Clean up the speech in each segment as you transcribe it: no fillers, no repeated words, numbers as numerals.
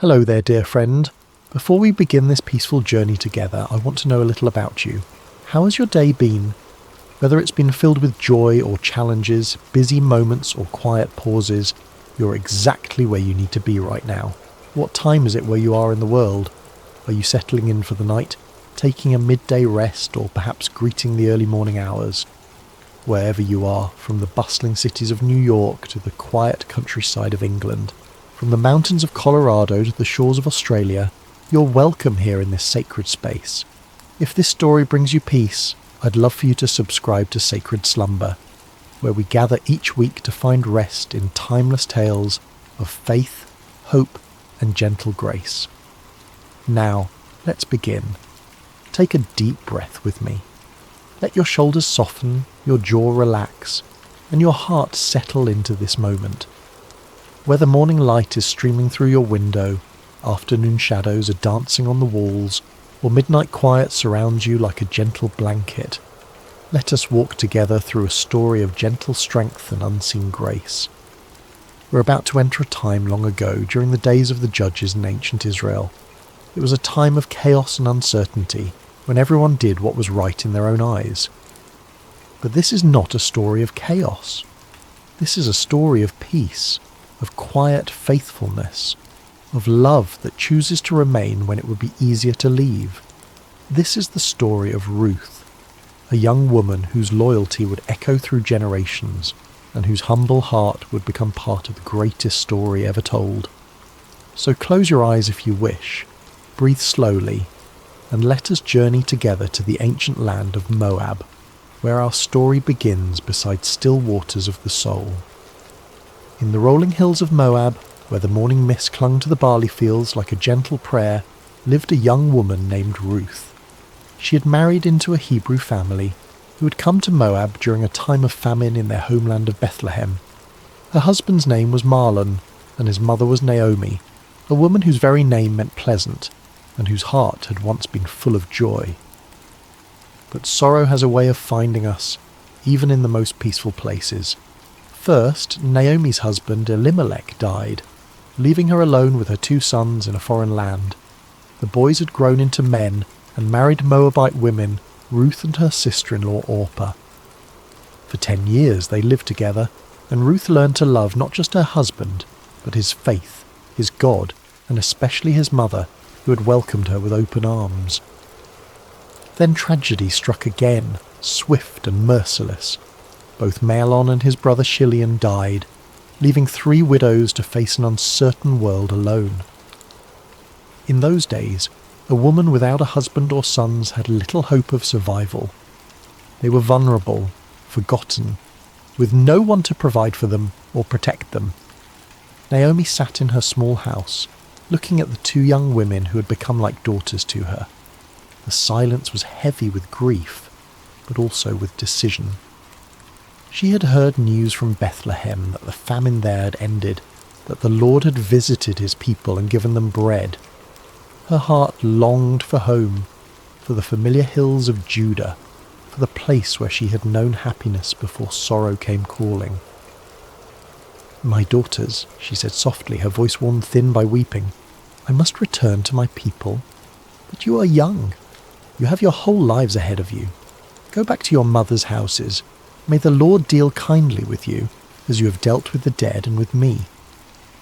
Hello there, dear friend. Before we begin this peaceful journey together, I want to know a little about you. How has your day been? Whether it's been filled with joy or challenges, busy moments or quiet pauses, you're exactly where you need to be right now. What time is it where you are in the world? Are you settling in for the night, taking a midday rest, or perhaps greeting the early morning hours? Wherever you are, from the bustling cities of New York to the quiet countryside of England, from the mountains of Colorado to the shores of Australia, you're welcome here in this sacred space. If this story brings you peace, I'd love for you to subscribe to Sacred Slumber, where we gather each week to find rest in timeless tales of faith, hope, and gentle grace. Now, let's begin. Take a deep breath with me. Let your shoulders soften, your jaw relax, and your heart settle into this moment. Whether morning light is streaming through your window, afternoon shadows are dancing on the walls, or midnight quiet surrounds you like a gentle blanket, let us walk together through a story of gentle strength and unseen grace. We're about to enter a time long ago during the days of the judges in ancient Israel. It was a time of chaos and uncertainty, when everyone did what was right in their own eyes. But this is not a story of chaos. This is a story of peace, of quiet faithfulness, of love that chooses to remain when it would be easier to leave. This is the story of Ruth, a young woman whose loyalty would echo through generations and whose humble heart would become part of the greatest story ever told. So close your eyes if you wish, breathe slowly, and let us journey together to the ancient land of Moab, where our story begins beside still waters of the soul. In the rolling hills of Moab, where the morning mist clung to the barley fields like a gentle prayer, lived a young woman named Ruth. She had married into a Hebrew family who had come to Moab during a time of famine in their homeland of Bethlehem. Her husband's name was Mahlon, and his mother was Naomi, a woman whose very name meant pleasant, and whose heart had once been full of joy. But sorrow has a way of finding us, even in the most peaceful places. First, Naomi's husband Elimelech died, leaving her alone with her 2 sons in a foreign land. The boys had grown into men and married Moabite women, Ruth and her sister-in-law Orpah. For 10 years they lived together, and Ruth learned to love not just her husband, but his faith, his God, and especially his mother, who had welcomed her with open arms. Then tragedy struck again, swift and merciless. Both Mahlon and his brother Chilion died, leaving 3 widows to face an uncertain world alone. In those days, a woman without a husband or sons had little hope of survival. They were vulnerable, forgotten, with no one to provide for them or protect them. Naomi sat in her small house, looking at the 2 young women who had become like daughters to her. The silence was heavy with grief, but also with decision. She had heard news from Bethlehem that the famine there had ended, that the Lord had visited his people and given them bread. Her heart longed for home, for the familiar hills of Judah, for the place where she had known happiness before sorrow came calling. "My daughters," she said softly, her voice worn thin by weeping, "I must return to my people. But you are young. You have your whole lives ahead of you. Go back to your mothers' houses. May the Lord deal kindly with you, as you have dealt with the dead and with me."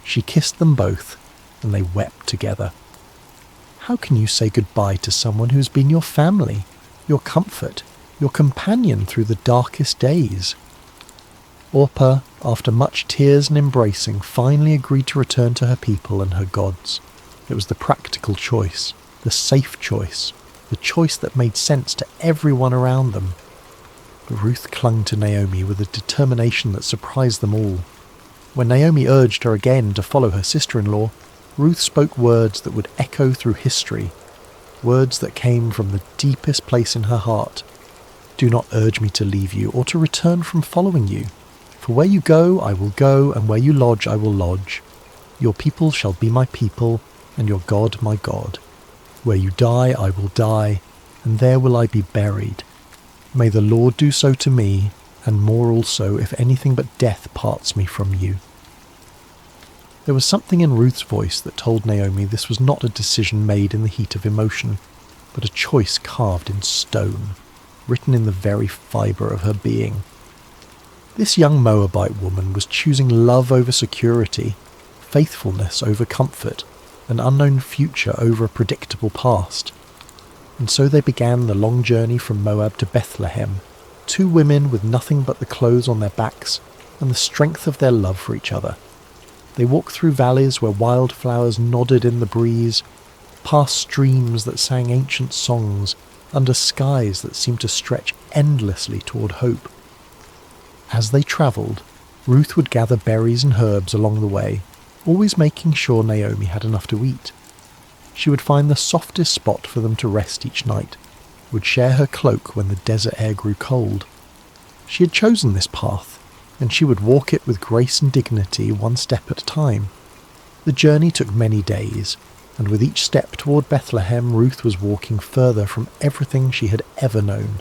She kissed them both, and they wept together. How can you say goodbye to someone who has been your family, your comfort, your companion through the darkest days? Orpah, after much tears and embracing, finally agreed to return to her people and her gods. It was the practical choice, the safe choice, the choice that made sense to everyone around them. But Ruth clung to Naomi with a determination that surprised them all. When Naomi urged her again to follow her sister-in-law, Ruth spoke words that would echo through history, words that came from the deepest place in her heart. "Do not urge me to leave you or to return from following you. For where you go, I will go, and where you lodge, I will lodge. Your people shall be my people, and your God my God. Where you die, I will die, and there will I be buried. May the Lord do so to me, and more also, if anything but death parts me from you." There was something in Ruth's voice that told Naomi this was not a decision made in the heat of emotion, but a choice carved in stone, written in the very fibre of her being. This young Moabite woman was choosing love over security, faithfulness over comfort, an unknown future over a predictable past. And so they began the long journey from Moab to Bethlehem, two women with nothing but the clothes on their backs and the strength of their love for each other. They walked through valleys where wildflowers nodded in the breeze, past streams that sang ancient songs, under skies that seemed to stretch endlessly toward hope. As they travelled, Ruth would gather berries and herbs along the way, always making sure Naomi had enough to eat. She would find the softest spot for them to rest each night, would share her cloak when the desert air grew cold. She had chosen this path, and she would walk it with grace and dignity, one step at a time. The journey took many days, and with each step toward Bethlehem, Ruth was walking further from everything she had ever known.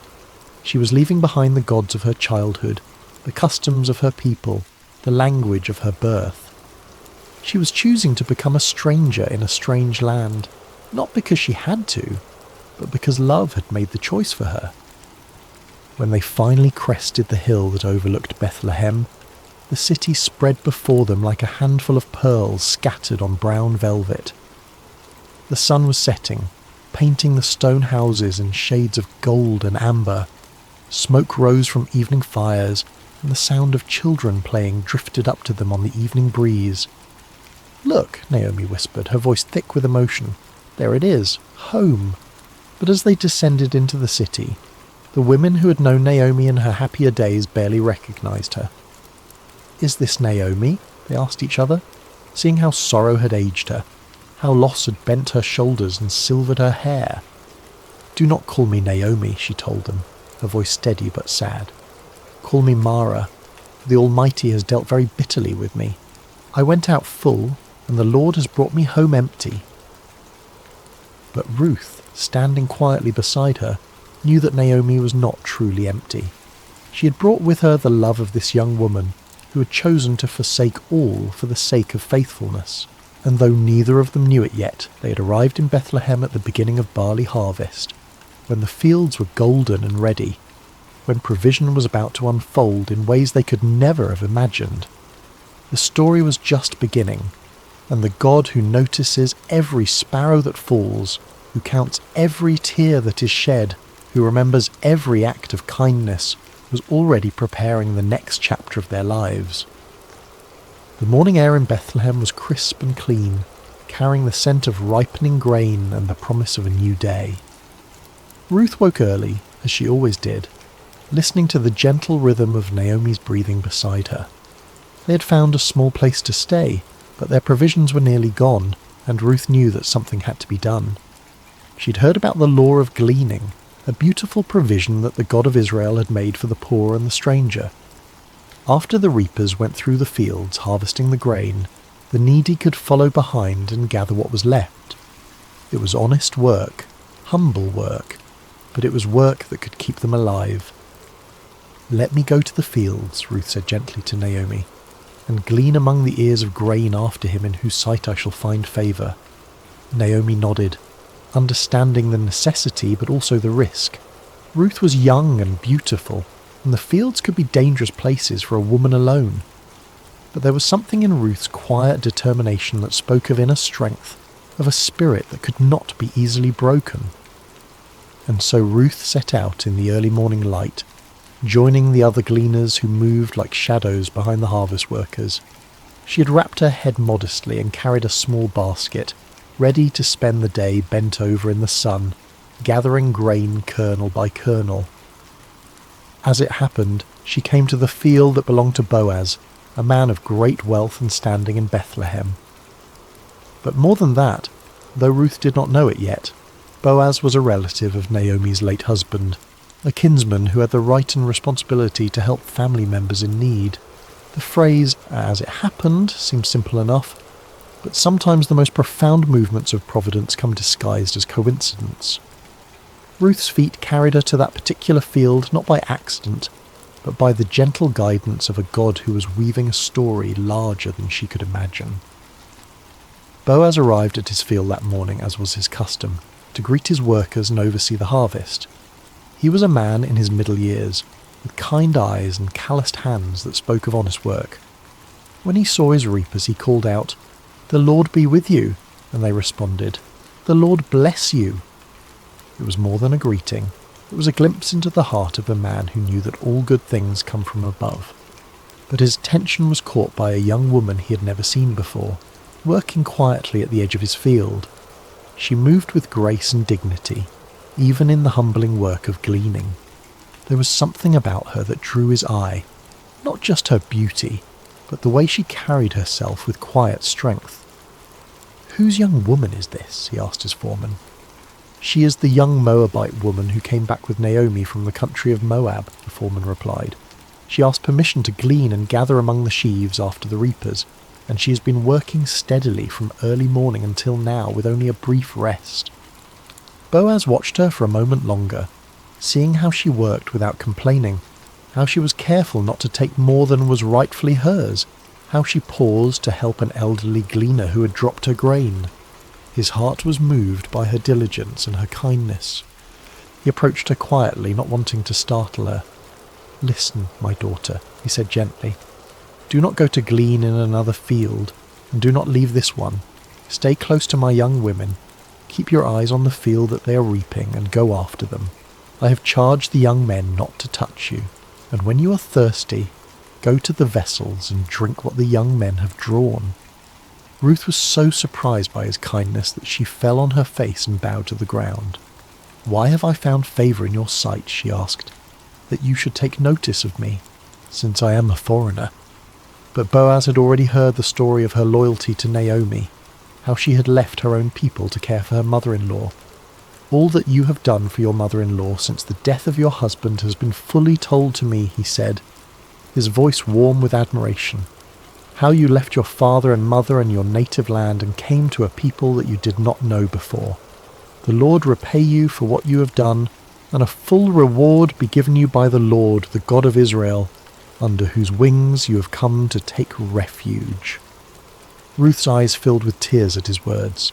She was leaving behind the gods of her childhood, the customs of her people, the language of her birth. She was choosing to become a stranger in a strange land, not because she had to, but because love had made the choice for her. When they finally crested the hill that overlooked Bethlehem, the city spread before them like a handful of pearls scattered on brown velvet. The sun was setting, painting the stone houses in shades of gold and amber. Smoke rose from evening fires, and the sound of children playing drifted up to them on the evening breeze. "Look," Naomi whispered, her voice thick with emotion. "There it is, home." But as they descended into the city, the women who had known Naomi in her happier days barely recognized her. "Is this Naomi?" they asked each other, seeing how sorrow had aged her, how loss had bent her shoulders and silvered her hair. "Do not call me Naomi," she told them, her voice steady but sad. "Call me Mara, for the Almighty has dealt very bitterly with me. I went out full, and the Lord has brought me home empty." But Ruth, standing quietly beside her, knew that Naomi was not truly empty. She had brought with her the love of this young woman, who had chosen to forsake all for the sake of faithfulness. And though neither of them knew it yet, they had arrived in Bethlehem at the beginning of barley harvest, when the fields were golden and ready, when provision was about to unfold in ways they could never have imagined. The story was just beginning, and the God who notices every sparrow that falls, who counts every tear that is shed, who remembers every act of kindness, was already preparing the next chapter of their lives. The morning air in Bethlehem was crisp and clean, carrying the scent of ripening grain and the promise of a new day. Ruth woke early, as she always did, listening to the gentle rhythm of Naomi's breathing beside her. They had found a small place to stay, but their provisions were nearly gone, and Ruth knew that something had to be done. She'd heard about the law of gleaning, a beautiful provision that the God of Israel had made for the poor and the stranger. After the reapers went through the fields harvesting the grain, the needy could follow behind and gather what was left. It was honest work, humble work, but it was work that could keep them alive. "Let me go to the fields," Ruth said gently to Naomi, "and glean among the ears of grain after him in whose sight I shall find favour." Naomi nodded, understanding the necessity but also the risk. Ruth was young and beautiful, and the fields could be dangerous places for a woman alone. But there was something in Ruth's quiet determination that spoke of inner strength, of a spirit that could not be easily broken. And so Ruth set out in the early morning light, joining the other gleaners who moved like shadows behind the harvest workers. She had wrapped her head modestly and carried a small basket, ready to spend the day bent over in the sun, gathering grain kernel by kernel. As it happened, she came to the field that belonged to Boaz, a man of great wealth and standing in Bethlehem. But more than that, though Ruth did not know it yet, Boaz was a relative of Naomi's late husband, a kinsman who had the right and responsibility to help family members in need. The phrase, "as it happened," seems simple enough, but sometimes the most profound movements of providence come disguised as coincidence. Ruth's feet carried her to that particular field not by accident, but by the gentle guidance of a God who was weaving a story larger than she could imagine. Boaz arrived at his field that morning, as was his custom, to greet his workers and oversee the harvest. He was a man in his middle years, with kind eyes and calloused hands that spoke of honest work. When he saw his reapers, he called out, "The Lord be with you," and they responded, "The Lord bless you." It was more than a greeting. It was a glimpse into the heart of a man who knew that all good things come from above. But his attention was caught by a young woman he had never seen before, working quietly at the edge of his field. She moved with grace and dignity, even in the humbling work of gleaning. There was something about her that drew his eye, not just her beauty, but the way she carried herself with quiet strength. "Whose young woman is this?" he asked his foreman. "She is the young Moabite woman who came back with Naomi from the country of Moab," the foreman replied. "She asked permission to glean and gather among the sheaves after the reapers, and she has been working steadily from early morning until now with only a brief rest." Boaz watched her for a moment longer, seeing how she worked without complaining, how she was careful not to take more than was rightfully hers, how she paused to help an elderly gleaner who had dropped her grain. His heart was moved by her diligence and her kindness. He approached her quietly, not wanting to startle her. "Listen, my daughter," he said gently. "Do not go to glean in another field, and do not leave this one. Stay close to my young women. Keep your eyes on the field that they are reaping, and go after them. I have charged the young men not to touch you, and when you are thirsty, go to the vessels and drink what the young men have drawn." Ruth was so surprised by his kindness that she fell on her face and bowed to the ground. "Why have I found favour in your sight," she asked, "that you should take notice of me, since I am a foreigner?" But Boaz had already heard the story of her loyalty to Naomi, how she had left her own people to care for her mother-in-law. "All that you have done for your mother-in-law since the death of your husband has been fully told to me," he said, his voice warm with admiration. "How you left your father and mother and your native land and came to a people that you did not know before. The Lord repay you for what you have done, and a full reward be given you by the Lord, the God of Israel, under whose wings you have come to take refuge." Ruth's eyes filled with tears at his words.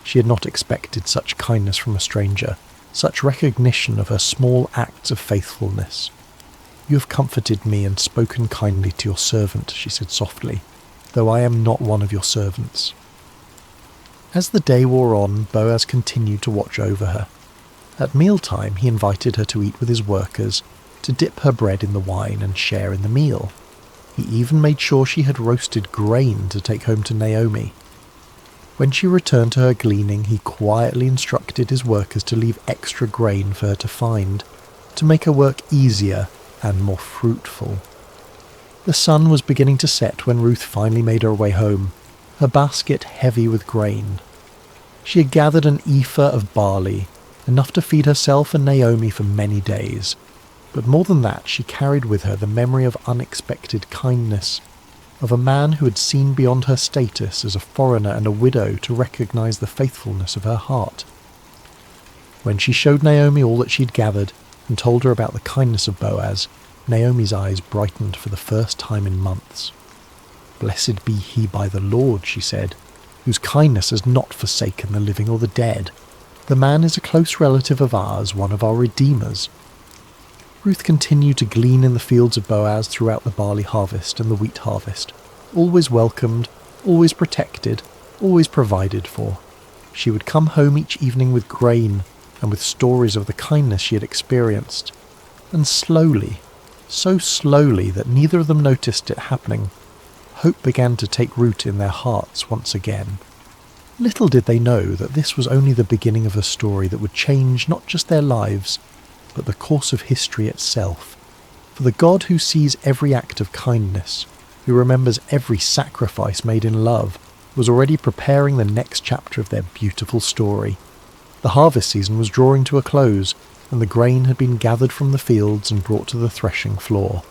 She had not expected such kindness from a stranger, such recognition of her small acts of faithfulness. "You have comforted me and spoken kindly to your servant," she said softly, "though I am not one of your servants." As the day wore on, Boaz continued to watch over her. At mealtime, he invited her to eat with his workers, to dip her bread in the wine and share in the meal. He even made sure she had roasted grain to take home to Naomi. When she returned to her gleaning, he quietly instructed his workers to leave extra grain for her to find, to make her work easier and more fruitful. The sun was beginning to set when Ruth finally made her way home, her basket heavy with grain. She had gathered an ephah of barley, enough to feed herself and Naomi for many days. But more than that, she carried with her the memory of unexpected kindness, of a man who had seen beyond her status as a foreigner and a widow to recognize the faithfulness of her heart. When she showed Naomi all that she'd gathered, and told her about the kindness of Boaz, Naomi's eyes brightened for the first time in months. "Blessed be he by the Lord," she said, "whose kindness has not forsaken the living or the dead. The man is a close relative of ours, one of our redeemers." Ruth continued to glean in the fields of Boaz throughout the barley harvest and the wheat harvest, always welcomed, always protected, always provided for. She would come home each evening with grain, and with stories of the kindness she had experienced. And slowly, so slowly that neither of them noticed it happening, hope began to take root in their hearts once again. Little did they know that this was only the beginning of a story that would change not just their lives, but the course of history itself. For the God who sees every act of kindness, who remembers every sacrifice made in love, was already preparing the next chapter of their beautiful story. The harvest season was drawing to a close, and the grain had been gathered from the fields and brought to the threshing floor.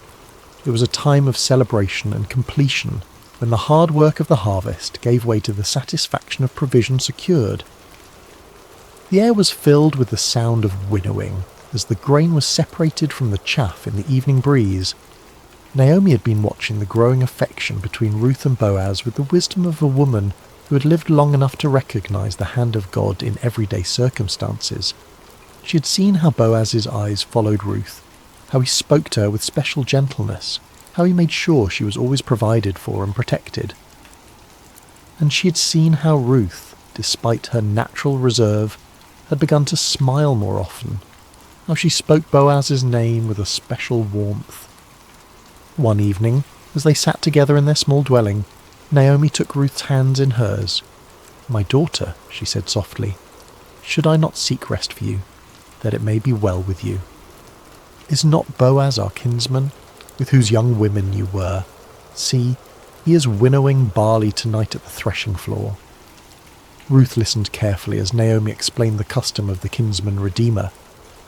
It was a time of celebration and completion, when the hard work of the harvest gave way to the satisfaction of provision secured. The air was filled with the sound of winnowing, as the grain was separated from the chaff in the evening breeze. Naomi had been watching the growing affection between Ruth and Boaz with the wisdom of a woman who had lived long enough to recognize the hand of God in everyday circumstances. She had seen how Boaz's eyes followed Ruth, how he spoke to her with special gentleness, how he made sure she was always provided for and protected. And she had seen how Ruth, despite her natural reserve, had begun to smile more often, how she spoke Boaz's name with a special warmth. One evening, as they sat together in their small dwelling, Naomi took Ruth's hands in hers. "My daughter," she said softly, "should I not seek rest for you, that it may be well with you? Is not Boaz our kinsman, with whose young women you were? See, he is winnowing barley tonight at the threshing floor." Ruth listened carefully as Naomi explained the custom of the kinsman redeemer,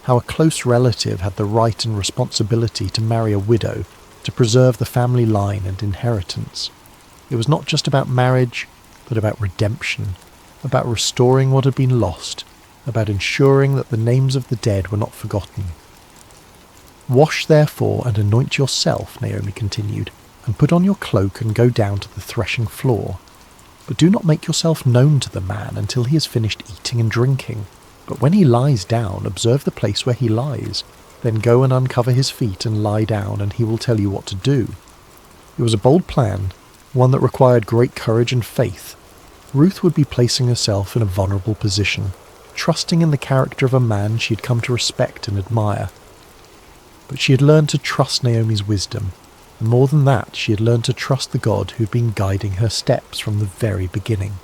how a close relative had the right and responsibility to marry a widow to preserve the family line and inheritance. It was not just about marriage, but about redemption, about restoring what had been lost, about ensuring that the names of the dead were not forgotten. "Wash therefore and anoint yourself," Naomi continued, "and put on your cloak and go down to the threshing floor. But do not make yourself known to the man until he has finished eating and drinking. But when he lies down, observe the place where he lies. Then go and uncover his feet and lie down, and he will tell you what to do." It was a bold plan, one that required great courage and faith. Ruth would be placing herself in a vulnerable position, trusting in the character of a man she had come to respect and admire. But she had learned to trust Naomi's wisdom, and more than that, she had learned to trust the God who had been guiding her steps from the very beginning.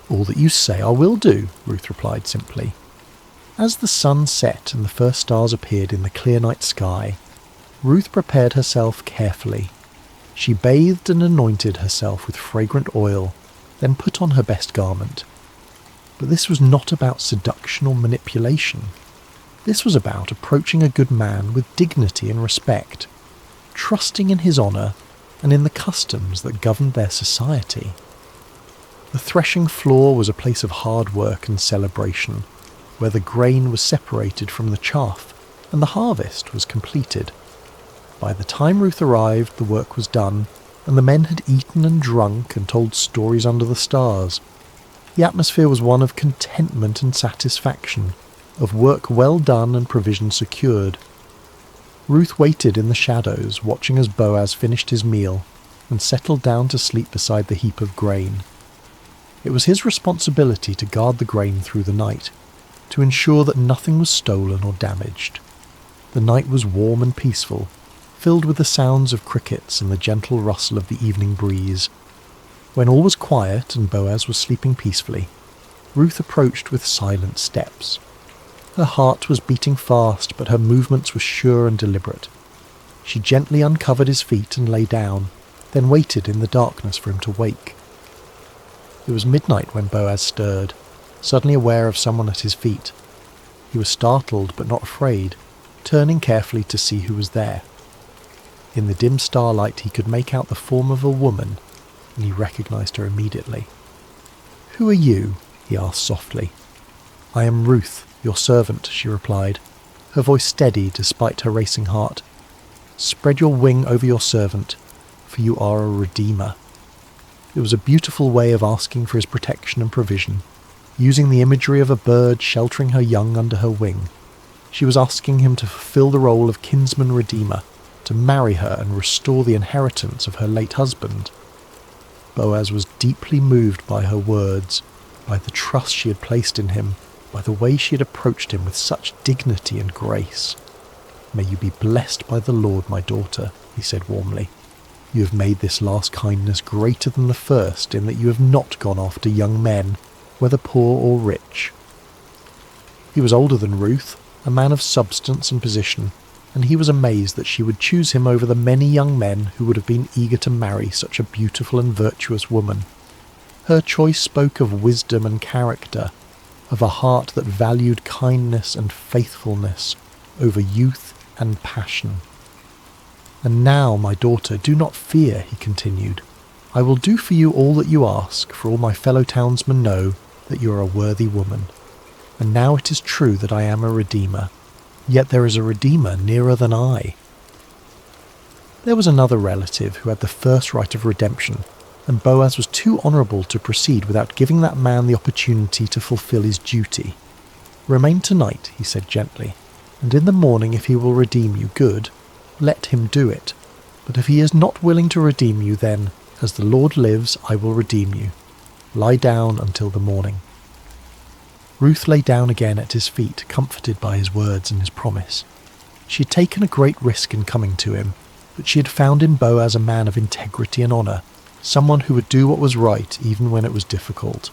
"All that you say I will do," Ruth replied simply. As the sun set and the first stars appeared in the clear night sky, Ruth prepared herself carefully. She bathed and anointed herself with fragrant oil, then put on her best garment. But this was not about seduction or manipulation. This was about approaching a good man with dignity and respect, trusting in his honour and in the customs that governed their society. The threshing floor was a place of hard work and celebration, where the grain was separated from the chaff and the harvest was completed. By the time Ruth arrived, the work was done, and the men had eaten and drunk and told stories under the stars. The atmosphere was one of contentment and satisfaction, of work well done and provision secured. Ruth waited in the shadows, watching as Boaz finished his meal and settled down to sleep beside the heap of grain. It was his responsibility to guard the grain through the night, to ensure that nothing was stolen or damaged. The night was warm and peaceful, filled with the sounds of crickets and the gentle rustle of the evening breeze. When all was quiet and Boaz was sleeping peacefully, Ruth approached with silent steps. Her heart was beating fast, but her movements were sure and deliberate. She gently uncovered his feet and lay down, then waited in the darkness for him to wake. It was midnight when Boaz stirred, suddenly aware of someone at his feet. He was startled but not afraid, turning carefully to see who was there. In the dim starlight he could make out the form of a woman, and he recognized her immediately. "Who are you?" he asked softly. "I am Ruth, your servant," she replied, her voice steady despite her racing heart. "Spread your wing over your servant, for you are a redeemer." It was a beautiful way of asking for his protection and provision, using the imagery of a bird sheltering her young under her wing. She was asking him to fulfill the role of kinsman redeemer, to marry her and restore the inheritance of her late husband. Boaz was deeply moved by her words, by the trust she had placed in him, by the way she had approached him with such dignity and grace. "May you be blessed by the Lord, my daughter," he said warmly. "You have made this last kindness greater than the first in that you have not gone after young men, whether poor or rich." He was older than Ruth, a man of substance and position, and he was amazed that she would choose him over the many young men who would have been eager to marry such a beautiful and virtuous woman. Her choice spoke of wisdom and character, of a heart that valued kindness and faithfulness over youth and passion. "And now, my daughter, do not fear," he continued. "I will do for you all that you ask, for all my fellow townsmen know that you are a worthy woman. And now it is true that I am a redeemer, yet there is a redeemer nearer than I." There was another relative who had the first right of redemption, and Boaz was too honourable to proceed without giving that man the opportunity to fulfil his duty. "Remain tonight," he said gently, "and in the morning if he will redeem you, good, let him do it. But if he is not willing to redeem you, then, as the Lord lives, I will redeem you. Lie down until the morning." Ruth lay down again at his feet, comforted by his words and his promise. She had taken a great risk in coming to him, but she had found in Boaz a man of integrity and honour, someone who would do what was right even when it was difficult.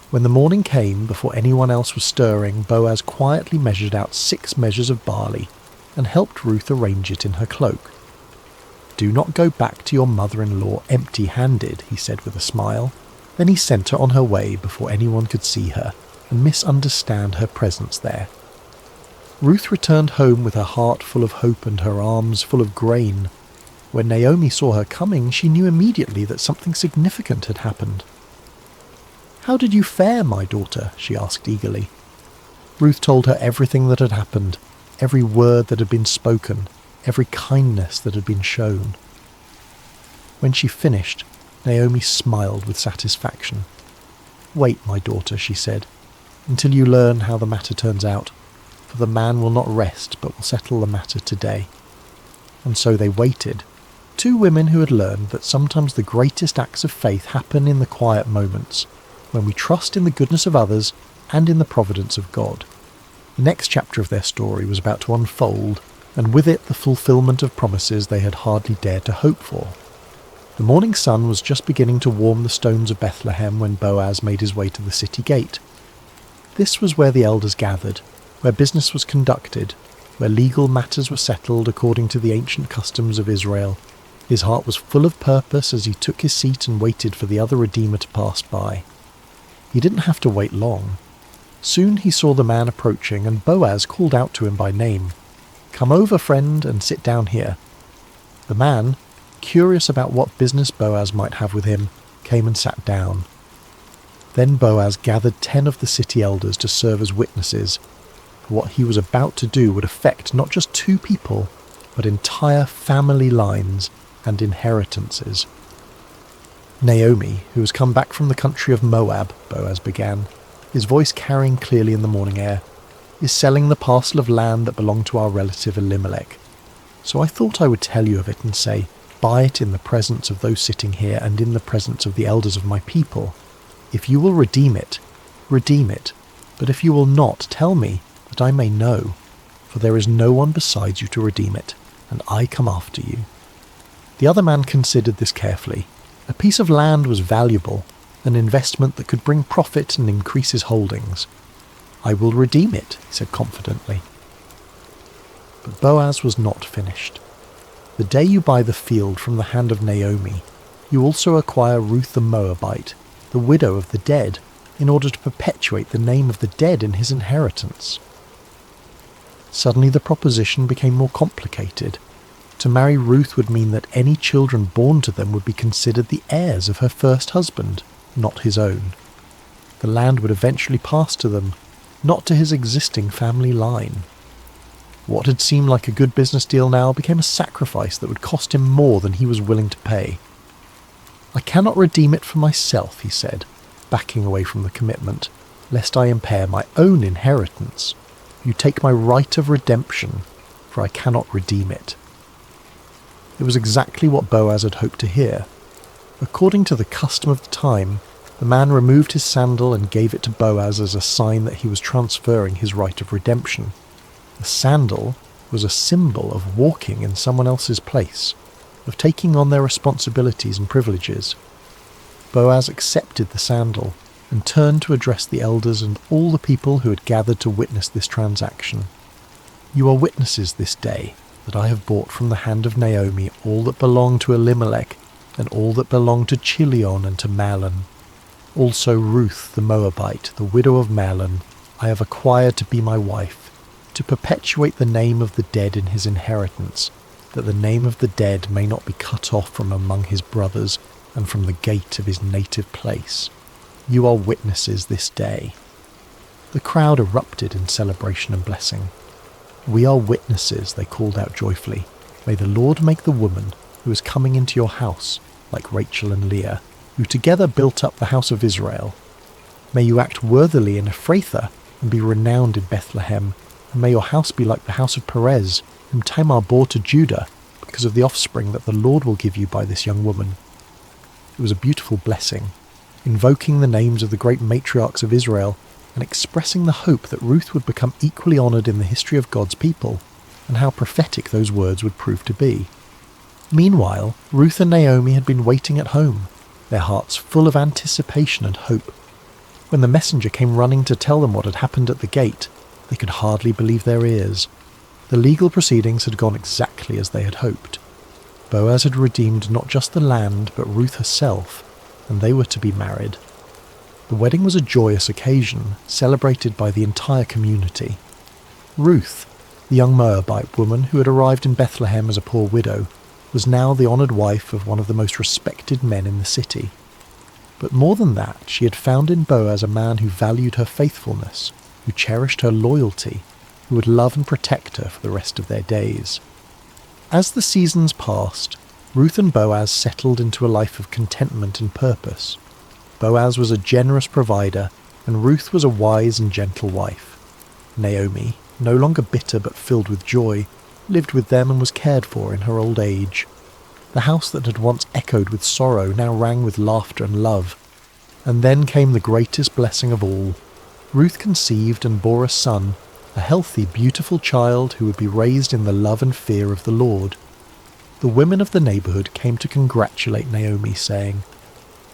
When the morning came, before anyone else was stirring, Boaz quietly measured out 6 measures of barley and helped Ruth arrange it in her cloak. "Do not go back to your mother-in-law empty-handed," he said with a smile. Then he sent her on her way before anyone could see her and misunderstand her presence there. Ruth returned home with her heart full of hope and her arms full of grain. When Naomi saw her coming, she knew immediately that something significant had happened. "How did you fare, my daughter?" she asked eagerly. Ruth told her everything that had happened, every word that had been spoken, every kindness that had been shown. When she finished, Naomi smiled with satisfaction. "Wait, my daughter," she said, "until you learn how the matter turns out, for the man will not rest but will settle the matter today." And so they waited, 2 women who had learned that sometimes the greatest acts of faith happen in the quiet moments, when we trust in the goodness of others and in the providence of God. The next chapter of their story was about to unfold, and with it the fulfillment of promises they had hardly dared to hope for. The morning sun was just beginning to warm the stones of Bethlehem when Boaz made his way to the city gate. This was where the elders gathered, where business was conducted, where legal matters were settled according to the ancient customs of Israel. His heart was full of purpose as he took his seat and waited for the other Redeemer to pass by. He didn't have to wait long. Soon he saw the man approaching, and Boaz called out to him by name. "Come over, friend, and sit down here." The man, curious about what business Boaz might have with him, came and sat down. Then Boaz gathered 10 of the city elders to serve as witnesses, for what he was about to do would affect not just 2 people, but entire family lines and inheritances. "Naomi, who has come back from the country of Moab," Boaz began, his voice carrying clearly in the morning air, "is selling the parcel of land that belonged to our relative Elimelech. So I thought I would tell you of it and say, buy it in the presence of those sitting here and in the presence of the elders of my people. If you will redeem it, redeem it. But if you will not, tell me, that I may know. For there is no one besides you to redeem it, and I come after you." The other man considered this carefully. A piece of land was valuable, an investment that could bring profit and increase his holdings. "I will redeem it," he said confidently. But Boaz was not finished. "The day you buy the field from the hand of Naomi, you also acquire Ruth the Moabite, the widow of the dead, in order to perpetuate the name of the dead in his inheritance." Suddenly the proposition became more complicated. To marry Ruth would mean that any children born to them would be considered the heirs of her first husband, not his own. The land would eventually pass to them, not to his existing family line. What had seemed like a good business deal now became a sacrifice that would cost him more than he was willing to pay. "I cannot redeem it for myself," he said, backing away from the commitment, "lest I impair my own inheritance. You take my right of redemption, for I cannot redeem it." It was exactly what Boaz had hoped to hear. According to the custom of the time, the man removed his sandal and gave it to Boaz as a sign that he was transferring his right of redemption. The sandal was a symbol of walking in someone else's place, of taking on their responsibilities and privileges. Boaz accepted the sandal and turned to address the elders and all the people who had gathered to witness this transaction. "You are witnesses this day that I have bought from the hand of Naomi all that belonged to Elimelech and all that belonged to Chilion and to Mahlon. Also Ruth the Moabite, the widow of Mahlon, I have acquired to be my wife, to perpetuate the name of the dead in his inheritance, that the name of the dead may not be cut off from among his brothers and from the gate of his native place. You are witnesses this day." The crowd erupted in celebration and blessing. "We are witnesses," they called out joyfully. "May the Lord make the woman who is coming into your house like Rachel and Leah, who together built up the house of Israel. May you act worthily in Ephrathah and be renowned in Bethlehem, and may your house be like the house of Perez, whom Tamar bore to Judah, because of the offspring that the Lord will give you by this young woman. It was a beautiful blessing, invoking the names of the great matriarchs of Israel and expressing the hope that Ruth would become equally honoured in the history of God's people, and how prophetic those words would prove to be. Meanwhile, Ruth and Naomi had been waiting at home, their hearts full of anticipation and hope. When the messenger came running to tell them what had happened at the gate, they could hardly believe their ears. The legal proceedings had gone exactly as they had hoped. Boaz had redeemed not just the land, but Ruth herself, and they were to be married. The wedding was a joyous occasion, celebrated by the entire community. Ruth, the young Moabite woman who had arrived in Bethlehem as a poor widow, was now the honoured wife of one of the most respected men in the city. But more than that, she had found in Boaz a man who valued her faithfulness, who cherished her loyalty, who would love and protect her for the rest of their days. As the seasons passed, Ruth and Boaz settled into a life of contentment and purpose. Boaz was a generous provider, and Ruth was a wise and gentle wife. Naomi, no longer bitter but filled with joy, lived with them and was cared for in her old age. The house that had once echoed with sorrow now rang with laughter and love. And then came the greatest blessing of all. Ruth conceived and bore a son, a healthy, beautiful child who would be raised in the love and fear of the Lord. The women of the neighbourhood came to congratulate Naomi, saying,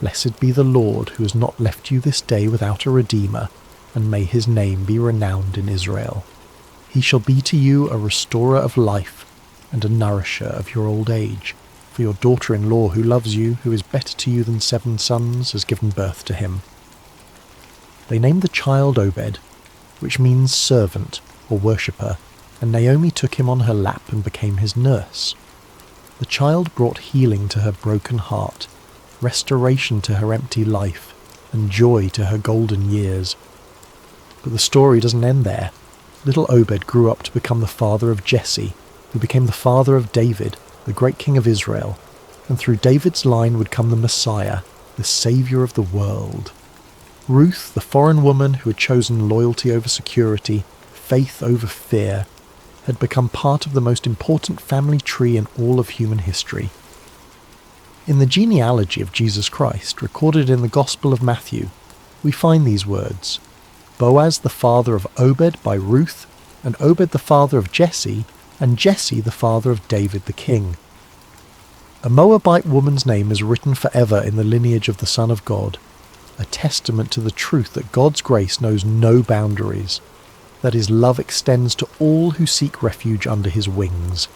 "Blessed be the Lord, who has not left you this day without a redeemer, and may his name be renowned in Israel. He shall be to you a restorer of life, and a nourisher of your old age. For your daughter-in-law who loves you, who is better to you than 7 sons, has given birth to him." They named the child Obed, which means servant or worshipper, and Naomi took him on her lap and became his nurse. The child brought healing to her broken heart, restoration to her empty life, and joy to her golden years. But the story doesn't end there. Little Obed grew up to become the father of Jesse, who became the father of David, the great king of Israel, and through David's line would come the Messiah, the Saviour of the world. Ruth, the foreign woman who had chosen loyalty over security, faith over fear, had become part of the most important family tree in all of human history. In the genealogy of Jesus Christ, recorded in the Gospel of Matthew, we find these words: Boaz the father of Obed by Ruth, and Obed the father of Jesse, and Jesse the father of David the king. A Moabite woman's name is written forever in the lineage of the Son of God, a testament to the truth that God's grace knows no boundaries, that his love extends to all who seek refuge under his wings.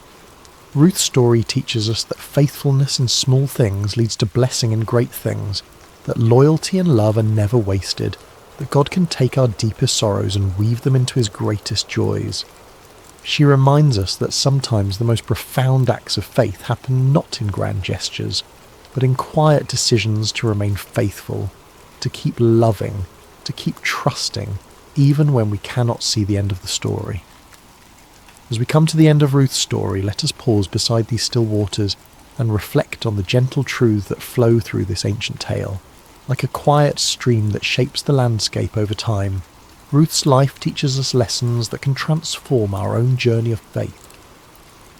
Ruth's story teaches us that faithfulness in small things leads to blessing in great things, that loyalty and love are never wasted, that God can take our deepest sorrows and weave them into his greatest joys. She reminds us that sometimes the most profound acts of faith happen not in grand gestures, but in quiet decisions to remain faithful, to keep loving, to keep trusting, even when we cannot see the end of the story. As we come to the end of Ruth's story, let us pause beside these still waters and reflect on the gentle truths that flow through this ancient tale. Like a quiet stream that shapes the landscape over time, Ruth's life teaches us lessons that can transform our own journey of faith.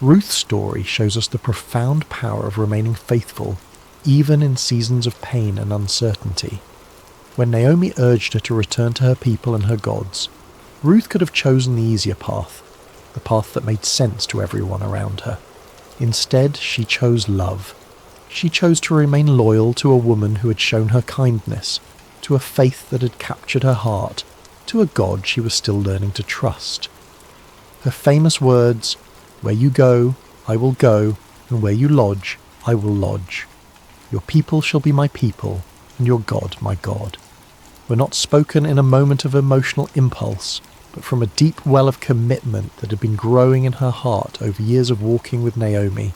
Ruth's story shows us the profound power of remaining faithful, even in seasons of pain and uncertainty. When Naomi urged her to return to her people and her gods, Ruth could have chosen the easier path, the path that made sense to everyone around her. Instead, she chose love. She chose to remain loyal to a woman who had shown her kindness, to a faith that had captured her heart, to a God she was still learning to trust. Her famous words, "Where you go, I will go, and where you lodge, I will lodge. Your people shall be my people, and your God my God," were not spoken in a moment of emotional impulse, but from a deep well of commitment that had been growing in her heart over years of walking with Naomi.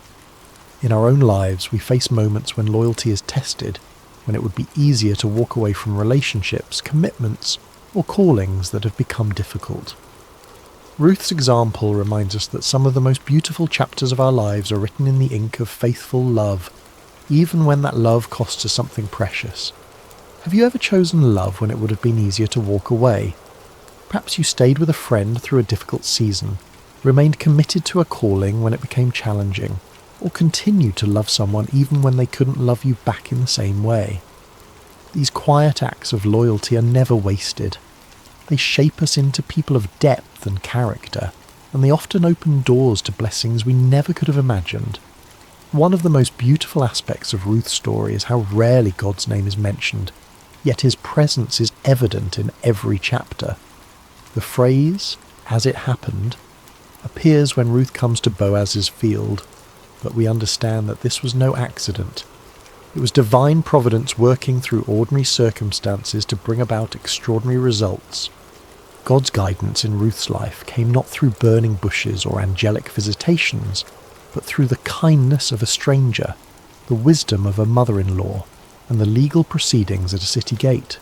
In our own lives, we face moments when loyalty is tested, when it would be easier to walk away from relationships, commitments, or callings that have become difficult. Ruth's example reminds us that some of the most beautiful chapters of our lives are written in the ink of faithful love, even when that love costs us something precious. Have you ever chosen love when it would have been easier to walk away? Perhaps you stayed with a friend through a difficult season, remained committed to a calling when it became challenging, or continued to love someone even when they couldn't love you back in the same way. These quiet acts of loyalty are never wasted. They shape us into people of depth and character, and they often open doors to blessings we never could have imagined. One of the most beautiful aspects of Ruth's story is how rarely God's name is mentioned, yet his presence is evident in every chapter. The phrase, "as it happened," appears when Ruth comes to Boaz's field, but we understand that this was no accident. It was divine providence working through ordinary circumstances to bring about extraordinary results. God's guidance in Ruth's life came not through burning bushes or angelic visitations, but through the kindness of a stranger, the wisdom of a mother-in-law, and the legal proceedings at a city gate.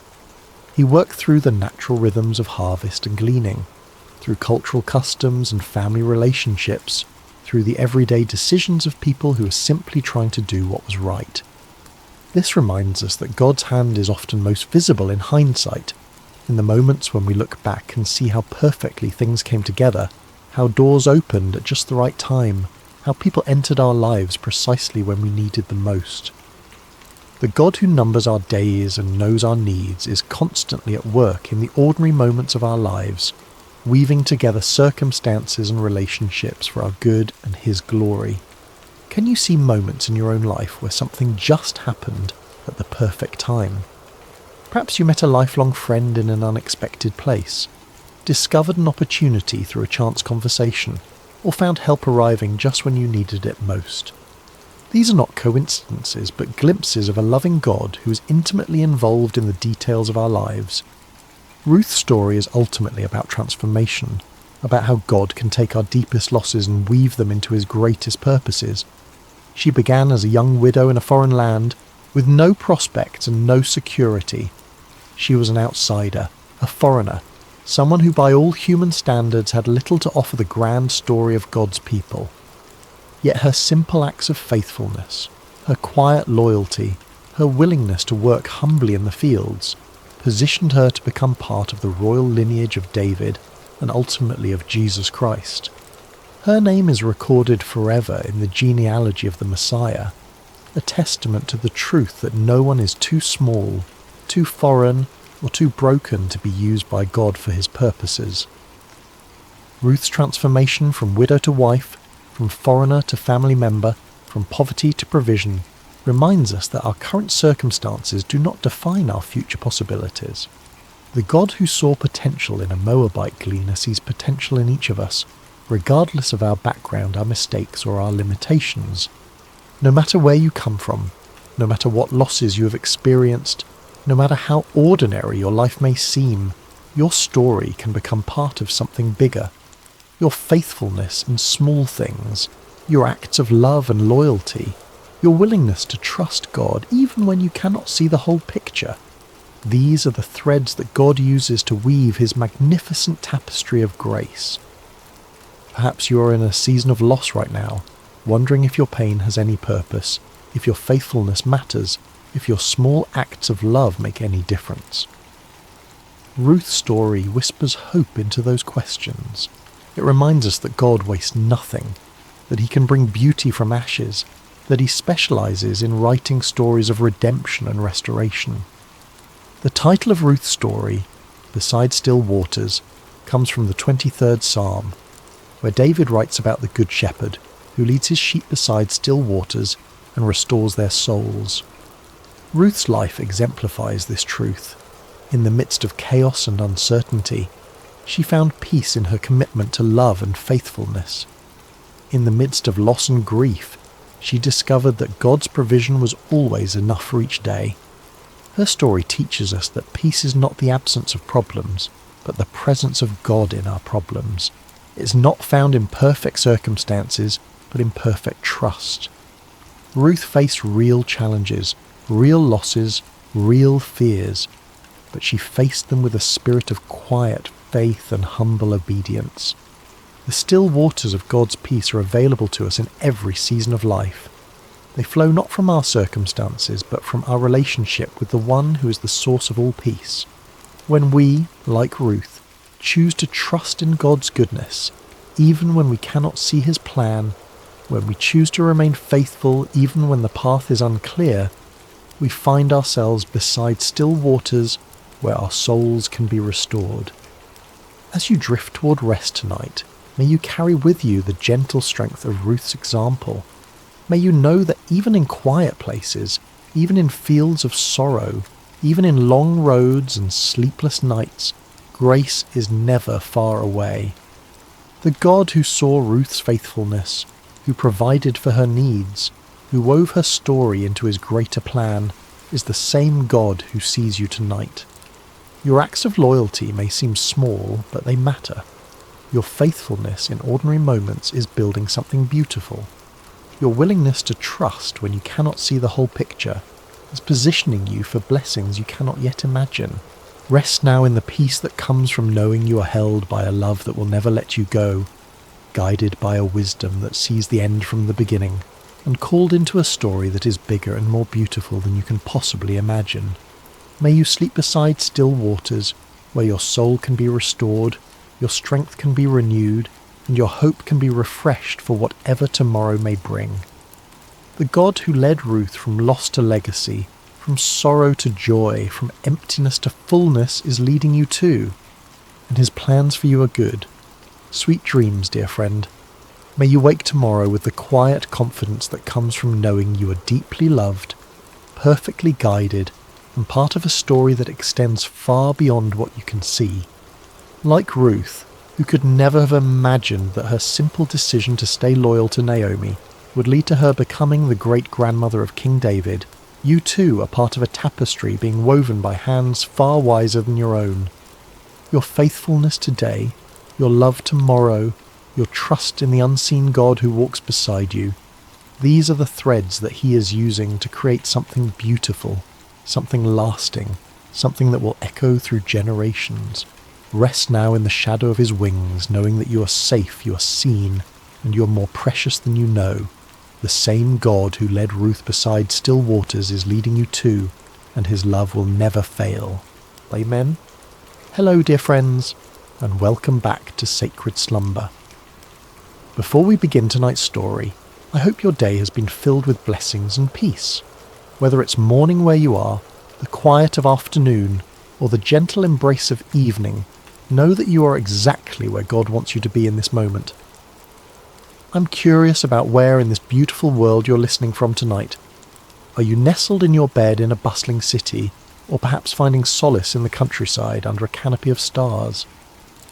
He worked through the natural rhythms of harvest and gleaning, through cultural customs and family relationships, through the everyday decisions of people who are simply trying to do what was right. This reminds us that God's hand is often most visible in hindsight, in the moments when we look back and see how perfectly things came together, how doors opened at just the right time, how people entered our lives precisely when we needed them most. The God who numbers our days and knows our needs is constantly at work in the ordinary moments of our lives, weaving together circumstances and relationships for our good and his glory. Can you see moments in your own life where something just happened at the perfect time? Perhaps you met a lifelong friend in an unexpected place, discovered an opportunity through a chance conversation, or found help arriving just when you needed it most. These are not coincidences, but glimpses of a loving God who is intimately involved in the details of our lives. Ruth's story is ultimately about transformation, about how God can take our deepest losses and weave them into his greatest purposes. She began as a young widow in a foreign land, with no prospects and no security. She was an outsider, a foreigner, someone who by all human standards had little to offer the grand story of God's people. Yet her simple acts of faithfulness, her quiet loyalty, her willingness to work humbly in the fields, positioned her to become part of the royal lineage of David and ultimately of Jesus Christ. Her name is recorded forever in the genealogy of the Messiah, a testament to the truth that no one is too small, too foreign, or too broken to be used by God for his purposes. Ruth's transformation from widow to wife, from foreigner to family member, from poverty to provision, reminds us that our current circumstances do not define our future possibilities. The God who saw potential in a Moabite gleaner sees potential in each of us, regardless of our background, our mistakes, or our limitations. No matter where you come from, no matter what losses you have experienced, no matter how ordinary your life may seem, your story can become part of something bigger. Your faithfulness in small things, your acts of love and loyalty, your willingness to trust God even when you cannot see the whole picture. These are the threads that God uses to weave his magnificent tapestry of grace. Perhaps you are in a season of loss right now, wondering if your pain has any purpose, if your faithfulness matters, if your small acts of love make any difference. Ruth's story whispers hope into those questions. It reminds us that God wastes nothing, that he can bring beauty from ashes, that he specializes in writing stories of redemption and restoration. The title of Ruth's story, Beside Still Waters, comes from the 23rd Psalm, where David writes about the Good Shepherd, who leads his sheep beside still waters and restores their souls. Ruth's life exemplifies this truth. In the midst of chaos and uncertainty, she found peace in her commitment to love and faithfulness. In the midst of loss and grief, she discovered that God's provision was always enough for each day. Her story teaches us that peace is not the absence of problems, but the presence of God in our problems. It is not found in perfect circumstances, but in perfect trust. Ruth faced real challenges, real losses, real fears, but she faced them with a spirit of quiet faith and humble obedience. The still waters of God's peace are available to us in every season of life. They flow not from our circumstances, but from our relationship with the one who is the source of all peace. When we, like Ruth, choose to trust in God's goodness, even when we cannot see his plan, when we choose to remain faithful even when the path is unclear, we find ourselves beside still waters where our souls can be restored. As you drift toward rest tonight, may you carry with you the gentle strength of Ruth's example. May you know that even in quiet places, even in fields of sorrow, even in long roads and sleepless nights, grace is never far away. The God who saw Ruth's faithfulness, who provided for her needs, who wove her story into his greater plan, is the same God who sees you tonight. Your acts of loyalty may seem small, but they matter. Your faithfulness in ordinary moments is building something beautiful. Your willingness to trust when you cannot see the whole picture is positioning you for blessings you cannot yet imagine. Rest now in the peace that comes from knowing you are held by a love that will never let you go, guided by a wisdom that sees the end from the beginning, and called into a story that is bigger and more beautiful than you can possibly imagine. May you sleep beside still waters, where your soul can be restored, your strength can be renewed, and your hope can be refreshed for whatever tomorrow may bring. The God who led Ruth from loss to legacy, from sorrow to joy, from emptiness to fullness is leading you too, and his plans for you are good. Sweet dreams, dear friend. May you wake tomorrow with the quiet confidence that comes from knowing you are deeply loved, perfectly guided, and part of a story that extends far beyond what you can see. Like Ruth, who could never have imagined that her simple decision to stay loyal to Naomi would lead to her becoming the great-grandmother of King David, you too are part of a tapestry being woven by hands far wiser than your own. Your faithfulness today, your love tomorrow, your trust in the unseen God who walks beside you, these are the threads that he is using to create something beautiful, something lasting, something that will echo through generations. Rest now in the shadow of his wings, knowing that you are safe, you are seen, and you are more precious than you know. The same God who led Ruth beside still waters is leading you too, and his love will never fail. Amen. Hello, dear friends, and welcome back to Sacred Slumber. Before we begin tonight's story, I hope your day has been filled with blessings and peace. Whether it's morning where you are, the quiet of afternoon, or the gentle embrace of evening, know that you are exactly where God wants you to be in this moment. I'm curious about where in this beautiful world you're listening from tonight. Are you nestled in your bed in a bustling city, or perhaps finding solace in the countryside under a canopy of stars?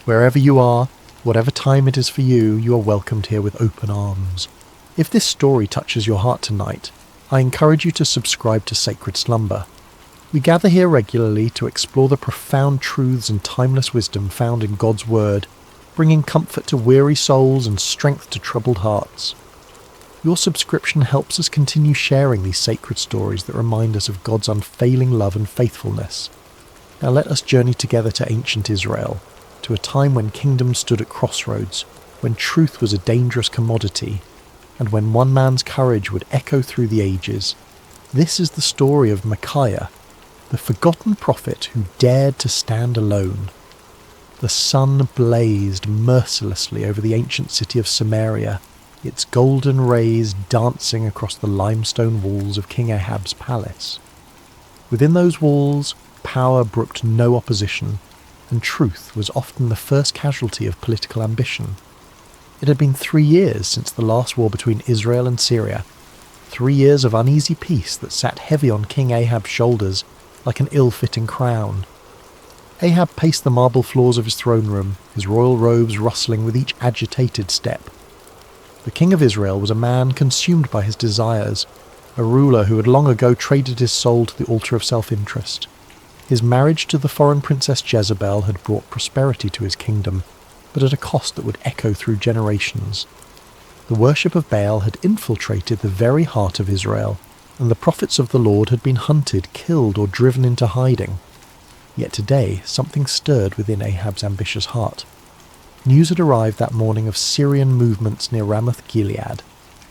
Wherever you are, whatever time it is for you, you are welcomed here with open arms. If this story touches your heart tonight, I encourage you to subscribe to Sacred Slumber. We gather here regularly to explore the profound truths and timeless wisdom found in God's Word, bringing comfort to weary souls and strength to troubled hearts. Your subscription helps us continue sharing these sacred stories that remind us of God's unfailing love and faithfulness. Now let us journey together to ancient Israel, to a time when kingdoms stood at crossroads, when truth was a dangerous commodity, and when one man's courage would echo through the ages. This is the story of Micaiah, the forgotten prophet who dared to stand alone. The sun blazed mercilessly over the ancient city of Samaria, its golden rays dancing across the limestone walls of King Ahab's palace. Within those walls, power brooked no opposition, and truth was often the first casualty of political ambition. It had been 3 years since the last war between Israel and Syria, 3 years of uneasy peace that sat heavy on King Ahab's shoulders like an ill-fitting crown. Ahab paced the marble floors of his throne room, his royal robes rustling with each agitated step. The king of Israel was a man consumed by his desires, a ruler who had long ago traded his soul to the altar of self-interest. His marriage to the foreign princess Jezebel had brought prosperity to his kingdom, but at a cost that would echo through generations. The worship of Baal had infiltrated the very heart of Israel, and the prophets of the Lord had been hunted, killed, or driven into hiding. Yet today something stirred within Ahab's ambitious heart. News had arrived that morning of Syrian movements near Ramoth-Gilead.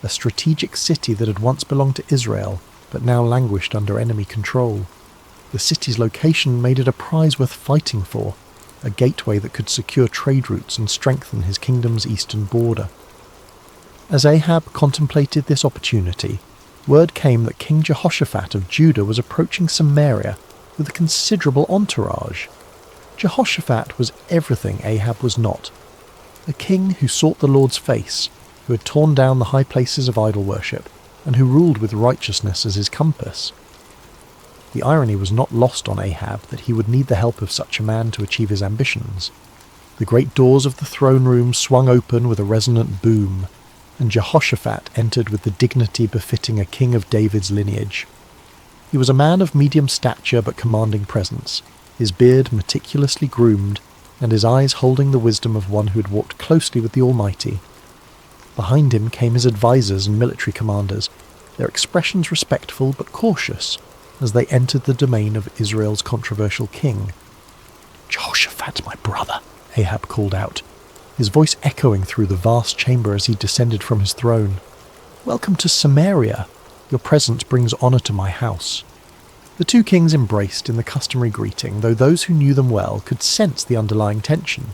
a strategic city that had once belonged to Israel, but now languished under enemy control. The city's location made it a prize worth fighting for, a gateway that could secure trade routes and strengthen his kingdom's eastern border. As Ahab contemplated this opportunity, word came that King Jehoshaphat of Judah was approaching Samaria with a considerable entourage. Jehoshaphat was everything Ahab was not, a king who sought the Lord's face, who had torn down the high places of idol worship, and who ruled with righteousness as his compass. The irony was not lost on Ahab that he would need the help of such a man to achieve his ambitions. The great doors of the throne room swung open with a resonant boom, and Jehoshaphat entered with the dignity befitting a king of David's lineage. He was a man of medium stature but commanding presence, his beard meticulously groomed, and his eyes holding the wisdom of one who had walked closely with the Almighty. Behind him came his advisors and military commanders, their expressions respectful but cautious, as they entered the domain of Israel's controversial king. "Jehoshaphat, my brother," Ahab called out, his voice echoing through the vast chamber as he descended from his throne. "Welcome to Samaria. Your presence brings honour to my house." The two kings embraced in the customary greeting, though those who knew them well could sense the underlying tension.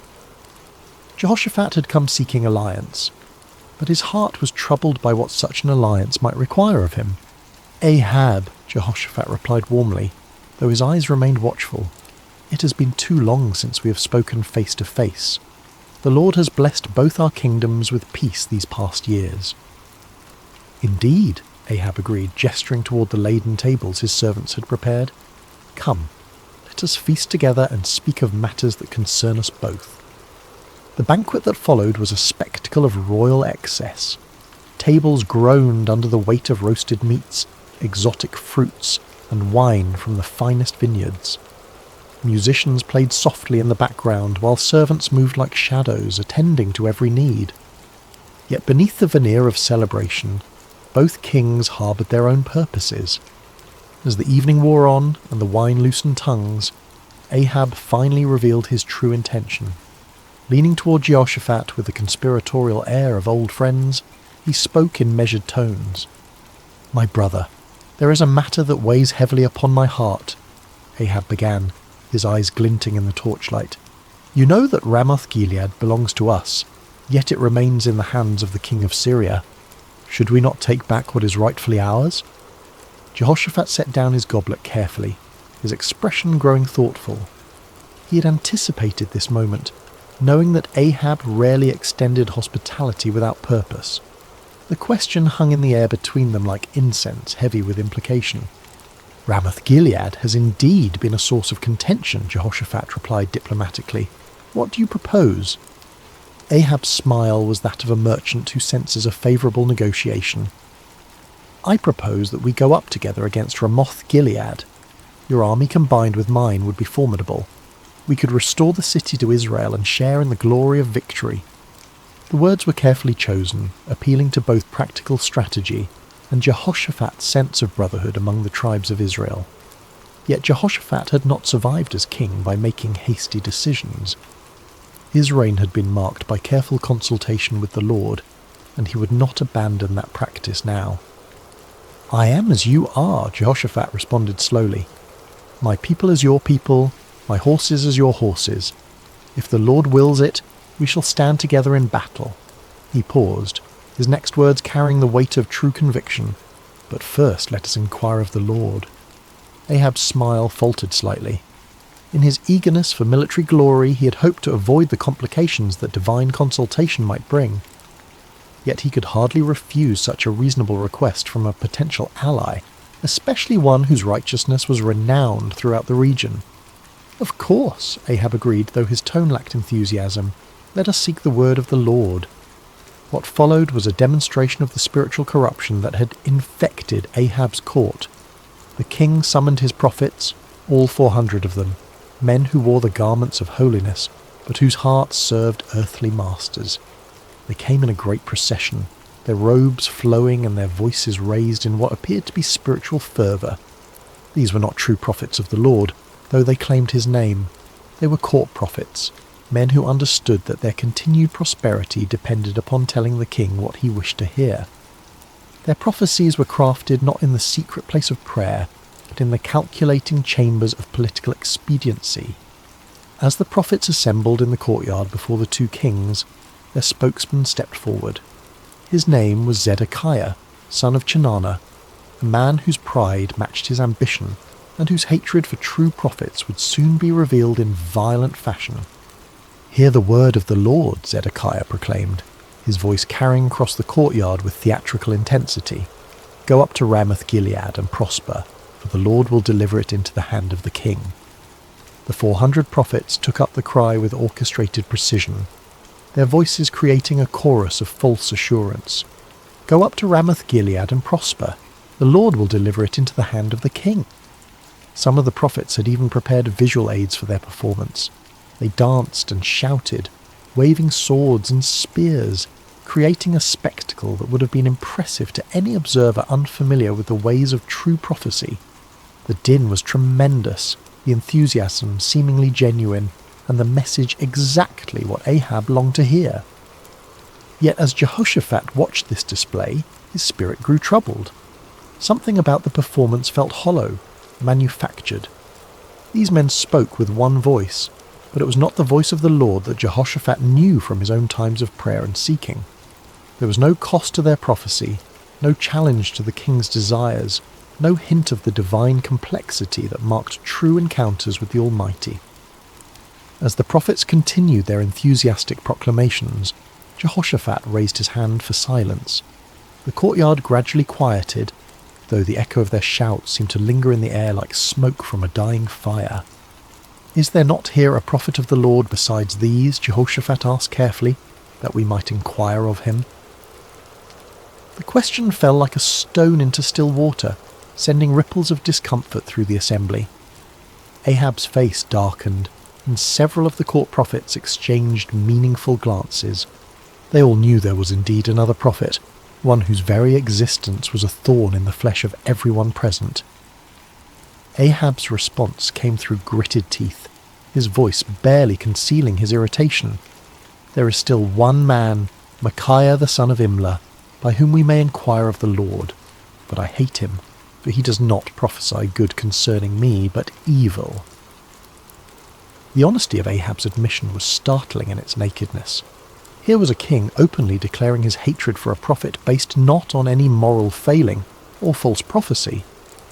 Jehoshaphat had come seeking alliance, but his heart was troubled by what such an alliance might require of him. "Ahab," Jehoshaphat replied warmly, though his eyes remained watchful. "It has been too long since we have spoken face to face. The Lord has blessed both our kingdoms with peace these past years." "Indeed," Ahab agreed, gesturing toward the laden tables his servants had prepared. "Come, let us feast together and speak of matters that concern us both." The banquet that followed was a spectacle of royal excess. Tables groaned under the weight of roasted meats, exotic fruits, and wine from the finest vineyards. Musicians played softly in the background, while servants moved like shadows, attending to every need. Yet beneath the veneer of celebration, both kings harboured their own purposes. As the evening wore on and the wine loosened tongues, Ahab finally revealed his true intention. Leaning toward Jehoshaphat with the conspiratorial air of old friends, he spoke in measured tones. "My brother, there is a matter that weighs heavily upon my heart," Ahab began, his eyes glinting in the torchlight. "You know that Ramoth-Gilead belongs to us, yet it remains in the hands of the king of Syria. Should we not take back what is rightfully ours?" Jehoshaphat set down his goblet carefully, his expression growing thoughtful. He had anticipated this moment, knowing that Ahab rarely extended hospitality without purpose. The question hung in the air between them like incense, heavy with implication. "Ramoth-Gilead has indeed been a source of contention," Jehoshaphat replied diplomatically. "What do you propose?" Ahab's smile was that of a merchant who senses a favourable negotiation. "I propose that we go up together against Ramoth-Gilead. Your army combined with mine would be formidable. We could restore the city to Israel and share in the glory of victory." The words were carefully chosen, appealing to both practical strategy and Jehoshaphat's sense of brotherhood among the tribes of Israel. Yet Jehoshaphat had not survived as king by making hasty decisions. His reign had been marked by careful consultation with the Lord, and he would not abandon that practice now. "I am as you are," Jehoshaphat responded slowly. "My people as your people, my horses as your horses. If the Lord wills it, we shall stand together in battle." He paused, his next words carrying the weight of true conviction. "But first let us inquire of the Lord." Ahab's smile faltered slightly. In his eagerness for military glory, he had hoped to avoid the complications that divine consultation might bring. Yet he could hardly refuse such a reasonable request from a potential ally, especially one whose righteousness was renowned throughout the region. "Of course," Ahab agreed, though his tone lacked enthusiasm. "Let us seek the word of the Lord." What followed was a demonstration of the spiritual corruption that had infected Ahab's court. The king summoned his prophets, all 400 of them, men who wore the garments of holiness, but whose hearts served earthly masters. They came in a great procession, their robes flowing and their voices raised in what appeared to be spiritual fervour. These were not true prophets of the Lord, though they claimed his name. They were court prophets, men who understood that their continued prosperity depended upon telling the king what he wished to hear. Their prophecies were crafted not in the secret place of prayer, but in the calculating chambers of political expediency. As the prophets assembled in the courtyard before the two kings, their spokesman stepped forward. His name was Zedekiah, son of Chenaanah, a man whose pride matched his ambition and whose hatred for true prophets would soon be revealed in violent fashion. "Hear the word of the Lord," Zedekiah proclaimed, his voice carrying across the courtyard with theatrical intensity. "Go up to Ramoth-Gilead and prosper, for the Lord will deliver it into the hand of the king." The 400 prophets took up the cry with orchestrated precision, their voices creating a chorus of false assurance. "Go up to Ramoth-Gilead and prosper. The Lord will deliver it into the hand of the king." Some of the prophets had even prepared visual aids for their performance. They danced and shouted, waving swords and spears, creating a spectacle that would have been impressive to any observer unfamiliar with the ways of true prophecy. The din was tremendous, the enthusiasm seemingly genuine, and the message exactly what Ahab longed to hear. Yet as Jehoshaphat watched this display, his spirit grew troubled. Something about the performance felt hollow, manufactured. These men spoke with one voice, but it was not the voice of the Lord that Jehoshaphat knew from his own times of prayer and seeking. There was no cost to their prophecy, no challenge to the king's desires, no hint of the divine complexity that marked true encounters with the Almighty. As the prophets continued their enthusiastic proclamations, Jehoshaphat raised his hand for silence. The courtyard gradually quieted, though the echo of their shouts seemed to linger in the air like smoke from a dying fire. "Is there not here a prophet of the Lord besides these?" Jehoshaphat asked carefully, "that we might inquire of him?" The question fell like a stone into still water, sending ripples of discomfort through the assembly. Ahab's face darkened, and several of the court prophets exchanged meaningful glances. They all knew there was indeed another prophet, one whose very existence was a thorn in the flesh of everyone present. Ahab's response came through gritted teeth, his voice barely concealing his irritation. "There is still one man, Micaiah the son of Imlah, by whom we may inquire of the Lord, but I hate him, for he does not prophesy good concerning me, but evil." The honesty of Ahab's admission was startling in its nakedness. Here was a king openly declaring his hatred for a prophet based not on any moral failing or false prophecy,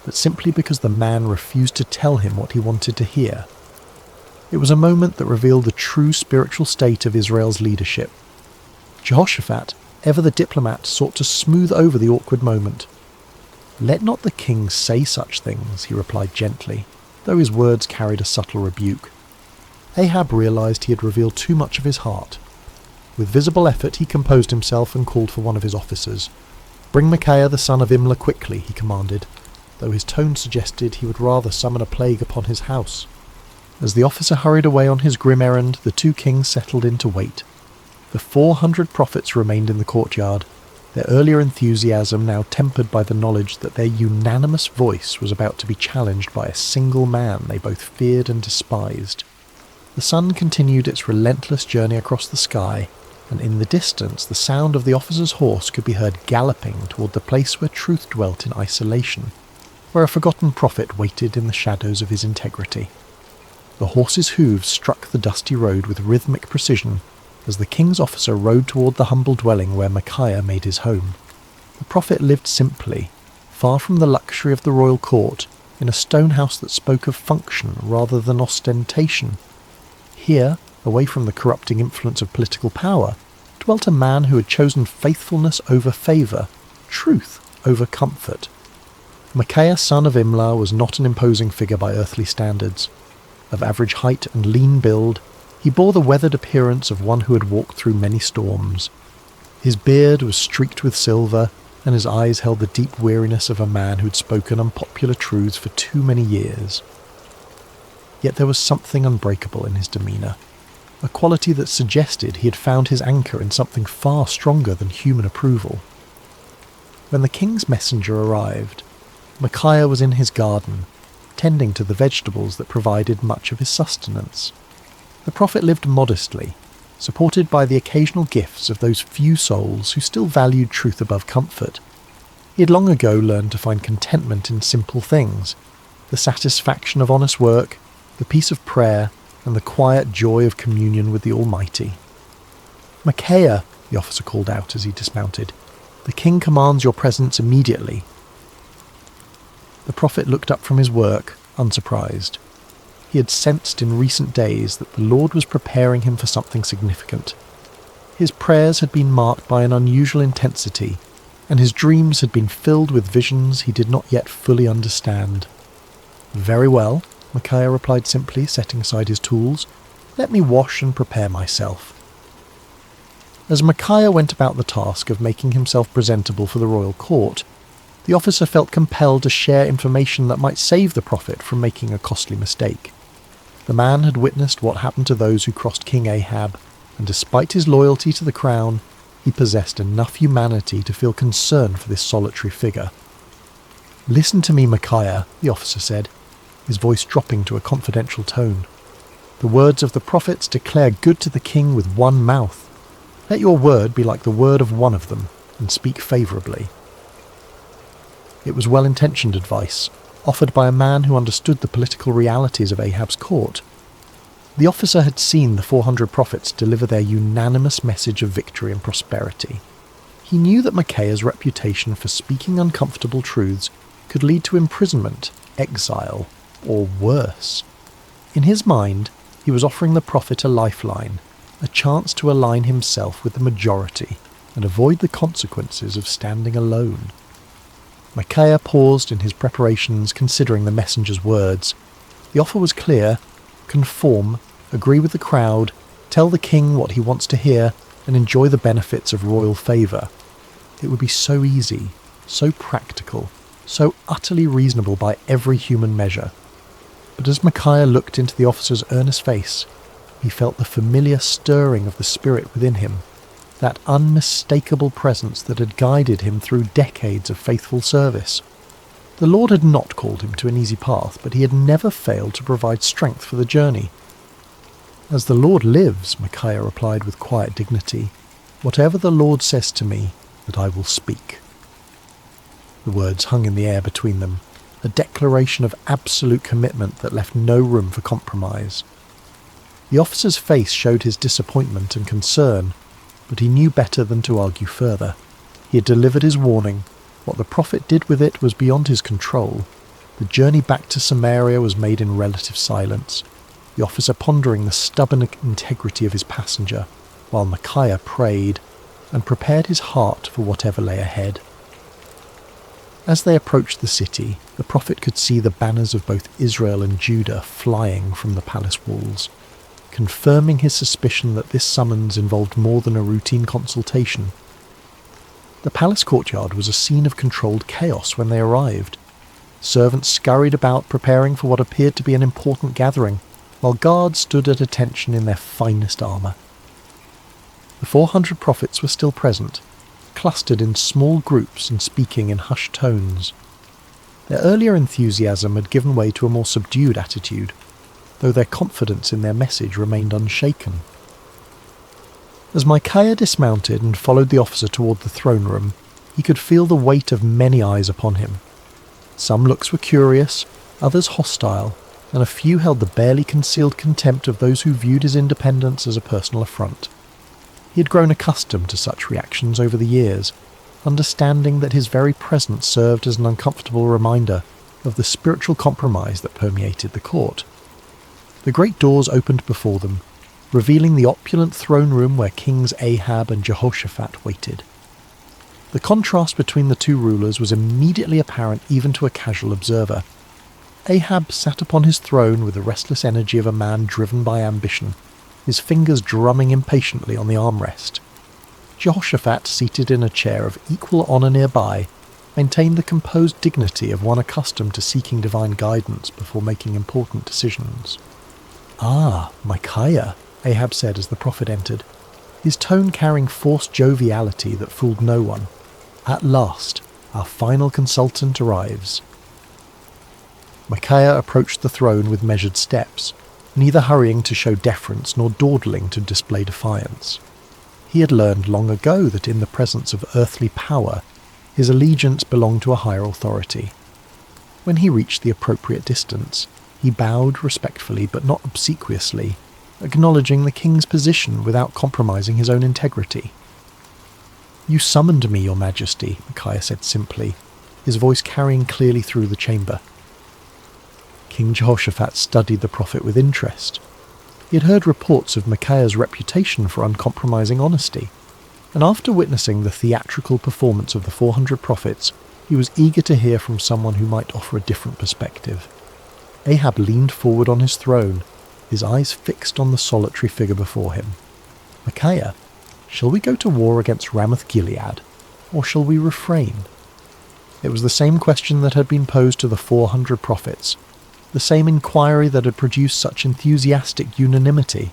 but simply because the man refused to tell him what he wanted to hear. It was a moment that revealed the true spiritual state of Israel's leadership. Jehoshaphat, ever the diplomat, sought to smooth over the awkward moment. "Let not the king say such things," he replied gently, though his words carried a subtle rebuke. Ahab realized he had revealed too much of his heart. With visible effort he composed himself and called for one of his officers. "Bring Micaiah the son of Imlah quickly," he commanded, though his tone suggested he would rather summon a plague upon his house. As the officer hurried away on his grim errand, the two kings settled in to wait. The 400 prophets remained in the courtyard, their earlier enthusiasm now tempered by the knowledge that their unanimous voice was about to be challenged by a single man they both feared and despised. The sun continued its relentless journey across the sky, and in the distance the sound of the officer's horse could be heard galloping toward the place where truth dwelt in isolation, where a forgotten prophet waited in the shadows of his integrity. The horse's hooves struck the dusty road with rhythmic precision as the king's officer rode toward the humble dwelling where Micaiah made his home. The prophet lived simply, far from the luxury of the royal court, in a stone house that spoke of function rather than ostentation. Here, away from the corrupting influence of political power, dwelt a man who had chosen faithfulness over favour, truth over comfort. Micaiah son of Imlah was not an imposing figure by earthly standards. Of average height and lean build, he bore the weathered appearance of one who had walked through many storms. His beard was streaked with silver, and his eyes held the deep weariness of a man who had spoken unpopular truths for too many years. Yet there was something unbreakable in his demeanour, a quality that suggested he had found his anchor in something far stronger than human approval. When the king's messenger arrived, Micaiah was in his garden, tending to the vegetables that provided much of his sustenance. The prophet lived modestly, supported by the occasional gifts of those few souls who still valued truth above comfort. He had long ago learned to find contentment in simple things, the satisfaction of honest work, the peace of prayer, and the quiet joy of communion with the Almighty. "Micaiah," the officer called out as he dismounted, "the king commands your presence immediately." The prophet looked up from his work, unsurprised. He had sensed in recent days that the Lord was preparing him for something significant. His prayers had been marked by an unusual intensity, and his dreams had been filled with visions he did not yet fully understand. "Very well," Micaiah replied simply, setting aside his tools. "Let me wash and prepare myself." As Micaiah went about the task of making himself presentable for the royal court, the officer felt compelled to share information that might save the prophet from making a costly mistake. The man had witnessed what happened to those who crossed King Ahab, and despite his loyalty to the crown, he possessed enough humanity to feel concern for this solitary figure. "Listen to me, Micaiah," the officer said, his voice dropping to a confidential tone. "The words of the prophets declare good to the king with one mouth. Let your word be like the word of one of them, and speak favourably." It was well-intentioned advice, offered by a man who understood the political realities of Ahab's court. The officer had seen the 400 prophets deliver their unanimous message of victory and prosperity. He knew that Micaiah's reputation for speaking uncomfortable truths could lead to imprisonment, exile, or worse. In his mind, he was offering the prophet a lifeline, a chance to align himself with the majority and avoid the consequences of standing alone. Micaiah paused in his preparations, considering the messenger's words. The offer was clear: conform, agree with the crowd, tell the king what he wants to hear, and enjoy the benefits of royal favour. It would be so easy, so practical, so utterly reasonable by every human measure. But as Micaiah looked into the officer's earnest face, he felt the familiar stirring of the spirit within him, that unmistakable presence that had guided him through decades of faithful service. The Lord had not called him to an easy path, but he had never failed to provide strength for the journey. "As the Lord lives," Micaiah replied with quiet dignity, "whatever the Lord says to me, that I will speak." The words hung in the air between them, a declaration of absolute commitment that left no room for compromise. The officer's face showed his disappointment and concern, but he knew better than to argue further. He had delivered his warning. What the prophet did with it was beyond his control. The journey back to Samaria was made in relative silence, the officer pondering the stubborn integrity of his passenger, while Micaiah prayed and prepared his heart for whatever lay ahead. As they approached the city, the prophet could see the banners of both Israel and Judah flying from the palace walls, confirming his suspicion that this summons involved more than a routine consultation. The palace courtyard was a scene of controlled chaos when they arrived. Servants scurried about preparing for what appeared to be an important gathering, while guards stood at attention in their finest armour. The 400 prophets were still present, clustered in small groups and speaking in hushed tones. Their earlier enthusiasm had given way to a more subdued attitude, though their confidence in their message remained unshaken. As Micaiah dismounted and followed the officer toward the throne room, he could feel the weight of many eyes upon him. Some looks were curious, others hostile, and a few held the barely concealed contempt of those who viewed his independence as a personal affront. He had grown accustomed to such reactions over the years, understanding that his very presence served as an uncomfortable reminder of the spiritual compromise that permeated the court. The great doors opened before them, revealing the opulent throne room where Kings Ahab and Jehoshaphat waited. The contrast between the two rulers was immediately apparent even to a casual observer. Ahab sat upon his throne with the restless energy of a man driven by ambition, his fingers drumming impatiently on the armrest. Jehoshaphat, seated in a chair of equal honour nearby, maintained the composed dignity of one accustomed to seeking divine guidance before making important decisions. "Ah, Micaiah," Ahab said as the prophet entered, his tone carrying forced joviality that fooled no one. "At last, our final consultant arrives." Micaiah approached the throne with measured steps, neither hurrying to show deference nor dawdling to display defiance. He had learned long ago that in the presence of earthly power, His allegiance belonged to a higher authority. When he reached the appropriate distance, he bowed respectfully but not obsequiously, acknowledging the king's position without compromising his own integrity. "You summoned me, your majesty," Micaiah said simply, his voice carrying clearly through the chamber. King Jehoshaphat studied the prophet with interest. He had heard reports of Micaiah's reputation for uncompromising honesty, and after witnessing the theatrical performance of the 400 prophets, he was eager to hear from someone who might offer a different perspective. Ahab leaned forward on his throne, his eyes fixed on the solitary figure before him. "Micaiah, shall we go to war against Ramoth-Gilead, or shall we refrain?" It was the same question that had been posed to the 400 prophets, the same inquiry that had produced such enthusiastic unanimity.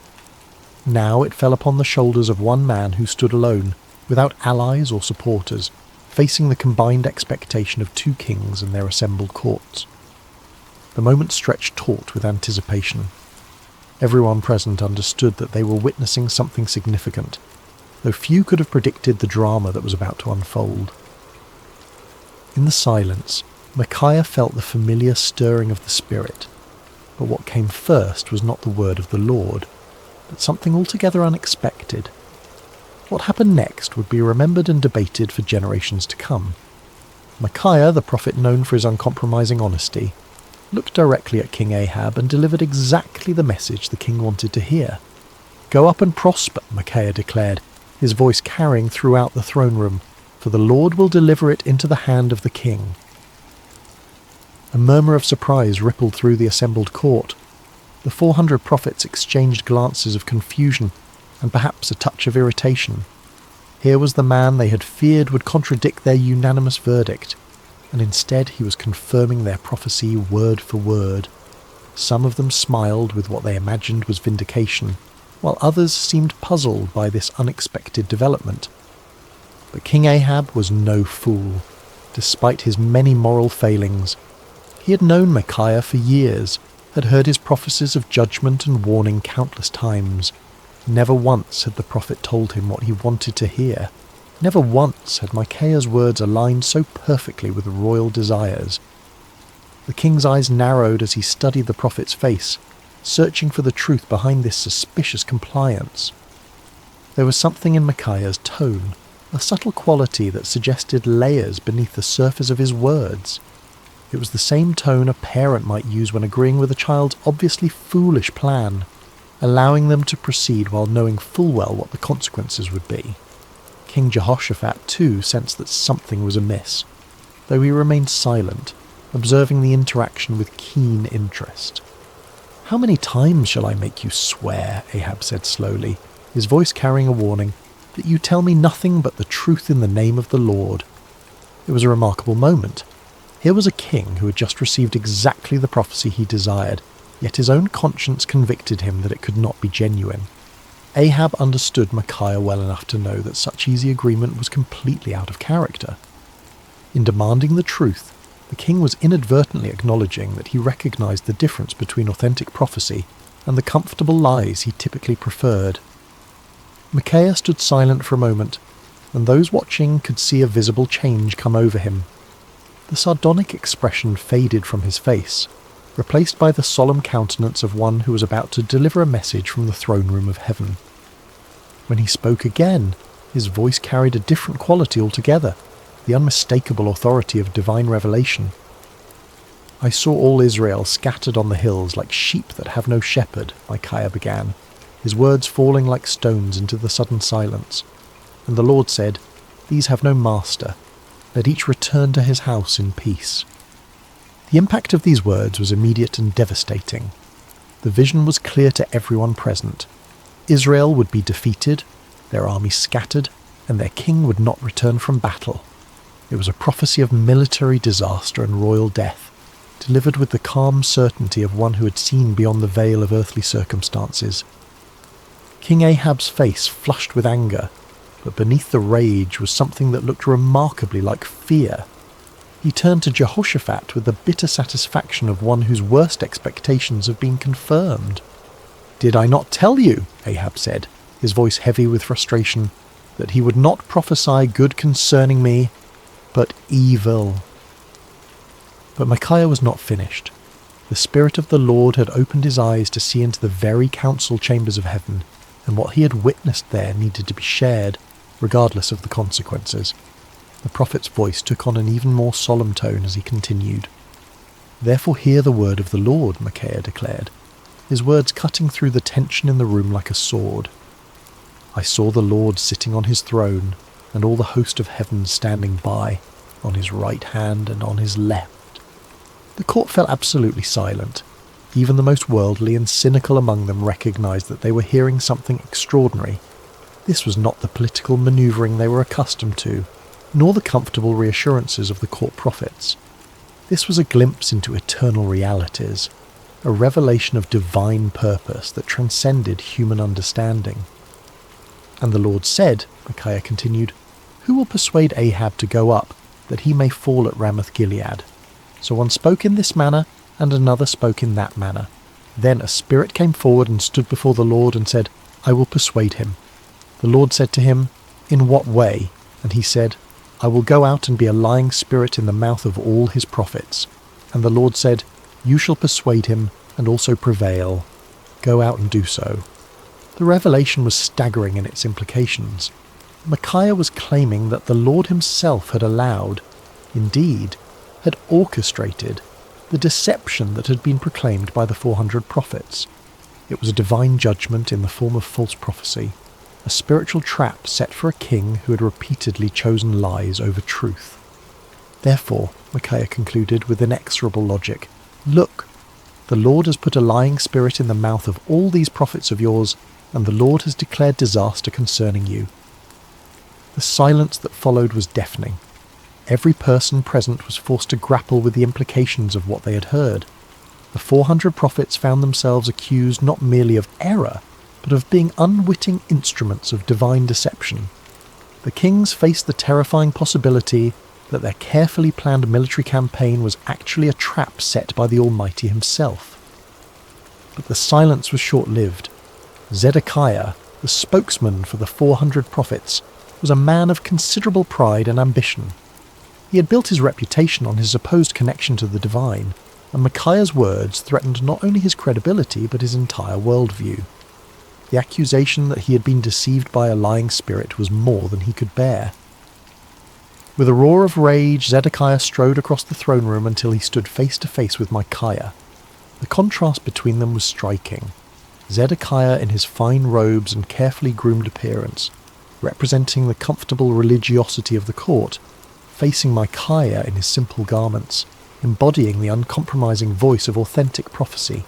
Now it fell upon the shoulders of one man who stood alone, without allies or supporters, facing the combined expectation of two kings and their assembled courts. The moment stretched taut with anticipation. Everyone present understood that they were witnessing something significant, though few could have predicted the drama that was about to unfold. In the silence, Micaiah felt the familiar stirring of the spirit, but what came first was not the word of the Lord, but something altogether unexpected. What happened next would be remembered and debated for generations to come. Micaiah, the prophet known for his uncompromising honesty, looked directly at King Ahab and delivered exactly the message the king wanted to hear. "Go up and prosper," Micaiah declared, his voice carrying throughout the throne room, "for the Lord will deliver it into the hand of the king." A murmur of surprise rippled through the assembled court. The 400 prophets exchanged glances of confusion and perhaps a touch of irritation. Here was the man they had feared would contradict their unanimous verdict, and instead he was confirming their prophecy word for word. Some of them smiled with what they imagined was vindication, while others seemed puzzled by this unexpected development. But King Ahab was no fool. Despite his many moral failings, he had known Micaiah for years, had heard his prophecies of judgment and warning countless times. Never once had the prophet told him what he wanted to hear. Never once had Micaiah's words aligned so perfectly with royal desires. The king's eyes narrowed as he studied the prophet's face, searching for the truth behind this suspicious compliance. There was something in Micaiah's tone, a subtle quality that suggested layers beneath the surface of his words. It was the same tone a parent might use when agreeing with a child's obviously foolish plan, allowing them to proceed while knowing full well what the consequences would be. King Jehoshaphat, too, sensed that something was amiss, though he remained silent, observing the interaction with keen interest. "How many times shall I make you swear," Ahab said slowly, his voice carrying a warning, "that you tell me nothing but the truth in the name of the Lord?" It was a remarkable moment. Here was a king who had just received exactly the prophecy he desired, yet his own conscience convicted him that it could not be genuine. Ahab understood Micaiah well enough to know that such easy agreement was completely out of character. In demanding the truth, the king was inadvertently acknowledging that he recognized the difference between authentic prophecy and the comfortable lies he typically preferred. Micaiah stood silent for a moment, and those watching could see a visible change come over him. The sardonic expression faded from his face, replaced by the solemn countenance of one who was about to deliver a message from the throne room of heaven. When he spoke again, his voice carried a different quality altogether, the unmistakable authority of divine revelation. "I saw all Israel scattered on the hills like sheep that have no shepherd," Micaiah began, his words falling like stones into the sudden silence. "And the Lord said, 'These have no master. Let each return to his house in peace.'" The impact of these words was immediate and devastating. The vision was clear to everyone present. Israel would be defeated, their army scattered, and their king would not return from battle. It was a prophecy of military disaster and royal death, delivered with the calm certainty of one who had seen beyond the veil of earthly circumstances. King Ahab's face flushed with anger, but beneath the rage was something that looked remarkably like fear. He turned to Jehoshaphat with the bitter satisfaction of one whose worst expectations have been confirmed. "Did I not tell you," Ahab said, his voice heavy with frustration, "that he would not prophesy good concerning me?" but evil." But Micaiah was not finished. The Spirit of the Lord had opened his eyes to see into the very council chambers of heaven, and what he had witnessed there needed to be shared, regardless of the consequences. The prophet's voice took on an even more solemn tone as he continued. "Therefore hear the word of the Lord," Micaiah declared, his words cutting through the tension in the room like a sword. "I saw the Lord sitting on his throne, and all the host of heaven standing by, on his right hand and on his left." The court fell absolutely silent. Even the most worldly and cynical among them recognized that they were hearing something extraordinary. This was not the political maneuvering they were accustomed to, nor the comfortable reassurances of the court prophets. This was a glimpse into eternal realities, a revelation of divine purpose that transcended human understanding. "And the Lord said," Micaiah continued, "Who will persuade Ahab to go up, that he may fall at Ramoth-Gilead?" So one spoke in this manner, and another spoke in that manner. Then a spirit came forward and stood before the Lord and said, "I will persuade him." The Lord said to him, "In what way?" And he said, "I will go out and be a lying spirit in the mouth of all his prophets." And the Lord said, "You shall persuade him and also prevail. Go out and do so." The revelation was staggering in its implications. Micaiah was claiming that the Lord himself had allowed, indeed, had orchestrated, the deception that had been proclaimed by the 400 prophets. It was a divine judgment in the form of false prophecy, a spiritual trap set for a king who had repeatedly chosen lies over truth. "Therefore," Micaiah concluded with inexorable logic, "look, the Lord has put a lying spirit in the mouth of all these prophets of yours, and the Lord has declared disaster concerning you." The silence that followed was deafening. Every person present was forced to grapple with the implications of what they had heard. The 400 prophets found themselves accused not merely of error, but of being unwitting instruments of divine deception. The kings faced the terrifying possibility that their carefully planned military campaign was actually a trap set by the Almighty himself. But the silence was short-lived. Zedekiah, the spokesman for the 400 prophets, was a man of considerable pride and ambition. He had built his reputation on his supposed connection to the divine, and Micaiah's words threatened not only his credibility but his entire worldview. The accusation that he had been deceived by a lying spirit was more than he could bear. With a roar of rage, Zedekiah strode across the throne room until he stood face to face with Micaiah. The contrast between them was striking. Zedekiah in his fine robes and carefully groomed appearance, representing the comfortable religiosity of the court, facing Micaiah in his simple garments, embodying the uncompromising voice of authentic prophecy.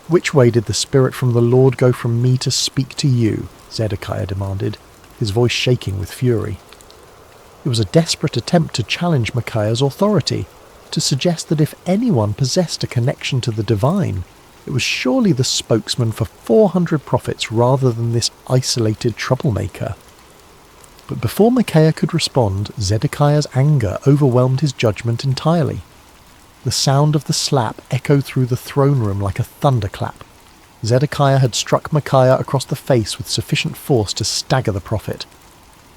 "Which way did the Spirit from the Lord go from me to speak to you?" Zedekiah demanded, his voice shaking with fury. It was a desperate attempt to challenge Micaiah's authority, to suggest that if anyone possessed a connection to the divine, it was surely the spokesman for 400 prophets rather than this isolated troublemaker. But before Micaiah could respond, Zedekiah's anger overwhelmed his judgment entirely. The sound of the slap echoed through the throne room like a thunderclap. Zedekiah had struck Micaiah across the face with sufficient force to stagger the prophet,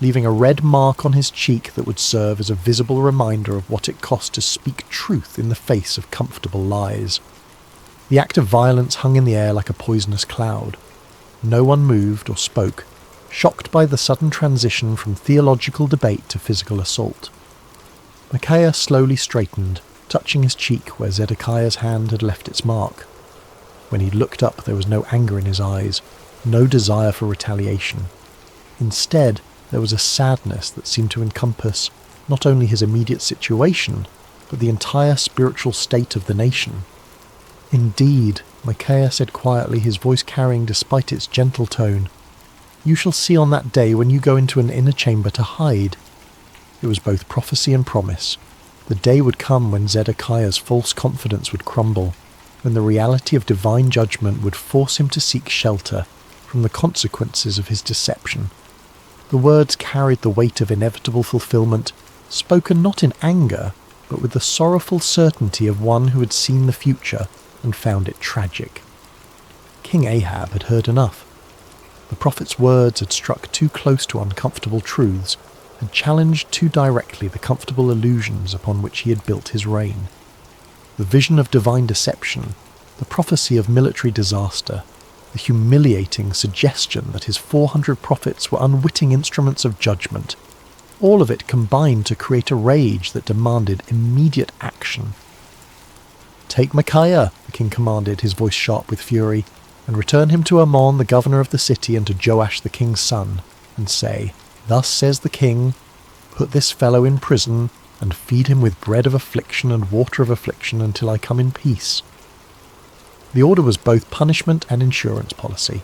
leaving a red mark on his cheek that would serve as a visible reminder of what it cost to speak truth in the face of comfortable lies. The act of violence hung in the air like a poisonous cloud. No one moved or spoke, shocked by the sudden transition from theological debate to physical assault. Micaiah slowly straightened, touching his cheek where Zedekiah's hand had left its mark. When he looked up, there was no anger in his eyes, no desire for retaliation. Instead, there was a sadness that seemed to encompass not only his immediate situation, but the entire spiritual state of the nation. "Indeed," Micaiah said quietly, his voice carrying despite its gentle tone, "you shall see on that day when you go into an inner chamber to hide." It was both prophecy and promise. The day would come when Zedekiah's false confidence would crumble, when the reality of divine judgment would force him to seek shelter from the consequences of his deception. The words carried the weight of inevitable fulfillment, spoken not in anger, but with the sorrowful certainty of one who had seen the future and found it tragic. King Ahab had heard enough. The prophet's words had struck too close to uncomfortable truths, had challenged too directly the comfortable illusions upon which he had built his reign. The vision of divine deception, the prophecy of military disaster, the humiliating suggestion that his 400 prophets were unwitting instruments of judgment, all of it combined to create a rage that demanded immediate action. "Take Micaiah," the king commanded, his voice sharp with fury, "and return him to Amon, the governor of the city, and to Joash the king's son, and say, 'Thus says the king, put this fellow in prison, and feed him with bread of affliction and water of affliction until I come in peace.'" The order was both punishment and insurance policy.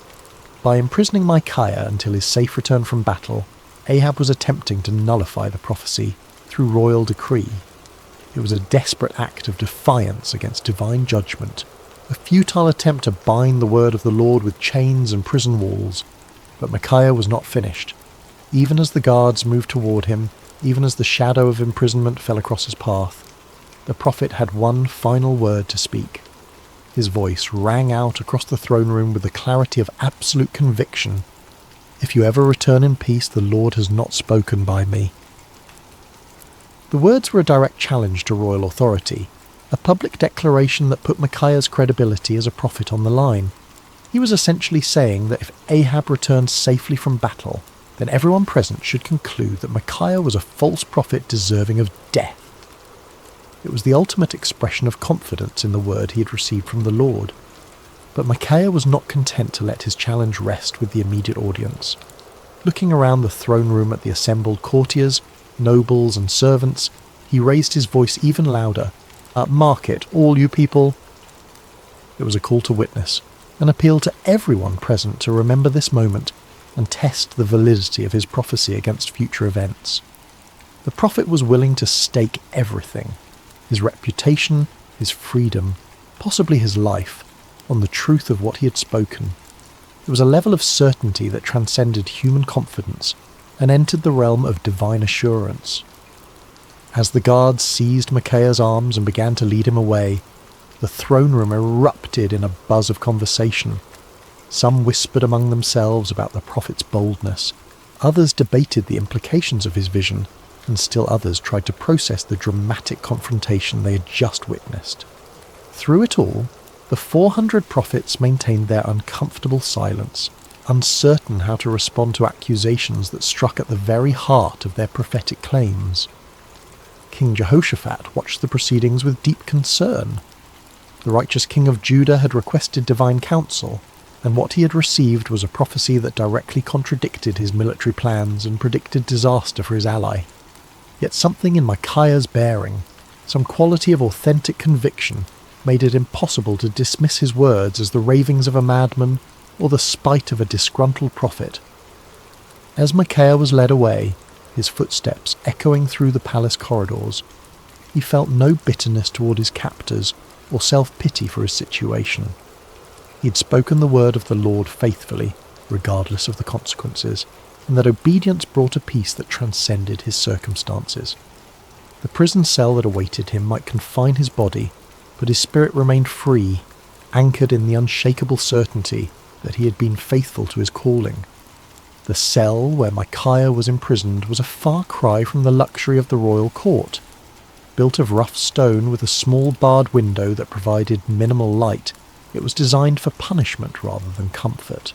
By imprisoning Micaiah until his safe return from battle, Ahab was attempting to nullify the prophecy through royal decree. It was a desperate act of defiance against divine judgment, a futile attempt to bind the word of the Lord with chains and prison walls. But Micaiah was not finished. Even as the guards moved toward him, even as the shadow of imprisonment fell across his path, the prophet had one final word to speak. His voice rang out across the throne room with the clarity of absolute conviction. "If you ever return in peace, the Lord has not spoken by me." The words were a direct challenge to royal authority, a public declaration that put Micaiah's credibility as a prophet on the line. He was essentially saying that if Ahab returned safely from battle, then everyone present should conclude that Micaiah was a false prophet deserving of death. It was the ultimate expression of confidence in the word he had received from the Lord. But Micaiah was not content to let his challenge rest with the immediate audience. Looking around the throne room at the assembled courtiers, nobles and servants, he raised his voice even louder. "Mark it, all you people." It was a call to witness, an appeal to everyone present to remember this moment and test the validity of his prophecy against future events. The prophet was willing to stake everything, his reputation, his freedom, possibly his life, on the truth of what he had spoken. It was a level of certainty that transcended human confidence and entered the realm of divine assurance. As the guards seized Micaiah's arms and began to lead him away, the throne room erupted in a buzz of conversation. Some whispered among themselves about the prophet's boldness, others debated the implications of his vision, and still others tried to process the dramatic confrontation they had just witnessed. Through it all, the 400 prophets maintained their uncomfortable silence, uncertain how to respond to accusations that struck at the very heart of their prophetic claims. King Jehoshaphat watched the proceedings with deep concern. The righteous king of Judah had requested divine counsel, and what he had received was a prophecy that directly contradicted his military plans and predicted disaster for his ally. Yet something in Micaiah's bearing, some quality of authentic conviction, made it impossible to dismiss his words as the ravings of a madman or the spite of a disgruntled prophet. As Micaiah was led away, his footsteps echoing through the palace corridors, he felt no bitterness toward his captors or self-pity for his situation. He had spoken the word of the Lord faithfully, regardless of the consequences, and that obedience brought a peace that transcended his circumstances. The prison cell that awaited him might confine his body, but his spirit remained free, anchored in the unshakable certainty that he had been faithful to his calling. The cell where Micaiah was imprisoned was a far cry from the luxury of the royal court. Built of rough stone with a small barred window that provided minimal light, it was designed for punishment rather than comfort.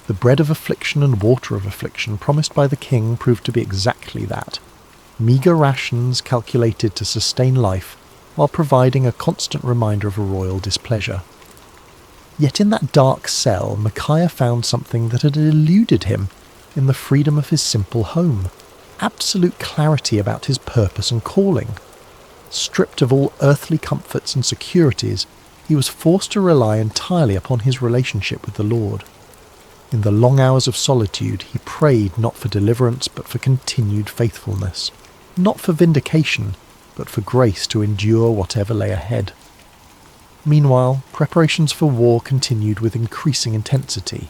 The bread of affliction and water of affliction promised by the king proved to be exactly that. Meagre rations calculated to sustain life, while providing a constant reminder of a royal displeasure. Yet in that dark cell, Micaiah found something that had eluded him in the freedom of his simple home. Absolute clarity about his purpose and calling. Stripped of all earthly comforts and securities, he was forced to rely entirely upon his relationship with the Lord. In the long hours of solitude, he prayed not for deliverance but for continued faithfulness, not for vindication, but for grace to endure whatever lay ahead. Meanwhile, preparations for war continued with increasing intensity.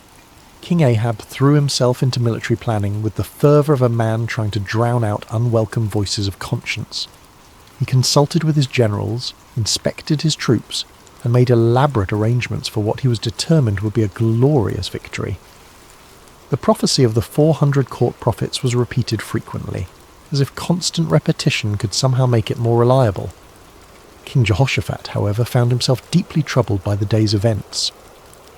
King Ahab threw himself into military planning with the fervour of a man trying to drown out unwelcome voices of conscience. He consulted with his generals, inspected his troops, and made elaborate arrangements for what he was determined would be a glorious victory. The prophecy of the 400 court prophets was repeated frequently, as if constant repetition could somehow make it more reliable. King Jehoshaphat, however, found himself deeply troubled by the day's events.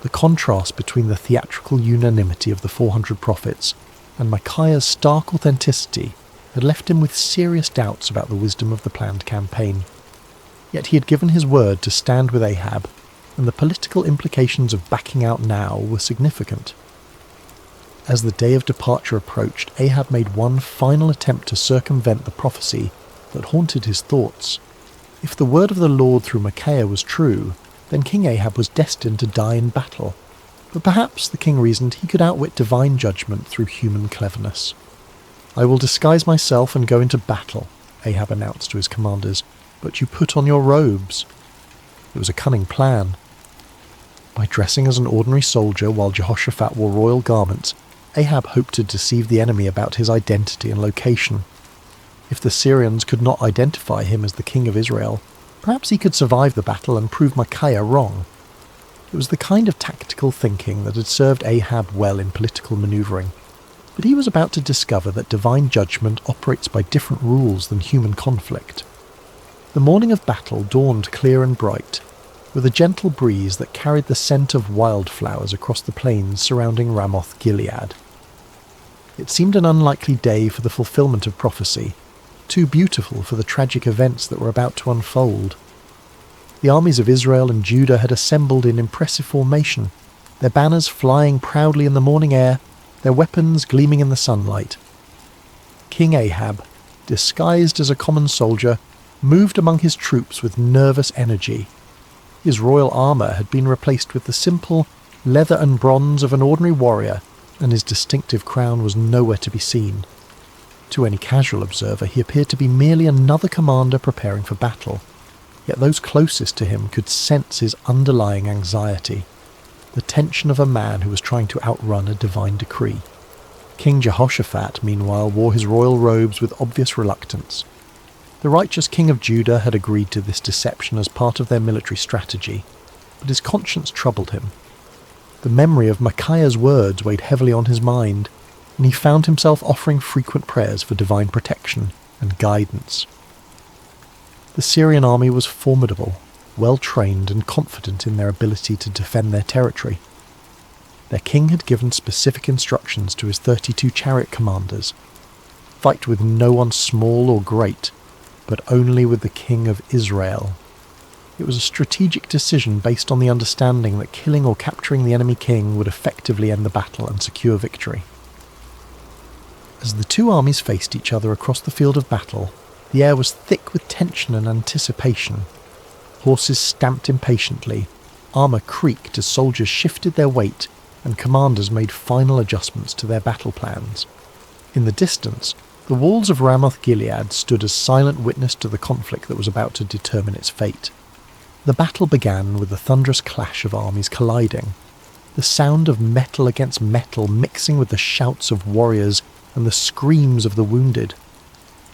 The contrast between the theatrical unanimity of the 400 prophets and Micaiah's stark authenticity had left him with serious doubts about the wisdom of the planned campaign. Yet he had given his word to stand with Ahab, and the political implications of backing out now were significant. As the day of departure approached, Ahab made one final attempt to circumvent the prophecy that haunted his thoughts. If the word of the Lord through Micaiah was true, then King Ahab was destined to die in battle. But perhaps, the king reasoned, he could outwit divine judgment through human cleverness. "I will disguise myself and go into battle," Ahab announced to his commanders, "but you put on your robes." It was a cunning plan. By dressing as an ordinary soldier while Jehoshaphat wore royal garments, Ahab hoped to deceive the enemy about his identity and location. If the Syrians could not identify him as the king of Israel, perhaps he could survive the battle and prove Micaiah wrong. It was the kind of tactical thinking that had served Ahab well in political manoeuvring. But he was about to discover that divine judgment operates by different rules than human conflict. The morning of battle dawned clear and bright, with a gentle breeze that carried the scent of wildflowers across the plains surrounding Ramoth Gilead. It seemed an unlikely day for the fulfillment of prophecy, too beautiful for the tragic events that were about to unfold. The armies of Israel and Judah had assembled in impressive formation, their banners flying proudly in the morning air, their weapons gleaming in the sunlight. King Ahab, disguised as a common soldier, moved among his troops with nervous energy. His royal armour had been replaced with the simple leather and bronze of an ordinary warrior, and his distinctive crown was nowhere to be seen. To any casual observer, he appeared to be merely another commander preparing for battle, yet those closest to him could sense his underlying anxiety, the tension of a man who was trying to outrun a divine decree. King Jehoshaphat, meanwhile, wore his royal robes with obvious reluctance. The righteous king of Judah had agreed to this deception as part of their military strategy, but his conscience troubled him. The memory of Micaiah's words weighed heavily on his mind, and he found himself offering frequent prayers for divine protection and guidance. The Syrian army was formidable, well-trained and confident in their ability to defend their territory. Their king had given specific instructions to his 32 chariot commanders: fight with no one small or great, but only with the king of Israel. It was a strategic decision based on the understanding that killing or capturing the enemy king would effectively end the battle and secure victory. As the two armies faced each other across the field of battle, the air was thick with tension and anticipation. Horses stamped impatiently, armour creaked as soldiers shifted their weight, and commanders made final adjustments to their battle plans. In the distance, the walls of Ramoth Gilead stood as silent witness to the conflict that was about to determine its fate. The battle began with the thunderous clash of armies colliding, the sound of metal against metal mixing with the shouts of warriors and the screams of the wounded.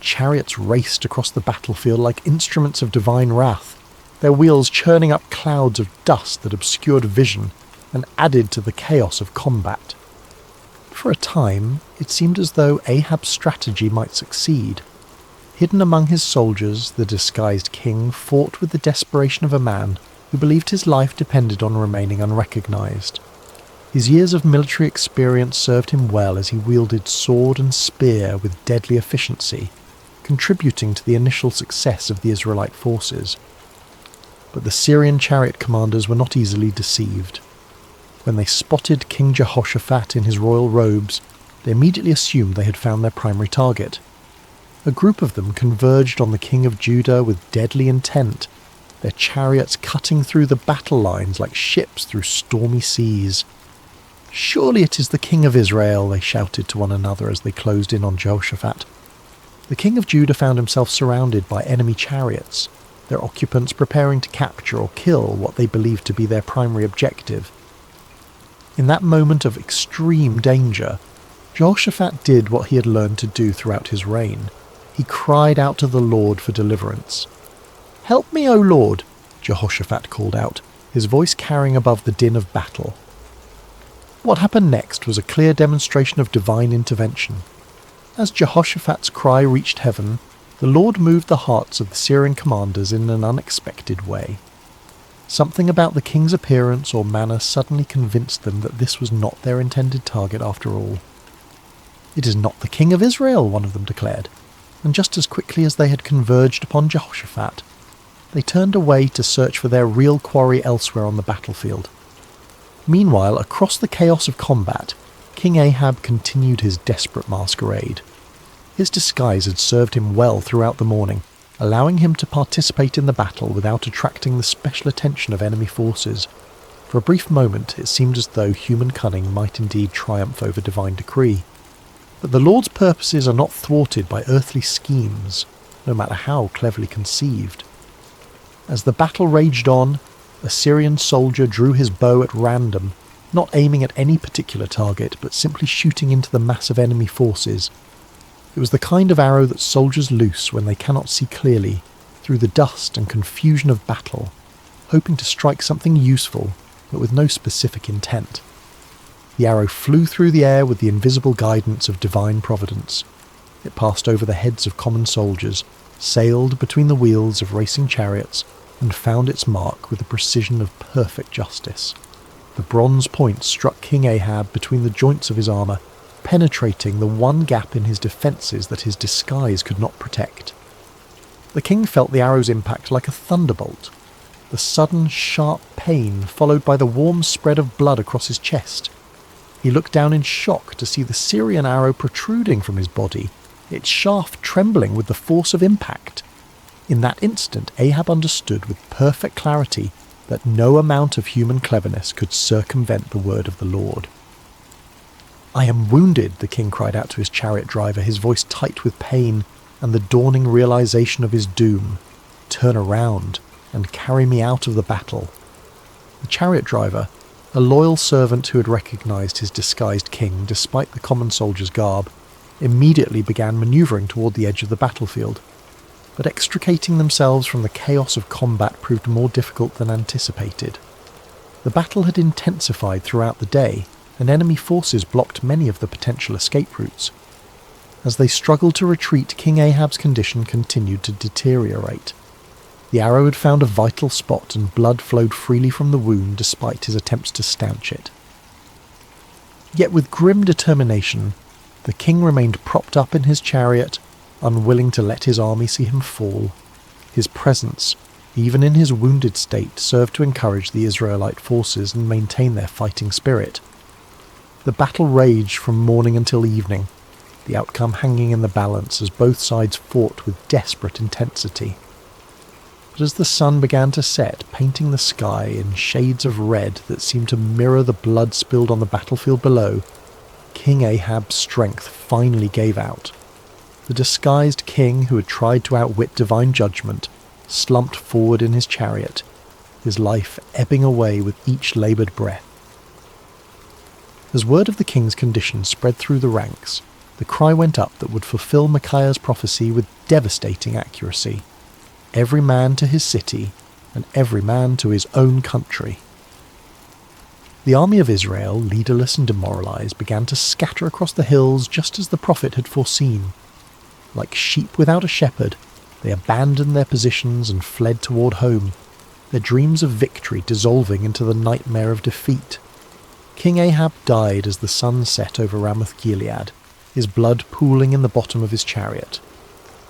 Chariots raced across the battlefield like instruments of divine wrath, their wheels churning up clouds of dust that obscured vision and added to the chaos of combat. For a time, it seemed as though Ahab's strategy might succeed. Hidden among his soldiers, the disguised king fought with the desperation of a man who believed his life depended on remaining unrecognized. His years of military experience served him well as he wielded sword and spear with deadly efficiency, contributing to the initial success of the Israelite forces. But the Syrian chariot commanders were not easily deceived. When they spotted King Jehoshaphat in his royal robes, they immediately assumed they had found their primary target. A group of them converged on the king of Judah with deadly intent, their chariots cutting through the battle lines like ships through stormy seas. "Surely it is the king of Israel," they shouted to one another as they closed in on Jehoshaphat. The king of Judah found himself surrounded by enemy chariots, their occupants preparing to capture or kill what they believed to be their primary objective. In that moment of extreme danger, Jehoshaphat did what he had learned to do throughout his reign. He cried out to the Lord for deliverance. "Help me, O Lord," Jehoshaphat called out, his voice carrying above the din of battle. What happened next was a clear demonstration of divine intervention. As Jehoshaphat's cry reached heaven, the Lord moved the hearts of the Syrian commanders in an unexpected way. Something about the king's appearance or manner suddenly convinced them that this was not their intended target after all. "It is not the king of Israel," one of them declared, and just as quickly as they had converged upon Jehoshaphat, they turned away to search for their real quarry elsewhere on the battlefield. Meanwhile, across the chaos of combat, King Ahab continued his desperate masquerade. His disguise had served him well throughout the morning, allowing him to participate in the battle without attracting the special attention of enemy forces. For a brief moment it seemed as though human cunning might indeed triumph over divine decree. But the Lord's purposes are not thwarted by earthly schemes, no matter how cleverly conceived. As the battle raged on, a Syrian soldier drew his bow at random, not aiming at any particular target, but simply shooting into the mass of enemy forces. It was the kind of arrow that soldiers loose when they cannot see clearly, through the dust and confusion of battle, hoping to strike something useful, but with no specific intent. The arrow flew through the air with the invisible guidance of divine providence. It passed over the heads of common soldiers, sailed between the wheels of racing chariots, and found its mark with the precision of perfect justice. The bronze point struck King Ahab between the joints of his armour, penetrating the one gap in his defences that his disguise could not protect. The king felt the arrow's impact like a thunderbolt, the sudden sharp pain followed by the warm spread of blood across his chest. He looked down in shock to see the Syrian arrow protruding from his body, its shaft trembling with the force of impact. In that instant, Ahab understood with perfect clarity that no amount of human cleverness could circumvent the word of the Lord. "I am wounded," the king cried out to his chariot driver, his voice tight with pain and the dawning realization of his doom. "Turn around and carry me out of the battle." The chariot driver, a loyal servant who had recognized his disguised king despite the common soldier's garb, immediately began maneuvering toward the edge of the battlefield. But extricating themselves from the chaos of combat proved more difficult than anticipated. The battle had intensified throughout the day, and enemy forces blocked many of the potential escape routes. As they struggled to retreat, King Ahab's condition continued to deteriorate. The arrow had found a vital spot and blood flowed freely from the wound despite his attempts to stanch it. Yet with grim determination, the king remained propped up in his chariot, unwilling to let his army see him fall. His presence, even in his wounded state, served to encourage the Israelite forces and maintain their fighting spirit. The battle raged from morning until evening, the outcome hanging in the balance as both sides fought with desperate intensity. But as the sun began to set, painting the sky in shades of red that seemed to mirror the blood spilled on the battlefield below, King Ahab's strength finally gave out. The disguised king who had tried to outwit divine judgment slumped forward in his chariot, his life ebbing away with each laboured breath. As word of the king's condition spread through the ranks, the cry went up that would fulfill Micaiah's prophecy with devastating accuracy. Every man to his city, and every man to his own country. The army of Israel, leaderless and demoralized, began to scatter across the hills just as the prophet had foreseen. Like sheep without a shepherd, they abandoned their positions and fled toward home, their dreams of victory dissolving into the nightmare of defeat. King Ahab died as the sun set over Ramoth-Gilead, his blood pooling in the bottom of his chariot.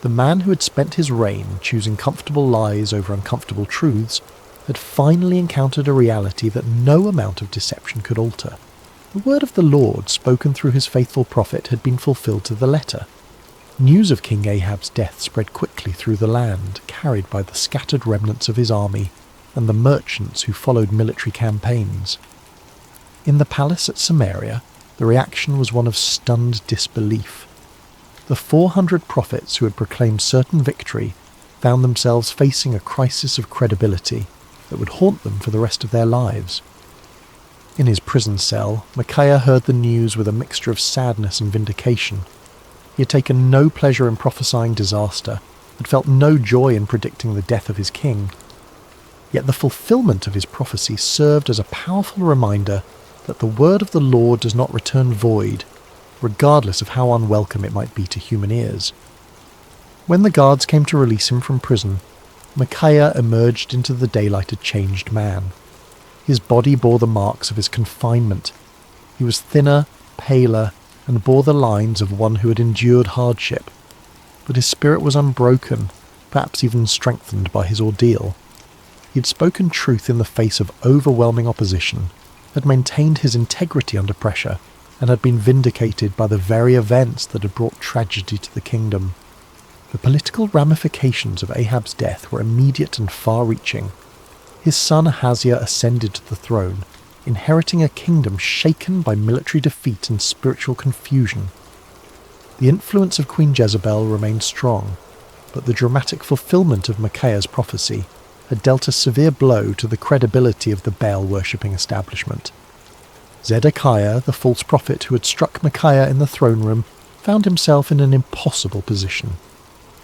The man who had spent his reign choosing comfortable lies over uncomfortable truths had finally encountered a reality that no amount of deception could alter. The word of the Lord, spoken through his faithful prophet, had been fulfilled to the letter. News of King Ahab's death spread quickly through the land, carried by the scattered remnants of his army and the merchants who followed military campaigns. In the palace at Samaria, the reaction was one of stunned disbelief. The 400 prophets who had proclaimed certain victory found themselves facing a crisis of credibility that would haunt them for the rest of their lives. In his prison cell, Micaiah heard the news with a mixture of sadness and vindication. He had taken no pleasure in prophesying disaster, had felt no joy in predicting the death of his king. Yet the fulfillment of his prophecy served as a powerful reminder that the word of the Lord does not return void, regardless of how unwelcome it might be to human ears. When the guards came to release him from prison, Micaiah emerged into the daylight a changed man. His body bore the marks of his confinement. He was thinner, paler, and bore the lines of one who had endured hardship. But his spirit was unbroken, perhaps even strengthened by his ordeal. He had spoken truth in the face of overwhelming opposition, had maintained his integrity under pressure, and had been vindicated by the very events that had brought tragedy to the kingdom. The political ramifications of Ahab's death were immediate and far-reaching. His son Ahaziah ascended to the throne, inheriting a kingdom shaken by military defeat and spiritual confusion. The influence of Queen Jezebel remained strong, but the dramatic fulfillment of Micaiah's prophecy had dealt a severe blow to the credibility of the Baal-worshipping establishment. Zedekiah, the false prophet who had struck Micaiah in the throne room, found himself in an impossible position.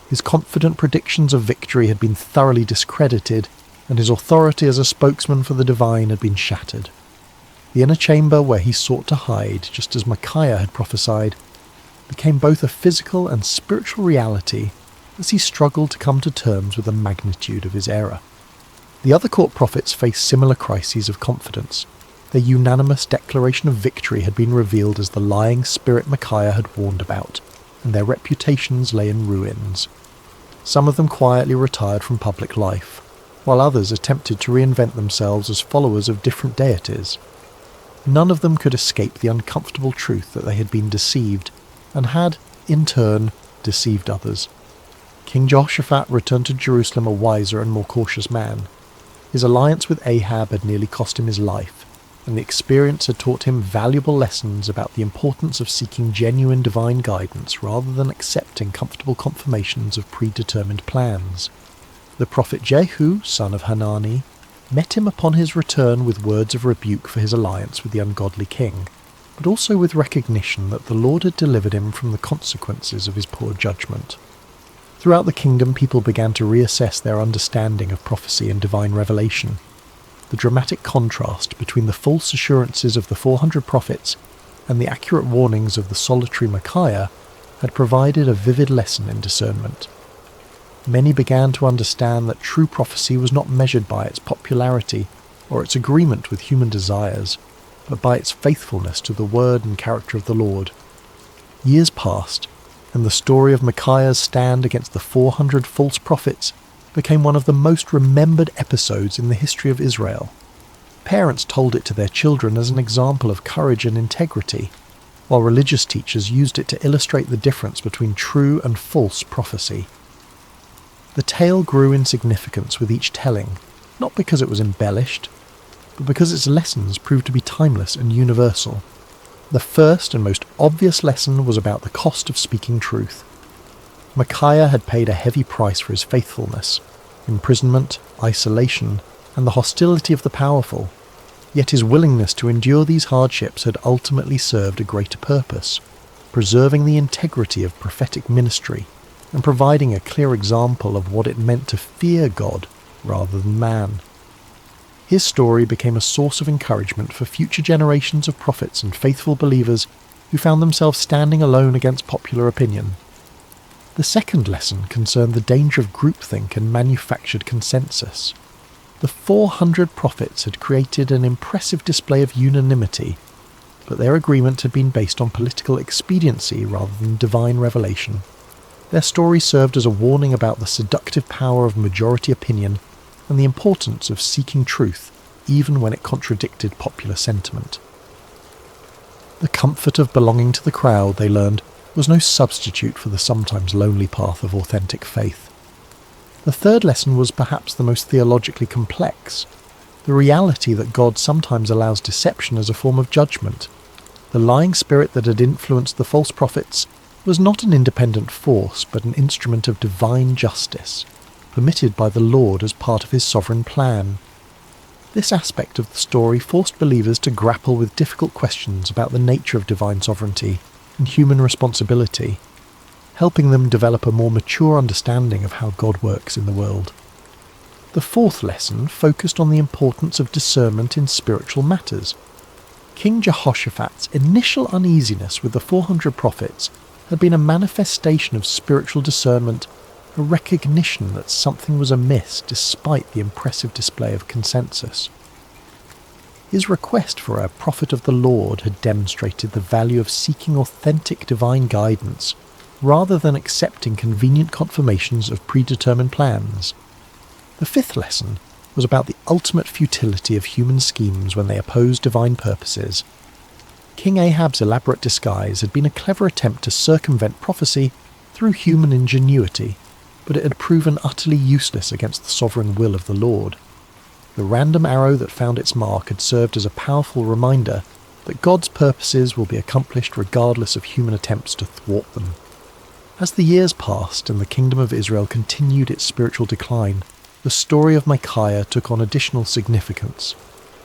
His confident predictions of victory had been thoroughly discredited, and his authority as a spokesman for the divine had been shattered. The inner chamber where he sought to hide, just as Micaiah had prophesied, became both a physical and spiritual reality as he struggled to come to terms with the magnitude of his error. The other court prophets faced similar crises of confidence. Their unanimous declaration of victory had been revealed as the lying spirit Micaiah had warned about, and their reputations lay in ruins. Some of them quietly retired from public life, while others attempted to reinvent themselves as followers of different deities. None of them could escape the uncomfortable truth that they had been deceived, and had, in turn, deceived others. King Jehoshaphat returned to Jerusalem a wiser and more cautious man. His alliance with Ahab had nearly cost him his life, and the experience had taught him valuable lessons about the importance of seeking genuine divine guidance rather than accepting comfortable confirmations of predetermined plans. The prophet Jehu, son of Hanani, met him upon his return with words of rebuke for his alliance with the ungodly king, but also with recognition that the Lord had delivered him from the consequences of his poor judgment. Throughout the kingdom, people began to reassess their understanding of prophecy and divine revelation. The dramatic contrast between the false assurances of the 400 prophets and the accurate warnings of the solitary Micaiah had provided a vivid lesson in discernment. Many began to understand that true prophecy was not measured by its popularity or its agreement with human desires, but by its faithfulness to the word and character of the Lord. Years passed, and the story of Micaiah's stand against the 400 false prophets became one of the most remembered episodes in the history of Israel. Parents told it to their children as an example of courage and integrity, while religious teachers used it to illustrate the difference between true and false prophecy. The tale grew in significance with each telling, not because it was embellished, but because its lessons proved to be timeless and universal. The first and most obvious lesson was about the cost of speaking truth. Micaiah had paid a heavy price for his faithfulness: imprisonment, isolation, and the hostility of the powerful. Yet his willingness to endure these hardships had ultimately served a greater purpose, preserving the integrity of prophetic ministry and providing a clear example of what it meant to fear God rather than man. His story became a source of encouragement for future generations of prophets and faithful believers who found themselves standing alone against popular opinion. The second lesson concerned the danger of groupthink and manufactured consensus. The 400 prophets had created an impressive display of unanimity, but their agreement had been based on political expediency rather than divine revelation. Their story served as a warning about the seductive power of majority opinion and the importance of seeking truth, even when it contradicted popular sentiment. The comfort of belonging to the crowd, they learned, was no substitute for the sometimes lonely path of authentic faith. The third lesson was perhaps the most theologically complex: the reality that God sometimes allows deception as a form of judgment. The lying spirit that had influenced the false prophets was not an independent force, but an instrument of divine justice, permitted by the Lord as part of his sovereign plan. This aspect of the story forced believers to grapple with difficult questions about the nature of divine sovereignty and human responsibility, helping them develop a more mature understanding of how God works in the world. The fourth lesson focused on the importance of discernment in spiritual matters. King Jehoshaphat's initial uneasiness with the 400 prophets had been a manifestation of spiritual discernment, a recognition that something was amiss despite the impressive display of consensus. His request for a prophet of the Lord had demonstrated the value of seeking authentic divine guidance rather than accepting convenient confirmations of predetermined plans. The fifth lesson was about the ultimate futility of human schemes when they oppose divine purposes. King Ahab's elaborate disguise had been a clever attempt to circumvent prophecy through human ingenuity, but it had proven utterly useless against the sovereign will of the Lord. The random arrow that found its mark had served as a powerful reminder that God's purposes will be accomplished regardless of human attempts to thwart them. As the years passed and the kingdom of Israel continued its spiritual decline, the story of Micaiah took on additional significance.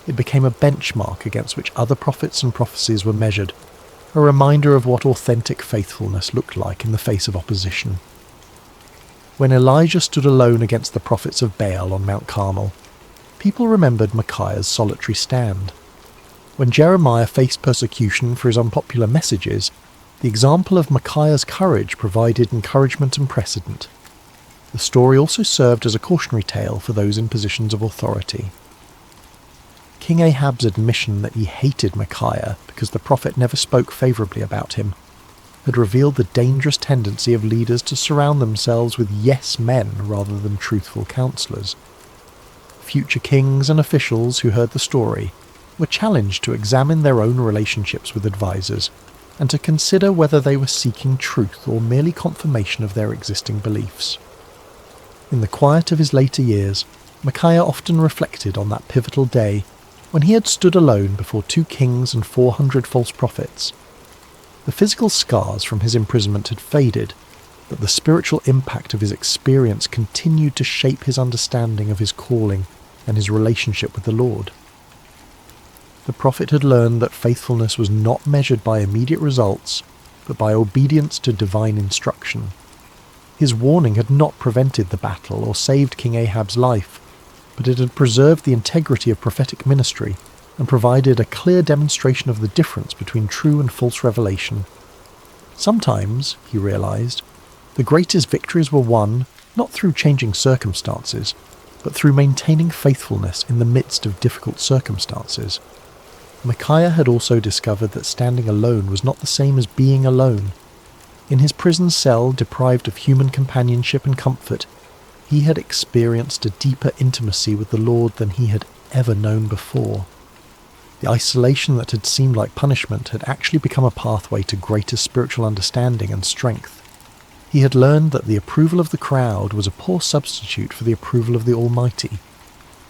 It became a benchmark against which other prophets and prophecies were measured, a reminder of what authentic faithfulness looked like in the face of opposition. When Elijah stood alone against the prophets of Baal on Mount Carmel, people remembered Micaiah's solitary stand. When Jeremiah faced persecution for his unpopular messages, the example of Micaiah's courage provided encouragement and precedent. The story also served as a cautionary tale for those in positions of authority. King Ahab's admission that he hated Micaiah because the prophet never spoke favourably about him had revealed the dangerous tendency of leaders to surround themselves with yes men rather than truthful counsellors. Future kings and officials who heard the story were challenged to examine their own relationships with advisors and to consider whether they were seeking truth or merely confirmation of their existing beliefs. In the quiet of his later years, Micaiah often reflected on that pivotal day when he had stood alone before 2 kings and 400 false prophets. The physical scars from his imprisonment had faded, but the spiritual impact of his experience continued to shape his understanding of his calling and his relationship with the Lord. The prophet had learned that faithfulness was not measured by immediate results, but by obedience to divine instruction. His warning had not prevented the battle or saved King Ahab's life, but it had preserved the integrity of prophetic ministry and provided a clear demonstration of the difference between true and false revelation. Sometimes, he realized, the greatest victories were won not through changing circumstances, but through maintaining faithfulness in the midst of difficult circumstances. Micaiah had also discovered that standing alone was not the same as being alone. In his prison cell, deprived of human companionship and comfort, he had experienced a deeper intimacy with the Lord than he had ever known before. The isolation that had seemed like punishment had actually become a pathway to greater spiritual understanding and strength. He had learned that the approval of the crowd was a poor substitute for the approval of the Almighty.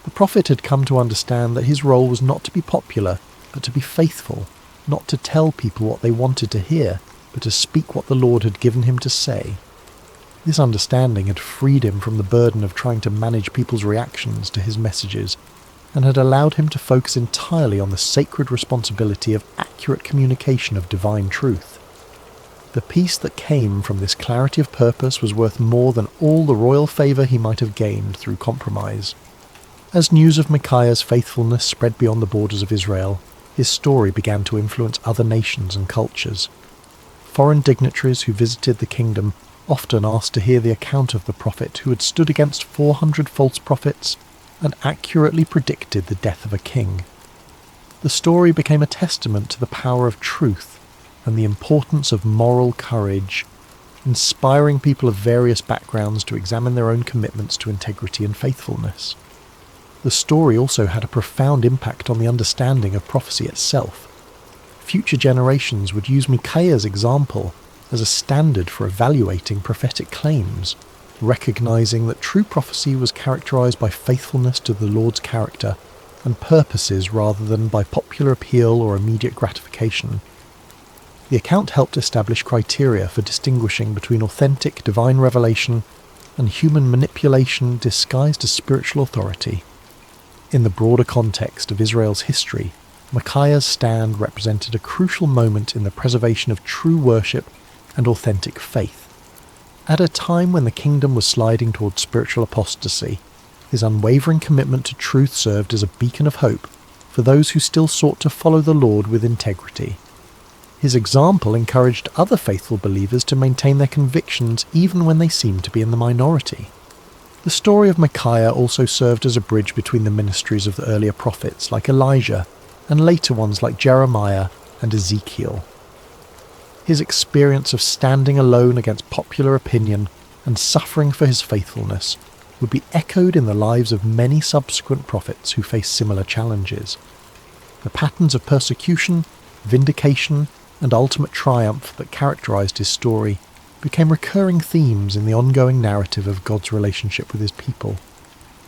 The prophet had come to understand that his role was not to be popular, but to be faithful, not to tell people what they wanted to hear, but to speak what the Lord had given him to say. This understanding had freed him from the burden of trying to manage people's reactions to his messages, and had allowed him to focus entirely on the sacred responsibility of accurate communication of divine truth. The peace that came from this clarity of purpose was worth more than all the royal favour he might have gained through compromise. As news of Micaiah's faithfulness spread beyond the borders of Israel, his story began to influence other nations and cultures. Foreign dignitaries who visited the kingdom often asked to hear the account of the prophet who had stood against 400 false prophets and accurately predicted the death of a king. The story became a testament to the power of truth and the importance of moral courage, inspiring people of various backgrounds to examine their own commitments to integrity and faithfulness. The story also had a profound impact on the understanding of prophecy itself. Future generations would use Micaiah's example as a standard for evaluating prophetic claims, recognizing that true prophecy was characterized by faithfulness to the Lord's character and purposes rather than by popular appeal or immediate gratification. The account helped establish criteria for distinguishing between authentic divine revelation and human manipulation disguised as spiritual authority. In the broader context of Israel's history, Micaiah's stand represented a crucial moment in the preservation of true worship and authentic faith. At a time when the kingdom was sliding towards spiritual apostasy, his unwavering commitment to truth served as a beacon of hope for those who still sought to follow the Lord with integrity. His example encouraged other faithful believers to maintain their convictions even when they seemed to be in the minority. The story of Micaiah also served as a bridge between the ministries of the earlier prophets like Elijah and later ones like Jeremiah and Ezekiel. His experience of standing alone against popular opinion and suffering for his faithfulness would be echoed in the lives of many subsequent prophets who faced similar challenges. The patterns of persecution, vindication, and ultimate triumph that characterized his story became recurring themes in the ongoing narrative of God's relationship with his people.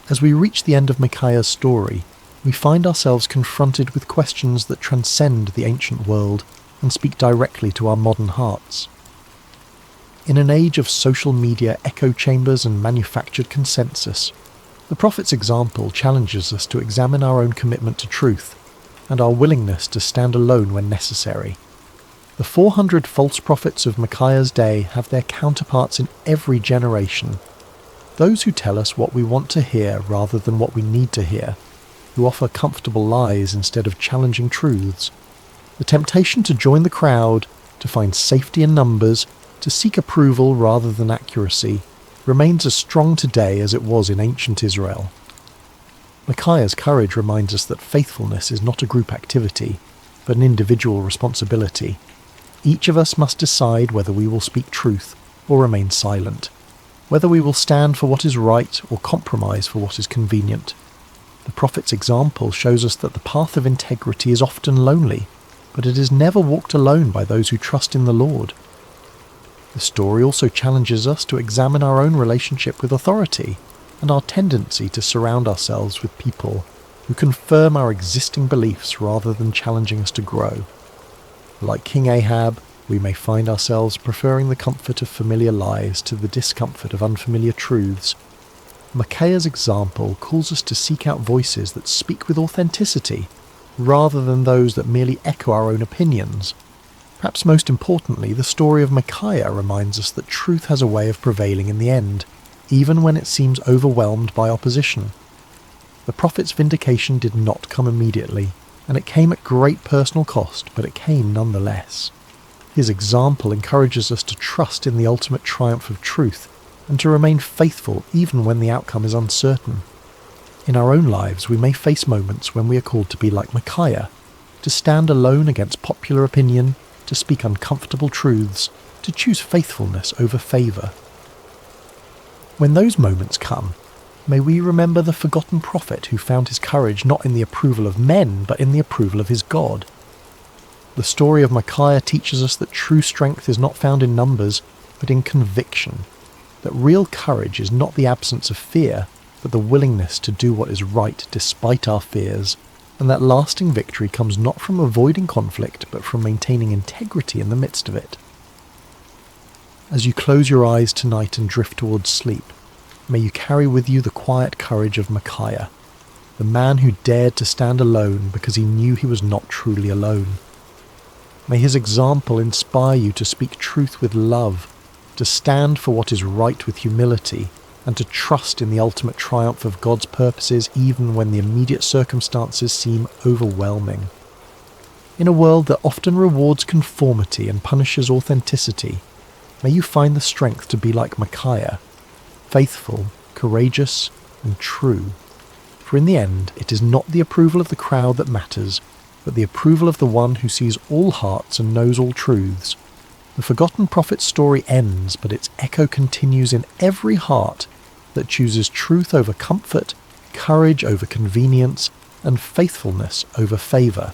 As we reach the end of Micaiah's story, we find ourselves confronted with questions that transcend the ancient world and speak directly to our modern hearts. In an age of social media echo chambers and manufactured consensus, the prophet's example challenges us to examine our own commitment to truth and our willingness to stand alone when necessary. The 400 false prophets of Micaiah's day have their counterparts in every generation. Those who tell us what we want to hear rather than what we need to hear, who offer comfortable lies instead of challenging truths. The temptation to join the crowd, to find safety in numbers, to seek approval rather than accuracy, remains as strong today as it was in ancient Israel. Micaiah's courage reminds us that faithfulness is not a group activity, but an individual responsibility. Each of us must decide whether we will speak truth or remain silent, whether we will stand for what is right or compromise for what is convenient. The prophet's example shows us that the path of integrity is often lonely, but it is never walked alone by those who trust in the Lord. The story also challenges us to examine our own relationship with authority and our tendency to surround ourselves with people who confirm our existing beliefs rather than challenging us to grow. Like King Ahab, we may find ourselves preferring the comfort of familiar lies to the discomfort of unfamiliar truths. Micaiah's example calls us to seek out voices that speak with authenticity, rather than those that merely echo our own opinions. Perhaps most importantly, the story of Micaiah reminds us that truth has a way of prevailing in the end, even when it seems overwhelmed by opposition. The prophet's vindication did not come immediately, and it came at great personal cost, but it came nonetheless. His example encourages us to trust in the ultimate triumph of truth, and to remain faithful even when the outcome is uncertain. In our own lives, we may face moments when we are called to be like Micaiah, to stand alone against popular opinion, to speak uncomfortable truths, to choose faithfulness over favour. When those moments come, may we remember the forgotten prophet who found his courage not in the approval of men, but in the approval of his God. The story of Micaiah teaches us that true strength is not found in numbers, but in conviction, that real courage is not the absence of fear, but the willingness to do what is right despite our fears, and that lasting victory comes not from avoiding conflict, but from maintaining integrity in the midst of it. As you close your eyes tonight and drift towards sleep, may you carry with you the quiet courage of Micaiah, the man who dared to stand alone because he knew he was not truly alone. May his example inspire you to speak truth with love, to stand for what is right with humility, and to trust in the ultimate triumph of God's purposes even when the immediate circumstances seem overwhelming. In a world that often rewards conformity and punishes authenticity, may you find the strength to be like Micaiah, faithful, courageous, and true. For in the end, it is not the approval of the crowd that matters, but the approval of the one who sees all hearts and knows all truths. The forgotten prophet's story ends, but its echo continues in every heart that chooses truth over comfort, courage over convenience, and faithfulness over favour.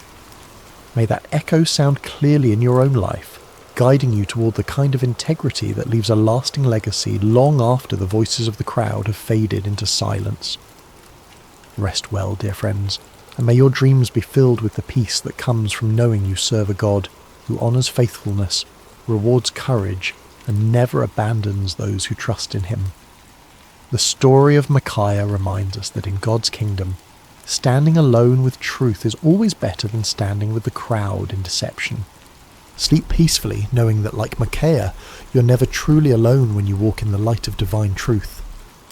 May that echo sound clearly in your own life, guiding you toward the kind of integrity that leaves a lasting legacy long after the voices of the crowd have faded into silence. Rest well, dear friends, and may your dreams be filled with the peace that comes from knowing you serve a God who honours faithfulness, rewards courage, and never abandons those who trust in him. The story of Micaiah reminds us that in God's kingdom, standing alone with truth is always better than standing with the crowd in deception. Sleep peacefully, knowing that like Micaiah, you're never truly alone when you walk in the light of divine truth.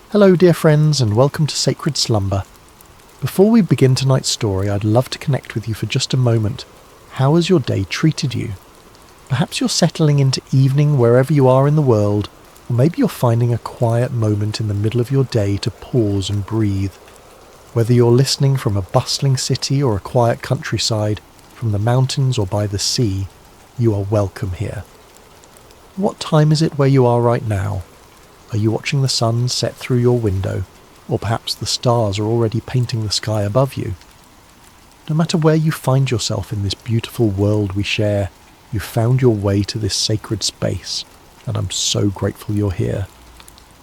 Hello, dear friends, and welcome to Sacred Slumber. Before we begin tonight's story, I'd love to connect with you for just a moment. How has your day treated you? Perhaps you're settling into evening wherever you are in the world, or maybe you're finding a quiet moment in the middle of your day to pause and breathe. Whether you're listening from a bustling city or a quiet countryside, from the mountains or by the sea, you are welcome here. What time is it where you are right now? Are you watching the sun set through your window, or perhaps the stars are already painting the sky above you? No matter where you find yourself in this beautiful world we share, you've found your way to this sacred space, and I'm so grateful you're here.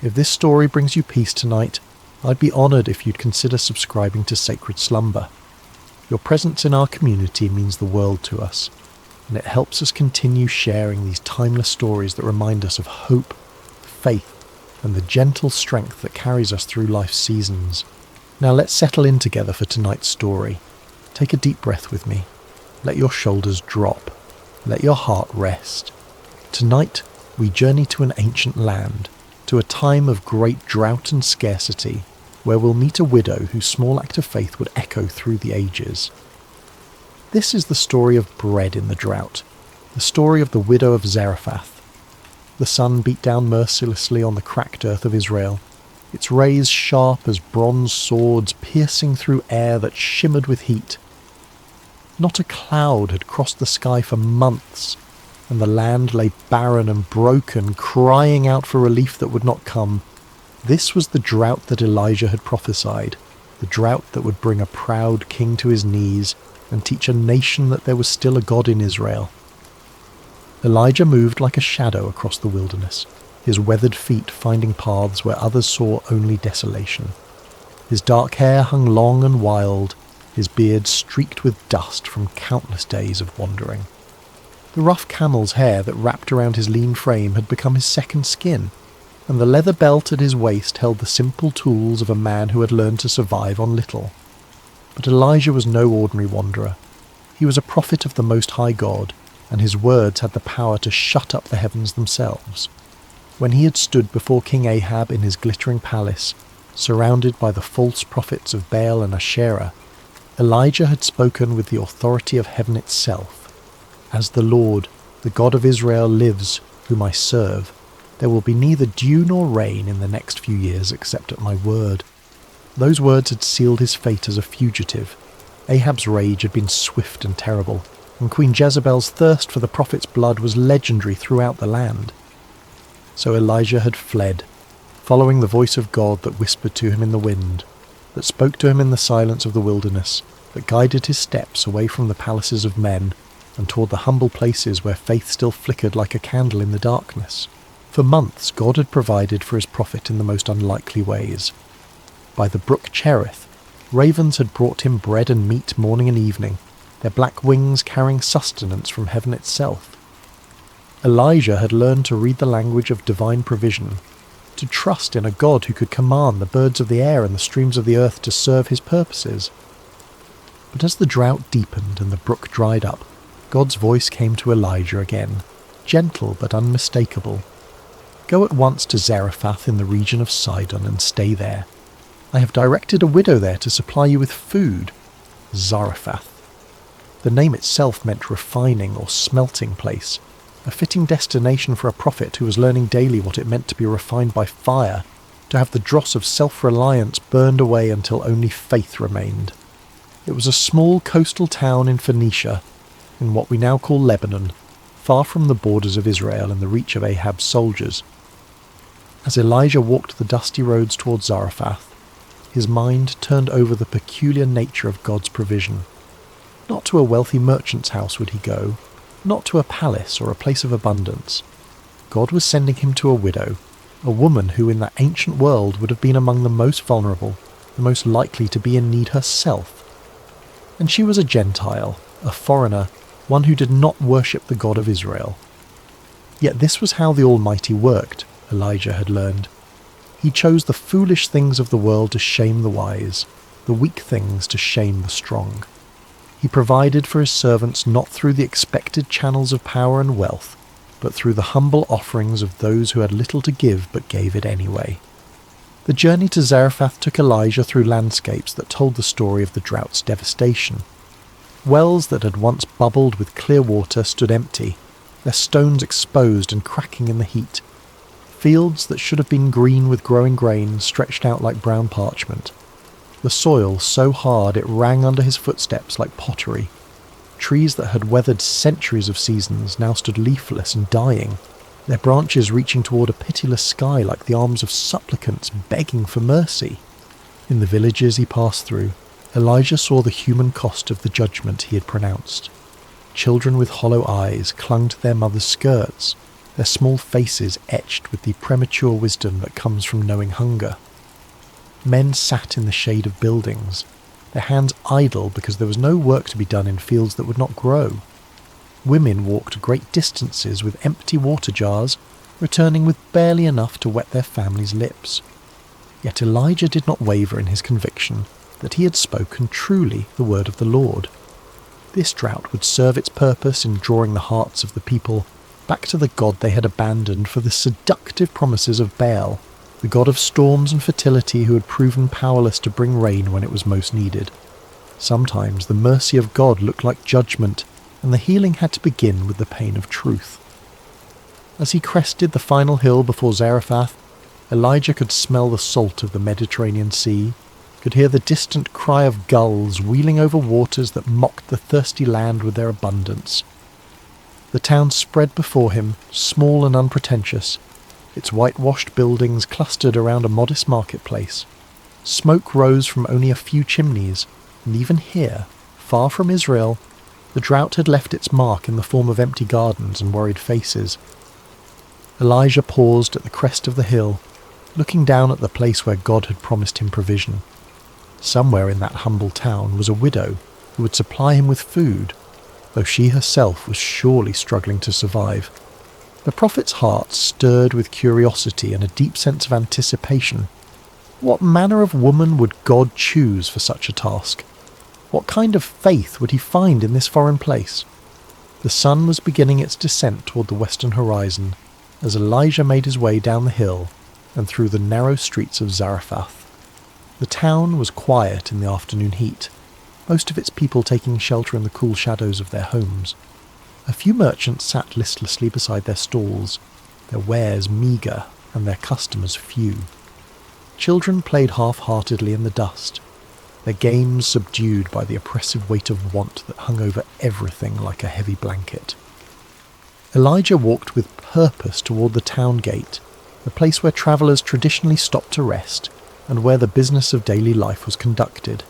If this story brings you peace tonight, I'd be honoured if you'd consider subscribing to Sacred Slumber. Your presence in our community means the world to us, and it helps us continue sharing these timeless stories that remind us of hope, faith, and the gentle strength that carries us through life's seasons. Now let's settle in together for tonight's story. Take a deep breath with me. Let your shoulders drop. Let your heart rest. Tonight, we journey to an ancient land, to a time of great drought and scarcity, where we'll meet a widow whose small act of faith would echo through the ages. This is the story of bread in the drought, the story of the widow of Zarephath. The sun beat down mercilessly on the cracked earth of Israel, its rays sharp as bronze swords piercing through air that shimmered with heat. Not a cloud had crossed the sky for months, and the land lay barren and broken, crying out for relief that would not come. This was the drought that Elijah had prophesied, the drought that would bring a proud king to his knees and teach a nation that there was still a God in Israel. Elijah moved like a shadow across the wilderness, his weathered feet finding paths where others saw only desolation. His dark hair hung long and wild, his beard streaked with dust from countless days of wandering. The rough camel's hair that wrapped around his lean frame had become his second skin, and the leather belt at his waist held the simple tools of a man who had learned to survive on little. But Elijah was no ordinary wanderer. He was a prophet of the Most High God, and his words had the power to shut up the heavens themselves. When he had stood before King Ahab in his glittering palace, surrounded by the false prophets of Baal and Asherah, Elijah had spoken with the authority of heaven itself. As the Lord, the God of Israel, lives, whom I serve, there will be neither dew nor rain in the next few years except at my word. Those words had sealed his fate as a fugitive. Ahab's rage had been swift and terrible, and Queen Jezebel's thirst for the prophet's blood was legendary throughout the land. So Elijah had fled, following the voice of God that whispered to him in the wind, that spoke to him in the silence of the wilderness, that guided his steps away from the palaces of men and toward the humble places where faith still flickered like a candle in the darkness. For months God had provided for his prophet in the most unlikely ways. By the brook Cherith, ravens had brought him bread and meat morning and evening, their black wings carrying sustenance from heaven itself. Elijah had learned to read the language of divine provision, to trust in a God who could command the birds of the air and the streams of the earth to serve his purposes. But as the drought deepened and the brook dried up, God's voice came to Elijah again, gentle but unmistakable. Go at once to Zarephath in the region of Sidon and stay there. I have directed a widow there to supply you with food. Zarephath. The name itself meant refining or smelting place, a fitting destination for a prophet who was learning daily what it meant to be refined by fire, to have the dross of self-reliance burned away until only faith remained. It was a small coastal town in Phoenicia, in what we now call Lebanon, far from the borders of Israel and the reach of Ahab's soldiers. As Elijah walked the dusty roads towards Zarephath, his mind turned over the peculiar nature of God's provision. Not to a wealthy merchant's house would he go, not to a palace or a place of abundance. God was sending him to a widow, a woman who in that ancient world would have been among the most vulnerable, the most likely to be in need herself. And she was a Gentile, a foreigner, one who did not worship the God of Israel. Yet this was how the Almighty worked, Elijah had learned. He chose the foolish things of the world to shame the wise, the weak things to shame the strong. He provided for his servants not through the expected channels of power and wealth, but through the humble offerings of those who had little to give but gave it anyway. The journey to Zarephath took Elijah through landscapes that told the story of the drought's devastation. Wells that had once bubbled with clear water stood empty, their stones exposed and cracking in the heat. Fields that should have been green with growing grain stretched out like brown parchment. The soil so hard it rang under his footsteps like pottery. Trees that had weathered centuries of seasons now stood leafless and dying, their branches reaching toward a pitiless sky like the arms of supplicants begging for mercy. In the villages he passed through, Elijah saw the human cost of the judgment he had pronounced. Children with hollow eyes clung to their mothers' skirts, their small faces etched with the premature wisdom that comes from knowing hunger. Men sat in the shade of buildings, their hands idle because there was no work to be done in fields that would not grow. Women walked great distances with empty water jars, returning with barely enough to wet their families' lips. Yet Elijah did not waver in his conviction that he had spoken truly the word of the Lord. This drought would serve its purpose in drawing the hearts of the people back to the God they had abandoned for the seductive promises of Baal, the god of storms and fertility who had proven powerless to bring rain when it was most needed. Sometimes the mercy of God looked like judgment, and the healing had to begin with the pain of truth. As he crested the final hill before Zarephath, Elijah could smell the salt of the Mediterranean Sea, could hear the distant cry of gulls wheeling over waters that mocked the thirsty land with their abundance. The town spread before him, small and unpretentious, its whitewashed buildings clustered around a modest marketplace. Smoke rose from only a few chimneys, and even here, far from Israel, the drought had left its mark in the form of empty gardens and worried faces. Elijah paused at the crest of the hill, looking down at the place where God had promised him provision. Somewhere in that humble town was a widow who would supply him with food, though she herself was surely struggling to survive. The prophet's heart stirred with curiosity and a deep sense of anticipation. What manner of woman would God choose for such a task? What kind of faith would he find in this foreign place? The sun was beginning its descent toward the western horizon as Elijah made his way down the hill and through the narrow streets of Zarephath. The town was quiet in the afternoon heat, most of its people taking shelter in the cool shadows of their homes. A few merchants sat listlessly beside their stalls, their wares meagre and their customers few. Children played half-heartedly in the dust, their games subdued by the oppressive weight of want that hung over everything like a heavy blanket. Elijah walked with purpose toward the town gate, the place where travellers traditionally stopped to rest and where the business of daily life was conducted.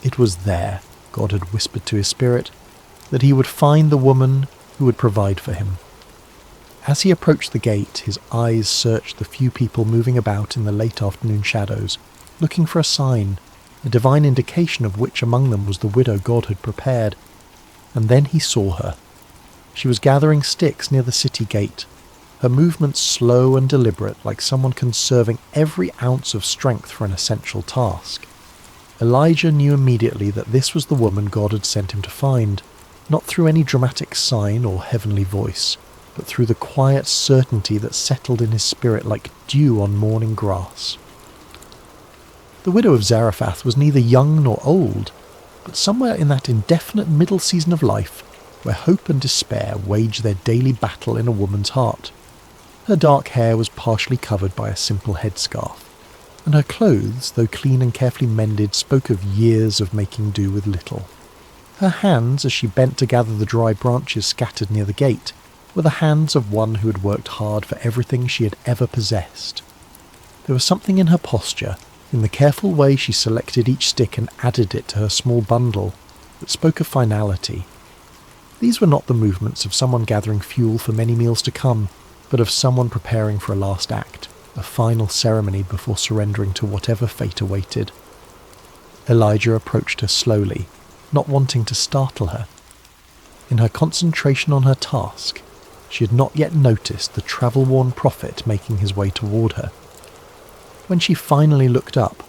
It was there, God had whispered to his spirit, that he would find the woman who would provide for him. As he approached the gate, his eyes searched the few people moving about in the late afternoon shadows, looking for a sign, a divine indication of which among them was the widow God had prepared. And then he saw her. She was gathering sticks near the city gate, her movements slow and deliberate, like someone conserving every ounce of strength for an essential task. Elijah knew immediately that this was the woman God had sent him to find, not through any dramatic sign or heavenly voice, but through the quiet certainty that settled in his spirit like dew on morning grass. The widow of Zarephath was neither young nor old, but somewhere in that indefinite middle season of life, where hope and despair wage their daily battle in a woman's heart. Her dark hair was partially covered by a simple headscarf, and her clothes, though clean and carefully mended, spoke of years of making do with little. Her hands, as she bent to gather the dry branches scattered near the gate, were the hands of one who had worked hard for everything she had ever possessed. There was something in her posture, in the careful way she selected each stick and added it to her small bundle, that spoke of finality. These were not the movements of someone gathering fuel for many meals to come, but of someone preparing for a last act, a final ceremony before surrendering to whatever fate awaited. Elijah approached her slowly, not wanting to startle her. In her concentration on her task, she had not yet noticed the travel-worn prophet making his way toward her. When she finally looked up,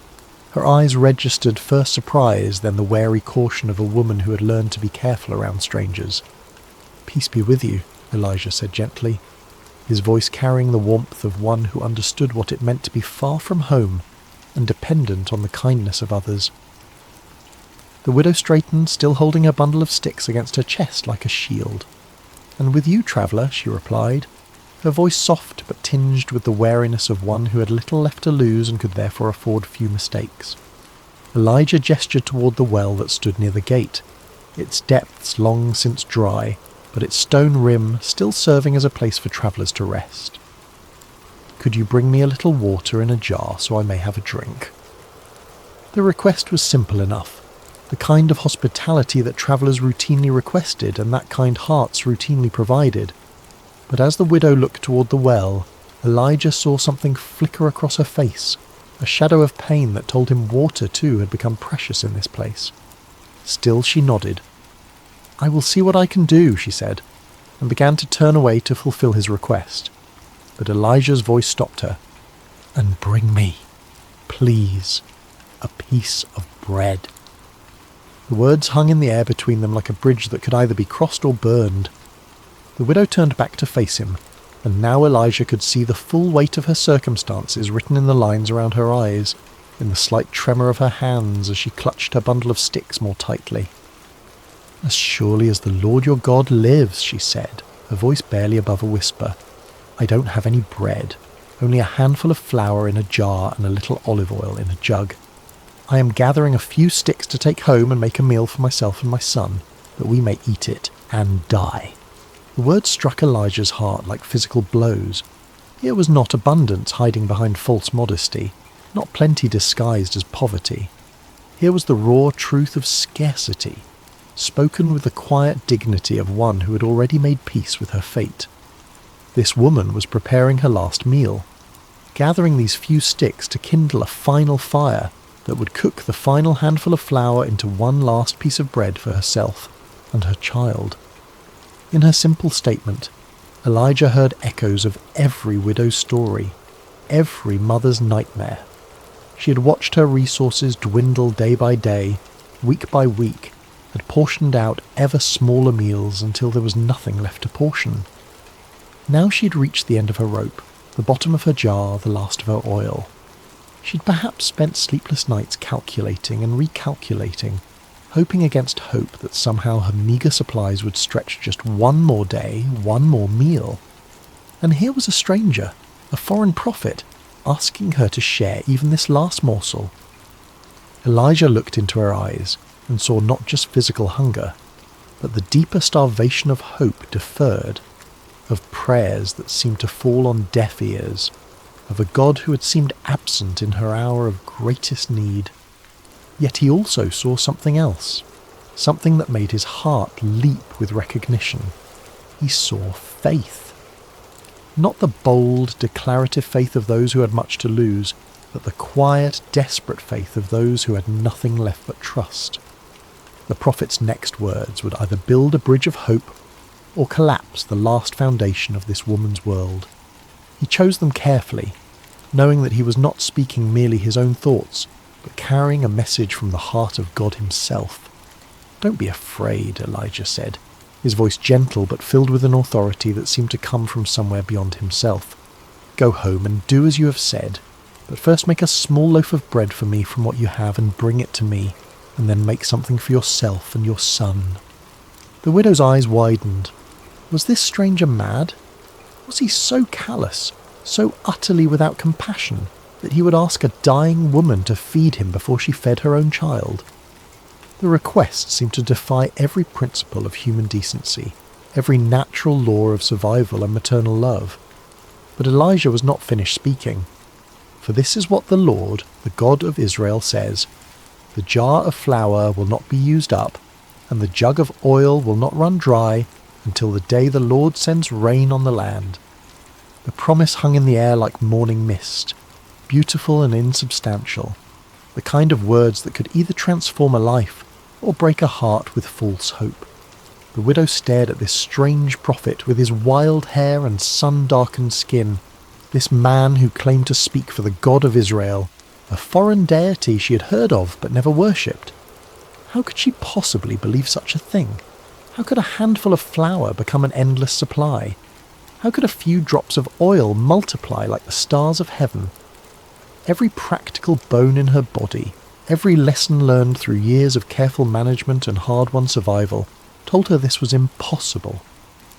her eyes registered first surprise, then the wary caution of a woman who had learned to be careful around strangers. "Peace be with you," Elijah said gently. his voice carrying the warmth of one who understood what it meant to be far from home and dependent on the kindness of others. The widow straightened, still holding her bundle of sticks against her chest like a shield. "And with you, traveller," she replied, her voice soft but tinged with the wariness of one who had little left to lose and could therefore afford few mistakes. Elijah gestured toward the well that stood near the gate, its depths long since dry, but its stone rim still serving as a place for travellers to rest. "Could you bring me a little water in a jar so I may have a drink?" The request was simple enough, the kind of hospitality that travellers routinely requested and that kind hearts routinely provided. But as the widow looked toward the well, Elijah saw something flicker across her face, a shadow of pain that told him water too had become precious in this place. Still she nodded. "I will see what I can do," she said, and began to turn away to fulfill his request. But Elijah's voice stopped her. "And bring me, please, a piece of bread." The words hung in the air between them like a bridge that could either be crossed or burned. The widow turned back to face him, and now Elijah could see the full weight of her circumstances written in the lines around her eyes, in the slight tremor of her hands as she clutched her bundle of sticks more tightly. "As surely as the Lord your God lives," she said, her voice barely above a whisper, "I don't have any bread, only a handful of flour in a jar and a little olive oil in a jug. I am gathering a few sticks to take home and make a meal for myself and my son, that we may eat it and die." The words struck Elijah's heart like physical blows. Here was not abundance hiding behind false modesty, not plenty disguised as poverty. Here was the raw truth of scarcity, spoken with the quiet dignity of one who had already made peace with her fate. This woman was preparing her last meal, gathering these few sticks to kindle a final fire that would cook the final handful of flour into one last piece of bread for herself and her child. In her simple statement, Elijah heard echoes of every widow's story, every mother's nightmare. She had watched her resources dwindle day by day, week by week, had portioned out ever smaller meals until there was nothing left to portion. Now she had reached the end of her rope, the bottom of her jar, the last of her oil. She'd perhaps spent sleepless nights calculating and recalculating, hoping against hope that somehow her meagre supplies would stretch just one more day, one more meal. And here was a stranger, a foreign prophet, asking her to share even this last morsel. Elijah looked into her eyes and saw not just physical hunger, but the deeper starvation of hope deferred, of prayers that seemed to fall on deaf ears, of a God who had seemed absent in her hour of greatest need. Yet he also saw something else, something that made his heart leap with recognition. He saw faith. Not the bold, declarative faith of those who had much to lose, but the quiet, desperate faith of those who had nothing left but trust. The prophet's next words would either build a bridge of hope or collapse the last foundation of this woman's world. He chose them carefully, knowing that he was not speaking merely his own thoughts, but carrying a message from the heart of God himself. "Don't be afraid," Elijah said, his voice gentle but filled with an authority that seemed to come from somewhere beyond himself. "Go home and do as you have said, but first make a small loaf of bread for me from what you have and bring it to me, and then make something for yourself and your son." The widow's eyes widened. Was this stranger mad? Was he so callous, so utterly without compassion, that he would ask a dying woman to feed him before she fed her own child? The request seemed to defy every principle of human decency, every natural law of survival and maternal love. But Elijah was not finished speaking. "For this is what the Lord, the God of Israel, says, the jar of flour will not be used up, and the jug of oil will not run dry, until the day the Lord sends rain on the land." The promise hung in the air like morning mist, beautiful and insubstantial, the kind of words that could either transform a life or break a heart with false hope. The widow stared at this strange prophet with his wild hair and sun-darkened skin, this man who claimed to speak for the God of Israel, a foreign deity she had heard of but never worshipped. How could she possibly believe such a thing? How could a handful of flour become an endless supply? How could a few drops of oil multiply like the stars of heaven? Every practical bone in her body, every lesson learned through years of careful management and hard-won survival, told her this was impossible.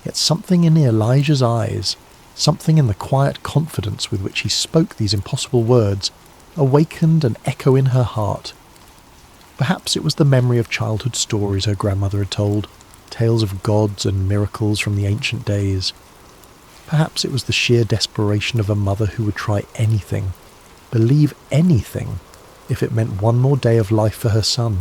Yet something in Elijah's eyes, something in the quiet confidence with which he spoke these impossible words, awakened an echo in her heart. Perhaps it was the memory of childhood stories her grandmother had told, tales of gods and miracles from the ancient days. Perhaps it was the sheer desperation of a mother who would try anything, believe anything, if it meant one more day of life for her son.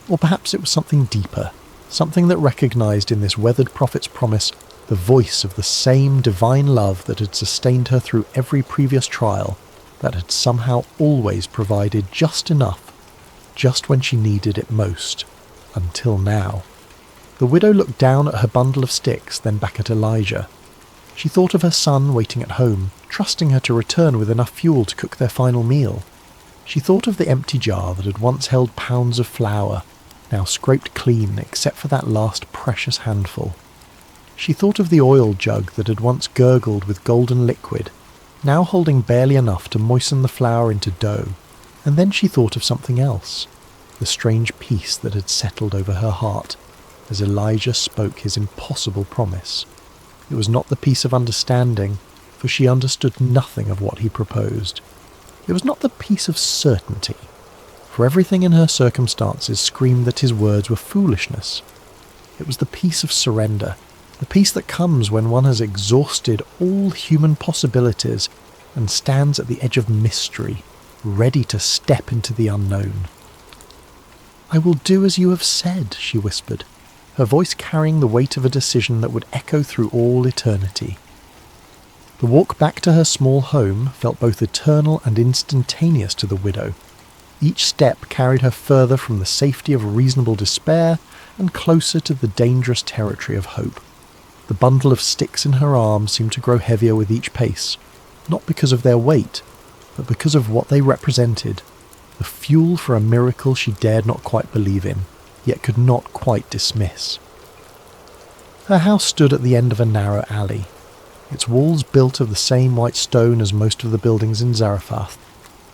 Or perhaps it was something deeper, something that recognised in this weathered prophet's promise the voice of the same divine love that had sustained her through every previous trial, that had somehow always provided just enough, just when she needed it most, until now. The widow looked down at her bundle of sticks, then back at Elijah. She thought of her son waiting at home, trusting her to return with enough fuel to cook their final meal. She thought of the empty jar that had once held pounds of flour, now scraped clean except for that last precious handful. She thought of the oil jug that had once gurgled with golden liquid, now holding barely enough to moisten the flour into dough. And then she thought of something else, the strange peace that had settled over her heart as Elijah spoke his impossible promise. It was not the peace of understanding, for she understood nothing of what he proposed. It was not the peace of certainty, for everything in her circumstances screamed that his words were foolishness. It was the peace of surrender, the peace that comes when one has exhausted all human possibilities and stands at the edge of mystery, ready to step into the unknown. "I will do as you have said," she whispered, her voice carrying the weight of a decision that would echo through all eternity. The walk back to her small home felt both eternal and instantaneous to the widow. Each step carried her further from the safety of reasonable despair and closer to the dangerous territory of hope. The bundle of sticks in her arm seemed to grow heavier with each pace, not because of their weight, but because of what they represented, the fuel for a miracle she dared not quite believe in, yet could not quite dismiss. Her house stood at the end of a narrow alley, its walls built of the same white stone as most of the buildings in Zarephath,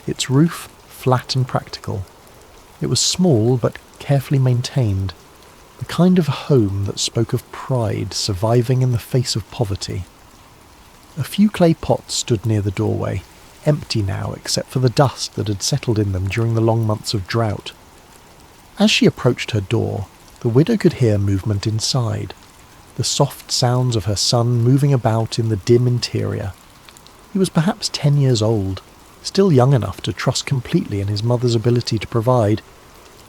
its roof flat and practical. It was small but carefully maintained, the kind of home that spoke of pride surviving in the face of poverty. A few clay pots stood near the doorway, empty now except for the dust that had settled in them during the long months of drought. As she approached her door, the widow could hear movement inside, the soft sounds of her son moving about in the dim interior. He was perhaps 10 years old, still young enough to trust completely in his mother's ability to provide,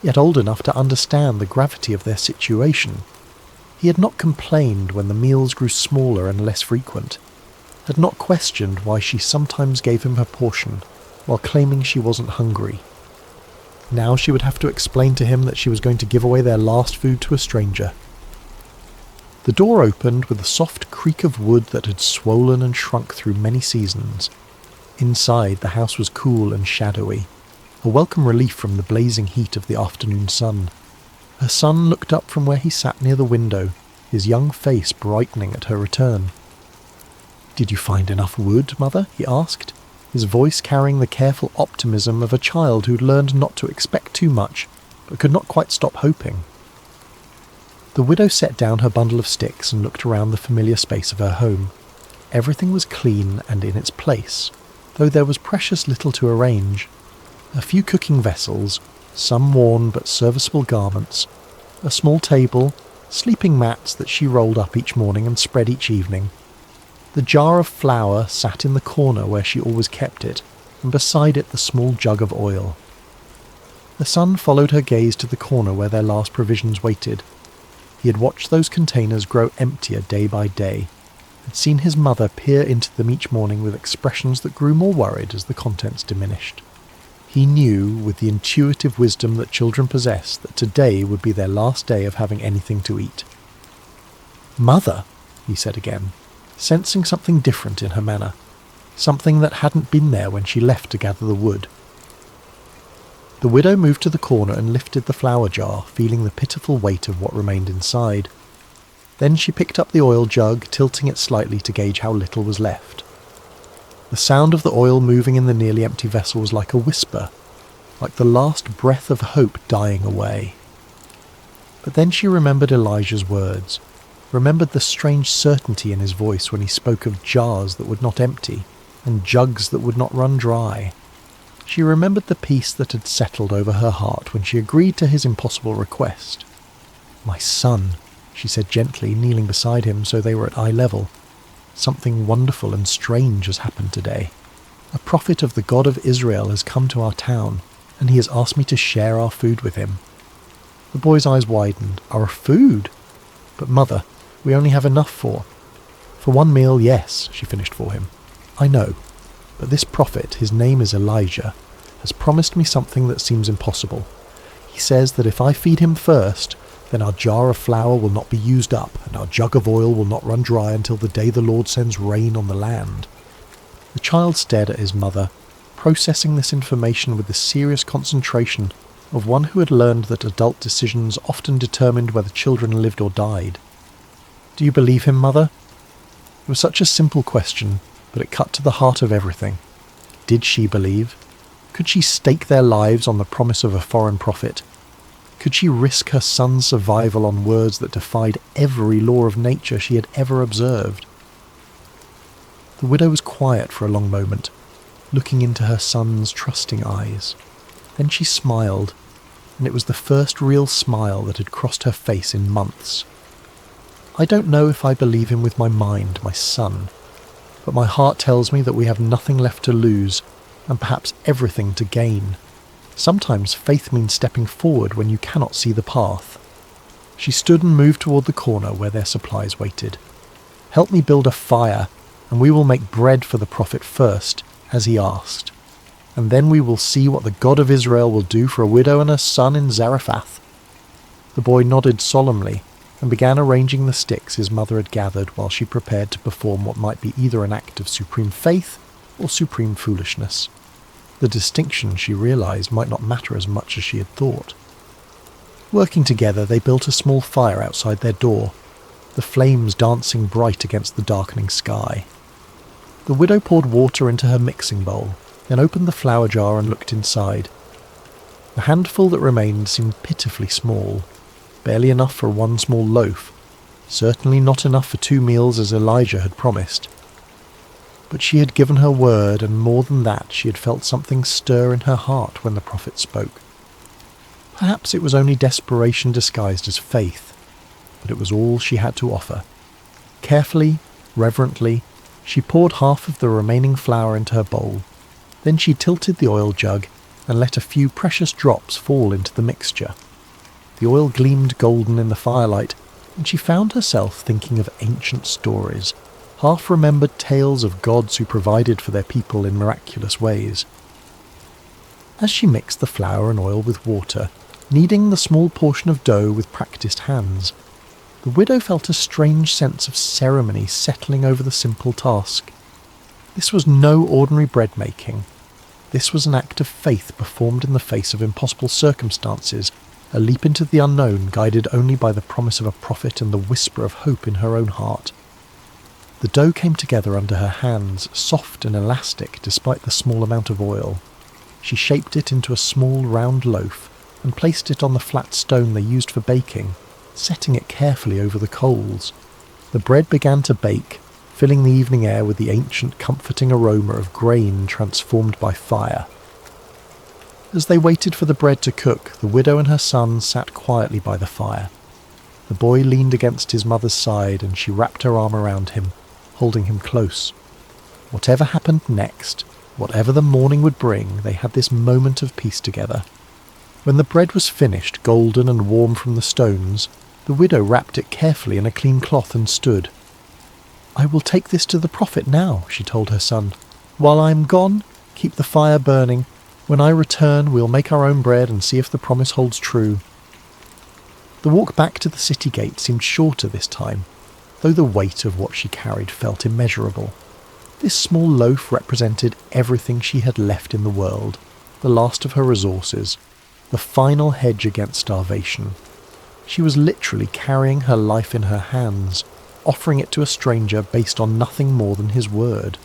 yet old enough to understand the gravity of their situation. He had not complained when the meals grew smaller and less frequent, had not questioned why she sometimes gave him her portion while claiming she wasn't hungry. Now she would have to explain to him that she was going to give away their last food to a stranger. The door opened with a soft creak of wood that had swollen and shrunk through many seasons. Inside, the house was cool and shadowy, a welcome relief from the blazing heat of the afternoon sun. Her son looked up from where he sat near the window, his young face brightening at her return. "Did you find enough wood, Mother?" he asked, his voice carrying the careful optimism of a child who'd learned not to expect too much, but could not quite stop hoping. The widow set down her bundle of sticks and looked around the familiar space of her home. Everything was clean and in its place, though there was precious little to arrange. A few cooking vessels, some worn but serviceable garments, a small table, sleeping mats that she rolled up each morning and spread each evening. The jar of flour sat in the corner where she always kept it, and beside it the small jug of oil. The son followed her gaze to the corner where their last provisions waited. He had watched those containers grow emptier day by day, had seen his mother peer into them each morning with expressions that grew more worried as the contents diminished. He knew, with the intuitive wisdom that children possess, that today would be their last day of having anything to eat. "Mother," he said again, sensing something different in her manner, something that hadn't been there when she left to gather the wood. The widow moved to the corner and lifted the flour jar, feeling the pitiful weight of what remained inside. Then she picked up the oil jug, tilting it slightly to gauge how little was left. The sound of the oil moving in the nearly empty vessel was like a whisper, like the last breath of hope dying away. But then she remembered Elijah's words, remembered the strange certainty in his voice when he spoke of jars that would not empty and jugs that would not run dry. She remembered the peace that had settled over her heart when she agreed to his impossible request. "My son," she said gently, kneeling beside him so they were at eye level. "Something wonderful and strange has happened today. A prophet of the God of Israel has come to our town, and he has asked me to share our food with him." The boy's eyes widened. "Our food? But mother, we only have enough for one meal, yes," she finished for him. "I know, but this prophet, his name is Elijah, has promised me something that seems impossible. He says that if I feed him first, then our jar of flour will not be used up, and our jug of oil will not run dry until the day the Lord sends rain on the land." The child stared at his mother, processing this information with the serious concentration of one who had learned that adult decisions often determined whether children lived or died. "Do you believe him, mother?" It was such a simple question, but it cut to the heart of everything. Did she believe? Could she stake their lives on the promise of a foreign prophet? Could she risk her son's survival on words that defied every law of nature she had ever observed? The widow was quiet for a long moment, looking into her son's trusting eyes. Then she smiled, and it was the first real smile that had crossed her face in months. "I don't know if I believe him with my mind, my son, but my heart tells me that we have nothing left to lose, and perhaps everything to gain. Sometimes faith means stepping forward when you cannot see the path." She stood and moved toward the corner where their supplies waited. "Help me build a fire, and we will make bread for the prophet first, as he asked. And then we will see what the God of Israel will do for a widow and her son in Zarephath." The boy nodded solemnly and began arranging the sticks his mother had gathered while she prepared to perform what might be either an act of supreme faith or supreme foolishness. The distinction, she realized, might not matter as much as she had thought. Working together, they built a small fire outside their door, the flames dancing bright against the darkening sky. The widow poured water into her mixing bowl, then opened the flour jar and looked inside. The handful that remained seemed pitifully small, barely enough for one small loaf, certainly not enough for 2 meals as Elijah had promised. But she had given her word, and more than that, she had felt something stir in her heart when the prophet spoke. Perhaps it was only desperation disguised as faith, but it was all she had to offer. Carefully, reverently, she poured half of the remaining flour into her bowl. Then she tilted the oil jug and let a few precious drops fall into the mixture. The oil gleamed golden in the firelight, and she found herself thinking of ancient stories, half-remembered tales of gods who provided for their people in miraculous ways. As she mixed the flour and oil with water, kneading the small portion of dough with practiced hands, the widow felt a strange sense of ceremony settling over the simple task. This was no ordinary bread-making. This was an act of faith performed in the face of impossible circumstances, a leap into the unknown guided only by the promise of a prophet and the whisper of hope in her own heart. The dough came together under her hands, soft and elastic despite the small amount of oil. She shaped it into a small round loaf and placed it on the flat stone they used for baking, setting it carefully over the coals. The bread began to bake, filling the evening air with the ancient comforting aroma of grain transformed by fire. As they waited for the bread to cook, the widow and her son sat quietly by the fire. The boy leaned against his mother's side, and she wrapped her arm around him, holding him close. Whatever happened next, whatever the morning would bring, they had this moment of peace together. When the bread was finished, golden and warm from the stones, the widow wrapped it carefully in a clean cloth and stood. "I will take this to the prophet now," she told her son. "While I am gone, keep the fire burning. When I return, we'll make our own bread and see if the promise holds true." The walk back to the city gate seemed shorter this time, though the weight of what she carried felt immeasurable. This small loaf represented everything she had left in the world, the last of her resources, the final hedge against starvation. She was literally carrying her life in her hands, offering it to a stranger based on nothing more than his word.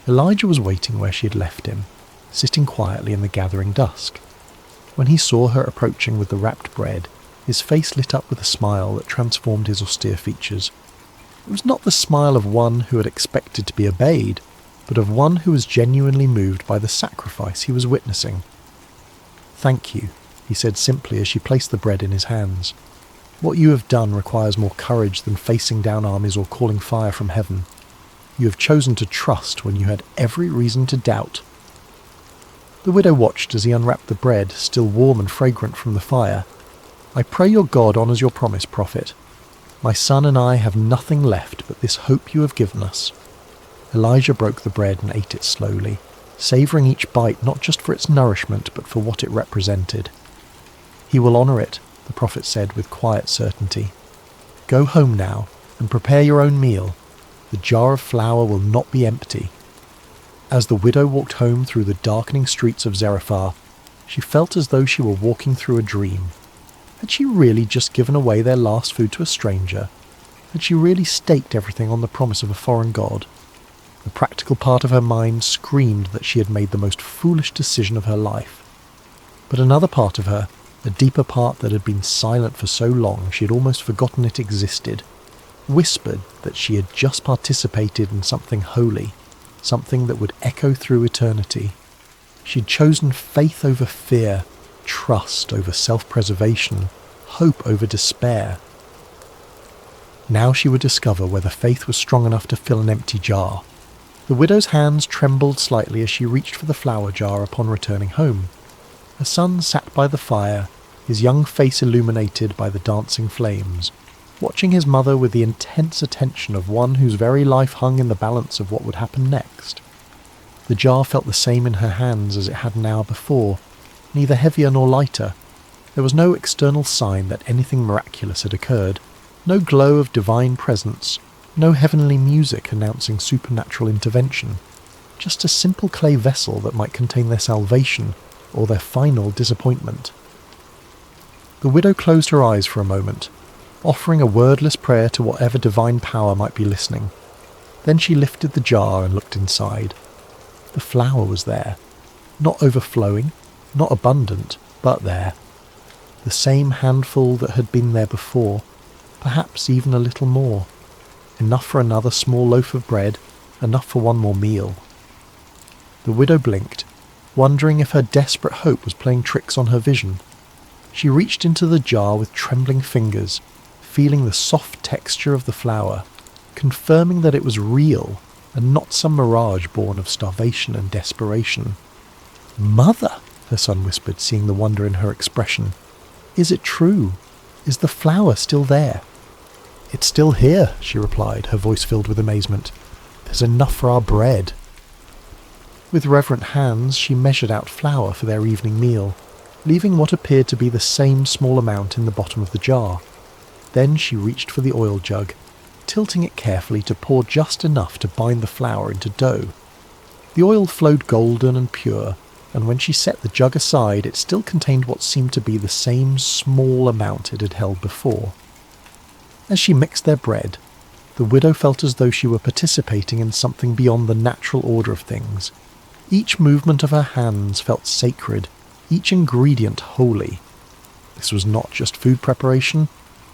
Elijah was waiting where she had left him, sitting quietly in the gathering dusk. When he saw her approaching with the wrapped bread, his face lit up with a smile that transformed his austere features. It was not the smile of one who had expected to be obeyed, but of one who was genuinely moved by the sacrifice he was witnessing. "Thank you," he said simply as she placed the bread in his hands. "What you have done requires more courage than facing down armies or calling fire from heaven. You have chosen to trust when you had every reason to doubt." The widow watched as he unwrapped the bread, still warm and fragrant from the fire. "I pray your God honours your promise, prophet. My son and I have nothing left but this hope you have given us." Elijah broke the bread and ate it slowly, savouring each bite not just for its nourishment but for what it represented. "He will honour it," the prophet said with quiet certainty. "Go home now and prepare your own meal. The jar of flour will not be empty." As the widow walked home through the darkening streets of Zarephath, she felt as though she were walking through a dream. Had she really just given away their last food to a stranger? Had she really staked everything on the promise of a foreign god? The practical part of her mind screamed that she had made the most foolish decision of her life. But another part of her, a deeper part that had been silent for so long she had almost forgotten it existed, whispered that she had just participated in something holy, something that would echo through eternity. She had chosen faith over fear, trust over self-preservation, hope over despair. Now she would discover whether faith was strong enough to fill an empty jar. The widow's hands trembled slightly as she reached for the flour jar upon returning home. Her son sat by the fire, his young face illuminated by the dancing flames, watching his mother with the intense attention of one whose very life hung in the balance of what would happen next. The jar felt the same in her hands as it had an hour before, neither heavier nor lighter. There was no external sign that anything miraculous had occurred, no glow of divine presence, no heavenly music announcing supernatural intervention, just a simple clay vessel that might contain their salvation or their final disappointment. The widow closed her eyes for a moment, offering a wordless prayer to whatever divine power might be listening. Then she lifted the jar and looked inside. The flour was there, not overflowing, not abundant, but there. The same handful that had been there before, perhaps even a little more. Enough for another small loaf of bread, enough for one more meal. The widow blinked, wondering if her desperate hope was playing tricks on her vision. She reached into the jar with trembling fingers, feeling the soft texture of the flour, confirming that it was real and not some mirage born of starvation and desperation. "Mother," her son whispered, seeing the wonder in her expression. "Is it true? Is the flour still there?" "It's still here," she replied, her voice filled with amazement. "There's enough for our bread." With reverent hands, she measured out flour for their evening meal, leaving what appeared to be the same small amount in the bottom of the jar. Then she reached for the oil jug, tilting it carefully to pour just enough to bind the flour into dough. The oil flowed golden and pure, and when she set the jug aside, it still contained what seemed to be the same small amount it had held before. As she mixed their bread, the widow felt as though she were participating in something beyond the natural order of things. Each movement of her hands felt sacred, each ingredient holy. This was not just food preparation,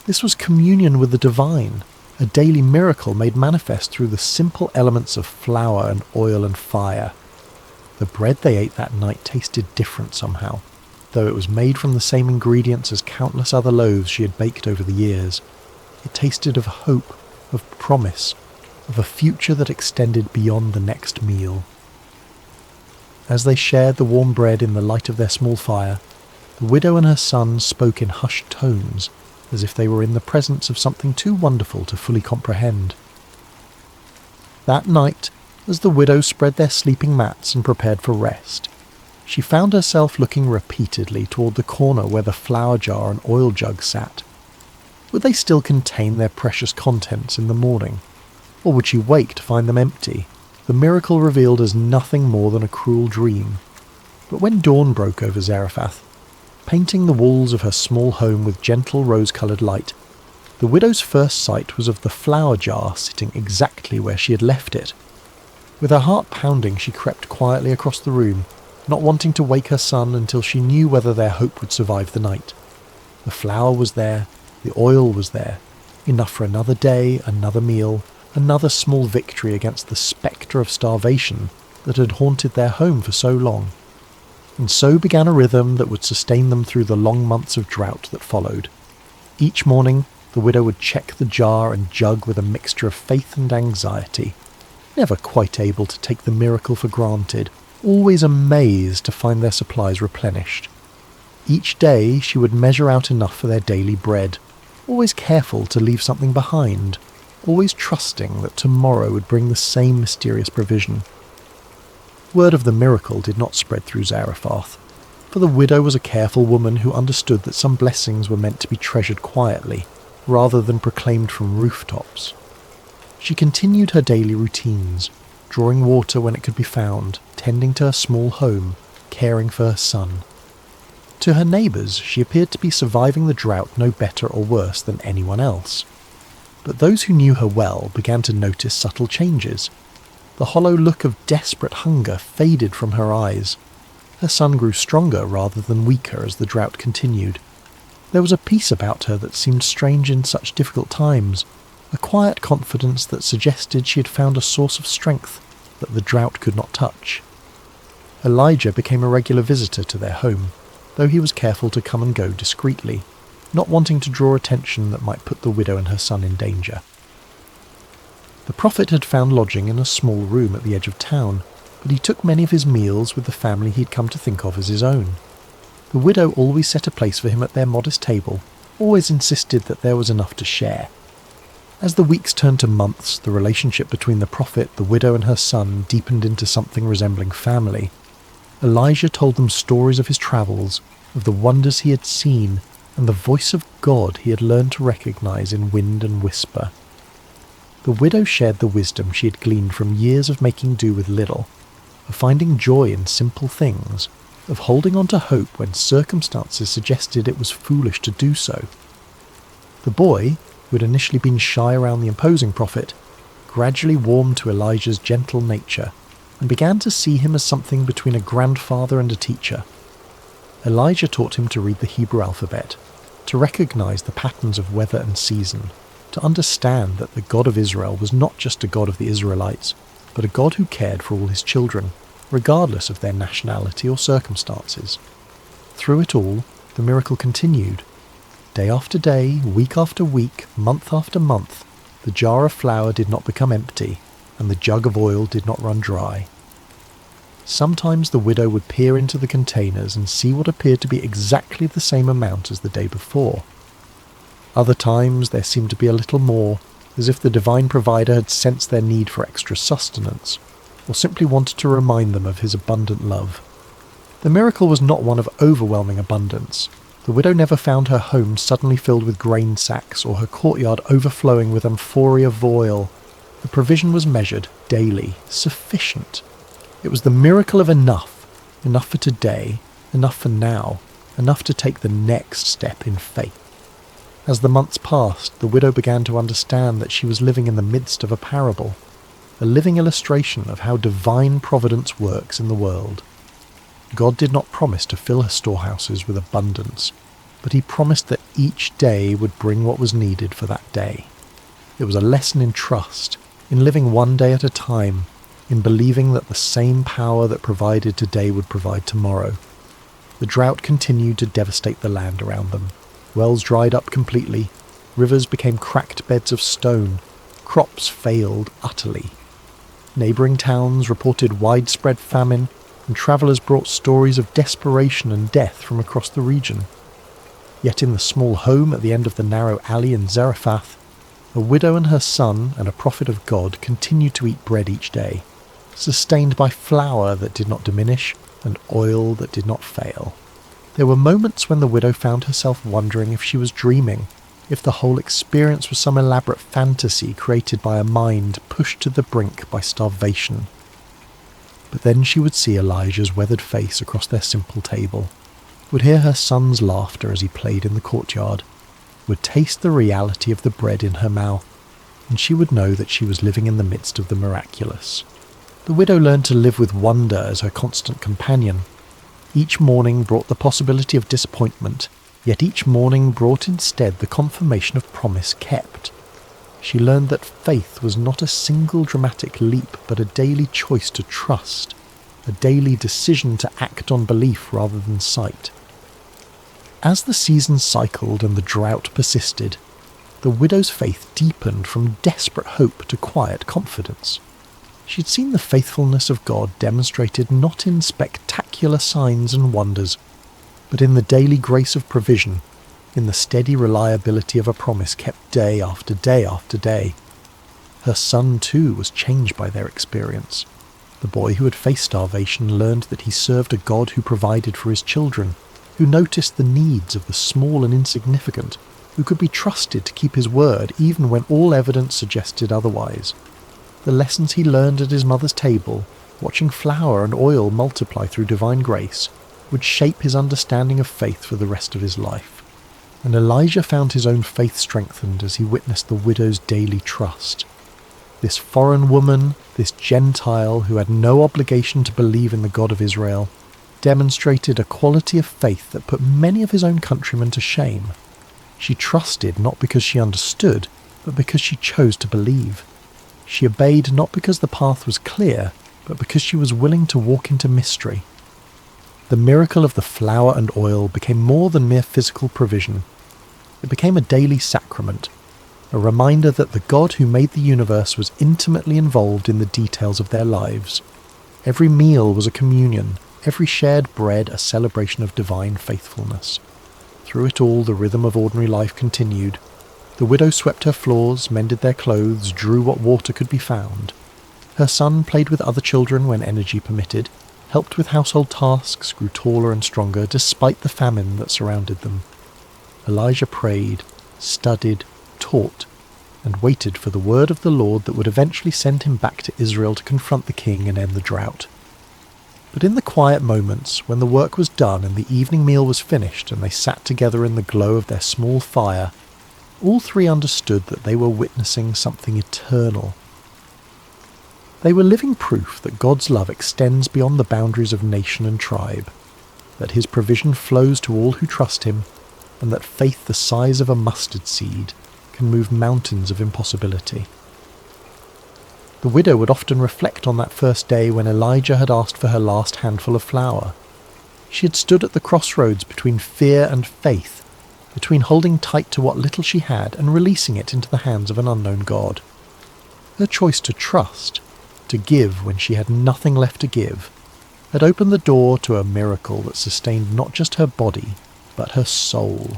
this was communion with the divine, a daily miracle made manifest through the simple elements of flour and oil and fire. The bread they ate that night tasted different somehow, though it was made from the same ingredients as countless other loaves she had baked over the years. It tasted of hope, of promise, of a future that extended beyond the next meal. As they shared the warm bread in the light of their small fire, the widow and her son spoke in hushed tones, as if they were in the presence of something too wonderful to fully comprehend. That night, as the widow spread their sleeping mats and prepared for rest, she found herself looking repeatedly toward the corner where the flour jar and oil jug sat. Would they still contain their precious contents in the morning? Or would she wake to find them empty, the miracle revealed as nothing more than a cruel dream? But when dawn broke over Zarephath, painting the walls of her small home with gentle rose-coloured light. The widow's first sight was of the flour jar sitting exactly where she had left it. With her heart pounding, she crept quietly across the room, not wanting to wake her son until she knew whether their hope would survive the night. The flour was there, the oil was there, enough for another day, another meal, another small victory against the spectre of starvation that had haunted their home for so long. And so began a rhythm that would sustain them through the long months of drought that followed. Each morning, the widow would check the jar and jug with a mixture of faith and anxiety, never quite able to take the miracle for granted, always amazed to find their supplies replenished. Each day she would measure out enough for their daily bread, always careful to leave something behind, always trusting that tomorrow would bring the same mysterious provision. Word of the miracle did not spread through Zarephath, for the widow was a careful woman who understood that some blessings were meant to be treasured quietly, rather than proclaimed from rooftops. She continued her daily routines, drawing water when it could be found, tending to her small home, caring for her son. To her neighbours, she appeared to be surviving the drought no better or worse than anyone else. But those who knew her well began to notice subtle changes. The hollow look of desperate hunger faded from her eyes. Her son grew stronger rather than weaker as the drought continued. There was a peace about her that seemed strange in such difficult times, a quiet confidence that suggested she had found a source of strength that the drought could not touch. Elijah became a regular visitor to their home, though he was careful to come and go discreetly, not wanting to draw attention that might put the widow and her son in danger. The prophet had found lodging in a small room at the edge of town, but he took many of his meals with the family he'd come to think of as his own. The widow always set a place for him at their modest table, always insisted that there was enough to share. As the weeks turned to months, the relationship between the prophet, the widow and her son deepened into something resembling family. Elijah told them stories of his travels, of the wonders he had seen, and the voice of God he had learned to recognize in wind and whisper. The widow shared the wisdom she had gleaned from years of making do with little, of finding joy in simple things, of holding on to hope when circumstances suggested it was foolish to do so. The boy, who had initially been shy around the imposing prophet, gradually warmed to Elijah's gentle nature and began to see him as something between a grandfather and a teacher. Elijah taught him to read the Hebrew alphabet, to recognize the patterns of weather and season, to understand that the God of Israel was not just a God of the Israelites, but a God who cared for all his children, regardless of their nationality or circumstances. Through it all, the miracle continued. Day after day, week after week, month after month, the jar of flour did not become empty, and the jug of oil did not run dry. Sometimes the widow would peer into the containers and see what appeared to be exactly the same amount as the day before. Other times there seemed to be a little more, as if the divine provider had sensed their need for extra sustenance, or simply wanted to remind them of his abundant love. The miracle was not one of overwhelming abundance. The widow never found her home suddenly filled with grain sacks or her courtyard overflowing with amphoria of oil. The provision was measured daily, sufficient. It was the miracle of enough for today, enough for now, enough to take the next step in faith. As the months passed, the widow began to understand that she was living in the midst of a parable, a living illustration of how divine providence works in the world. God did not promise to fill her storehouses with abundance, but he promised that each day would bring what was needed for that day. It was a lesson in trust, in living one day at a time, in believing that the same power that provided today would provide tomorrow. The drought continued to devastate the land around them. Wells dried up completely, rivers became cracked beds of stone, crops failed utterly. Neighbouring towns reported widespread famine, and travellers brought stories of desperation and death from across the region. Yet in the small home at the end of the narrow alley in Zarephath, a widow and her son and a prophet of God continued to eat bread each day, sustained by flour that did not diminish and oil that did not fail. There were moments when the widow found herself wondering if she was dreaming, if the whole experience was some elaborate fantasy created by a mind pushed to the brink by starvation. But then she would see Elijah's weathered face across their simple table, would hear her son's laughter as he played in the courtyard, would taste the reality of the bread in her mouth, and she would know that she was living in the midst of the miraculous. The widow learned to live with wonder as her constant companion. Each morning brought the possibility of disappointment, yet each morning brought instead the confirmation of promise kept. She learned that faith was not a single dramatic leap, but a daily choice to trust, a daily decision to act on belief rather than sight. As the seasons cycled and the drought persisted, the widow's faith deepened from desperate hope to quiet confidence. She'd seen the faithfulness of God demonstrated not in spectacular signs and wonders, but in the daily grace of provision, in the steady reliability of a promise kept day after day after day. Her son, too, was changed by their experience. The boy who had faced starvation learned that he served a God who provided for his children, who noticed the needs of the small and insignificant, who could be trusted to keep his word even when all evidence suggested otherwise. The lessons he learned at his mother's table, watching flour and oil multiply through divine grace, would shape his understanding of faith for the rest of his life. And Elijah found his own faith strengthened as he witnessed the widow's daily trust. This foreign woman, this Gentile who had no obligation to believe in the God of Israel, demonstrated a quality of faith that put many of his own countrymen to shame. She trusted not because she understood, but because she chose to believe. She obeyed not because the path was clear, but because she was willing to walk into mystery. The miracle of the flour and oil became more than mere physical provision. It became a daily sacrament, a reminder that the God who made the universe was intimately involved in the details of their lives. Every meal was a communion, every shared bread a celebration of divine faithfulness. Through it all, the rhythm of ordinary life continued. The widow swept her floors, mended their clothes, drew what water could be found. Her son played with other children when energy permitted, helped with household tasks, grew taller and stronger despite the famine that surrounded them. Elijah prayed, studied, taught, and waited for the word of the Lord that would eventually send him back to Israel to confront the king and end the drought. But in the quiet moments, when the work was done and the evening meal was finished and they sat together in the glow of their small fire, all three understood that they were witnessing something eternal. They were living proof that God's love extends beyond the boundaries of nation and tribe, that his provision flows to all who trust him, and that faith the size of a mustard seed can move mountains of impossibility. The widow would often reflect on that first day when Elijah had asked for her last handful of flour. She had stood at the crossroads between fear and faith, between holding tight to what little she had and releasing it into the hands of an unknown God. Her choice to trust, to give when she had nothing left to give, had opened the door to a miracle that sustained not just her body, but her soul.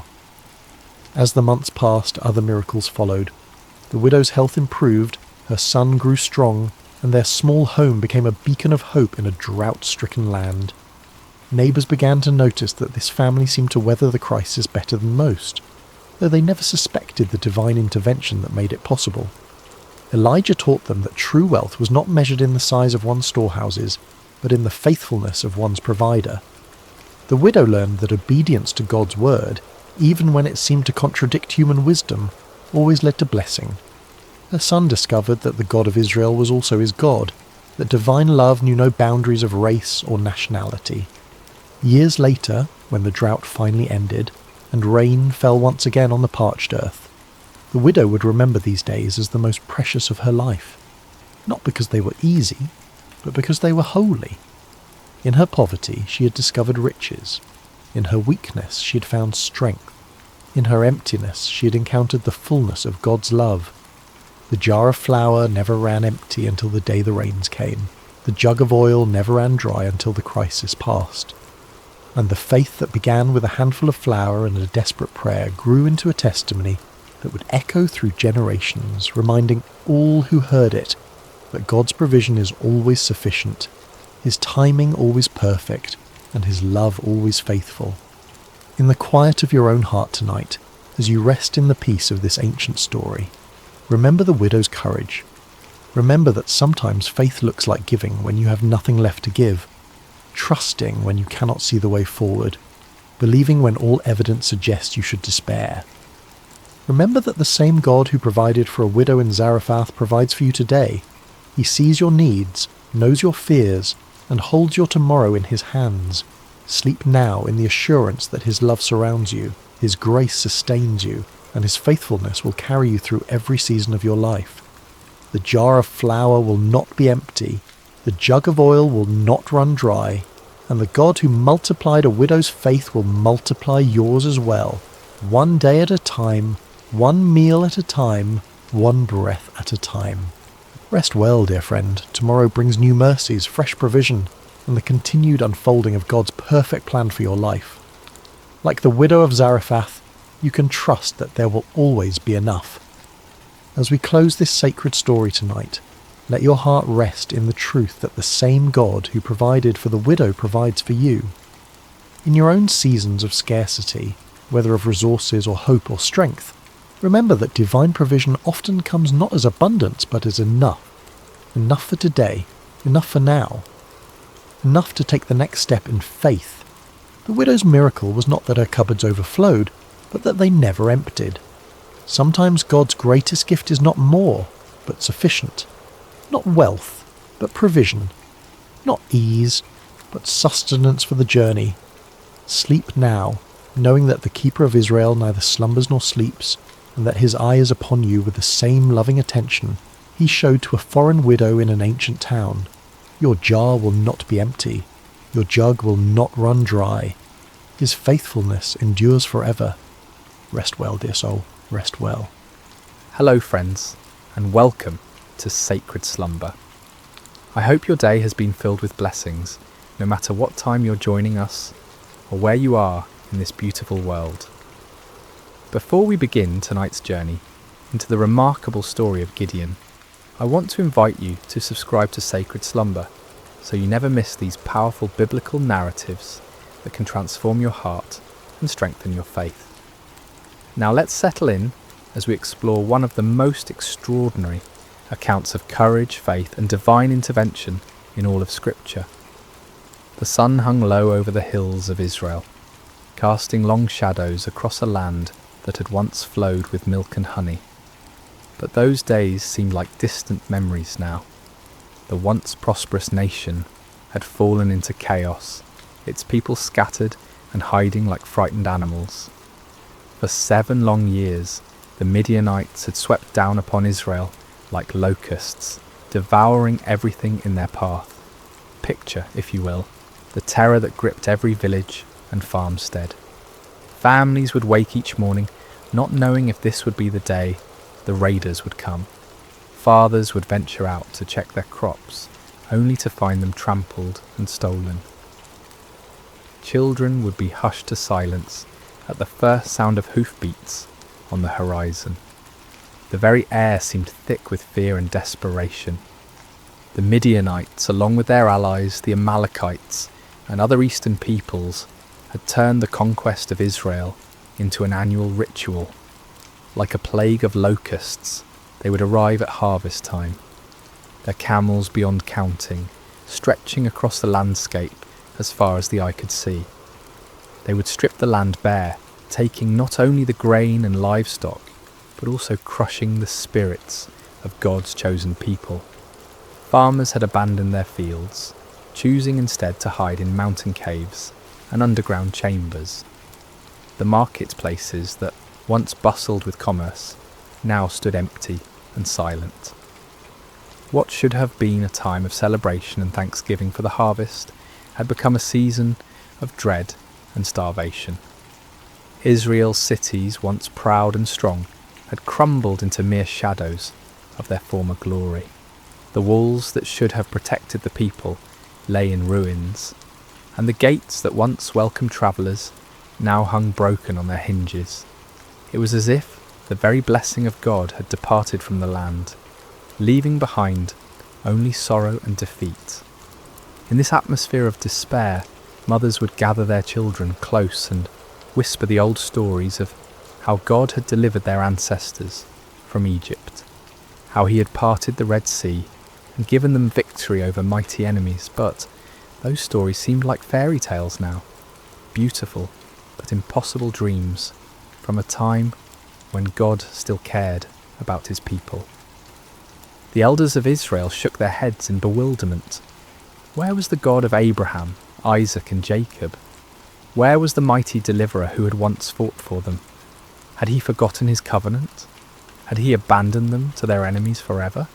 As the months passed, other miracles followed. The widow's health improved, her son grew strong, and their small home became a beacon of hope in a drought-stricken land. Neighbours began to notice that this family seemed to weather the crisis better than most, though they never suspected the divine intervention that made it possible. Elijah taught them that true wealth was not measured in the size of one's storehouses, but in the faithfulness of one's provider. The widow learned that obedience to God's word, even when it seemed to contradict human wisdom, always led to blessing. Her son discovered that the God of Israel was also his God, that divine love knew no boundaries of race or nationality. Years later, when the drought finally ended, and rain fell once again on the parched earth, the widow would remember these days as the most precious of her life, not because they were easy, but because they were holy. In her poverty she had discovered riches. In her weakness she had found strength. In her emptiness she had encountered the fullness of God's love. The jar of flour never ran empty until the day the rains came. The jug of oil never ran dry until the crisis passed. And the faith that began with a handful of flour and a desperate prayer grew into a testimony that would echo through generations, reminding all who heard it that God's provision is always sufficient, his timing always perfect, and his love always faithful. In the quiet of your own heart tonight, as you rest in the peace of this ancient story, remember the widow's courage. Remember that sometimes faith looks like giving when you have nothing left to give, trusting when you cannot see the way forward, believing when all evidence suggests you should despair. Remember that the same God who provided for a widow in Zarephath provides for you today. He sees your needs, knows your fears, and holds your tomorrow in his hands. Sleep now in the assurance that his love surrounds you, his grace sustains you, and his faithfulness will carry you through every season of your life. The jar of flour will not be empty, the jug of oil will not run dry, and the God who multiplied a widow's faith will multiply yours as well, one day at a time, one meal at a time, one breath at a time. Rest well, dear friend. Tomorrow brings new mercies, fresh provision, and the continued unfolding of God's perfect plan for your life. Like the widow of Zarephath, you can trust that there will always be enough. As we close this sacred story tonight, let your heart rest in the truth that the same God who provided for the widow provides for you. In your own seasons of scarcity, whether of resources or hope or strength, remember that divine provision often comes not as abundance but as enough. Enough for today, enough for now. Enough to take the next step in faith. The widow's miracle was not that her cupboards overflowed, but that they never emptied. Sometimes God's greatest gift is not more, but sufficient. Not wealth, but provision. Not ease, but sustenance for the journey. Sleep now, knowing that the Keeper of Israel neither slumbers nor sleeps, and that his eye is upon you with the same loving attention he showed to a foreign widow in an ancient town. Your jar will not be empty. Your jug will not run dry. His faithfulness endures forever. Rest well, dear soul, rest well. Hello friends, and welcome to Sacred Slumber. I hope your day has been filled with blessings, no matter what time you're joining us or where you are in this beautiful world. Before we begin tonight's journey into the remarkable story of Gideon, I want to invite you to subscribe to Sacred Slumber so you never miss these powerful biblical narratives that can transform your heart and strengthen your faith. Now let's settle in as we explore one of the most extraordinary accounts of courage, faith and divine intervention in all of Scripture. The sun hung low over the hills of Israel, casting long shadows across a land that had once flowed with milk and honey. But those days seemed like distant memories now. The once prosperous nation had fallen into chaos, its people scattered and hiding like frightened animals. For 7 long years, the Midianites had swept down upon Israel like locusts, devouring everything in their path. Picture, if you will, the terror that gripped every village and farmstead. Families would wake each morning, not knowing if this would be the day the raiders would come. Fathers would venture out to check their crops, only to find them trampled and stolen. Children would be hushed to silence at the first sound of hoofbeats on the horizon. The very air seemed thick with fear and desperation. The Midianites, along with their allies, the Amalekites, and other eastern peoples, had turned the conquest of Israel into an annual ritual. Like a plague of locusts, they would arrive at harvest time, their camels beyond counting, stretching across the landscape as far as the eye could see. They would strip the land bare, taking not only the grain and livestock, but also crushing the spirits of God's chosen people. Farmers had abandoned their fields, choosing instead to hide in mountain caves and underground chambers. The marketplaces that once bustled with commerce now stood empty and silent. What should have been a time of celebration and thanksgiving for the harvest had become a season of dread and starvation. Israel's cities, once proud and strong, had crumbled into mere shadows of their former glory. The walls that should have protected the people lay in ruins, and the gates that once welcomed travellers now hung broken on their hinges. It was as if the very blessing of God had departed from the land, leaving behind only sorrow and defeat. In this atmosphere of despair, mothers would gather their children close and whisper the old stories of how God had delivered their ancestors from Egypt, how he had parted the Red Sea and given them victory over mighty enemies. But those stories seemed like fairy tales now, beautiful, but impossible dreams from a time when God still cared about his people. The elders of Israel shook their heads in bewilderment. Where was the God of Abraham, Isaac, and Jacob? Where was the mighty deliverer who had once fought for them? Had he forgotten his covenant? Had he abandoned them to their enemies forever?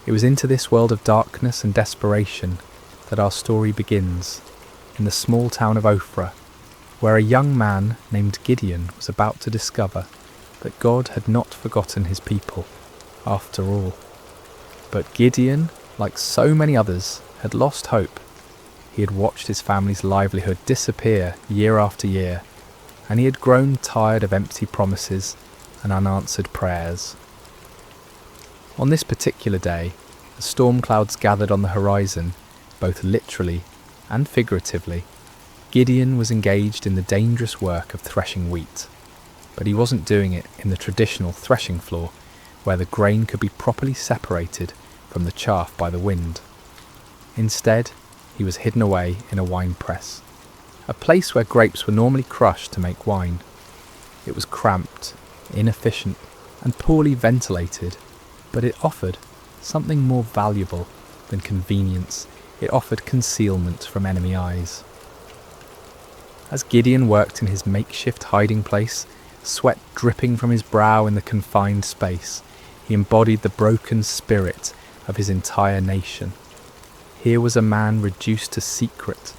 It was into this world of darkness and desperation that our story begins, in the small town of Ophrah, where a young man named Gideon was about to discover that God had not forgotten his people, after all. But Gideon, like so many others, had lost hope. He had watched his family's livelihood disappear year after year, and he had grown tired of empty promises and unanswered prayers. On this particular day, the storm clouds gathered on the horizon, both literally and figuratively. Gideon was engaged in the dangerous work of threshing wheat, but he wasn't doing it in the traditional threshing floor, where the grain could be properly separated from the chaff by the wind. Instead, he was hidden away in a wine press, a place where grapes were normally crushed to make wine. It was cramped, inefficient, and poorly ventilated, but it offered something more valuable than convenience. It offered concealment from enemy eyes. As Gideon worked in his makeshift hiding place, sweat dripping from his brow in the confined space, he embodied the broken spirit of his entire nation. Here was a man reduced to secret,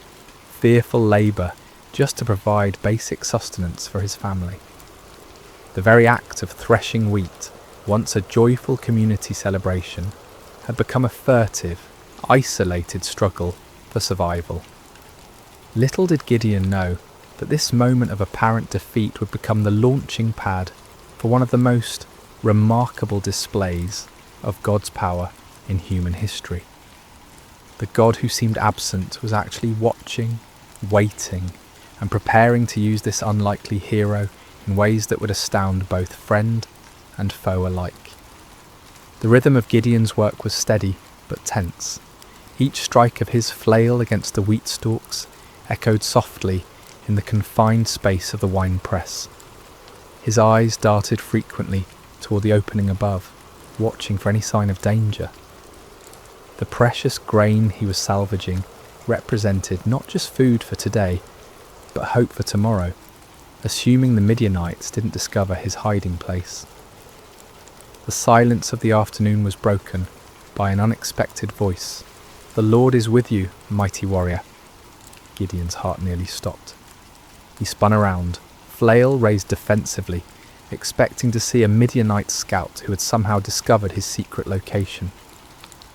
fearful labour just to provide basic sustenance for his family. The very act of threshing wheat, once a joyful community celebration, had become a furtive, isolated struggle for survival. Little did Gideon know that this moment of apparent defeat would become the launching pad for one of the most remarkable displays of God's power in human history. The God who seemed absent was actually watching, waiting, and preparing to use this unlikely hero in ways that would astound both friend and foe alike. The rhythm of Gideon's work was steady but tense. Each strike of his flail against the wheat stalks echoed softly in the confined space of the wine press. His eyes darted frequently toward the opening above, watching for any sign of danger. The precious grain he was salvaging represented not just food for today, but hope for tomorrow, assuming the Midianites didn't discover his hiding place. The silence of the afternoon was broken by an unexpected voice. "The Lord is with you, mighty warrior." Gideon's heart nearly stopped. He spun around, flail raised defensively, expecting to see a Midianite scout who had somehow discovered his secret location.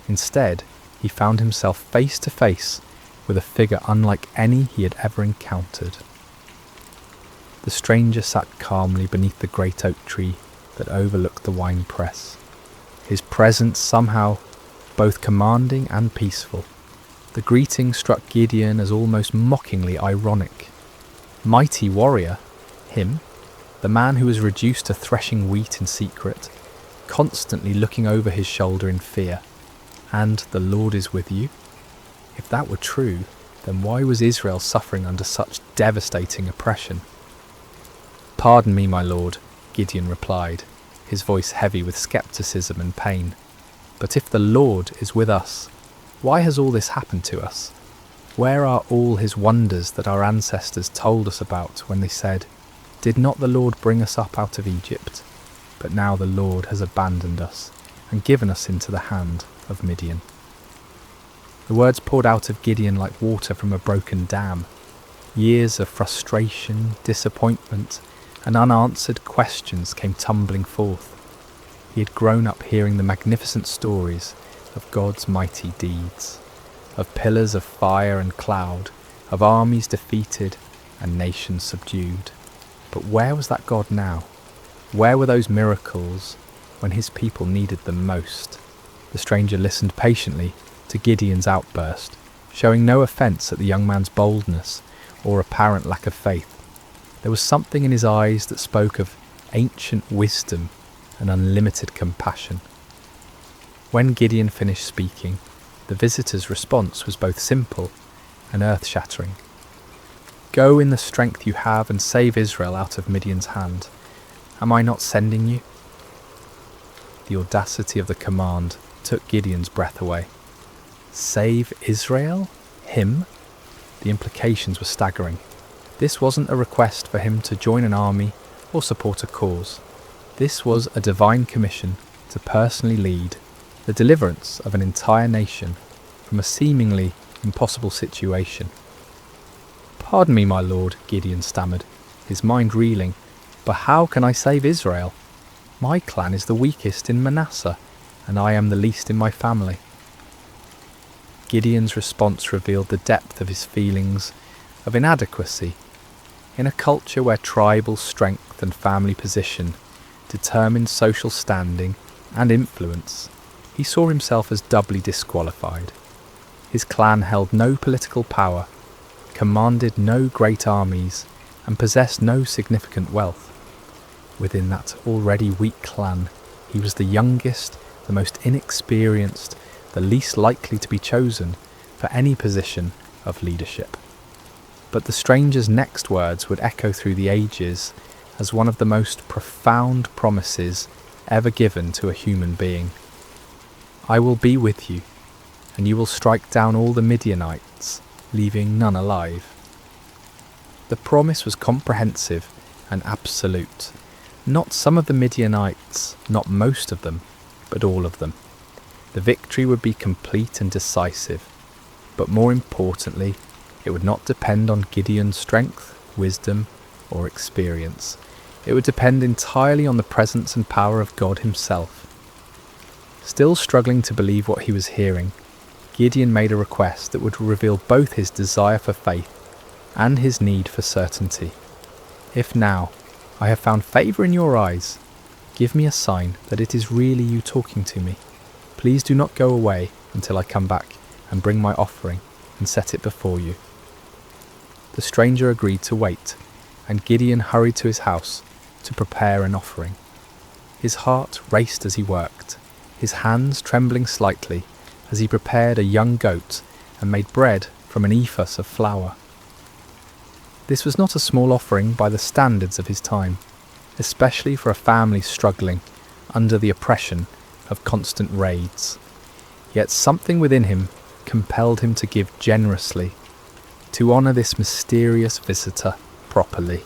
Instead, he found himself face to face with a figure unlike any he had ever encountered. The stranger sat calmly beneath the great oak tree that overlooked the wine press, his presence somehow both commanding and peaceful. The greeting struck Gideon as almost mockingly ironic. Mighty warrior? Him? The man who was reduced to threshing wheat in secret, constantly looking over his shoulder in fear. And the Lord is with you? If that were true, then why was Israel suffering under such devastating oppression? "Pardon me, my lord," Gideon replied, his voice heavy with skepticism and pain. "But if the Lord is with us, why has all this happened to us? Where are all his wonders that our ancestors told us about when they said, 'Did not the Lord bring us up out of Egypt?' But now the Lord has abandoned us and given us into the hand of Midian." The words poured out of Gideon like water from a broken dam. Years of frustration, disappointment, and unanswered questions came tumbling forth. He had grown up hearing the magnificent stories of God's mighty deeds, of pillars of fire and cloud, of armies defeated and nations subdued. But where was that God now? Where were those miracles when his people needed them most? The stranger listened patiently to Gideon's outburst, showing no offence at the young man's boldness or apparent lack of faith. There was something in his eyes that spoke of ancient wisdom and unlimited compassion. When Gideon finished speaking, the visitor's response was both simple and earth-shattering. Go in the strength you have and save Israel out of Midian's hand. Am I not sending you?" The audacity of the command took Gideon's breath away. Save Israel? Him? The implications were staggering. This wasn't a request for him to join an army or support a cause. This was a divine commission to personally lead the deliverance of an entire nation from a seemingly impossible situation. "Pardon me, my lord," Gideon stammered, his mind reeling, "but how can I save Israel? My clan is the weakest in Manasseh, and I am the least in my family." Gideon's response revealed the depth of his feelings of inadequacy. In a culture where tribal strength and family position determined social standing and influence, he saw himself as doubly disqualified. His clan held no political power, commanded no great armies, and possessed no significant wealth. Within that already weak clan, he was the youngest, the most inexperienced, the least likely to be chosen for any position of leadership. But the stranger's next words would echo through the ages as one of the most profound promises ever given to a human being. "I will be with you, and you will strike down all the Midianites, leaving none alive." The promise was comprehensive and absolute. Not some of the Midianites, not most of them, but all of them. The victory would be complete and decisive, but more importantly, it would not depend on Gideon's strength, wisdom, or experience. It would depend entirely on the presence and power of God himself. Still struggling to believe what he was hearing, Gideon made a request that would reveal both his desire for faith and his need for certainty. "If now I have found favour in your eyes, give me a sign that it is really you talking to me. Please do not go away until I come back and bring my offering and set it before you." The stranger agreed to wait, and Gideon hurried to his house to prepare an offering. His heart raced as he worked, his hands trembling slightly as he prepared a young goat and made bread from an ephah of flour. This was not a small offering by the standards of his time, especially for a family struggling under the oppression of constant raids. Yet something within him compelled him to give generously, to honour this mysterious visitor properly.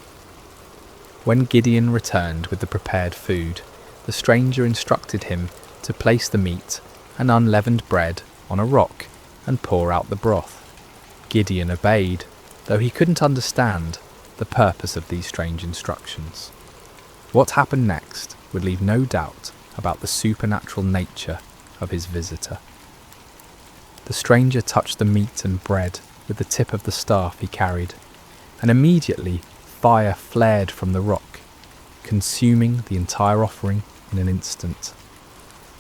When Gideon returned with the prepared food, the stranger instructed him to place the meat and unleavened bread on a rock and pour out the broth. Gideon obeyed, though he couldn't understand the purpose of these strange instructions. What happened next would leave no doubt about the supernatural nature of his visitor. The stranger touched the meat and bread with the tip of the staff he carried, and immediately fire flared from the rock, consuming the entire offering in an instant.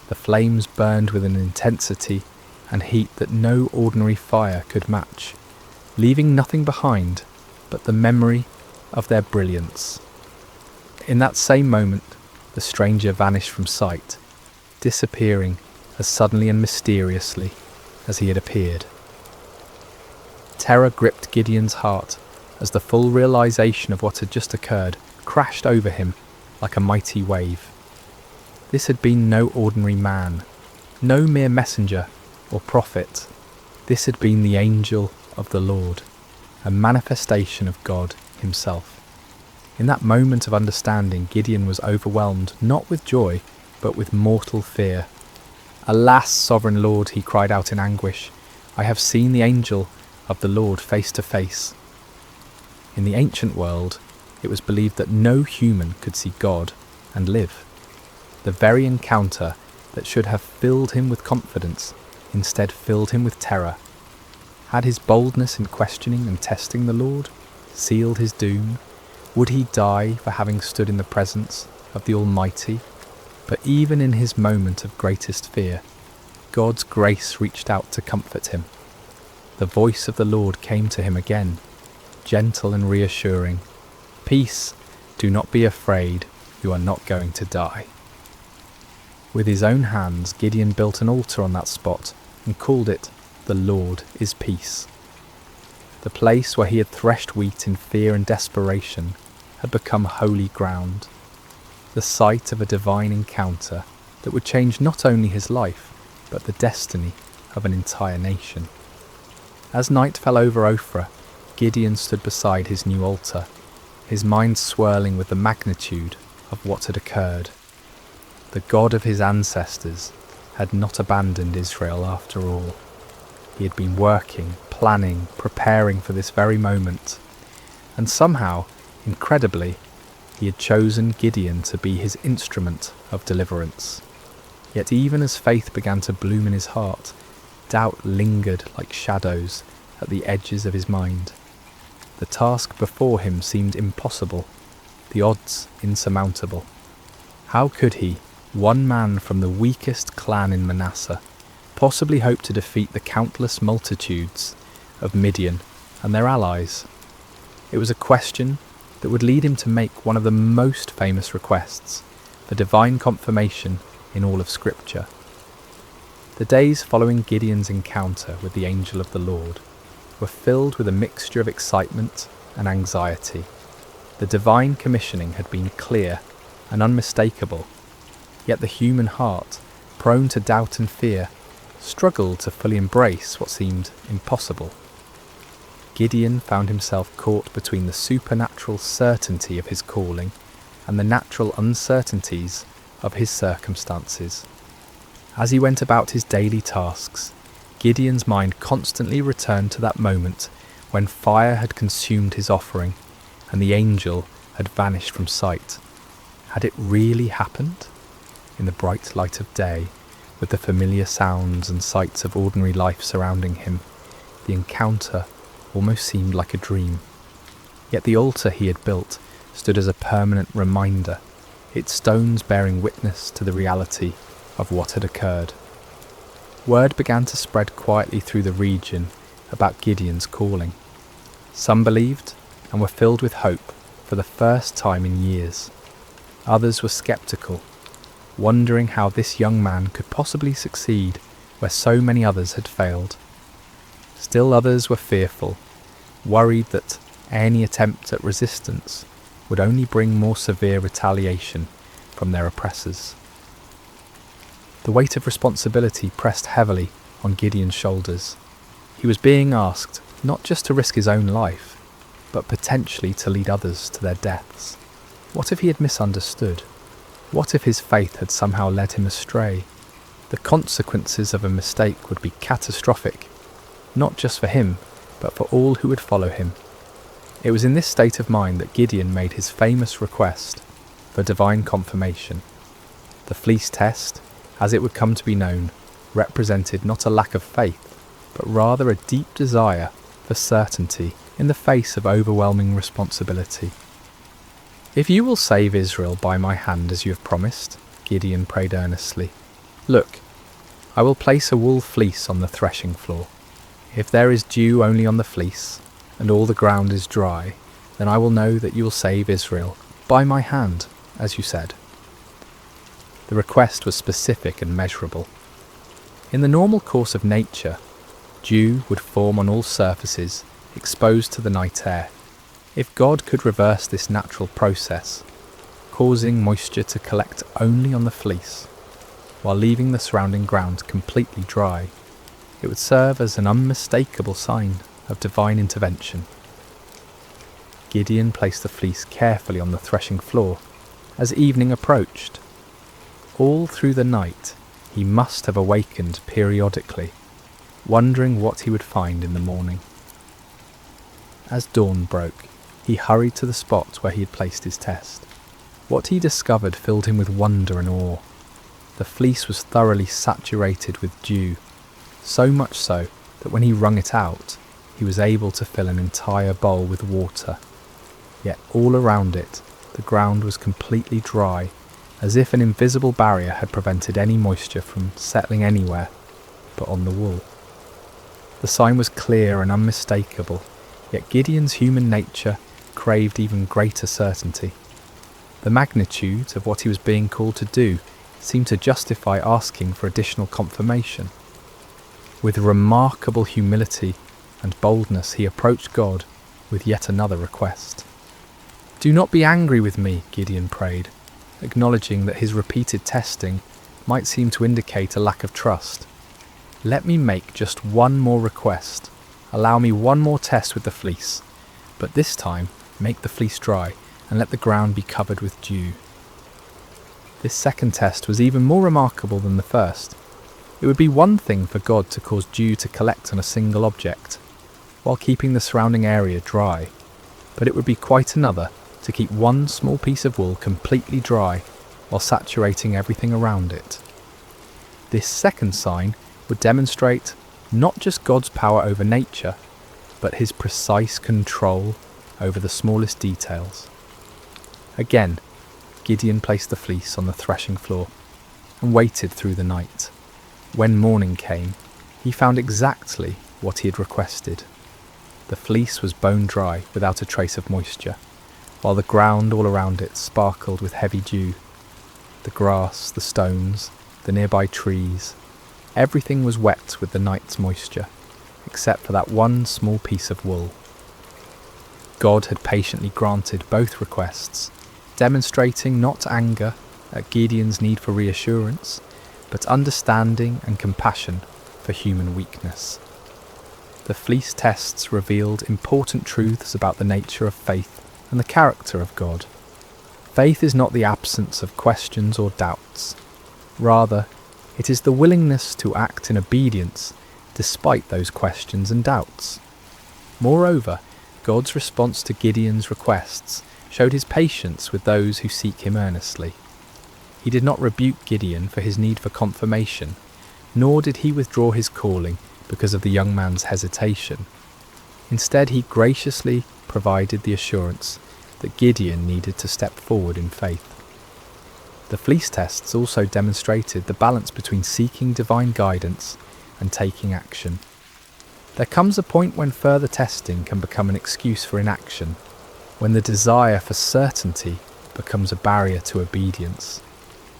The flames burned with an intensity and heat that no ordinary fire could match, leaving nothing behind but the memory of their brilliance. In that same moment, the stranger vanished from sight, disappearing as suddenly and mysteriously as he had appeared. Terror gripped Gideon's heart as the full realization of what had just occurred crashed over him like a mighty wave. This had been no ordinary man, no mere messenger or prophet. This had been the angel of the Lord, a manifestation of God himself. In that moment of understanding, Gideon was overwhelmed not with joy, but with mortal fear. "Alas, sovereign Lord," he cried out in anguish, "I have seen the angel of the Lord face to face." In the ancient world, it was believed that no human could see God and live. The very encounter that should have filled him with confidence instead filled him with terror. Had his boldness in questioning and testing the Lord sealed his doom? Would he die for having stood in the presence of the Almighty? But even in his moment of greatest fear, God's grace reached out to comfort him. The voice of the Lord came to him again, gentle and reassuring. "Peace, do not be afraid, you are not going to die." With his own hands, Gideon built an altar on that spot and called it, "The Lord is Peace." The place where he had threshed wheat in fear and desperation had become holy ground, the site of a divine encounter that would change not only his life, but the destiny of an entire nation. As night fell over Ophrah, Gideon stood beside his new altar, his mind swirling with the magnitude of what had occurred. The God of his ancestors had not abandoned Israel after all. He had been working, planning, preparing for this very moment, and somehow, incredibly, he had chosen Gideon to be his instrument of deliverance. Yet even as faith began to bloom in his heart, doubt lingered like shadows at the edges of his mind. The task before him seemed impossible, the odds insurmountable. How could he, one man from the weakest clan in Manasseh, possibly hope to defeat the countless multitudes of Midian and their allies? It was a question that would lead him to make one of the most famous requests for divine confirmation in all of Scripture. The days following Gideon's encounter with the angel of the Lord were filled with a mixture of excitement and anxiety. The divine commissioning had been clear and unmistakable, yet the human heart, prone to doubt and fear, struggled to fully embrace what seemed impossible. Gideon found himself caught between the supernatural certainty of his calling and the natural uncertainties of his circumstances. As he went about his daily tasks, Gideon's mind constantly returned to that moment when fire had consumed his offering and the angel had vanished from sight. Had it really happened? In the bright light of day, with the familiar sounds and sights of ordinary life surrounding him, the encounter almost seemed like a dream. Yet the altar he had built stood as a permanent reminder, its stones bearing witness to the reality of what had occurred. Word began to spread quietly through the region about Gideon's calling. Some believed and were filled with hope for the first time in years. Others were skeptical, wondering how this young man could possibly succeed where so many others had failed. Still others were fearful, worried that any attempt at resistance would only bring more severe retaliation from their oppressors. The weight of responsibility pressed heavily on Gideon's shoulders. He was being asked not just to risk his own life, but potentially to lead others to their deaths. What if he had misunderstood? What if his faith had somehow led him astray? The consequences of a mistake would be catastrophic, not just for him, but for all who would follow him. It was in this state of mind that Gideon made his famous request for divine confirmation. The fleece test, as it would come to be known, represented not a lack of faith, but rather a deep desire for certainty in the face of overwhelming responsibility. "If you will save Israel by my hand as you have promised," Gideon prayed earnestly, "look, I will place a wool fleece on the threshing floor. If there is dew only on the fleece, and all the ground is dry, then I will know that you will save Israel by my hand, as you said." The request was specific and measurable. In the normal course of nature, dew would form on all surfaces exposed to the night air. If God could reverse this natural process, causing moisture to collect only on the fleece, while leaving the surrounding ground completely dry, it would serve as an unmistakable sign of divine intervention. Gideon placed the fleece carefully on the threshing floor as evening approached. All through the night, he must have awakened periodically, wondering what he would find in the morning. As dawn broke, he hurried to the spot where he had placed his test. What he discovered filled him with wonder and awe. The fleece was thoroughly saturated with dew, so much so that when he wrung it out, he was able to fill an entire bowl with water. Yet all around it, the ground was completely dry, as if an invisible barrier had prevented any moisture from settling anywhere but on the wool. The sign was clear and unmistakable, yet Gideon's human nature craved even greater certainty. The magnitude of what he was being called to do seemed to justify asking for additional confirmation. With remarkable humility, and boldness he approached God with yet another request. "Do not be angry with me," Gideon prayed, acknowledging that his repeated testing might seem to indicate a lack of trust. "Let me make just one more request. Allow me one more test with the fleece, but this time make the fleece dry and let the ground be covered with dew." This second test was even more remarkable than the first. It would be one thing for God to cause dew to collect on a single object, while keeping the surrounding area dry, but it would be quite another to keep one small piece of wool completely dry while saturating everything around it. This second sign would demonstrate not just God's power over nature, but his precise control over the smallest details. Again, Gideon placed the fleece on the threshing floor and waited through the night. When morning came, he found exactly what he had requested. The fleece was bone dry without a trace of moisture, while the ground all around it sparkled with heavy dew. The grass, the stones, the nearby trees, everything was wet with the night's moisture, except for that one small piece of wool. God had patiently granted both requests, demonstrating not anger at Gideon's need for reassurance, but understanding and compassion for human weakness. The fleece tests revealed important truths about the nature of faith and the character of God. Faith is not the absence of questions or doubts. Rather, it is the willingness to act in obedience despite those questions and doubts. Moreover, God's response to Gideon's requests showed his patience with those who seek him earnestly. He did not rebuke Gideon for his need for confirmation, nor did he withdraw his calling because of the young man's hesitation. Instead, he graciously provided the assurance that Gideon needed to step forward in faith. The fleece tests also demonstrated the balance between seeking divine guidance and taking action. There comes a point when further testing can become an excuse for inaction, when the desire for certainty becomes a barrier to obedience.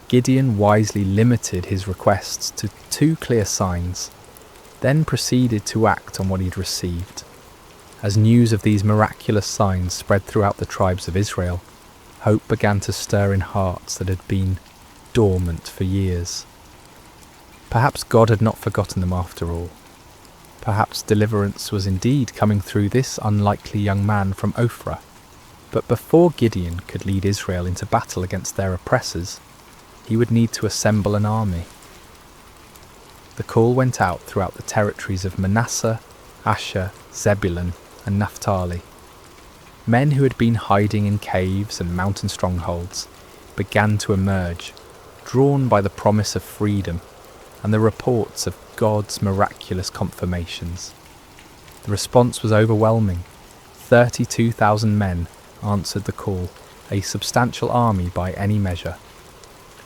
Gideon wisely limited his requests to 2 clear signs, then proceeded to act on what he'd received. As news of these miraculous signs spread throughout the tribes of Israel, hope began to stir in hearts that had been dormant for years. Perhaps God had not forgotten them after all. Perhaps deliverance was indeed coming through this unlikely young man from Ophrah. But before Gideon could lead Israel into battle against their oppressors, he would need to assemble an army. The call went out throughout the territories of Manasseh, Asher, Zebulun, and Naphtali. Men who had been hiding in caves and mountain strongholds began to emerge, drawn by the promise of freedom and the reports of God's miraculous confirmations. The response was overwhelming. 32,000 men answered the call, a substantial army by any measure.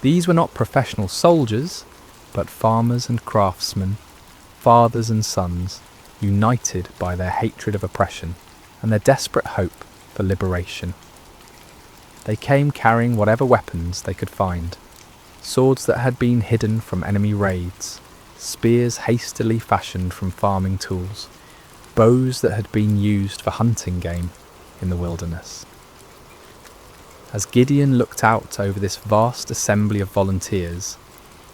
These were not professional soldiers, but farmers and craftsmen, fathers and sons, united by their hatred of oppression and their desperate hope for liberation. They came carrying whatever weapons they could find, swords that had been hidden from enemy raids, spears hastily fashioned from farming tools, bows that had been used for hunting game in the wilderness. As Gideon looked out over this vast assembly of volunteers,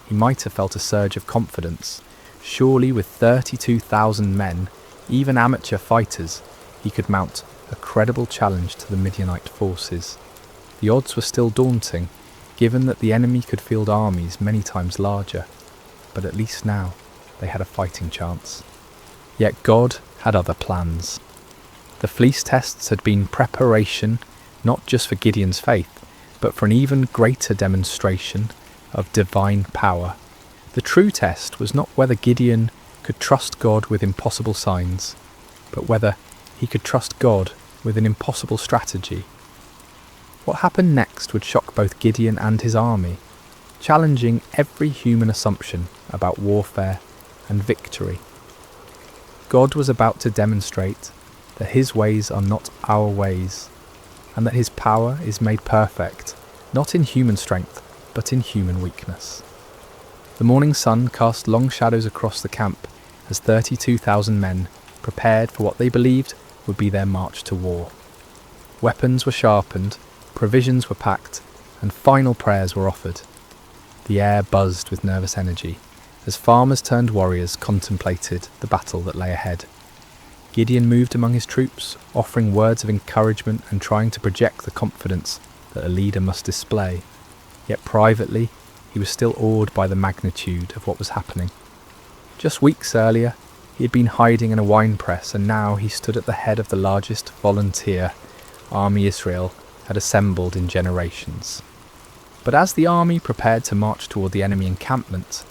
he might have felt a surge of confidence. Surely with 32,000 men, even amateur fighters, he could mount a credible challenge to the Midianite forces. The odds were still daunting, given that the enemy could field armies many times larger, but at least now they had a fighting chance. Yet God had other plans. The fleece tests had been preparation not just for Gideon's faith, but for an even greater demonstration of divine power. The true test was not whether Gideon could trust God with impossible signs, but whether he could trust God with an impossible strategy. What happened next would shock both Gideon and his army, challenging every human assumption about warfare and victory. God was about to demonstrate that his ways are not our ways, and that his power is made perfect, not in human strength, but in human weakness. The morning sun cast long shadows across the camp as 32,000 men prepared for what they believed would be their march to war. Weapons were sharpened, provisions were packed, and final prayers were offered. The air buzzed with nervous energy as farmers turned warriors contemplated the battle that lay ahead. Gideon moved among his troops, offering words of encouragement and trying to project the confidence that a leader must display. Yet privately, he was still awed by the magnitude of what was happening. Just weeks earlier, he had been hiding in a wine press, and now he stood at the head of the largest volunteer army Israel had assembled in generations. But as the army prepared to march toward the enemy encampment,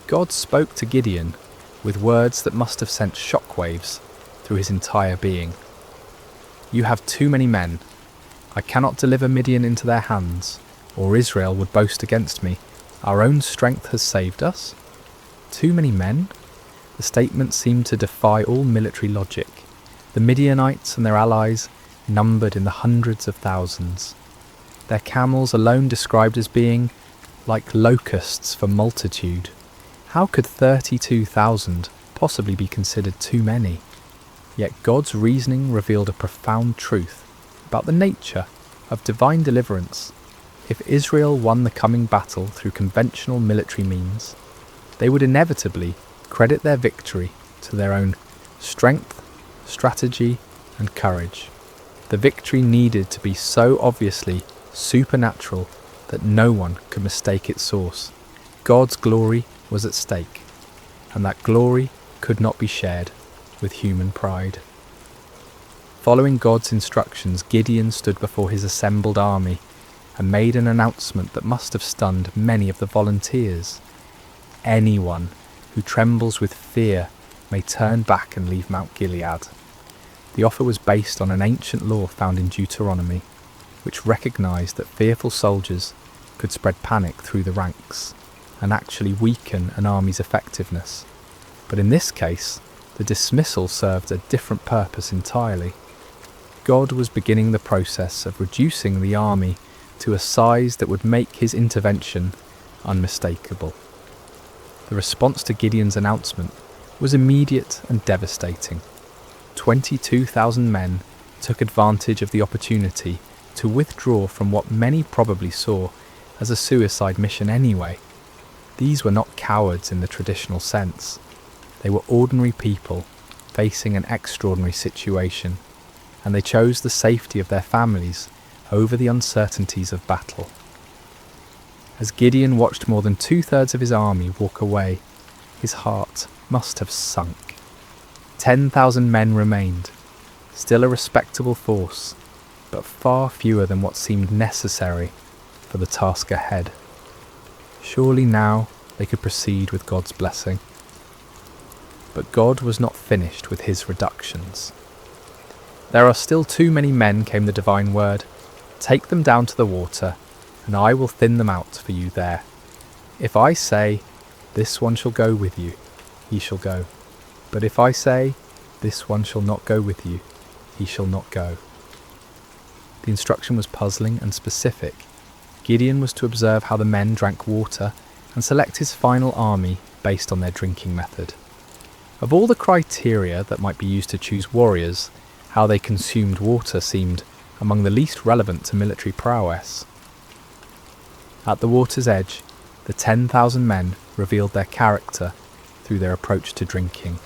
God spoke to Gideon with words that must have sent shockwaves through his entire being. "You have too many men. I cannot deliver Midian into their hands, or Israel would boast against me. Our own strength has saved us." Too many men? The statement seemed to defy all military logic. The Midianites and their allies numbered in the hundreds of thousands. Their camels alone described as being like locusts for multitude. How could 32,000 possibly be considered too many? Yet God's reasoning revealed a profound truth about the nature of divine deliverance. If Israel won the coming battle through conventional military means, they would inevitably credit their victory to their own strength, strategy, and courage. The victory needed to be so obviously supernatural that no one could mistake its source. God's glory was at stake, and that glory could not be shared with human pride. Following God's instructions, Gideon stood before his assembled army and made an announcement that must have stunned many of the volunteers. Anyone who trembles with fear may turn back and leave Mount Gilead. The offer was based on an ancient law found in Deuteronomy, which recognised that fearful soldiers could spread panic through the ranks and actually weaken an army's effectiveness. But in this case, the dismissal served a different purpose entirely. God was beginning the process of reducing the army to a size that would make his intervention unmistakable. The response to Gideon's announcement was immediate and devastating. 22,000 men took advantage of the opportunity to withdraw from what many probably saw as a suicide mission anyway. These were not cowards in the traditional sense. They were ordinary people facing an extraordinary situation, and they chose the safety of their families over the uncertainties of battle. As Gideon watched more than 2/3 of his army walk away, his heart must have sunk. 10,000 men remained, still a respectable force, but far fewer than what seemed necessary for the task ahead. Surely now they could proceed with God's blessing. But God was not finished with his reductions. "There are still too many men," came the divine word. "Take them down to the water, and I will thin them out for you there. If I say, 'This one shall go with you,' he shall go. But if I say, 'This one shall not go with you,' he shall not go." The instruction was puzzling and specific. Gideon was to observe how the men drank water and select his final army based on their drinking method. Of all the criteria that might be used to choose warriors, how they consumed water seemed among the least relevant to military prowess. At the water's edge, the 10,000 men revealed their character through their approach to drinking.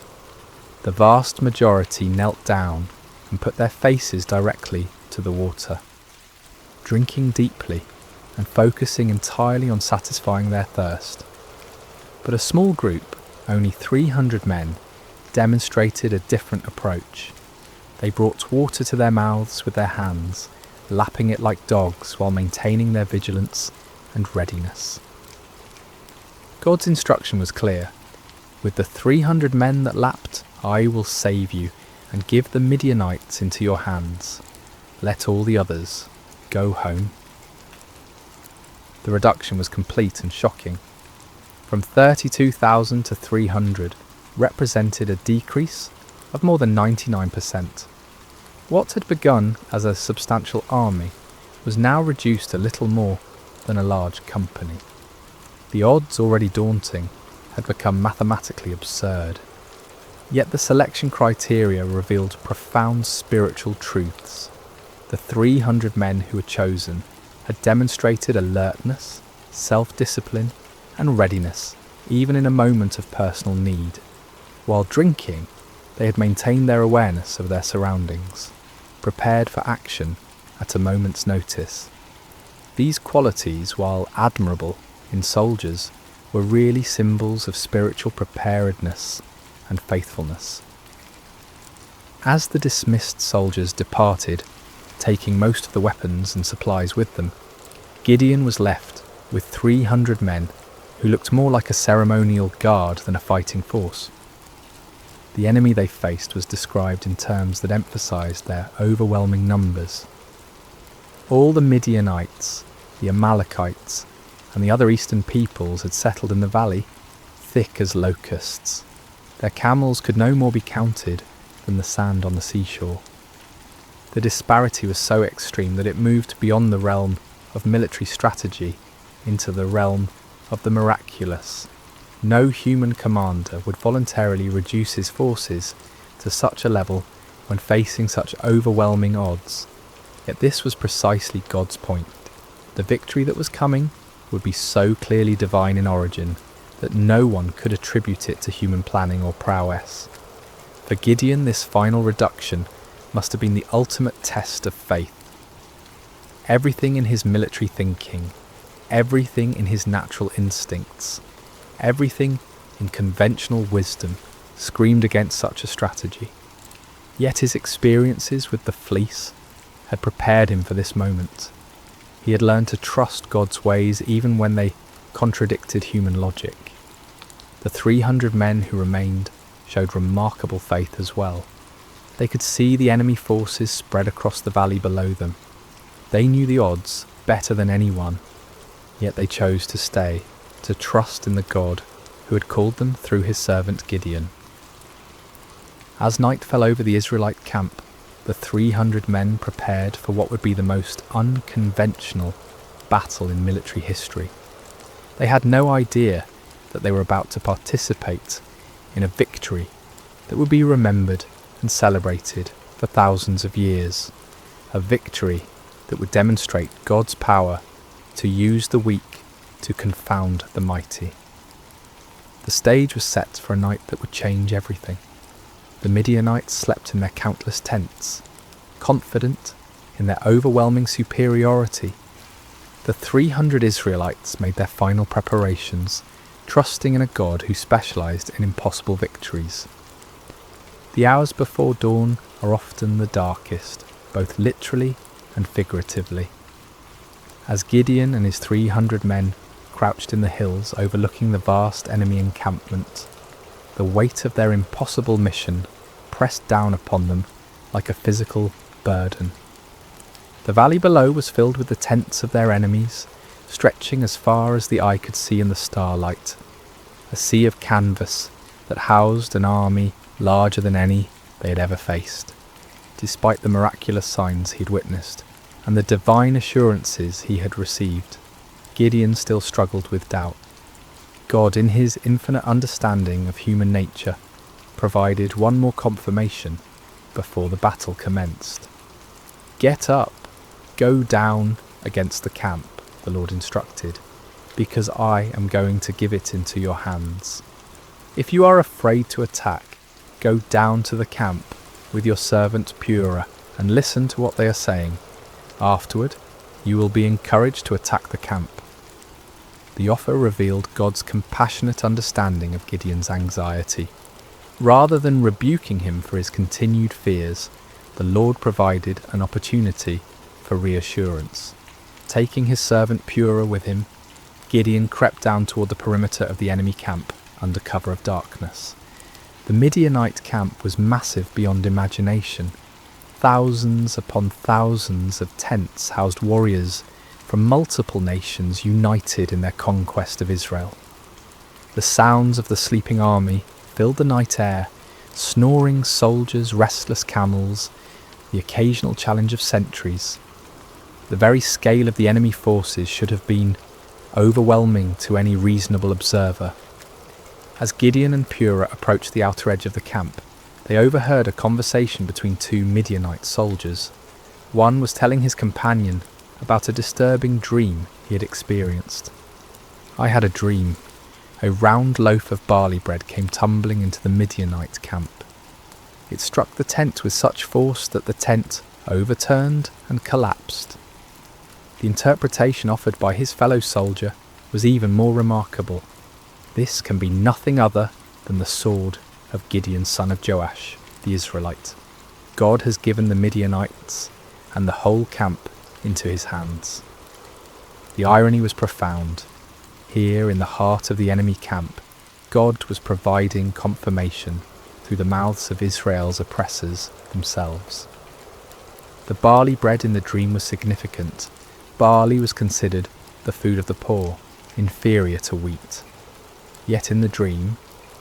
The vast majority knelt down and put their faces directly to the water, drinking deeply and focusing entirely on satisfying their thirst. But a small group, only 300 men, demonstrated a different approach. They brought water to their mouths with their hands, lapping it like dogs while maintaining their vigilance and readiness. God's instruction was clear. "With the 300 men that lapped, I will save you and give the Midianites into your hands. Let all the others go home." The reduction was complete and shocking. From 32,000 to 300 represented a decrease of more than 99%. What had begun as a substantial army was now reduced to little more than a large company. The odds, already daunting, had become mathematically absurd. Yet the selection criteria revealed profound spiritual truths. The 300 men who were chosen had demonstrated alertness, self-discipline, and readiness, even in a moment of personal need. While drinking, they had maintained their awareness of their surroundings, prepared for action at a moment's notice. These qualities, while admirable in soldiers, were really symbols of spiritual preparedness and faithfulness. As the dismissed soldiers departed, taking most of the weapons and supplies with them, Gideon was left with 300 men who looked more like a ceremonial guard than a fighting force. The enemy they faced was described in terms that emphasized their overwhelming numbers. All the Midianites, the Amalekites, and the other eastern peoples had settled in the valley, thick as locusts. Their camels could no more be counted than the sand on the seashore. The disparity was so extreme that it moved beyond the realm of military strategy into the realm of the miraculous. No human commander would voluntarily reduce his forces to such a level when facing such overwhelming odds. Yet this was precisely God's point. The victory that was coming would be so clearly divine in origin that no one could attribute it to human planning or prowess. For Gideon, this final reduction must have been the ultimate test of faith. Everything in his military thinking, everything in his natural instincts, everything in conventional wisdom screamed against such a strategy. Yet his experiences with the fleece had prepared him for this moment. He had learned to trust God's ways even when they contradicted human logic. The 300 men who remained showed remarkable faith as well. They could see the enemy forces spread across the valley below them. They knew the odds better than anyone, yet they chose to stay, to trust in the God who had called them through his servant Gideon. As night fell over the Israelite camp, the 300 men prepared for what would be the most unconventional battle in military history. They had no idea that they were about to participate in a victory that would be remembered and celebrated for thousands of years, a victory that would demonstrate God's power to use the weak to confound the mighty. The stage was set for a night that would change everything. The Midianites slept in their countless tents, confident in their overwhelming superiority. The 300 Israelites made their final preparations, trusting in a God who specialized in impossible victories. The hours before dawn are often the darkest, both literally and figuratively. As Gideon and his 300 men crouched in the hills overlooking the vast enemy encampment, the weight of their impossible mission pressed down upon them like a physical burden. The valley below was filled with the tents of their enemies, stretching as far as the eye could see in the starlight, a sea of canvas that housed an army larger than any they had ever faced. Despite the miraculous signs he had witnessed and the divine assurances he had received, Gideon still struggled with doubt. God, in his infinite understanding of human nature, provided one more confirmation before the battle commenced. "Get up, go down against the camp," the Lord instructed, "because I am going to give it into your hands. If you are afraid to attack, go down to the camp with your servant Purah and listen to what they are saying. Afterward, you will be encouraged to attack the camp." The offer revealed God's compassionate understanding of Gideon's anxiety. Rather than rebuking him for his continued fears, the Lord provided an opportunity for reassurance. Taking his servant Purah with him, Gideon crept down toward the perimeter of the enemy camp under cover of darkness. The Midianite camp was massive beyond imagination. Thousands upon thousands of tents housed warriors from multiple nations united in their conquest of Israel. The sounds of the sleeping army filled the night air, snoring soldiers, restless camels, the occasional challenge of sentries. The very scale of the enemy forces should have been overwhelming to any reasonable observer. As Gideon and Purah approached the outer edge of the camp, they overheard a conversation between two Midianite soldiers. One was telling his companion about a disturbing dream he had experienced. "I had a dream. A round loaf of barley bread came tumbling into the Midianite camp. It struck the tent with such force that the tent overturned and collapsed." The interpretation offered by his fellow soldier was even more remarkable. This can be nothing other than the sword of Gideon, son of Joash, the Israelite. God has given the Midianites and the whole camp into his hands. The irony was profound. Here in the heart of the enemy camp, God was providing confirmation through the mouths of Israel's oppressors themselves. The barley bread in the dream was significant. Barley was considered the food of the poor, inferior to wheat. Yet in the dream,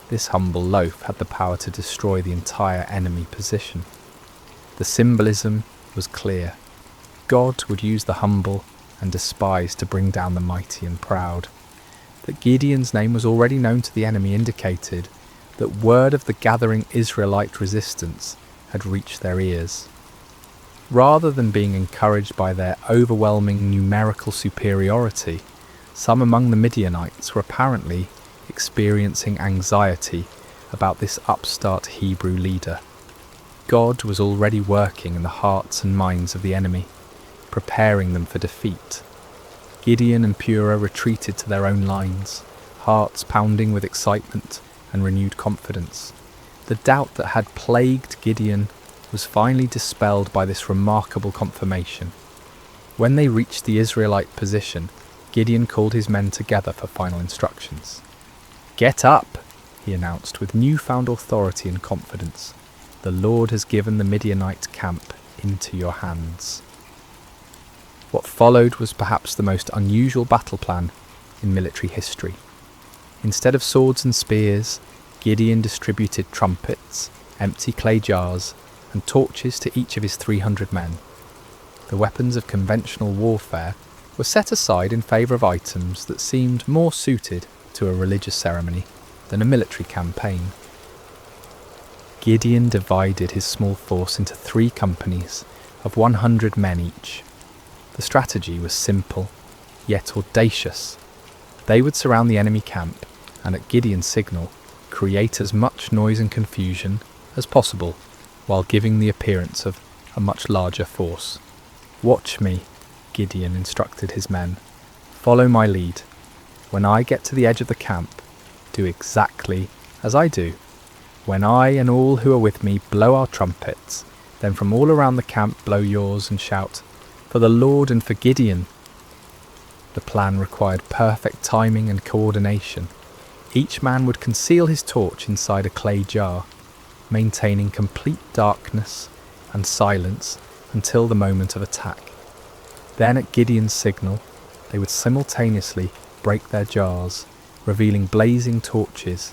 this humble loaf had the power to destroy the entire enemy position. The symbolism was clear. God would use the humble and despised to bring down the mighty and proud. That Gideon's name was already known to the enemy indicated that word of the gathering Israelite resistance had reached their ears. Rather than being encouraged by their overwhelming numerical superiority, some among the Midianites were apparently experiencing anxiety about this upstart Hebrew leader. God was already working in the hearts and minds of the enemy, preparing them for defeat. Gideon and Purah retreated to their own lines, hearts pounding with excitement and renewed confidence. The doubt that had plagued Gideon was finally dispelled by this remarkable confirmation. When they reached the Israelite position, Gideon called his men together for final instructions. "Get up," he announced with newfound authority and confidence. "The Lord has given the Midianite camp into your hands." What followed was perhaps the most unusual battle plan in military history. Instead of swords and spears, Gideon distributed trumpets, empty clay jars, and torches to each of his 300 men. The weapons of conventional warfare were set aside in favour of items that seemed more suited to a religious ceremony than a military campaign. Gideon divided his small force into 3 companies of 100 men each. The strategy was simple, yet audacious. They would surround the enemy camp and at Gideon's signal create as much noise and confusion as possible while giving the appearance of a much larger force. "Watch me," Gideon instructed his men. "Follow my lead. When I get to the edge of the camp, do exactly as I do. When I and all who are with me blow our trumpets, then from all around the camp blow yours and shout, 'For the Lord and for Gideon.'" The plan required perfect timing and coordination. Each man would conceal his torch inside a clay jar, maintaining complete darkness and silence until the moment of attack. Then at Gideon's signal, they would simultaneously break their jars, revealing blazing torches,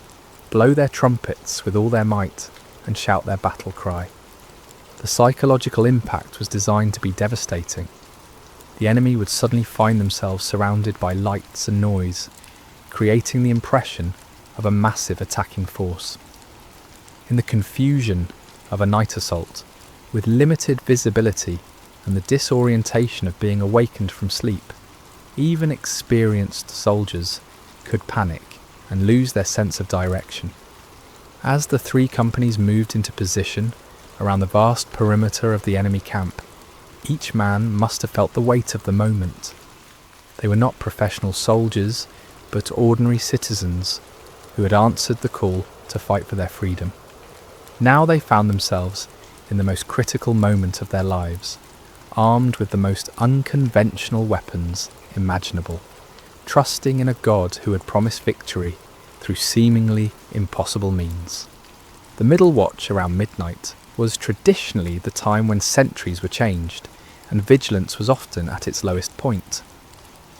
blow their trumpets with all their might, and shout their battle cry. The psychological impact was designed to be devastating. The enemy would suddenly find themselves surrounded by lights and noise, creating the impression of a massive attacking force. In the confusion of a night assault, with limited visibility and the disorientation of being awakened from sleep, even experienced soldiers could panic and lose their sense of direction. As the 3 companies moved into position around the vast perimeter of the enemy camp, each man must have felt the weight of the moment. They were not professional soldiers, but ordinary citizens who had answered the call to fight for their freedom. Now they found themselves in the most critical moment of their lives, armed with the most unconventional weapons imaginable, trusting in a God who had promised victory through seemingly impossible means. The middle watch around midnight was traditionally the time when sentries were changed and vigilance was often at its lowest point.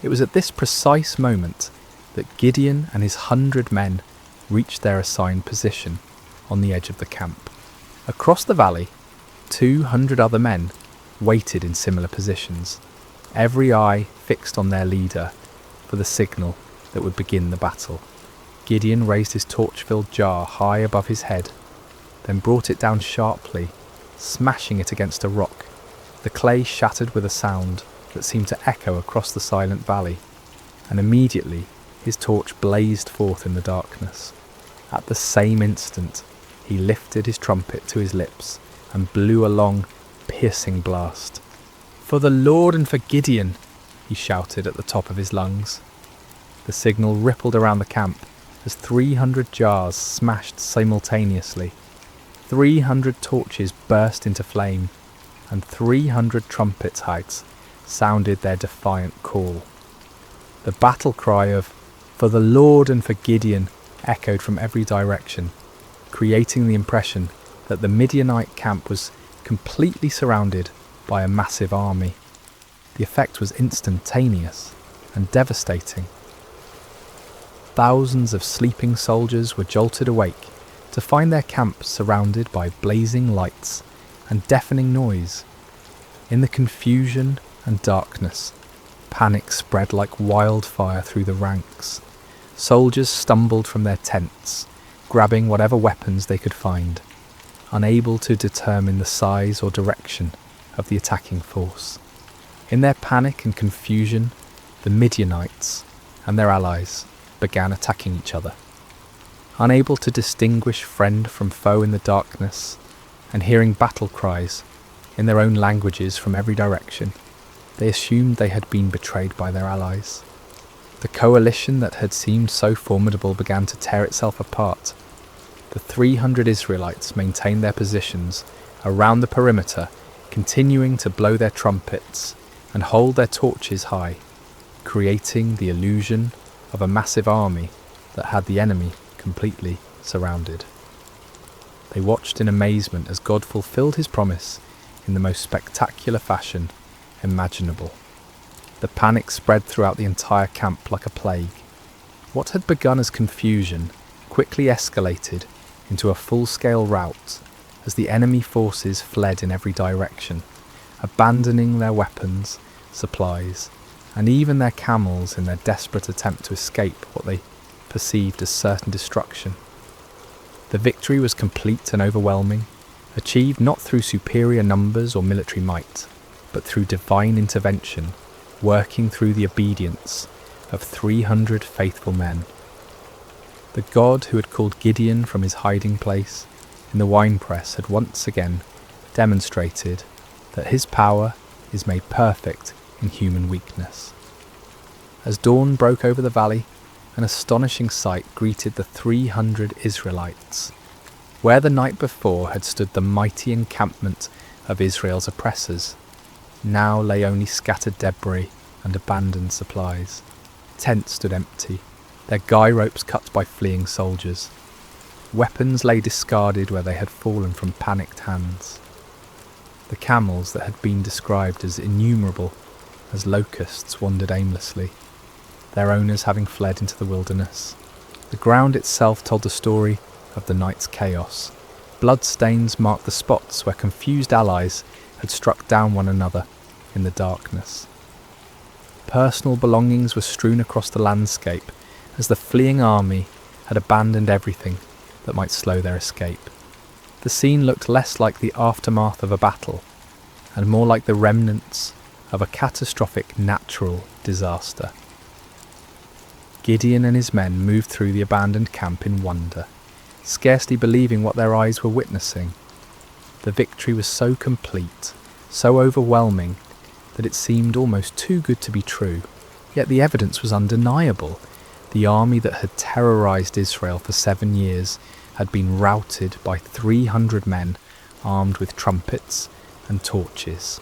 It was at this precise moment that Gideon and his 100 men reached their assigned position on the edge of the camp. Across the valley, 200 other men waited in similar positions, every eye fixed on their leader for the signal that would begin the battle. Gideon raised his torch-filled jar high above his head, then brought it down sharply, smashing it against a rock. The clay shattered with a sound that seemed to echo across the silent valley, and immediately his torch blazed forth in the darkness. At the same instant, he lifted his trumpet to his lips and blew a long, piercing blast. "For the Lord and for Gideon!" he shouted at the top of his lungs. The signal rippled around the camp as 300 jars smashed simultaneously. 300 torches burst into flame, and 300 trumpet hags sounded their defiant call. The battle cry of "For the Lord and for Gideon" echoed from every direction, creating the impression that the Midianite camp was completely surrounded by a massive army. The effect was instantaneous and devastating. Thousands of sleeping soldiers were jolted awake to find their camp surrounded by blazing lights and deafening noise. In the confusion and darkness, panic spread like wildfire through the ranks. Soldiers stumbled from their tents, grabbing whatever weapons they could find, unable to determine the size or direction of the attacking force. In their panic and confusion, the Midianites and their allies began attacking each other. Unable to distinguish friend from foe in the darkness, and hearing battle cries in their own languages from every direction, they assumed they had been betrayed by their allies. The coalition that had seemed so formidable began to tear itself apart. The 300 Israelites maintained their positions around the perimeter, continuing to blow their trumpets and hold their torches high, creating the illusion of a massive army that had the enemy completely surrounded. They watched in amazement as God fulfilled his promise in the most spectacular fashion imaginable. The panic spread throughout the entire camp like a plague. What had begun as confusion quickly escalated into a full-scale rout as the enemy forces fled in every direction, abandoning their weapons, supplies, and even their camels in their desperate attempt to escape what they perceived as certain destruction. The victory was complete and overwhelming, achieved not through superior numbers or military might, but through divine intervention, working through the obedience of 300 faithful men. The God who had called Gideon from his hiding place in the winepress had once again demonstrated that his power is made perfect in human weakness. As dawn broke over the valley, an astonishing sight greeted the 300 Israelites. Where the night before had stood the mighty encampment of Israel's oppressors, now lay only scattered debris and abandoned supplies. Tents stood empty, their guy ropes cut by fleeing soldiers. Weapons lay discarded where they had fallen from panicked hands. The camels that had been described as innumerable as locusts wandered aimlessly, their owners having fled into the wilderness. The ground itself told the story of the night's chaos. Bloodstains marked the spots where confused allies had struck down one another in the darkness. Personal belongings were strewn across the landscape as the fleeing army had abandoned everything that might slow their escape. The scene looked less like the aftermath of a battle and more like the remnants of a catastrophic natural disaster. Gideon and his men moved through the abandoned camp in wonder, scarcely believing what their eyes were witnessing. The victory was so complete, so overwhelming, that it seemed almost too good to be true. Yet the evidence was undeniable. The army that had terrorized Israel for 7 years had been routed by 300 men armed with trumpets and torches.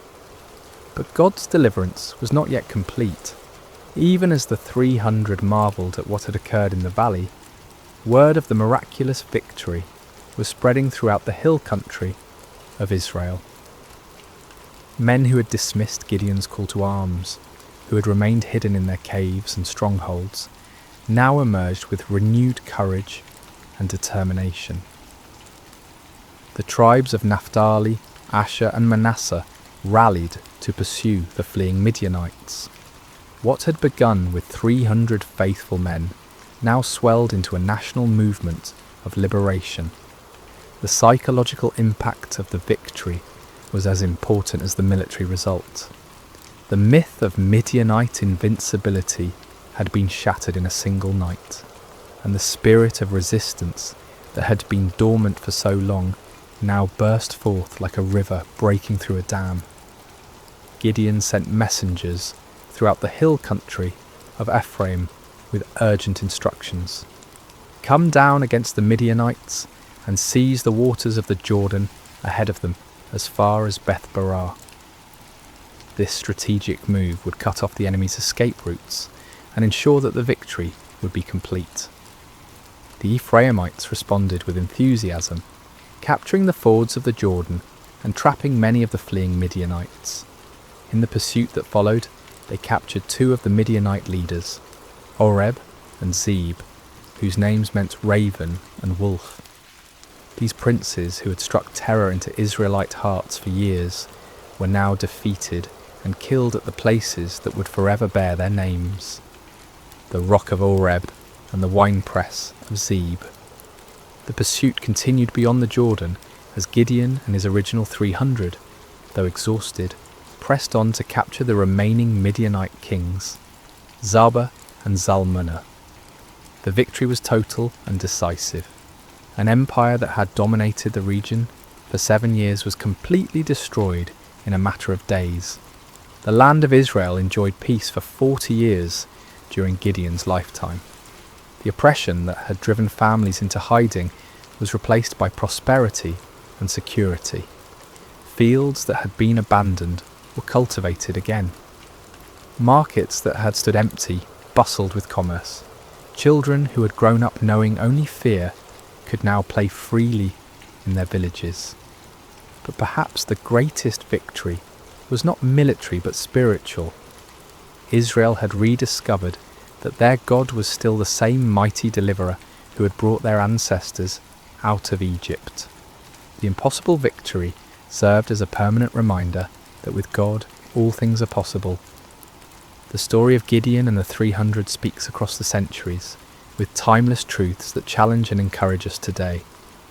But God's deliverance was not yet complete. Even as the 300 marvelled at what had occurred in the valley, word of the miraculous victory was spreading throughout the hill country of Israel. Men who had dismissed Gideon's call to arms, who had remained hidden in their caves and strongholds, now emerged with renewed courage and determination. The tribes of Naphtali, Asher and Manasseh rallied to pursue the fleeing Midianites. What had begun with 300 faithful men now swelled into a national movement of liberation. The psychological impact of the victory was as important as the military result. The myth of Midianite invincibility had been shattered in a single night, and the spirit of resistance that had been dormant for so long now burst forth like a river breaking through a dam. Gideon sent messengers throughout the hill country of Ephraim with urgent instructions. Come down against the Midianites and seize the waters of the Jordan ahead of them as far as Beth Barah. This strategic move would cut off the enemy's escape routes and ensure that the victory would be complete. The Ephraimites responded with enthusiasm, capturing the fords of the Jordan and trapping many of the fleeing Midianites. In the pursuit that followed, they captured two of the Midianite leaders, Oreb and Zeb, whose names meant raven and wolf. These princes, who had struck terror into Israelite hearts for years, were now defeated and killed at the places that would forever bear their names: the rock of Oreb and the winepress of Zeb. The pursuit continued beyond the Jordan as Gideon and his original 300, though exhausted, pressed on to capture the remaining Midianite kings, Zaba and Zalmunna. The victory was total and decisive. An empire that had dominated the region for 7 years was completely destroyed in a matter of days. The land of Israel enjoyed peace for 40 years during Gideon's lifetime. The oppression that had driven families into hiding was replaced by prosperity and security. Fields that had been abandoned were cultivated again. Markets that had stood empty bustled with commerce. Children who had grown up knowing only fear could now play freely in their villages. But perhaps the greatest victory was not military but spiritual. Israel had rediscovered that their God was still the same mighty deliverer who had brought their ancestors out of Egypt. The impossible victory served as a permanent reminder that with God all things are possible. The story of Gideon and the 300 speaks across the centuries, with timeless truths that challenge and encourage us today.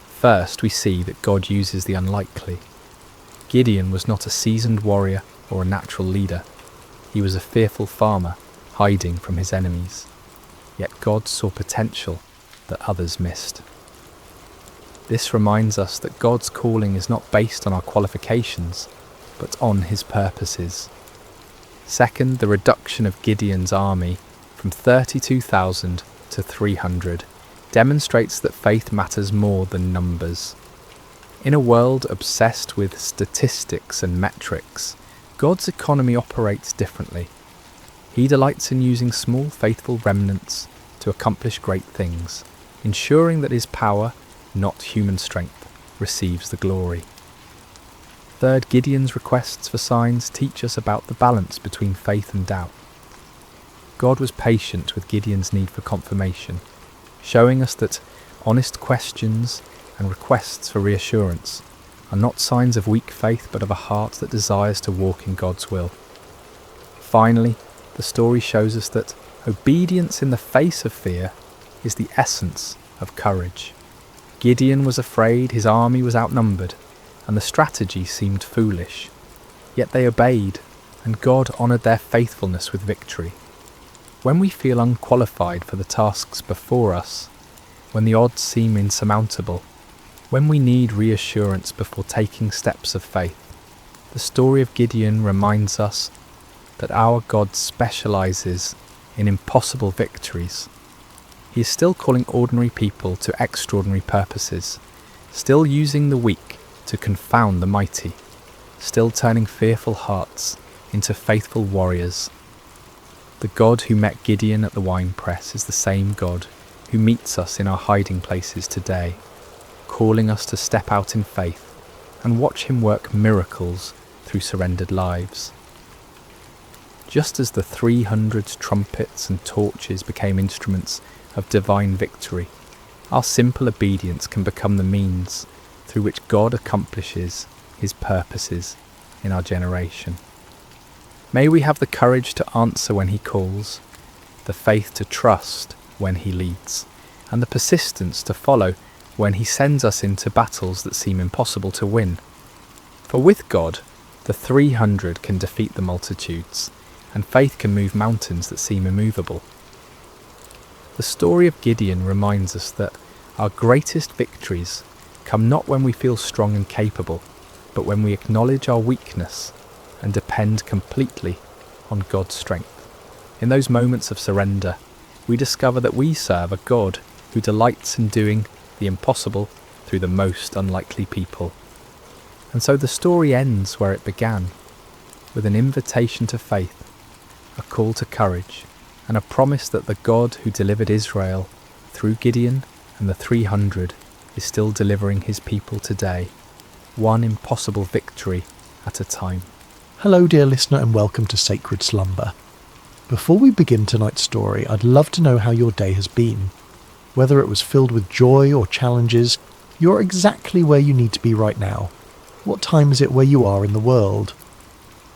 First, we see that God uses the unlikely. Gideon was not a seasoned warrior or a natural leader. He was a fearful farmer, hiding from his enemies. Yet God saw potential that others missed. This reminds us that God's calling is not based on our qualifications, but on his purposes. Second, the reduction of Gideon's army from 32,000 to 300 demonstrates that faith matters more than numbers. In a world obsessed with statistics and metrics, God's economy operates differently. He delights in using small faithful remnants to accomplish great things, ensuring that his power, not human strength, receives the glory. Third, Gideon's requests for signs teach us about the balance between faith and doubt. God was patient with Gideon's need for confirmation, showing us that honest questions and requests for reassurance are not signs of weak faith but of a heart that desires to walk in God's will. Finally, the story shows us that obedience in the face of fear is the essence of courage. Gideon was afraid, his army was outnumbered, and the strategy seemed foolish. Yet they obeyed, and God honoured their faithfulness with victory. When we feel unqualified for the tasks before us, when the odds seem insurmountable, when we need reassurance before taking steps of faith, the story of Gideon reminds us that our God specialises in impossible victories. He is still calling ordinary people to extraordinary purposes, still using the weak to confound the mighty, still turning fearful hearts into faithful warriors. The God who met Gideon at the winepress is the same God who meets us in our hiding places today, calling us to step out in faith and watch him work miracles through surrendered lives. Just as the 300 trumpets and torches became instruments of divine victory, our simple obedience can become the means through which God accomplishes his purposes in our generation. May we have the courage to answer when he calls, the faith to trust when he leads, and the persistence to follow when he sends us into battles that seem impossible to win. For with God, the 300 can defeat the multitudes, and faith can move mountains that seem immovable. The story of Gideon reminds us that our greatest victories come not when we feel strong and capable, but when we acknowledge our weakness and depend completely on God's strength. In those moments of surrender, we discover that we serve a God who delights in doing the impossible through the most unlikely people. And so the story ends where it began, with an invitation to faith, a call to courage, and a promise that the God who delivered Israel through Gideon and the 300 is still delivering his people today, one impossible victory at a time. Hello, dear listener, and welcome to Sacred Slumber. Before we begin tonight's story, I'd love to know how your day has been. Whether it was filled with joy or challenges, you're exactly where you need to be right now. What time is it where you are in the world?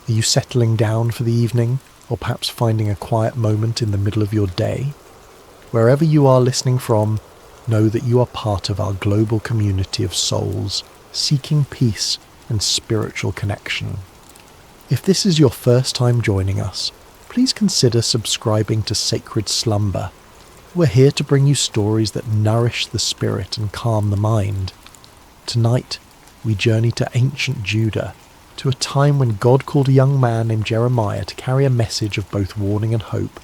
Are you settling down for the evening, or perhaps finding a quiet moment in the middle of your day? Wherever you are listening from, know that you are part of our global community of souls, seeking peace and spiritual connection. If this is your first time joining us, please consider subscribing to Sacred Slumber. We're here to bring you stories that nourish the spirit and calm the mind. Tonight, we journey to ancient Judah, to a time when God called a young man named Jeremiah to carry a message of both warning and hope.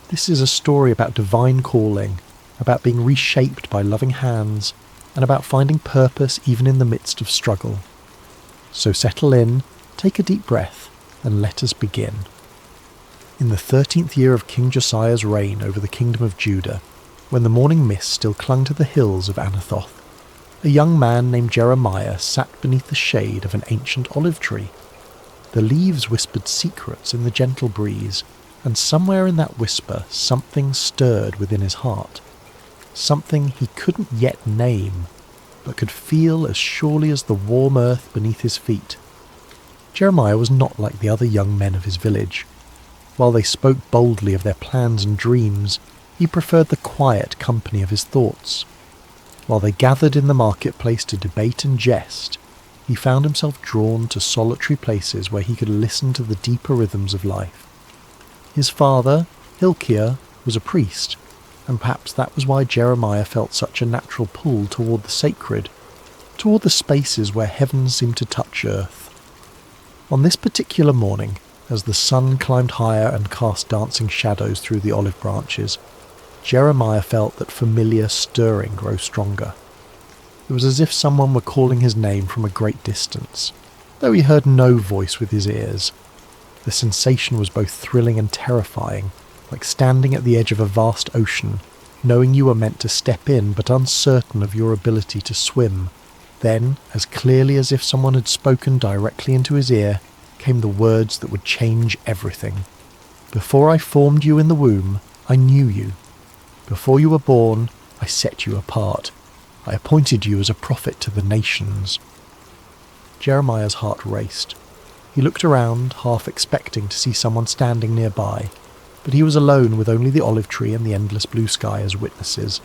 This is a story about divine calling, about being reshaped by loving hands, and about finding purpose even in the midst of struggle. So settle in, take a deep breath, and let us begin. In the 13th year of King Josiah's reign over the kingdom of Judah, when the morning mist still clung to the hills of Anathoth, a young man named Jeremiah sat beneath the shade of an ancient olive tree. The leaves whispered secrets in the gentle breeze, and somewhere in that whisper something stirred within his heart. Something he couldn't yet name, but could feel as surely as the warm earth beneath his feet. Jeremiah was not like the other young men of his village. While they spoke boldly of their plans and dreams, he preferred the quiet company of his thoughts. While they gathered in the marketplace to debate and jest, he found himself drawn to solitary places where he could listen to the deeper rhythms of life. His father, Hilkiah, was a priest, and perhaps that was why Jeremiah felt such a natural pull toward the sacred, toward the spaces where heaven seemed to touch earth. On this particular morning, as the sun climbed higher and cast dancing shadows through the olive branches, Jeremiah felt that familiar stirring grow stronger. It was as if someone were calling his name from a great distance, though he heard no voice with his ears. The sensation was both thrilling and terrifying, like standing at the edge of a vast ocean, knowing you were meant to step in but uncertain of your ability to swim. Then, as clearly as if someone had spoken directly into his ear, came the words that would change everything. Before I formed you in the womb, I knew you. Before you were born, I set you apart. I appointed you as a prophet to the nations. Jeremiah's heart raced. He looked around, half expecting to see someone standing nearby, but he was alone with only the olive tree and the endless blue sky as witnesses.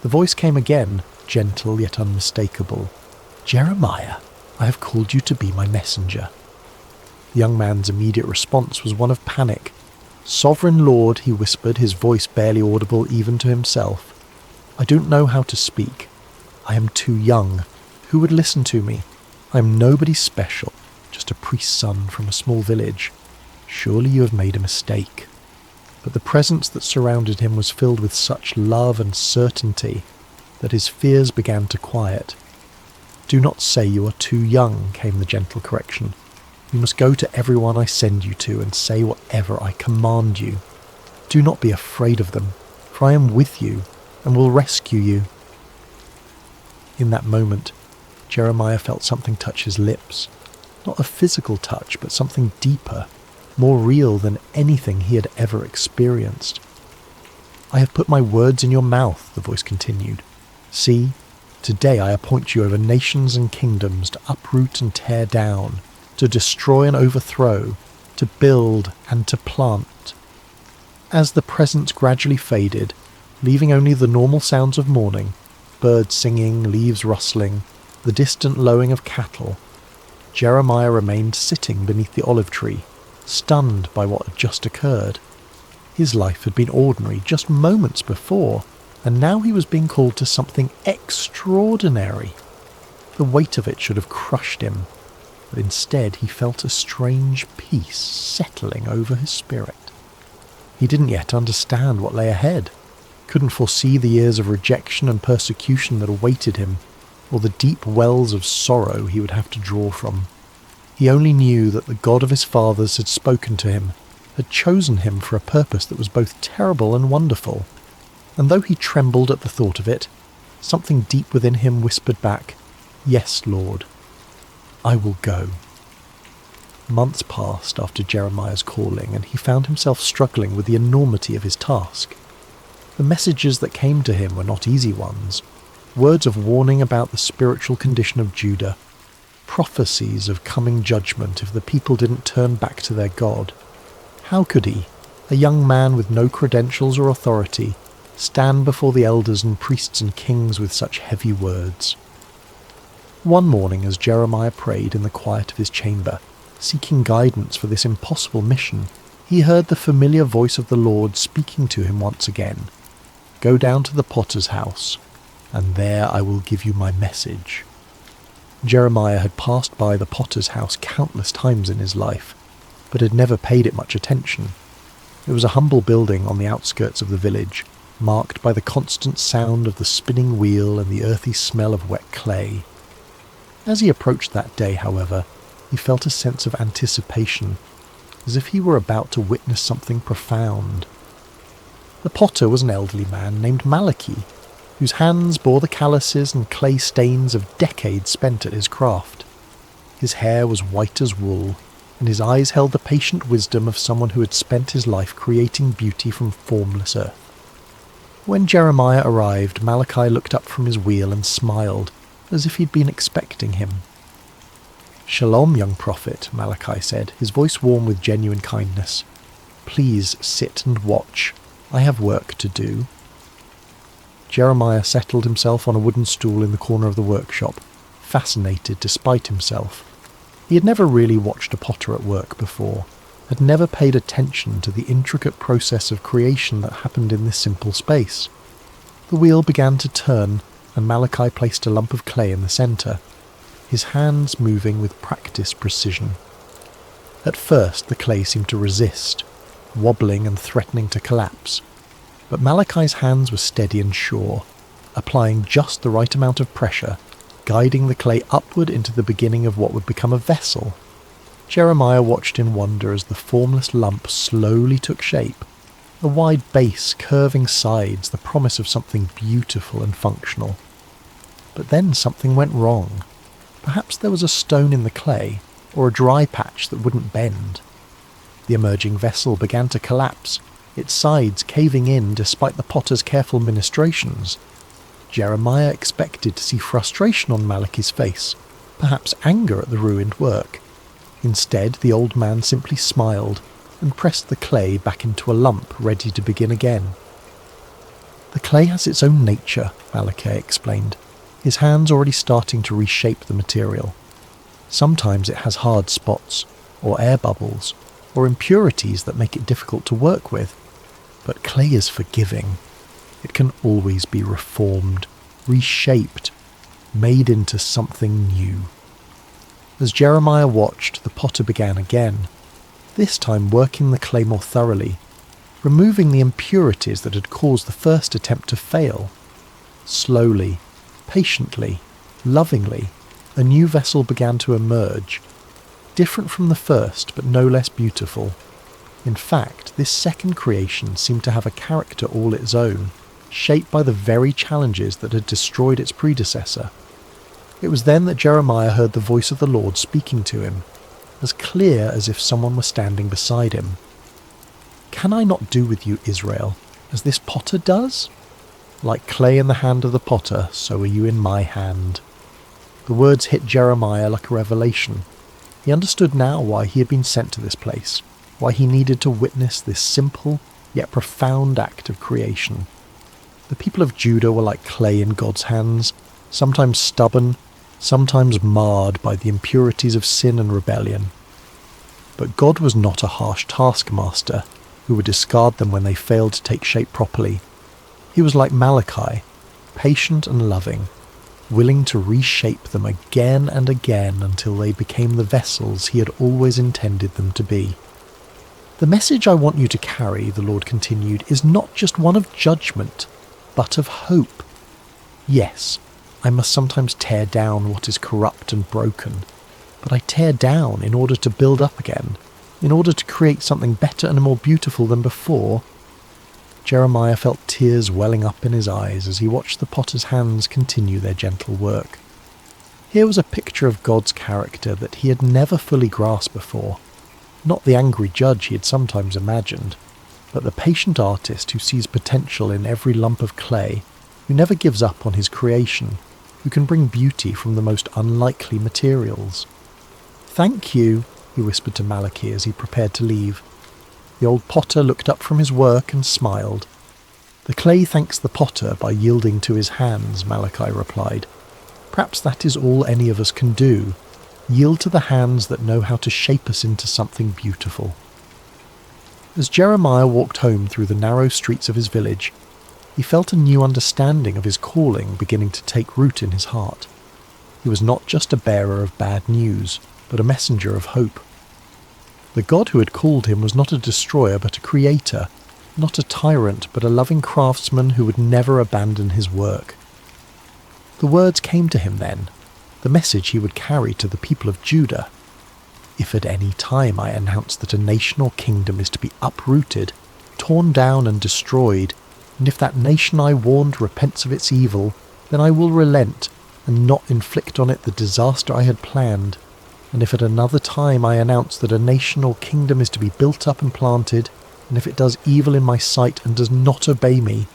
The voice came again, gentle yet unmistakable. Jeremiah, I have called you to be my messenger. The young man's immediate response was one of panic. Sovereign Lord, he whispered, his voice barely audible even to himself. I don't know how to speak. I am too young. Who would listen to me? I am nobody special, just a priest's son from a small village. Surely you have made a mistake. But the presence that surrounded him was filled with such love and certainty that his fears began to quiet. Do not say you are too young, came the gentle correction. You must go to everyone I send you to and say whatever I command you. Do not be afraid of them, for I am with you and will rescue you. In that moment, Jeremiah felt something touch his lips. Not a physical touch, but something deeper, more real than anything he had ever experienced. I have put my words in your mouth, the voice continued. See, today I appoint you over nations and kingdoms to uproot and tear down, to destroy and overthrow, to build and to plant. As the presence gradually faded, leaving only the normal sounds of morning, birds singing, leaves rustling, the distant lowing of cattle. Jeremiah remained sitting beneath the olive tree, stunned by what had just occurred. His life had been ordinary just moments before, and now he was being called to something extraordinary. The weight of it should have crushed him, but instead he felt a strange peace settling over his spirit. He didn't yet understand what lay ahead, couldn't foresee the years of rejection and persecution that awaited him, or the deep wells of sorrow he would have to draw from. He only knew that the God of his fathers had spoken to him, had chosen him for a purpose that was both terrible and wonderful, and though he trembled at the thought of it, something deep within him whispered back, "Yes, Lord, I will go." Months passed after Jeremiah's calling, and he found himself struggling with the enormity of his task. The messages that came to him were not easy ones. Words of warning about the spiritual condition of Judah, prophecies of coming judgment if the people didn't turn back to their God. How could he, a young man with no credentials or authority, stand before the elders and priests and kings with such heavy words? One morning, as Jeremiah prayed in the quiet of his chamber, seeking guidance for this impossible mission, he heard the familiar voice of the Lord speaking to him once again. "Go down to the potter's house, and there I will give you my message." Jeremiah had passed by the potter's house countless times in his life, but had never paid it much attention. It was a humble building on the outskirts of the village, marked by the constant sound of the spinning wheel and the earthy smell of wet clay. As he approached that day, however, he felt a sense of anticipation, as if he were about to witness something profound. The potter was an elderly man named Malachi, whose hands bore the calluses and clay stains of decades spent at his craft. His hair was white as wool, and his eyes held the patient wisdom of someone who had spent his life creating beauty from formless earth. When Jeremiah arrived, Malachi looked up from his wheel and smiled, as if he'd been expecting him. "Shalom, young prophet," Malachi said, his voice warm with genuine kindness. "Please sit and watch. I have work to do." Jeremiah settled himself on a wooden stool in the corner of the workshop, fascinated despite himself. He had never really watched a potter at work before, had never paid attention to the intricate process of creation that happened in this simple space. The wheel began to turn, and Malachi placed a lump of clay in the centre, his hands moving with practiced precision. At first the clay seemed to resist, wobbling and threatening to collapse, but Malachi's hands were steady and sure, applying just the right amount of pressure, guiding the clay upward into the beginning of what would become a vessel. Jeremiah watched in wonder as the formless lump slowly took shape, a wide base, curving sides, the promise of something beautiful and functional. But then something went wrong. Perhaps there was a stone in the clay, or a dry patch that wouldn't bend. The emerging vessel began to collapse, its sides caving in despite the potter's careful ministrations. Jeremiah expected to see frustration on Malachi's face, perhaps anger at the ruined work. Instead, the old man simply smiled and pressed the clay back into a lump, ready to begin again. "The clay has its own nature," Malachi explained, his hands already starting to reshape the material. "Sometimes it has hard spots, or air bubbles, or impurities that make it difficult to work with. But clay is forgiving. It can always be reformed, reshaped, made into something new." As Jeremiah watched, the potter began again, this time working the clay more thoroughly, removing the impurities that had caused the first attempt to fail. Slowly, patiently, lovingly, a new vessel began to emerge, different from the first but no less beautiful. In fact, this second creation seemed to have a character all its own, shaped by the very challenges that had destroyed its predecessor. It was then that Jeremiah heard the voice of the Lord speaking to him, as clear as if someone were standing beside him. "Can I not do with you, Israel, as this potter does? Like clay in the hand of the potter, so are you in my hand." The words hit Jeremiah like a revelation. He understood now why he had been sent to this place, why he needed to witness this simple yet profound act of creation. The people of Judah were like clay in God's hands, sometimes stubborn, sometimes marred by the impurities of sin and rebellion. But God was not a harsh taskmaster who would discard them when they failed to take shape properly. He was like Malachi, patient and loving, willing to reshape them again and again until they became the vessels he had always intended them to be. The message I want you to carry, the Lord continued, is not just one of judgment, but of hope. Yes, I must sometimes tear down what is corrupt and broken, but I tear down in order to build up again, in order to create something better and more beautiful than before. Jeremiah felt tears welling up in his eyes as he watched the potter's hands continue their gentle work. Here was a picture of God's character that he had never fully grasped before. Not the angry judge he had sometimes imagined, but the patient artist who sees potential in every lump of clay, who never gives up on his creation, who can bring beauty from the most unlikely materials. "Thank you," he whispered to Malachi as he prepared to leave. The old potter looked up from his work and smiled. "The clay thanks the potter by yielding to his hands," Malachi replied. "Perhaps that is all any of us can do, yield to the hands that know how to shape us into something beautiful." As Jeremiah walked home through the narrow streets of his village, he felt a new understanding of his calling beginning to take root in his heart. He was not just a bearer of bad news, but a messenger of hope. The God who had called him was not a destroyer but a creator, not a tyrant but a loving craftsman who would never abandon his work. The words came to him then, the message he would carry to the people of Judah. "If at any time I announce that a nation or kingdom is to be uprooted, torn down and destroyed, and if that nation I warned repents of its evil, then I will relent and not inflict on it the disaster I had planned. And if at another time I announce that a nation or kingdom is to be built up and planted, and if it does evil in my sight and does not obey me,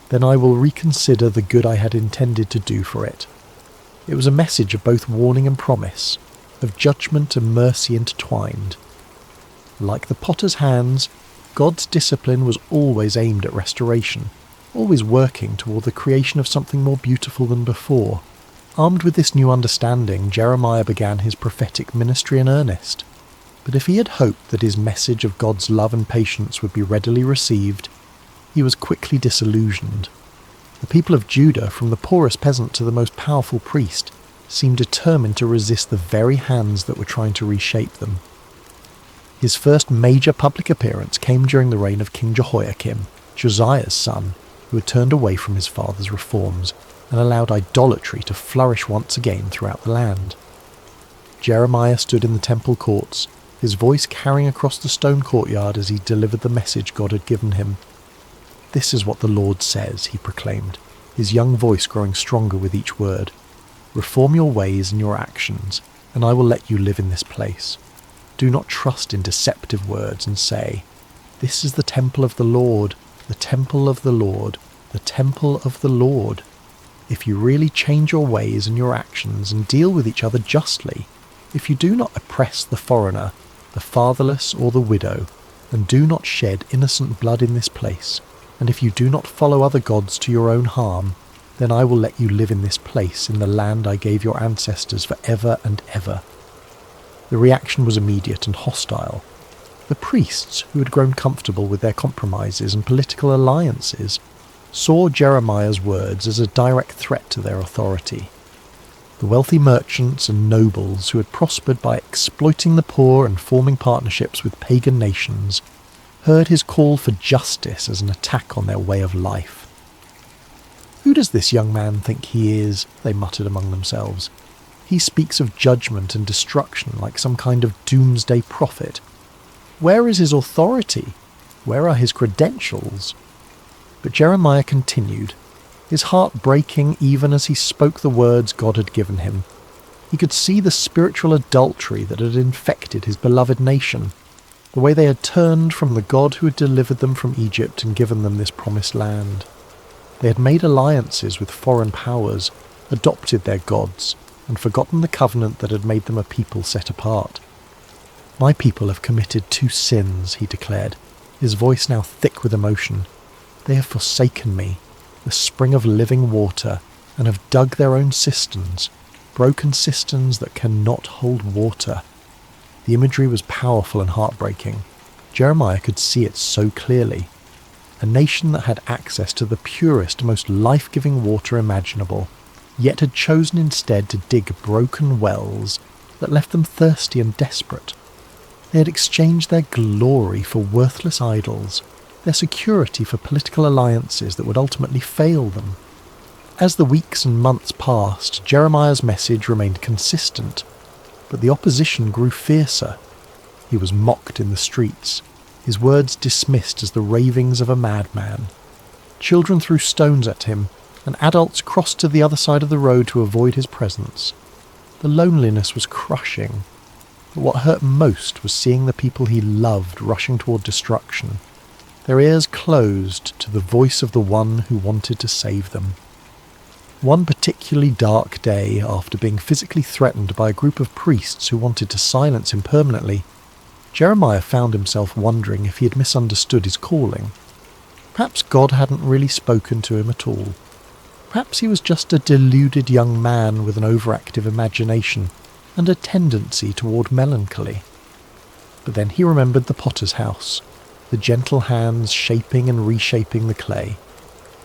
then I will reconsider the good I had intended to do for it." It was a message of both warning and promise, of judgment and mercy intertwined. Like the potter's hands, God's discipline was always aimed at restoration, always working toward the creation of something more beautiful than before. Armed with this new understanding, Jeremiah began his prophetic ministry in earnest. But if he had hoped that his message of God's love and patience would be readily received, he was quickly disillusioned. The people of Judah, from the poorest peasant to the most powerful priest, seemed determined to resist the very hands that were trying to reshape them. His first major public appearance came during the reign of King Jehoiakim, Josiah's son, who had turned away from his father's reforms and allowed idolatry to flourish once again throughout the land. Jeremiah stood in the temple courts, his voice carrying across the stone courtyard as he delivered the message God had given him. "This is what the Lord says," he proclaimed, his young voice growing stronger with each word. "Reform your ways and your actions, and I will let you live in this place. Do not trust in deceptive words and say, 'This is the temple of the Lord, the temple of the Lord, the temple of the Lord.' If you really change your ways and your actions and deal with each other justly, if you do not oppress the foreigner, the fatherless or the widow, and do not shed innocent blood in this place, and if you do not follow other gods to your own harm, then I will let you live in this place in the land I gave your ancestors for ever and ever." The reaction was immediate and hostile. The priests, who had grown comfortable with their compromises and political alliances, saw Jeremiah's words as a direct threat to their authority. The wealthy merchants and nobles who had prospered by exploiting the poor and forming partnerships with pagan nations heard his call for justice as an attack on their way of life. "Who does this young man think he is?" they muttered among themselves. "He speaks of judgment and destruction like some kind of doomsday prophet. Where is his authority? Where are his credentials?" But Jeremiah continued, his heart breaking even as he spoke the words God had given him. He could see the spiritual adultery that had infected his beloved nation, the way they had turned from the God who had delivered them from Egypt and given them this promised land. They had made alliances with foreign powers, adopted their gods, and forgotten the covenant that had made them a people set apart. "My people have committed 2 sins, he declared, his voice now thick with emotion. "They have forsaken me. the spring of living water, and have dug their own cisterns, broken cisterns that cannot hold water. The imagery was powerful and heartbreaking. Jeremiah could see it so clearly. A nation that had access to the purest, most life-giving water imaginable, yet had chosen instead to dig broken wells that left them thirsty and desperate. They had exchanged their glory for worthless idols, their security for political alliances that would ultimately fail them. As the weeks and months passed, Jeremiah's message remained consistent, but the opposition grew fiercer. He was mocked in the streets, his words dismissed as the ravings of a madman. Children threw stones at him, and adults crossed to the other side of the road to avoid his presence. The loneliness was crushing, but what hurt most was seeing the people he loved rushing toward destruction, their ears closed to the voice of the one who wanted to save them. One particularly dark day, after being physically threatened by a group of priests who wanted to silence him permanently, Jeremiah found himself wondering if he had misunderstood his calling. Perhaps God hadn't really spoken to him at all. Perhaps he was just a deluded young man with an overactive imagination and a tendency toward melancholy. But then he remembered the potter's house, the gentle hands shaping and reshaping the clay,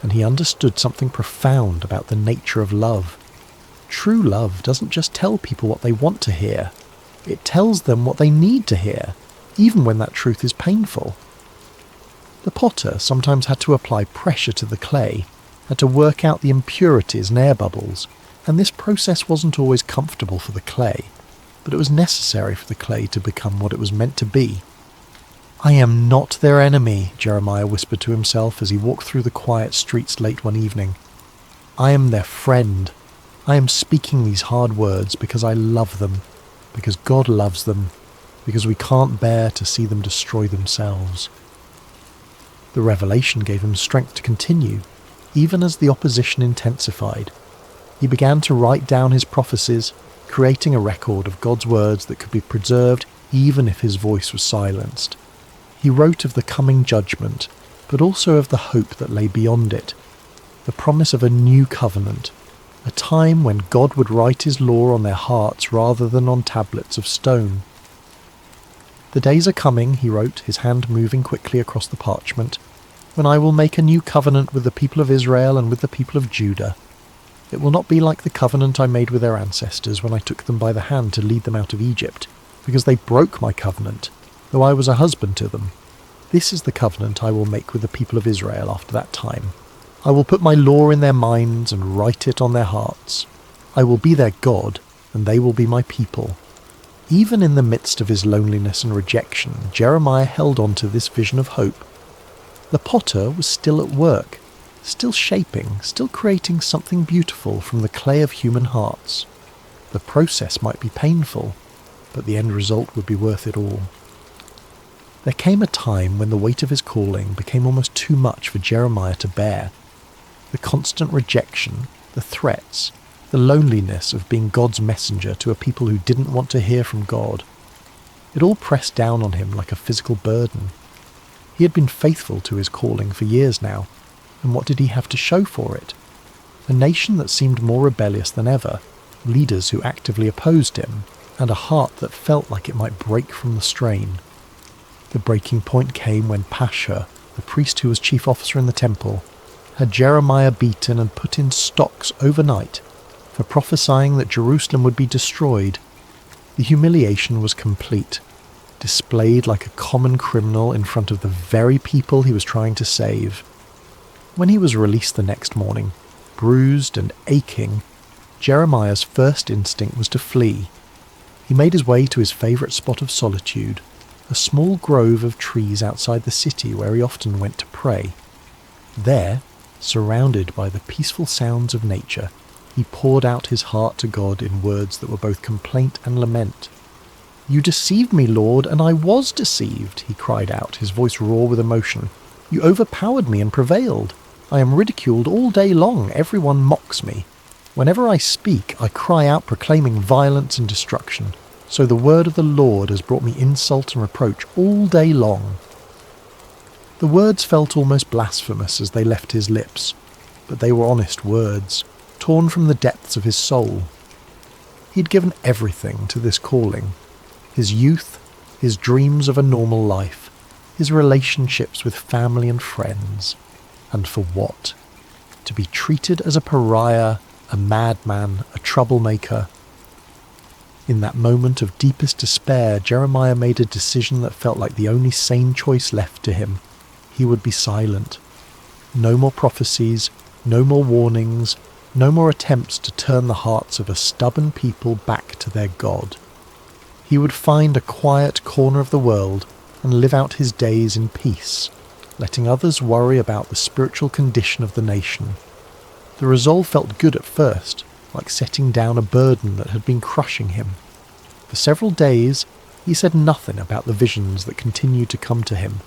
and he understood something profound about the nature of love. True love doesn't just tell people what they want to hear, it tells them what they need to hear, even when that truth is painful. The potter sometimes had to apply pressure to the clay, had to work out the impurities and air bubbles, and this process wasn't always comfortable for the clay, but it was necessary for the clay to become what it was meant to be. "I am not their enemy," Jeremiah whispered to himself as he walked through the quiet streets late one evening. "I am their friend. I am speaking these hard words because I love them, because God loves them, because we can't bear to see them destroy themselves." The revelation gave him strength to continue, even as the opposition intensified. He began to write down his prophecies, creating a record of God's words that could be preserved even if his voice was silenced. He wrote of the coming judgment, but also of the hope that lay beyond it, the promise of a new covenant, a time when God would write his law on their hearts rather than on tablets of stone. "The days are coming," he wrote, his hand moving quickly across the parchment, "when I will make a new covenant with the people of Israel and with the people of Judah. It will not be like the covenant I made with their ancestors when I took them by the hand to lead them out of Egypt, because they broke my covenant, though I was a husband to them. This is the covenant I will make with the people of Israel after that time. I will put my law in their minds and write it on their hearts. I will be their God, and they will be my people." Even in the midst of his loneliness and rejection, Jeremiah held on to this vision of hope. The potter was still at work, still shaping, still creating something beautiful from the clay of human hearts. The process might be painful, but the end result would be worth it all. There came a time when the weight of his calling became almost too much for Jeremiah to bear. The constant rejection, the threats, the loneliness of being God's messenger to a people who didn't want to hear from God. It all pressed down on him like a physical burden. He had been faithful to his calling for years now, and what did he have to show for it? A nation that seemed more rebellious than ever, leaders who actively opposed him, and a heart that felt like it might break from the strain. The breaking point came when Pashur, the priest who was chief officer in the temple, had Jeremiah beaten and put in stocks overnight for prophesying that Jerusalem would be destroyed. The humiliation was complete, displayed like a common criminal in front of the very people he was trying to save. When he was released the next morning, bruised and aching, Jeremiah's first instinct was to flee. He made his way to his favourite spot of solitude, a small grove of trees outside the city where he often went to pray. There, surrounded by the peaceful sounds of nature, he poured out his heart to God in words that were both complaint and lament. "You deceived me, Lord, and I was deceived," he cried out, his voice raw with emotion. "You overpowered me and prevailed. I am ridiculed all day long. Everyone mocks me. Whenever I speak, I cry out proclaiming violence and destruction. So the word of the Lord has brought me insult and reproach all day long." The words felt almost blasphemous as they left his lips, but they were honest words, torn from the depths of his soul. He'd given everything to this calling. His youth, his dreams of a normal life, his relationships with family and friends. And for what? To be treated as a pariah, a madman, a troublemaker. In that moment of deepest despair, Jeremiah made a decision that felt like the only sane choice left to him. He would be silent. No more prophecies, no more warnings, no more attempts to turn the hearts of a stubborn people back to their God. He would find a quiet corner of the world and live out his days in peace, letting others worry about the spiritual condition of the nation. The resolve felt good at first, like setting down a burden that had been crushing him. For several days, he said nothing about the visions that continued to come to him,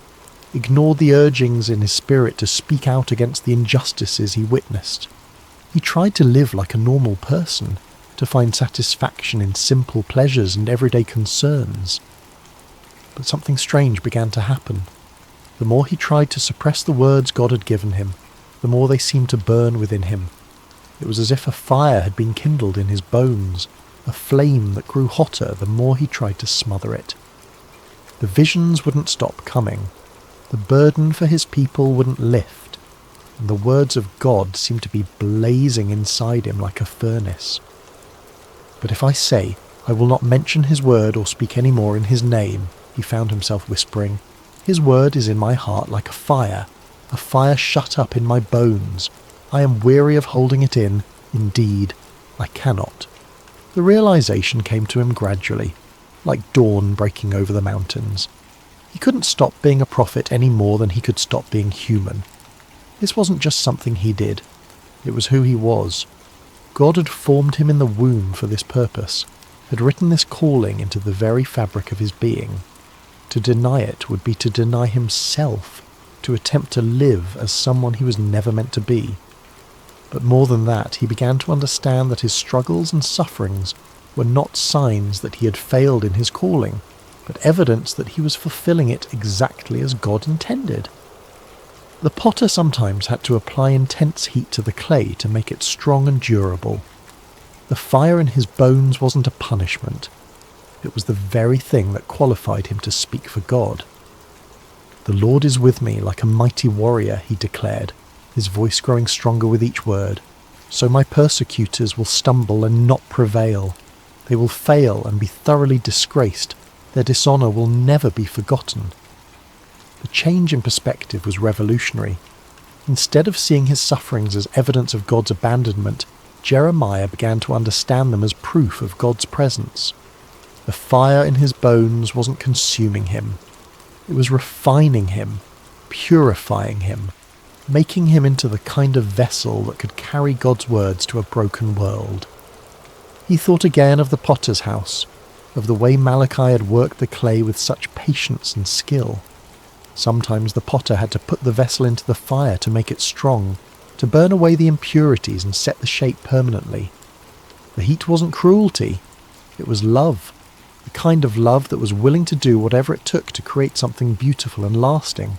ignored the urgings in his spirit to speak out against the injustices he witnessed. He tried to live like a normal person, to find satisfaction in simple pleasures and everyday concerns. But something strange began to happen. The more he tried to suppress the words God had given him, the more they seemed to burn within him. It was as if a fire had been kindled in his bones, a flame that grew hotter the more he tried to smother it. The visions wouldn't stop coming. The burden for his people wouldn't lift, and the words of God seemed to be blazing inside him like a furnace. But if I say, I will not mention his word or speak any more in his name, he found himself whispering, his word is in my heart like a fire shut up in my bones. I am weary of holding it in. Indeed, I cannot. The realization came to him gradually, like dawn breaking over the mountains. He couldn't stop being a prophet any more than he could stop being human. This wasn't just something he did. It was who he was. God had formed him in the womb for this purpose, had written this calling into the very fabric of his being. To deny it would be to deny himself, to attempt to live as someone he was never meant to be. But more than that, he began to understand that his struggles and sufferings were not signs that he had failed in his calling, but evidence that he was fulfilling it exactly as God intended. The potter sometimes had to apply intense heat to the clay to make it strong and durable. The fire in his bones wasn't a punishment. It was the very thing that qualified him to speak for God. "The Lord is with me like a mighty warrior," he declared, his voice growing stronger with each word. "So my persecutors will stumble and not prevail. They will fail and be thoroughly disgraced. Their dishonour will never be forgotten." The change in perspective was revolutionary. Instead of seeing his sufferings as evidence of God's abandonment, Jeremiah began to understand them as proof of God's presence. The fire in his bones wasn't consuming him. It was refining him, purifying him, making him into the kind of vessel that could carry God's words to a broken world. He thought again of the potter's house, of the way Malachi had worked the clay with such patience and skill. Sometimes the potter had to put the vessel into the fire to make it strong, to burn away the impurities and set the shape permanently. The heat wasn't cruelty, it was love, the kind of love that was willing to do whatever it took to create something beautiful and lasting.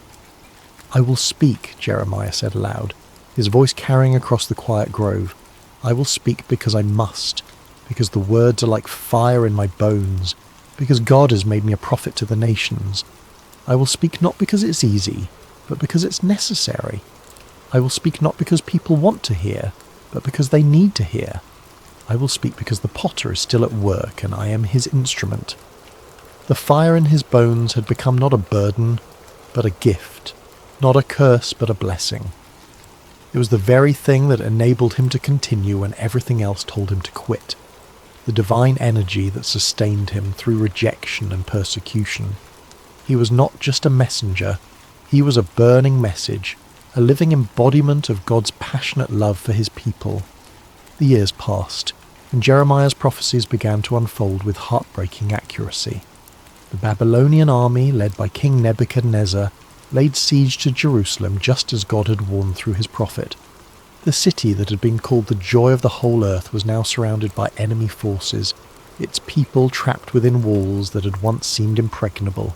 "I will speak," Jeremiah said aloud, his voice carrying across the quiet grove. "I will speak because I must, because the words are like fire in my bones, because God has made me a prophet to the nations. I will speak not because it's easy, but because it's necessary. I will speak not because people want to hear, but because they need to hear. I will speak because the potter is still at work and I am his instrument." The fire in his bones had become not a burden, but a gift, not a curse, but a blessing. It was the very thing that enabled him to continue when everything else told him to quit, the divine energy that sustained him through rejection and persecution. He was not just a messenger, he was a burning message, a living embodiment of God's passionate love for his people. The years passed, and Jeremiah's prophecies began to unfold with heartbreaking accuracy. The Babylonian army, led by King Nebuchadnezzar, laid siege to Jerusalem just as God had warned through his prophet. The city that had been called the joy of the whole earth was now surrounded by enemy forces, its people trapped within walls that had once seemed impregnable.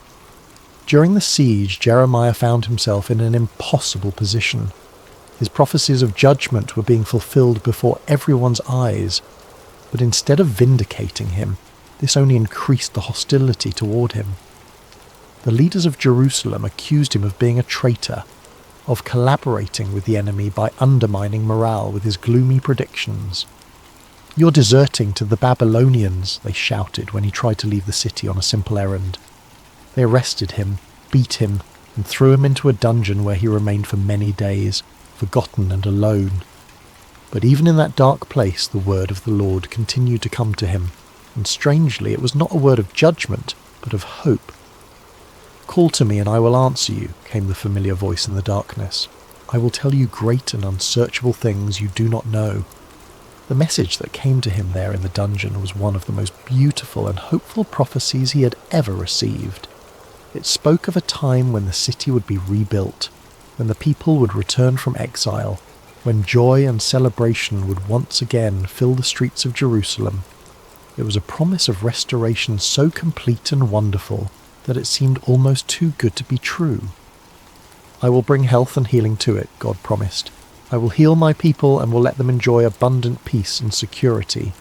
During the siege, Jeremiah found himself in an impossible position. His prophecies of judgment were being fulfilled before everyone's eyes, but instead of vindicating him, this only increased the hostility toward him. The leaders of Jerusalem accused him of being a traitor, of collaborating with the enemy by undermining morale with his gloomy predictions. "You're deserting to the Babylonians," they shouted when he tried to leave the city on a simple errand. They arrested him, beat him, and threw him into a dungeon where he remained for many days, forgotten and alone. But even in that dark place, the word of the Lord continued to come to him, and strangely it was not a word of judgment, but of hope. "Call to me and I will answer you," came the familiar voice in the darkness. "I will tell you great and unsearchable things you do not know." The message that came to him there in the dungeon was one of the most beautiful and hopeful prophecies he had ever received. It spoke of a time when the city would be rebuilt, when the people would return from exile, when joy and celebration would once again fill the streets of Jerusalem. It was a promise of restoration so complete and wonderful that it seemed almost too good to be true. "I will bring health and healing to it," God promised. "I will heal my people and will let them enjoy abundant peace and security.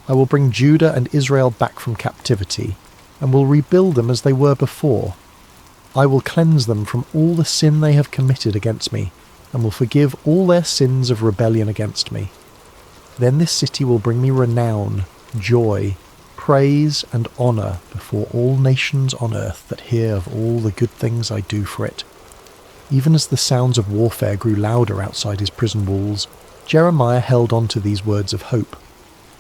I will bring Judah and Israel back from captivity, and will rebuild them as they were before. I will cleanse them from all the sin they have committed against me, and will forgive all their sins of rebellion against me. Then this city will bring me renown, joy, praise and honour before all nations on earth that hear of all the good things I do for it." Even as the sounds of warfare grew louder outside his prison walls, Jeremiah held on to these words of hope.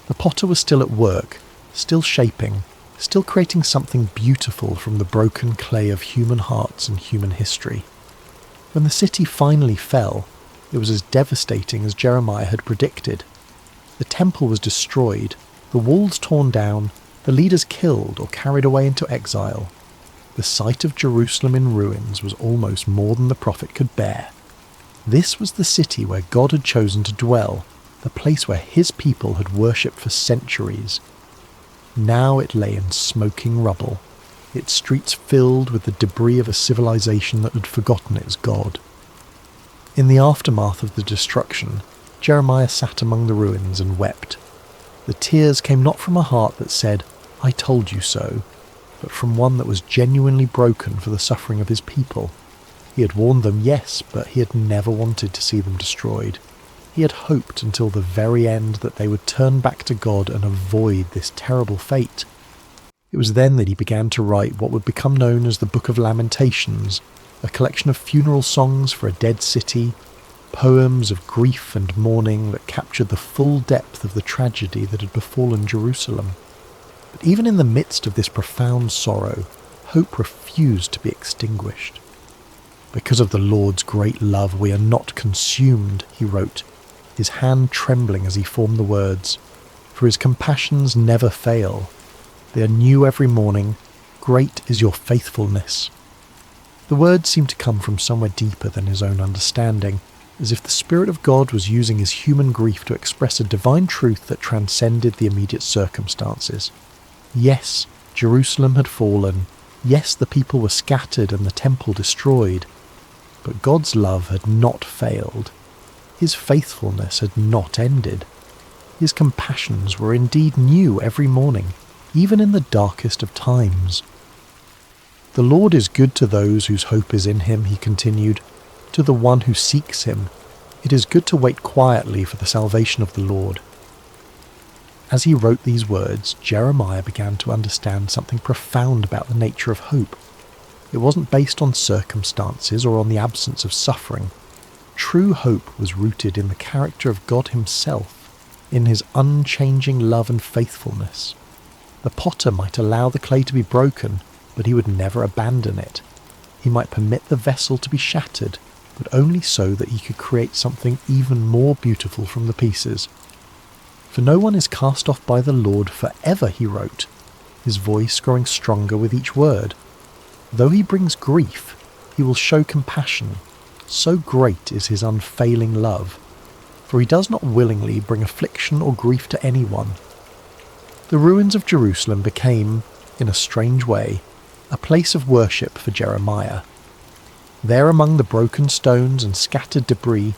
The potter was still at work, still shaping, still creating something beautiful from the broken clay of human hearts and human history. When the city finally fell, it was as devastating as Jeremiah had predicted. The temple was destroyed, the walls torn down, the leaders killed or carried away into exile. The sight of Jerusalem in ruins was almost more than the prophet could bear. This was the city where God had chosen to dwell, the place where his people had worshipped for centuries. Now it lay in smoking rubble, its streets filled with the debris of a civilization that had forgotten its God. In the aftermath of the destruction, Jeremiah sat among the ruins and wept. The tears came not from a heart that said, "I told you so," but from one that was genuinely broken for the suffering of his people. He had warned them, yes, but he had never wanted to see them destroyed. He had hoped until the very end that they would turn back to God and avoid this terrible fate. It was then that he began to write what would become known as the Book of Lamentations, a collection of funeral songs for a dead city, poems of grief and mourning that captured the full depth of the tragedy that had befallen Jerusalem. But even in the midst of this profound sorrow, hope refused to be extinguished. "Because of the Lord's great love we are not consumed," he wrote, his hand trembling as he formed the words. "For his compassions never fail. They are new every morning. Great is your faithfulness." The words seemed to come from somewhere deeper than his own understanding, as if the Spirit of God was using his human grief to express a divine truth that transcended the immediate circumstances. Yes, Jerusalem had fallen. Yes, the people were scattered and the temple destroyed. But God's love had not failed. His faithfulness had not ended. His compassions were indeed new every morning, even in the darkest of times. "The Lord is good to those whose hope is in him," he continued, "to the one who seeks him. It is good to wait quietly for the salvation of the Lord." As he wrote these words, Jeremiah began to understand something profound about the nature of hope. It wasn't based on circumstances or on the absence of suffering. True hope was rooted in the character of God himself, in his unchanging love and faithfulness. The potter might allow the clay to be broken, but he would never abandon it. He might permit the vessel to be shattered, but only so that he could create something even more beautiful from the pieces. "For no one is cast off by the Lord forever," he wrote, his voice growing stronger with each word. "Though he brings grief, he will show compassion. So great is his unfailing love. For he does not willingly bring affliction or grief to anyone." The ruins of Jerusalem became, in a strange way, a place of worship for Jeremiah. There among the broken stones and scattered debris,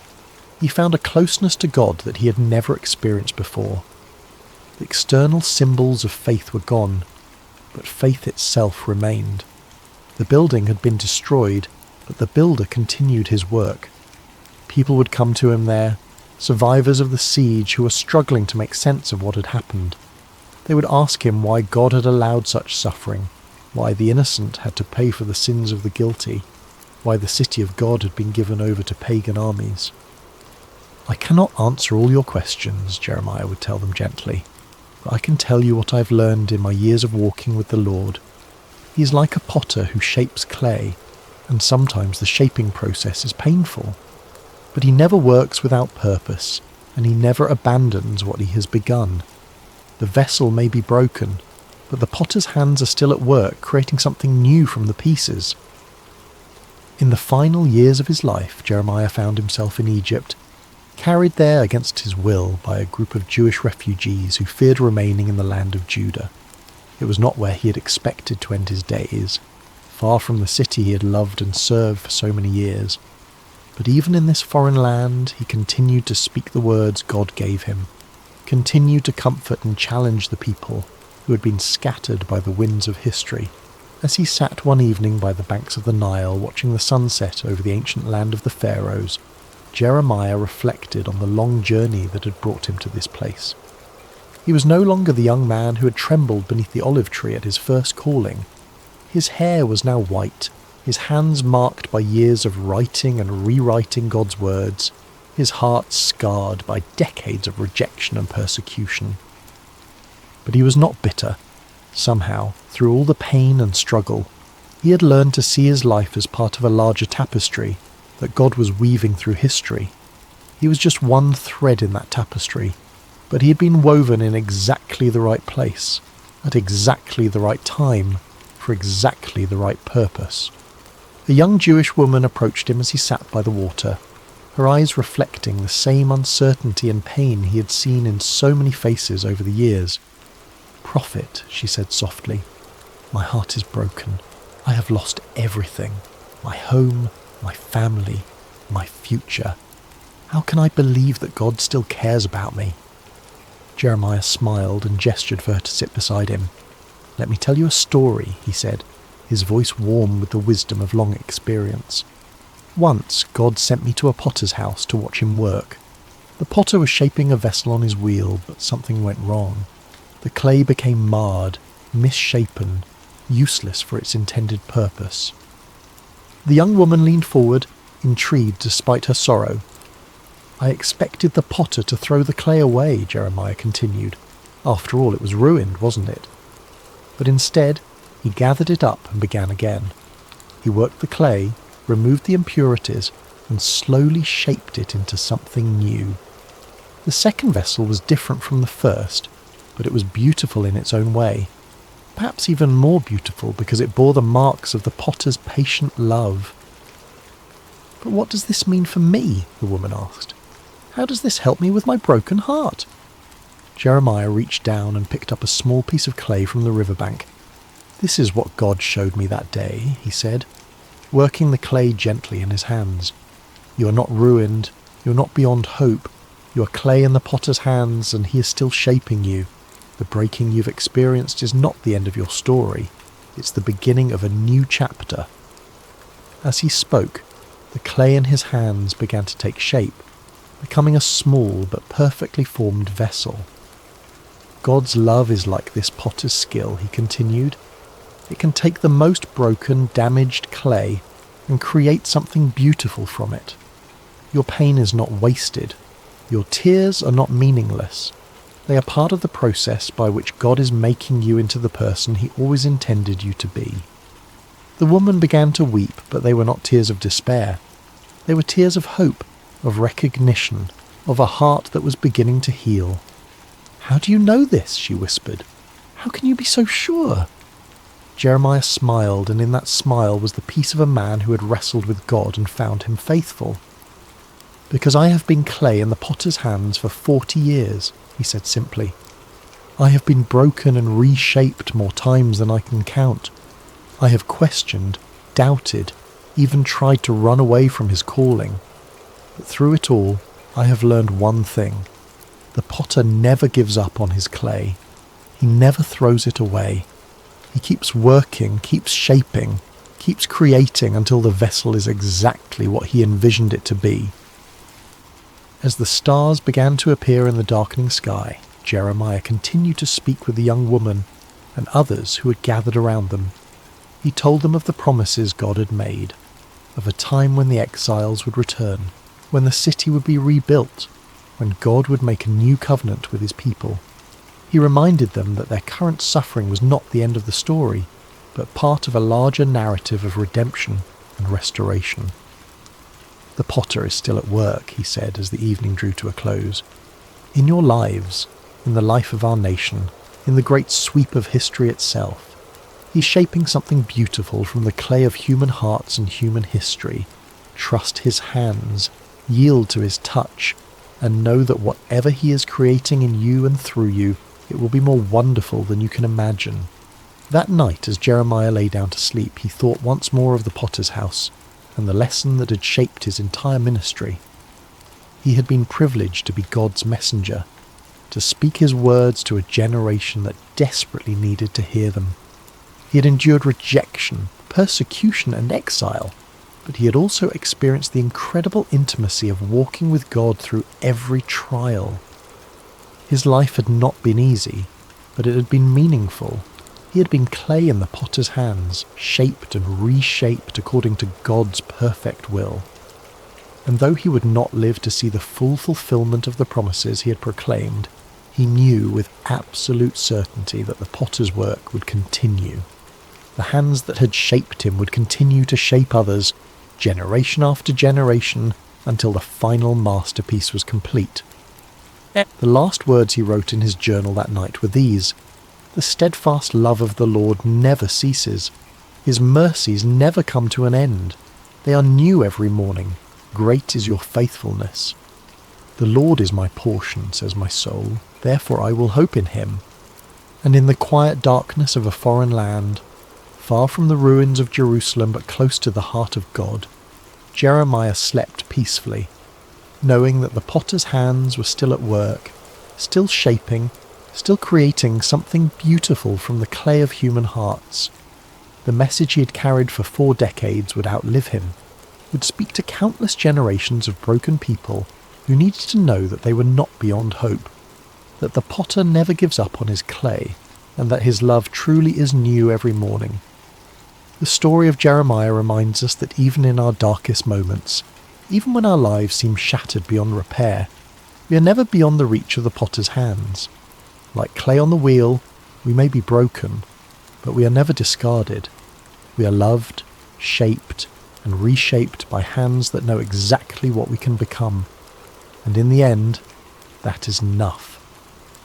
He found a closeness to God that he had never experienced before. The external symbols of faith were gone, but faith itself remained. The building had been destroyed, but the builder continued his work. People would come to him there, survivors of the siege who were struggling to make sense of what had happened. They would ask him why God had allowed such suffering, why the innocent had to pay for the sins of the guilty, why the city of God had been given over to pagan armies. "I cannot answer all your questions," Jeremiah would tell them gently, "but I can tell you what I've learned in my years of walking with the Lord. He is like a potter who shapes clay, and sometimes the shaping process is painful. But he never works without purpose, and he never abandons what he has begun. The vessel may be broken, but the potter's hands are still at work creating something new from the pieces." In the final years of his life, Jeremiah found himself in Egypt, carried there against his will by a group of Jewish refugees who feared remaining in the land of Judah. It was not where he had expected to end his days, far from the city he had loved and served for so many years. But even in this foreign land, he continued to speak the words God gave him, continued to comfort and challenge the people who had been scattered by the winds of history. As he sat one evening by the banks of the Nile watching the sunset over the ancient land of the Pharaohs, Jeremiah reflected on the long journey that had brought him to this place. He was no longer the young man who had trembled beneath the olive tree at his first calling. His hair was now white, his hands marked by years of writing and rewriting God's words, his heart scarred by decades of rejection and persecution. But he was not bitter. Somehow, through all the pain and struggle, he had learned to see his life as part of a larger tapestry that God was weaving through history. He was just one thread in that tapestry, but he had been woven in exactly the right place, at exactly the right time, for exactly the right purpose. A young Jewish woman approached him as he sat by the water, her eyes reflecting the same uncertainty and pain he had seen in so many faces over the years. "Prophet," she said softly, "my heart is broken. I have lost everything. My home, my family, my future. How can I believe that God still cares about me?" Jeremiah smiled and gestured for her to sit beside him. "Let me tell you a story," he said, his voice warm with the wisdom of long experience. "Once God sent me to a potter's house to watch him work. The potter was shaping a vessel on his wheel, but something went wrong. The clay became marred, misshapen, useless for its intended purpose." The young woman leaned forward, intrigued despite her sorrow. "I expected the potter to throw the clay away," Jeremiah continued. "After all, it was ruined, wasn't it? But instead, he gathered it up and began again. He worked the clay, removed the impurities, and slowly shaped it into something new. The second vessel was different from the first, but it was beautiful in its own way. Perhaps even more beautiful because it bore the marks of the potter's patient love." "But what does this mean for me?" the woman asked. "How does this help me with my broken heart?" Jeremiah reached down and picked up a small piece of clay from the riverbank. "This is what God showed me that day," he said, working the clay gently in his hands. "You are not ruined, you are not beyond hope. You are clay in the potter's hands, and he is still shaping you. The breaking you've experienced is not the end of your story. It's the beginning of a new chapter." As he spoke, the clay in his hands began to take shape, becoming a small but perfectly formed vessel. "God's love is like this potter's skill," he continued. "It can take the most broken, damaged clay and create something beautiful from it. Your pain is not wasted. Your tears are not meaningless. They are part of the process by which God is making you into the person he always intended you to be." The woman began to weep, but they were not tears of despair. They were tears of hope, of recognition, of a heart that was beginning to heal. "How do you know this?" she whispered. "How can you be so sure?" Jeremiah smiled, and in that smile was the peace of a man who had wrestled with God and found him faithful. "Because I have been clay in the potter's hands for 40 years, he said simply. "I have been broken and reshaped more times than I can count. I have questioned, doubted, even tried to run away from his calling. But through it all, I have learned one thing. The potter never gives up on his clay. He never throws it away. He keeps working, keeps shaping, keeps creating until the vessel is exactly what he envisioned it to be. As the stars began to appear in the darkening sky, Jeremiah continued to speak with the young woman and others who had gathered around them. He told them of the promises God had made, of a time when the exiles would return, when the city would be rebuilt, when God would make a new covenant with his people. He reminded them that their current suffering was not the end of the story, but part of a larger narrative of redemption and restoration. The potter is still at work, he said as the evening drew to a close. In your lives, in the life of our nation, in the great sweep of history itself, he's shaping something beautiful from the clay of human hearts and human history. Trust his hands, yield to his touch, and know that whatever he is creating in you and through you, it will be more wonderful than you can imagine. That night, as Jeremiah lay down to sleep, he thought once more of the potter's house and the lesson that had shaped his entire ministry. He had been privileged to be God's messenger, to speak his words to a generation that desperately needed to hear them. He had endured rejection, persecution, and exile, but he had also experienced the incredible intimacy of walking with God through every trial. His life had not been easy, but it had been meaningful. He had been clay in the potter's hands, shaped and reshaped according to God's perfect will. And though he would not live to see the full fulfillment of the promises he had proclaimed, he knew with absolute certainty that the potter's work would continue. The hands that had shaped him would continue to shape others, generation after generation, until the final masterpiece was complete. The last words he wrote in his journal that night were these: "The steadfast love of the Lord never ceases. His mercies never come to an end. They are new every morning. Great is your faithfulness. The Lord is my portion, says my soul, therefore I will hope in him." And in the quiet darkness of a foreign land, far from the ruins of Jerusalem but close to the heart of God, Jeremiah slept peacefully, knowing that the potter's hands were still at work, still shaping, still creating something beautiful from the clay of human hearts. The message he had carried for 4 decades would outlive him, would speak to countless generations of broken people who needed to know that they were not beyond hope, that the potter never gives up on his clay, and that his love truly is new every morning. The story of Jeremiah reminds us that even in our darkest moments, even when our lives seem shattered beyond repair, we are never beyond the reach of the potter's hands. Like clay on the wheel, we may be broken, but we are never discarded. We are loved, shaped, and reshaped by hands that know exactly what we can become. And in the end, that is enough.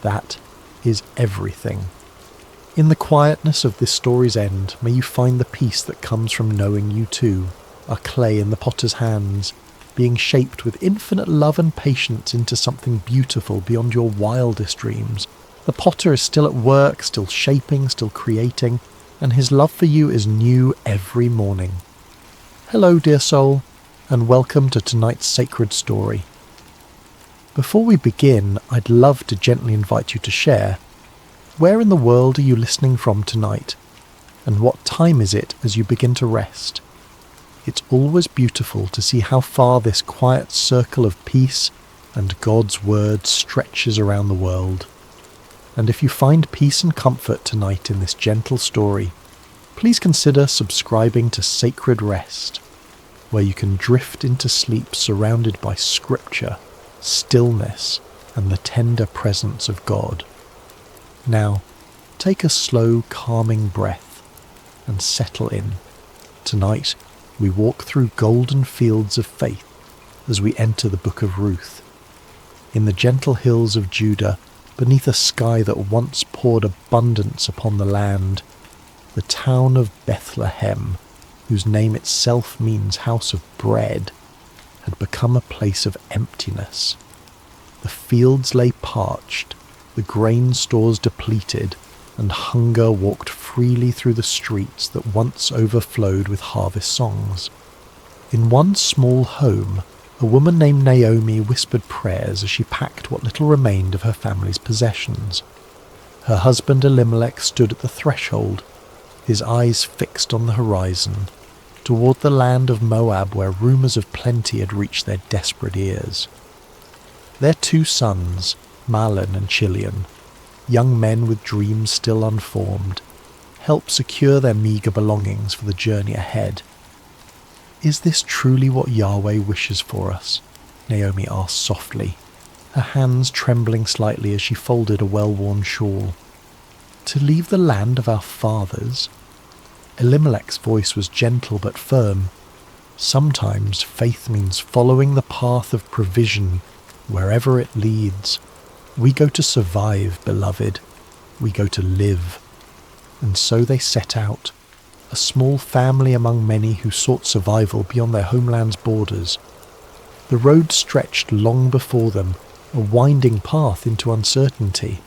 That is everything. In the quietness of this story's end, may you find the peace that comes from knowing you too are clay in the potter's hands, being shaped with infinite love and patience into something beautiful beyond your wildest dreams. The potter is still at work, still shaping, still creating, and his love for you is new every morning. Hello, dear soul, and welcome to tonight's sacred story. Before we begin, I'd love to gently invite you to share. Where in the world are you listening from tonight? And what time is it as you begin to rest? It's always beautiful to see how far this quiet circle of peace and God's word stretches around the world. And if you find peace and comfort tonight in this gentle story, please consider subscribing to Sacred Rest, where you can drift into sleep surrounded by scripture, stillness, and the tender presence of God. Now, take a slow, calming breath and settle in. Tonight, we walk through golden fields of faith as we enter the book of Ruth. In the gentle hills of Judah, beneath a sky that once poured abundance upon the land, the town of Bethlehem, whose name itself means house of bread, had become a place of emptiness. The fields lay parched, the grain stores depleted, and hunger walked freely through the streets that once overflowed with harvest songs. In one small home, a woman named Naomi whispered prayers as she packed what little remained of her family's possessions. Her husband Elimelech stood at the threshold, his eyes fixed on the horizon, toward the land of Moab where rumours of plenty had reached their desperate ears. Their 2 sons, Mahlon and Chilion, young men with dreams still unformed, helped secure their meagre belongings for the journey ahead. "Is this truly what Yahweh wishes for us?" Naomi asked softly, her hands trembling slightly as she folded a well-worn shawl. "To leave the land of our fathers?" Elimelech's voice was gentle but firm. "Sometimes faith means following the path of provision wherever it leads. We go to survive, beloved. We go to live." And so they set out, a small family among many who sought survival beyond their homeland's borders. The road stretched long before them, a winding path into uncertainty.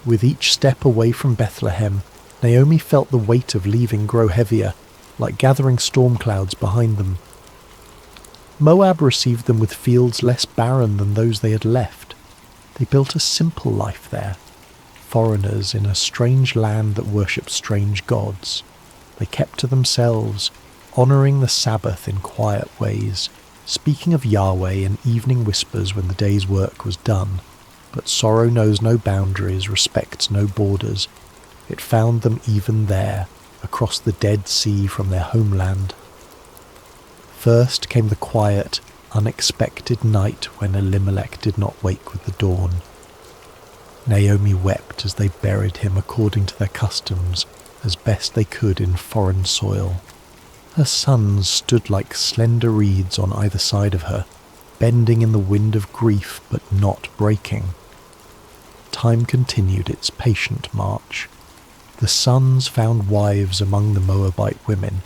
With each step away from Bethlehem, Naomi felt the weight of leaving grow heavier, like gathering storm clouds behind them. Moab received them with fields less barren than those they had left. They built a simple life there, foreigners in a strange land that worshipped strange gods. They kept to themselves, honouring the Sabbath in quiet ways, speaking of Yahweh in evening whispers when the day's work was done. But sorrow knows no boundaries, respects no borders. It found them even there, across the Dead Sea from their homeland. First came the quiet, unexpected night when Elimelech did not wake with the dawn. Naomi wept as they buried him according to their customs, as best they could in foreign soil. Her sons stood like slender reeds on either side of her, bending in the wind of grief but not breaking. Time continued its patient march. The sons found wives among the Moabite women.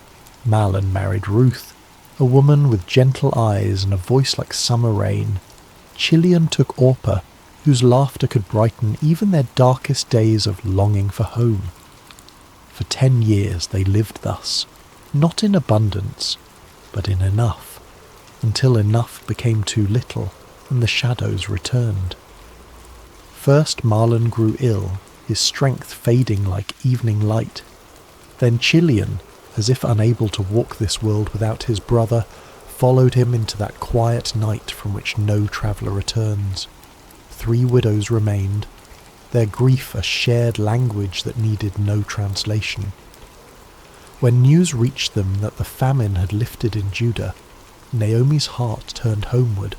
Mahlon married Ruth, a woman with gentle eyes and a voice like summer rain. Chilion took Orpah, whose laughter could brighten even their darkest days of longing for home. For 10 years they lived thus, not in abundance, but in enough, until enough became too little and the shadows returned. First Mahlon grew ill, his strength fading like evening light. Then Chilion, as if unable to walk this world without his brother, followed him into that quiet night from which no traveller returns. 3 widows remained, their grief a shared language that needed no translation. When news reached them that the famine had lifted in Judah, Naomi's heart turned homeward.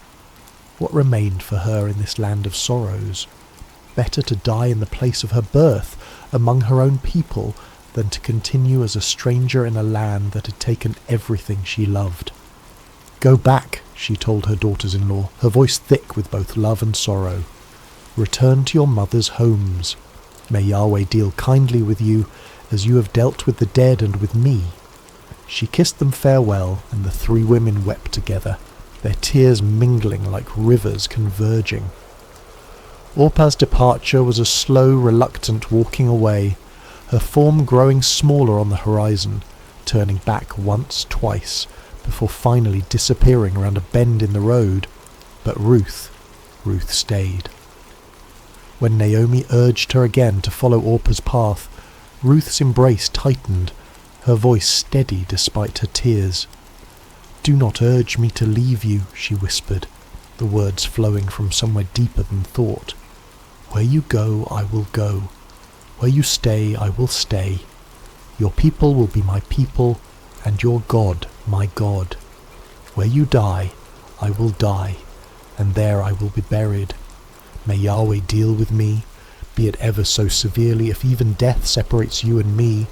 What remained for her in this land of sorrows? Better to die in the place of her birth, among her own people, than to continue as a stranger in a land that had taken everything she loved. "Go back," she told her daughters-in-law, her voice thick with both love and sorrow. "Return to your mothers' homes. May Yahweh deal kindly with you, as you have dealt with the dead and with me." She kissed them farewell, and the 3 women wept together, their tears mingling like rivers converging. Orpah's departure was a slow, reluctant walking away, her form growing smaller on the horizon, turning back once, twice, before finally disappearing around a bend in the road. But Ruth stayed. When Naomi urged her again to follow Orpah's path, Ruth's embrace tightened, her voice steady despite her tears. "Do not urge me to leave you," she whispered, the words flowing from somewhere deeper than thought. "Where you go, I will go. Where you stay, I will stay. Your people will be my people, and your God, my God. Where you die, I will die, and there I will be buried. May Yahweh deal with me, be it ever so severely, if even death separates you and me."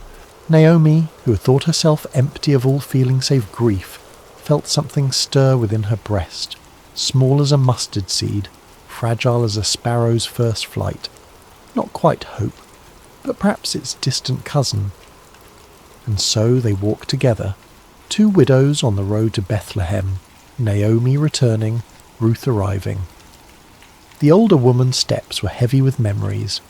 Naomi, who had thought herself empty of all feeling save grief, felt something stir within her breast, small as a mustard seed, fragile as a sparrow's first flight. Not quite hope, but perhaps its distant cousin. And so they walked together, 2 widows on the road to Bethlehem, Naomi returning, Ruth arriving. The older woman's steps were heavy with memories,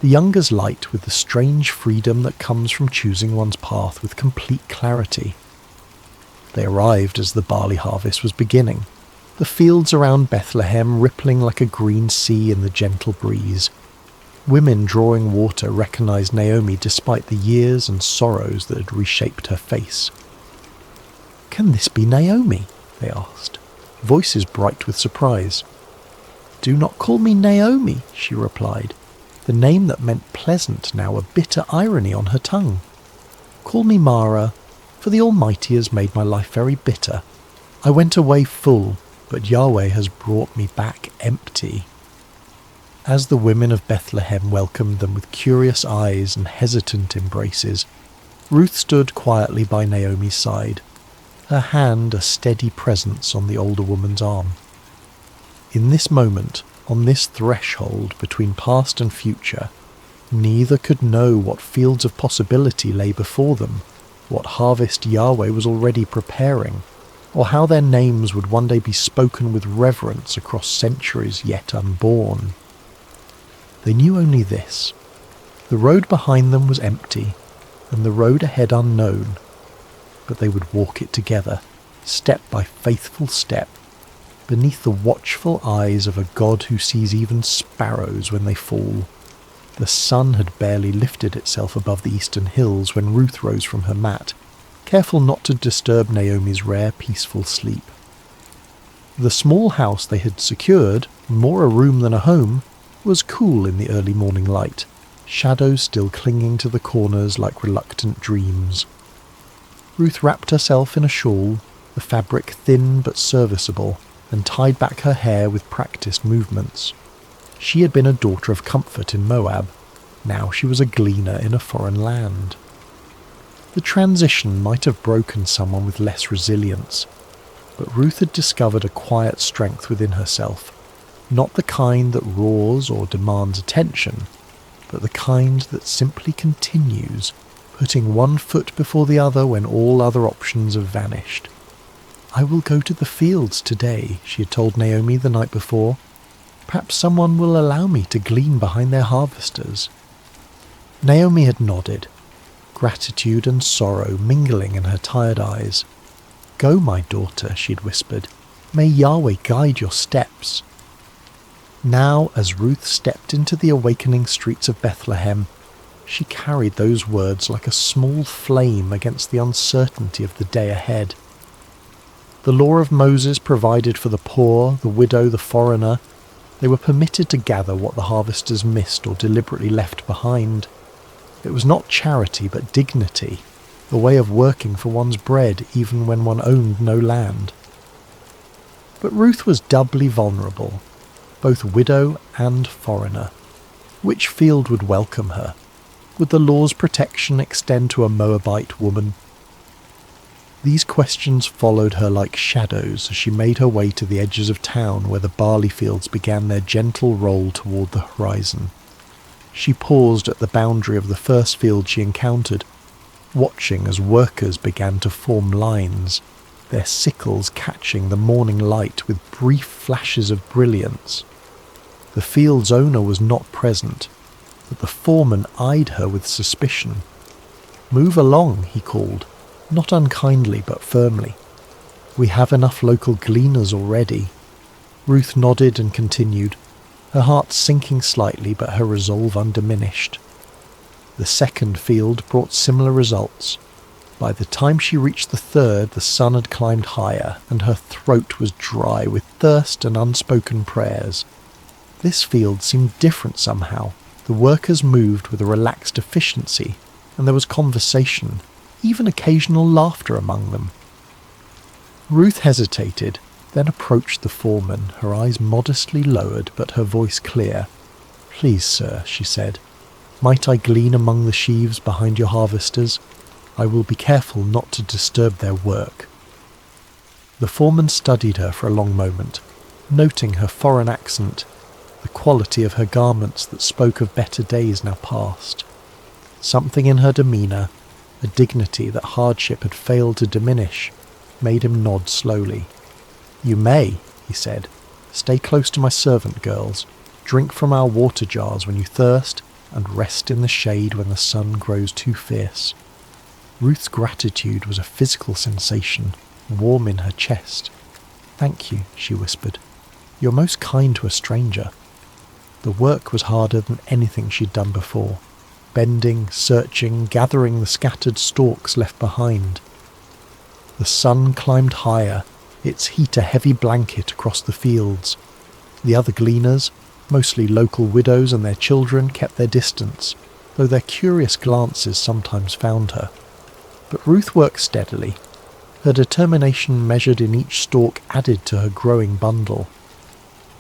the younger's light with the strange freedom that comes from choosing one's path with complete clarity. They arrived as the barley harvest was beginning. the fields around Bethlehem rippling like a green sea in the gentle breeze. Women drawing water recognized Naomi despite the years and sorrows that had reshaped her face. "Can this be Naomi?" they asked, voices bright with surprise. "Do not call me Naomi," she replied, the name that meant pleasant now a bitter irony on her tongue. "Call me Mara, for the Almighty has made my life very bitter. I went away full, but Yahweh has brought me back empty." As the women of Bethlehem welcomed them with curious eyes and hesitant embraces, Ruth stood quietly by Naomi's side, her hand a steady presence on the older woman's arm. In this moment, on this threshold between past and future, neither could know what fields of possibility lay before them, what harvest Yahweh was already preparing, or how their names would one day be spoken with reverence across centuries yet unborn. They knew only this: the road behind them was empty, and the road ahead unknown, but they would walk it together, step by faithful step, beneath the watchful eyes of a God who sees even sparrows when they fall. The sun had barely lifted itself above the eastern hills when Ruth rose from her mat, careful not to disturb Naomi's rare peaceful sleep. The small house they had secured, more a room than a home, was cool in the early morning light, shadows still clinging to the corners like reluctant dreams. Ruth wrapped herself in a shawl, the fabric thin but serviceable, and tied back her hair with practiced movements. She had been a daughter of comfort in Moab. Now she was a gleaner in a foreign land. The transition might have broken someone with less resilience, but Ruth had discovered a quiet strength within herself, not the kind that roars or demands attention, but the kind that simply continues, putting one foot before the other when all other options have vanished. "I will go to the fields today," she had told Naomi the night before. "Perhaps someone will allow me to glean behind their harvesters." Naomi had nodded, gratitude and sorrow mingling in her tired eyes. "Go, my daughter," she'd whispered. "May Yahweh guide your steps." Now, as Ruth stepped into the awakening streets of Bethlehem, she carried those words like a small flame against the uncertainty of the day ahead. The law of Moses provided for the poor, the widow, the foreigner. They were permitted to gather what the harvesters missed or deliberately left behind. It was not charity but dignity, the way of working for one's bread even when one owned no land. But Ruth was doubly vulnerable, both widow and foreigner. Which field would welcome her? Would the law's protection extend to a Moabite woman? These questions followed her like shadows as she made her way to the edges of town where the barley fields began their gentle roll toward the horizon. She paused at the boundary of the first field she encountered, watching as workers began to form lines, their sickles catching the morning light with brief flashes of brilliance. The field's owner was not present, but the foreman eyed her with suspicion. "Move along," he called, not unkindly but firmly. "We have enough local gleaners already." Ruth nodded and continued, her heart sinking slightly but her resolve undiminished. The second field brought similar results. By the time she reached the third, the sun had climbed higher, and her throat was dry with thirst and unspoken prayers. This field seemed different somehow. The workers moved with a relaxed efficiency, and there was conversation, even occasional laughter among them. Ruth hesitated, then approached the foreman, her eyes modestly lowered but her voice clear. "Please, sir," she said, "might I glean among the sheaves behind your harvesters? I will be careful not to disturb their work." The foreman studied her for a long moment, noting her foreign accent, the quality of her garments that spoke of better days now past. Something in her demeanour, a dignity that hardship had failed to diminish, made him nod slowly. "You may," he said. "Stay close to my servant girls, drink from our water jars when you thirst, and rest in the shade when the sun grows too fierce." Ruth's gratitude was a physical sensation, warm in her chest. "Thank you," she whispered. "You're most kind to a stranger." The work was harder than anything she'd done before. Bending, searching, gathering the scattered stalks left behind. The sun climbed higher, its heat a heavy blanket across the fields. The other gleaners, mostly local widows and their children, kept their distance, though their curious glances sometimes found her. But Ruth worked steadily. Her determination measured in each stalk added to her growing bundle.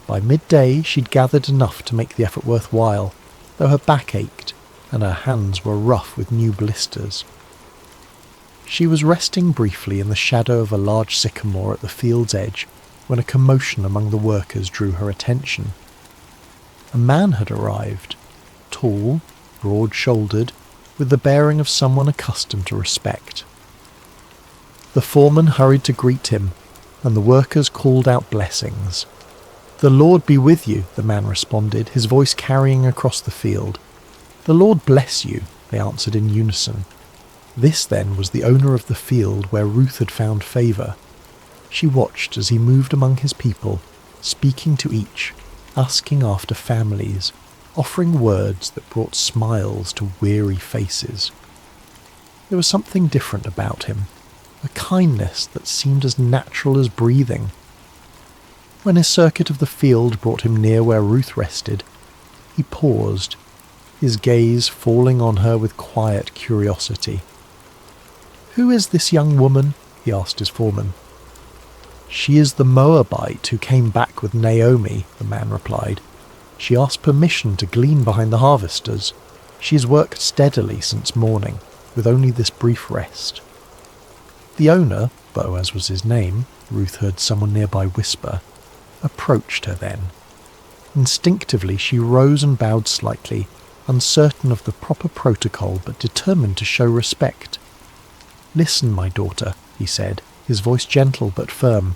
By midday she'd gathered enough to make the effort worthwhile, though her back ached and her hands were rough with new blisters. She was resting briefly in the shadow of a large sycamore at the field's edge when a commotion among the workers drew her attention. A man had arrived, tall, broad-shouldered, with the bearing of someone accustomed to respect. The foreman hurried to greet him, and the workers called out blessings. "The Lord be with you," the man responded, his voice carrying across the field. "The Lord bless you," they answered in unison. This, then, was the owner of the field where Ruth had found favour. She watched as he moved among his people, speaking to each, asking after families, offering words that brought smiles to weary faces. There was something different about him, a kindness that seemed as natural as breathing. When his circuit of the field brought him near where Ruth rested, he paused, his gaze falling on her with quiet curiosity. "Who is this young woman?" he asked his foreman. "She is the Moabite who came back with Naomi," the man replied. "She asked permission to glean behind the harvesters. She has worked steadily since morning, with only this brief rest." The owner, Boaz was his name, Ruth heard someone nearby whisper, approached her then. Instinctively she rose and bowed slightly, uncertain of the proper protocol but determined to show respect. "Listen, my daughter," he said, his voice gentle but firm.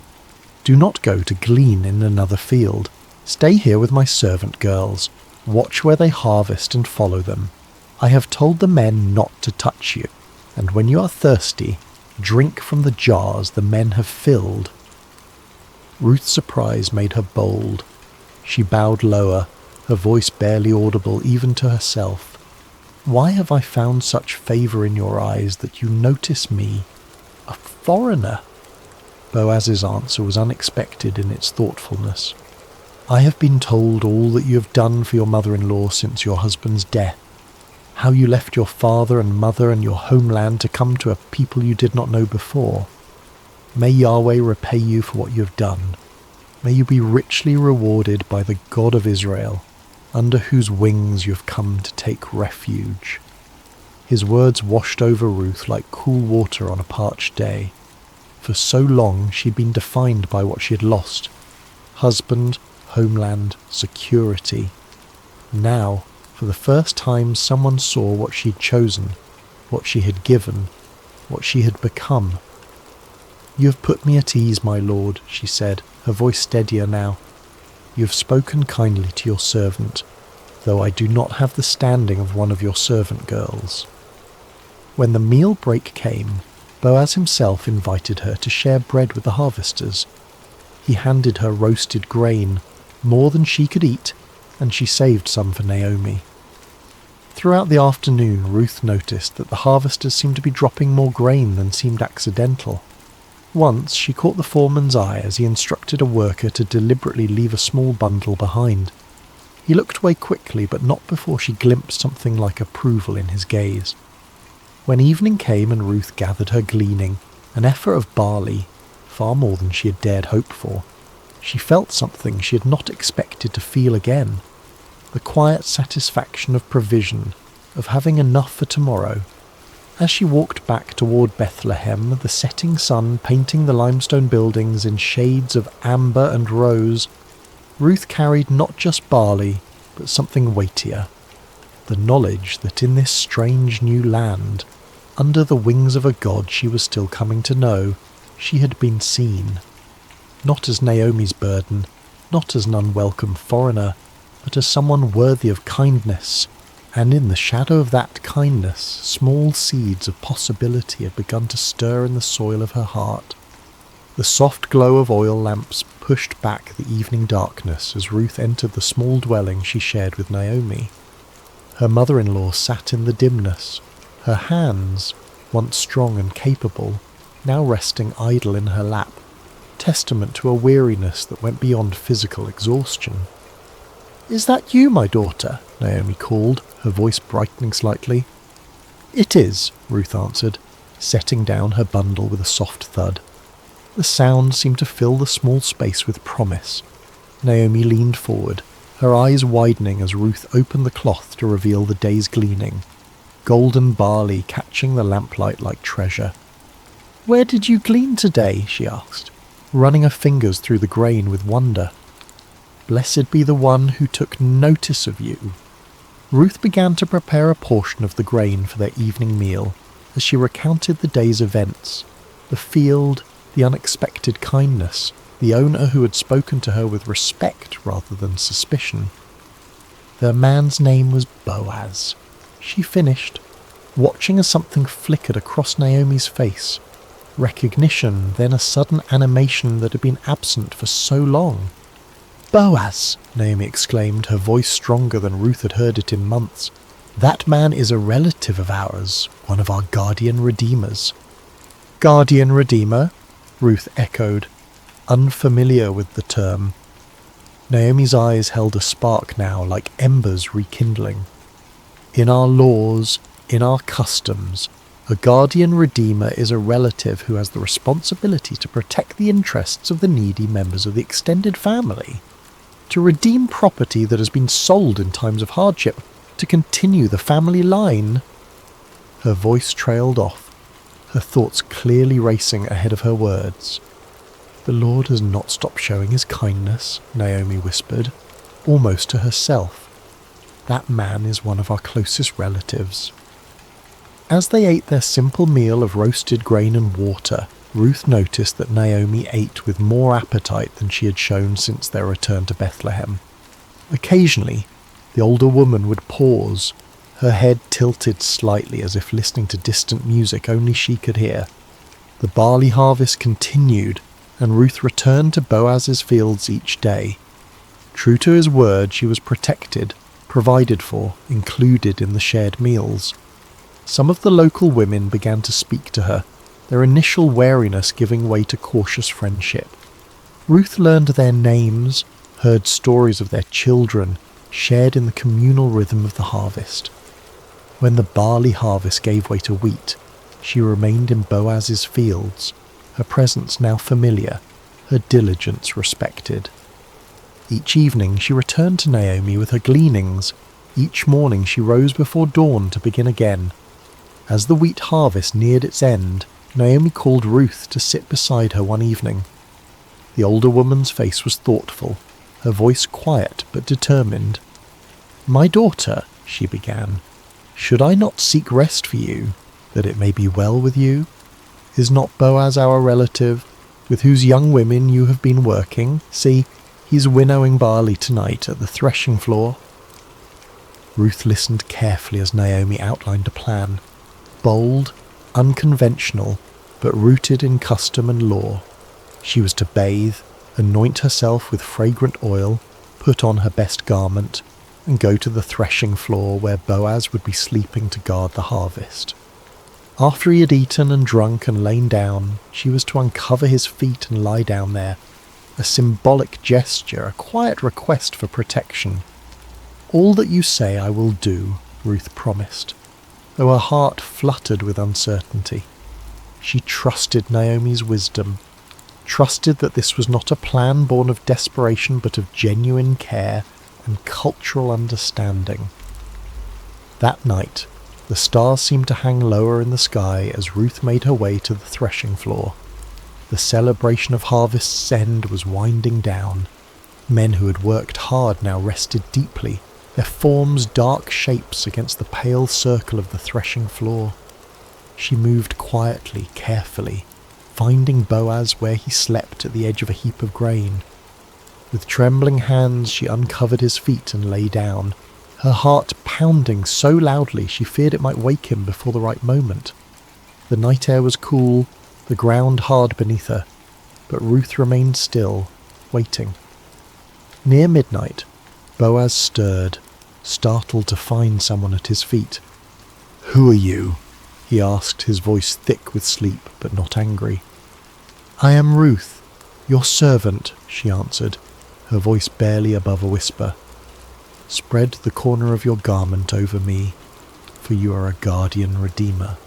"Do not go to glean in another field. Stay here with my servant girls. Watch where they harvest and follow them. I have told the men not to touch you, and when you are thirsty, drink from the jars the men have filled." Ruth's surprise made her bold. She bowed lower, her voice barely audible even to herself. "Why have I found such favour in your eyes that you notice me, a foreigner?" Boaz's answer was unexpected in its thoughtfulness. "I have been told all that you have done for your mother-in-law since your husband's death, how you left your father and mother and your homeland to come to a people you did not know before. May Yahweh repay you for what you have done. May you be richly rewarded by the God of Israel, under whose wings you have come to take refuge." His words washed over Ruth like cool water on a parched day. For so long she'd been defined by what she had lost: husband, homeland, security. Now, for the first time, someone saw what she'd chosen, what she had given, what she had become. "You have put me at ease, my lord," she said, her voice steadier now. "You have spoken kindly to your servant, though I do not have the standing of one of your servant girls." When the meal break came, Boaz himself invited her to share bread with the harvesters. He handed her roasted grain, more than she could eat, and she saved some for Naomi. Throughout the afternoon, Ruth noticed that the harvesters seemed to be dropping more grain than seemed accidental. Once she caught the foreman's eye as he instructed a worker to deliberately leave a small bundle behind. He looked away quickly, but not before she glimpsed something like approval in his gaze. When evening came and Ruth gathered her gleaning, an effort of barley, far more than she had dared hope for, she felt something she had not expected to feel again. The quiet satisfaction of provision, of having enough for tomorrow. As she walked back toward Bethlehem, the setting sun painting the limestone buildings in shades of amber and rose, Ruth carried not just barley, but something weightier. The knowledge that in this strange new land, under the wings of a God she was still coming to know, she had been seen. Not as Naomi's burden, not as an unwelcome foreigner, but as someone worthy of kindness. And in the shadow of that kindness, small seeds of possibility had begun to stir in the soil of her heart. The soft glow of oil lamps pushed back the evening darkness as Ruth entered the small dwelling she shared with Naomi. Her mother-in-law sat in the dimness, her hands, once strong and capable, now resting idle in her lap, testament to a weariness that went beyond physical exhaustion. "Is that you, my daughter?" Naomi called, her voice brightening slightly. "It is," Ruth answered, setting down her bundle with a soft thud. The sound seemed to fill the small space with promise. Naomi leaned forward, her eyes widening as Ruth opened the cloth to reveal the day's gleaning, golden barley catching the lamplight like treasure. "Where did you glean today?" she asked, running her fingers through the grain with wonder. "Blessed be the one who took notice of you." Ruth began to prepare a portion of the grain for their evening meal as she recounted the day's events, the field, the unexpected kindness, the owner who had spoken to her with respect rather than suspicion. "The man's name was Boaz," she finished, watching as something flickered across Naomi's face. Recognition, then a sudden animation that had been absent for so long. "Boaz!" Naomi exclaimed, her voice stronger than Ruth had heard it in months. "That man is a relative of ours, one of our guardian redeemers." "Guardian redeemer?" Ruth echoed, unfamiliar with the term. Naomi's eyes held a spark now, like embers rekindling. "In our laws, in our customs, a guardian redeemer is a relative who has the responsibility to protect the interests of the needy members of the extended family, to redeem property that has been sold in times of hardship, to continue the family line." Her voice trailed off, her thoughts clearly racing ahead of her words. "The Lord has not stopped showing his kindness," Naomi whispered, almost to herself. "That man is one of our closest relatives." As they ate their simple meal of roasted grain and water, Ruth noticed that Naomi ate with more appetite than she had shown since their return to Bethlehem. Occasionally, the older woman would pause, her head tilted slightly as if listening to distant music only she could hear. The barley harvest continued, and Ruth returned to Boaz's fields each day. True to his word, she was protected, provided for, included in the shared meals. Some of the local women began to speak to her, their initial wariness giving way to cautious friendship. Ruth learned their names, heard stories of their children, shared in the communal rhythm of the harvest. When the barley harvest gave way to wheat, she remained in Boaz's fields, her presence now familiar, her diligence respected. Each evening she returned to Naomi with her gleanings. Each morning she rose before dawn to begin again. As the wheat harvest neared its end, Naomi called Ruth to sit beside her one evening. The older woman's face was thoughtful, her voice quiet but determined. "My daughter," she began, "should I not seek rest for you, that it may be well with you? Is not Boaz our relative, with whose young women you have been working? See, he's winnowing barley tonight at the threshing floor." Ruth listened carefully as Naomi outlined a plan. Bold, unconventional, but rooted in custom and law. She was to bathe, anoint herself with fragrant oil, put on her best garment, and go to the threshing floor where Boaz would be sleeping to guard the harvest. After he had eaten and drunk and lain down, she was to uncover his feet and lie down there, a symbolic gesture, a quiet request for protection. "All that you say I will do," Ruth promised, though her heart fluttered with uncertainty. She trusted Naomi's wisdom, trusted that this was not a plan born of desperation but of genuine care and cultural understanding. That night, the stars seemed to hang lower in the sky as Ruth made her way to the threshing floor. The celebration of harvest's end was winding down. Men who had worked hard now rested deeply, their forms dark shapes against the pale circle of the threshing floor. She moved quietly, carefully, finding Boaz where he slept at the edge of a heap of grain. With trembling hands she uncovered his feet and lay down, her heart pounding so loudly she feared it might wake him before the right moment. The night air was cool, the ground hard beneath her. but Ruth remained still, waiting. Near midnight, Boaz stirred, startled to find someone at his feet. "Who are you?" he asked, his voice thick with sleep but not angry. "I am Ruth, your servant," she answered, her voice barely above a whisper. "Spread the corner of your garment over me, for you are a guardian redeemer."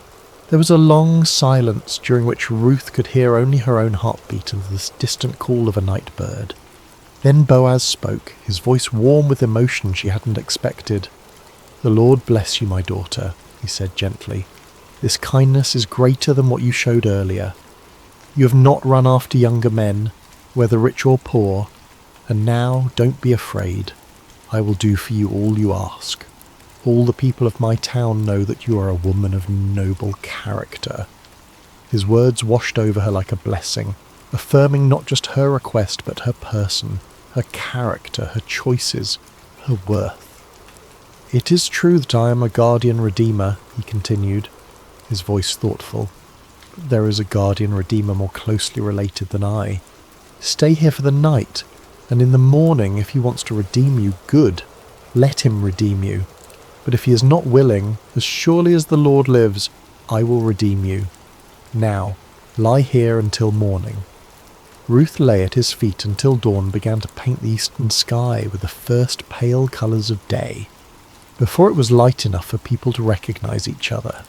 There was a long silence during which Ruth could hear only her own heartbeat and the distant call of a night bird. Then Boaz spoke, his voice warm with emotion she hadn't expected. "The Lord bless you, my daughter," he said gently. "This kindness is greater than what you showed earlier. You have not run after younger men, whether rich or poor, and now don't be afraid. I will do for you all you ask. All the people of my town know that you are a woman of noble character." His words washed over her like a blessing, affirming not just her request but her person, her character, her choices, her worth. "It is true that I am a guardian redeemer," he continued, his voice thoughtful, "but there is a guardian redeemer more closely related than I. Stay here for the night, and in the morning, if he wants to redeem you, good. Let him redeem you. But if he is not willing, as surely as the Lord lives, I will redeem you. Now, lie here until morning." Ruth lay at his feet until dawn began to paint the eastern sky with the first pale colours of day. Before it was light enough for people to recognize each other,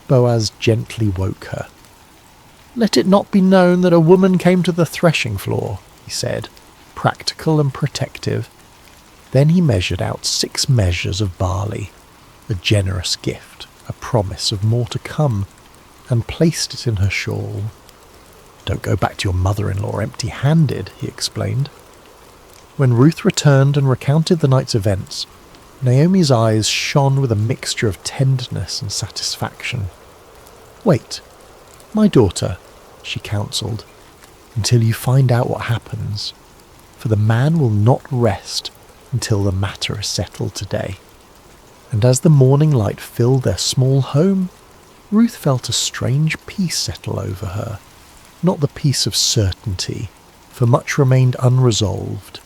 Boaz gently woke her. "Let it not be known that a woman came to the threshing floor," he said, practical and protective. Then he measured out 6 measures of barley, a generous gift, a promise of more to come, and placed it in her shawl. "Don't go back to your mother-in-law empty-handed," he explained. When Ruth returned and recounted the night's events, Naomi's eyes shone with a mixture of tenderness and satisfaction. "Wait, my daughter," she counselled, "until you find out what happens, for the man will not rest until the matter is settled today." And as the morning light filled their small home, Ruth felt a strange peace settle over her. Not the peace of certainty, for much remained unresolved,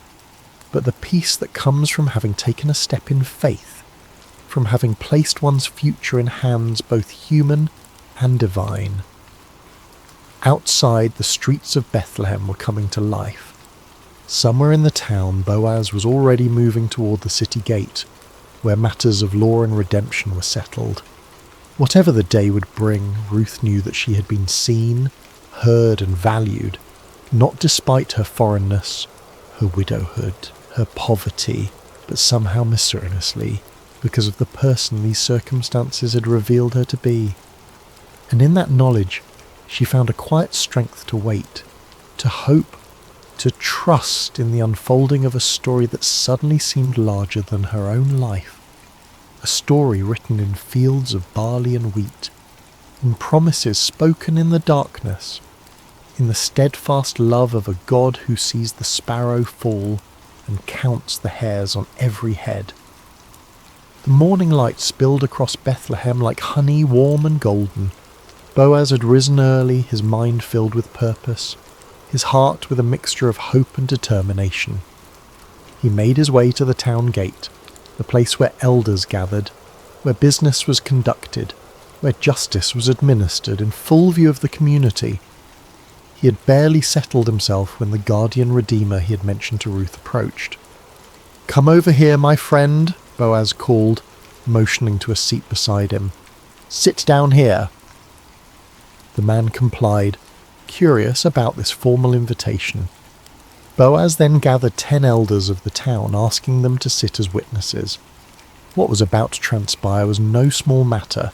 but the peace that comes from having taken a step in faith, from having placed one's future in hands both human and divine. Outside, the streets of Bethlehem were coming to life. Somewhere in the town, Boaz was already moving toward the city gate, where matters of law and redemption were settled. Whatever the day would bring, Ruth knew that she had been seen, heard and valued, not despite her foreignness, her widowhood, her poverty, but somehow mysteriously, because of the person these circumstances had revealed her to be. And in that knowledge, she found a quiet strength to wait, to hope, to trust in the unfolding of a story that suddenly seemed larger than her own life. A story written in fields of barley and wheat, in promises spoken in the darkness, in the steadfast love of a God who sees the sparrow fall and counts the hairs on every head. The morning light spilled across Bethlehem like honey warm and golden. Boaz had risen early, his mind filled with purpose, his heart with a mixture of hope and determination. He made his way to the town gate, the place where elders gathered, where business was conducted, where justice was administered in full view of the community. He had barely settled himself when the guardian redeemer he had mentioned to Ruth approached. "Come over here, my friend," Boaz called, motioning to a seat beside him. "Sit down here." The man complied, curious about this formal invitation. Boaz then gathered 10 elders of the town, asking them to sit as witnesses. What was about to transpire was no small matter.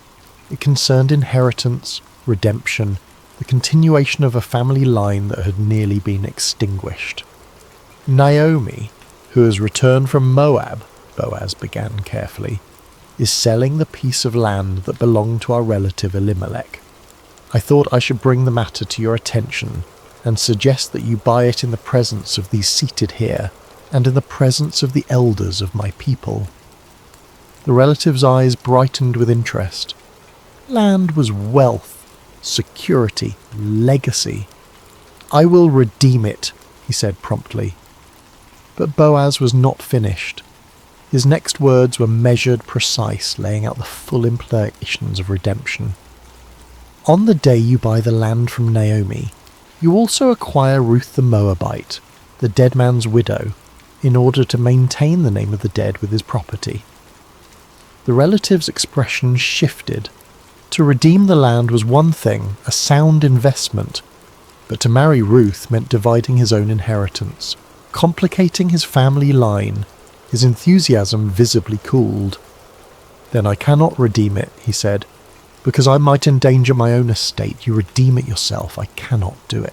It concerned inheritance, redemption, the continuation of a family line that had nearly been extinguished. "Naomi, who has returned from Moab," Boaz began carefully, "is selling the piece of land that belonged to our relative Elimelech. I thought I should bring the matter to your attention and suggest that you buy it in the presence of these seated here and in the presence of the elders of my people." The relative's eyes brightened with interest. Land was wealth, security, legacy. "I will redeem it," he said promptly. But Boaz was not finished. His next words were measured, precise, laying out the full implications of redemption. "On the day you buy the land from Naomi, you also acquire Ruth the Moabite, the dead man's widow, in order to maintain the name of the dead with his property." The relative's expression shifted. To redeem the land was one thing, a sound investment, but to marry Ruth meant dividing his own inheritance, complicating his family line. His enthusiasm visibly cooled. "Then I cannot redeem it," he said. "Because I might endanger my own estate. You redeem it yourself. I cannot do it."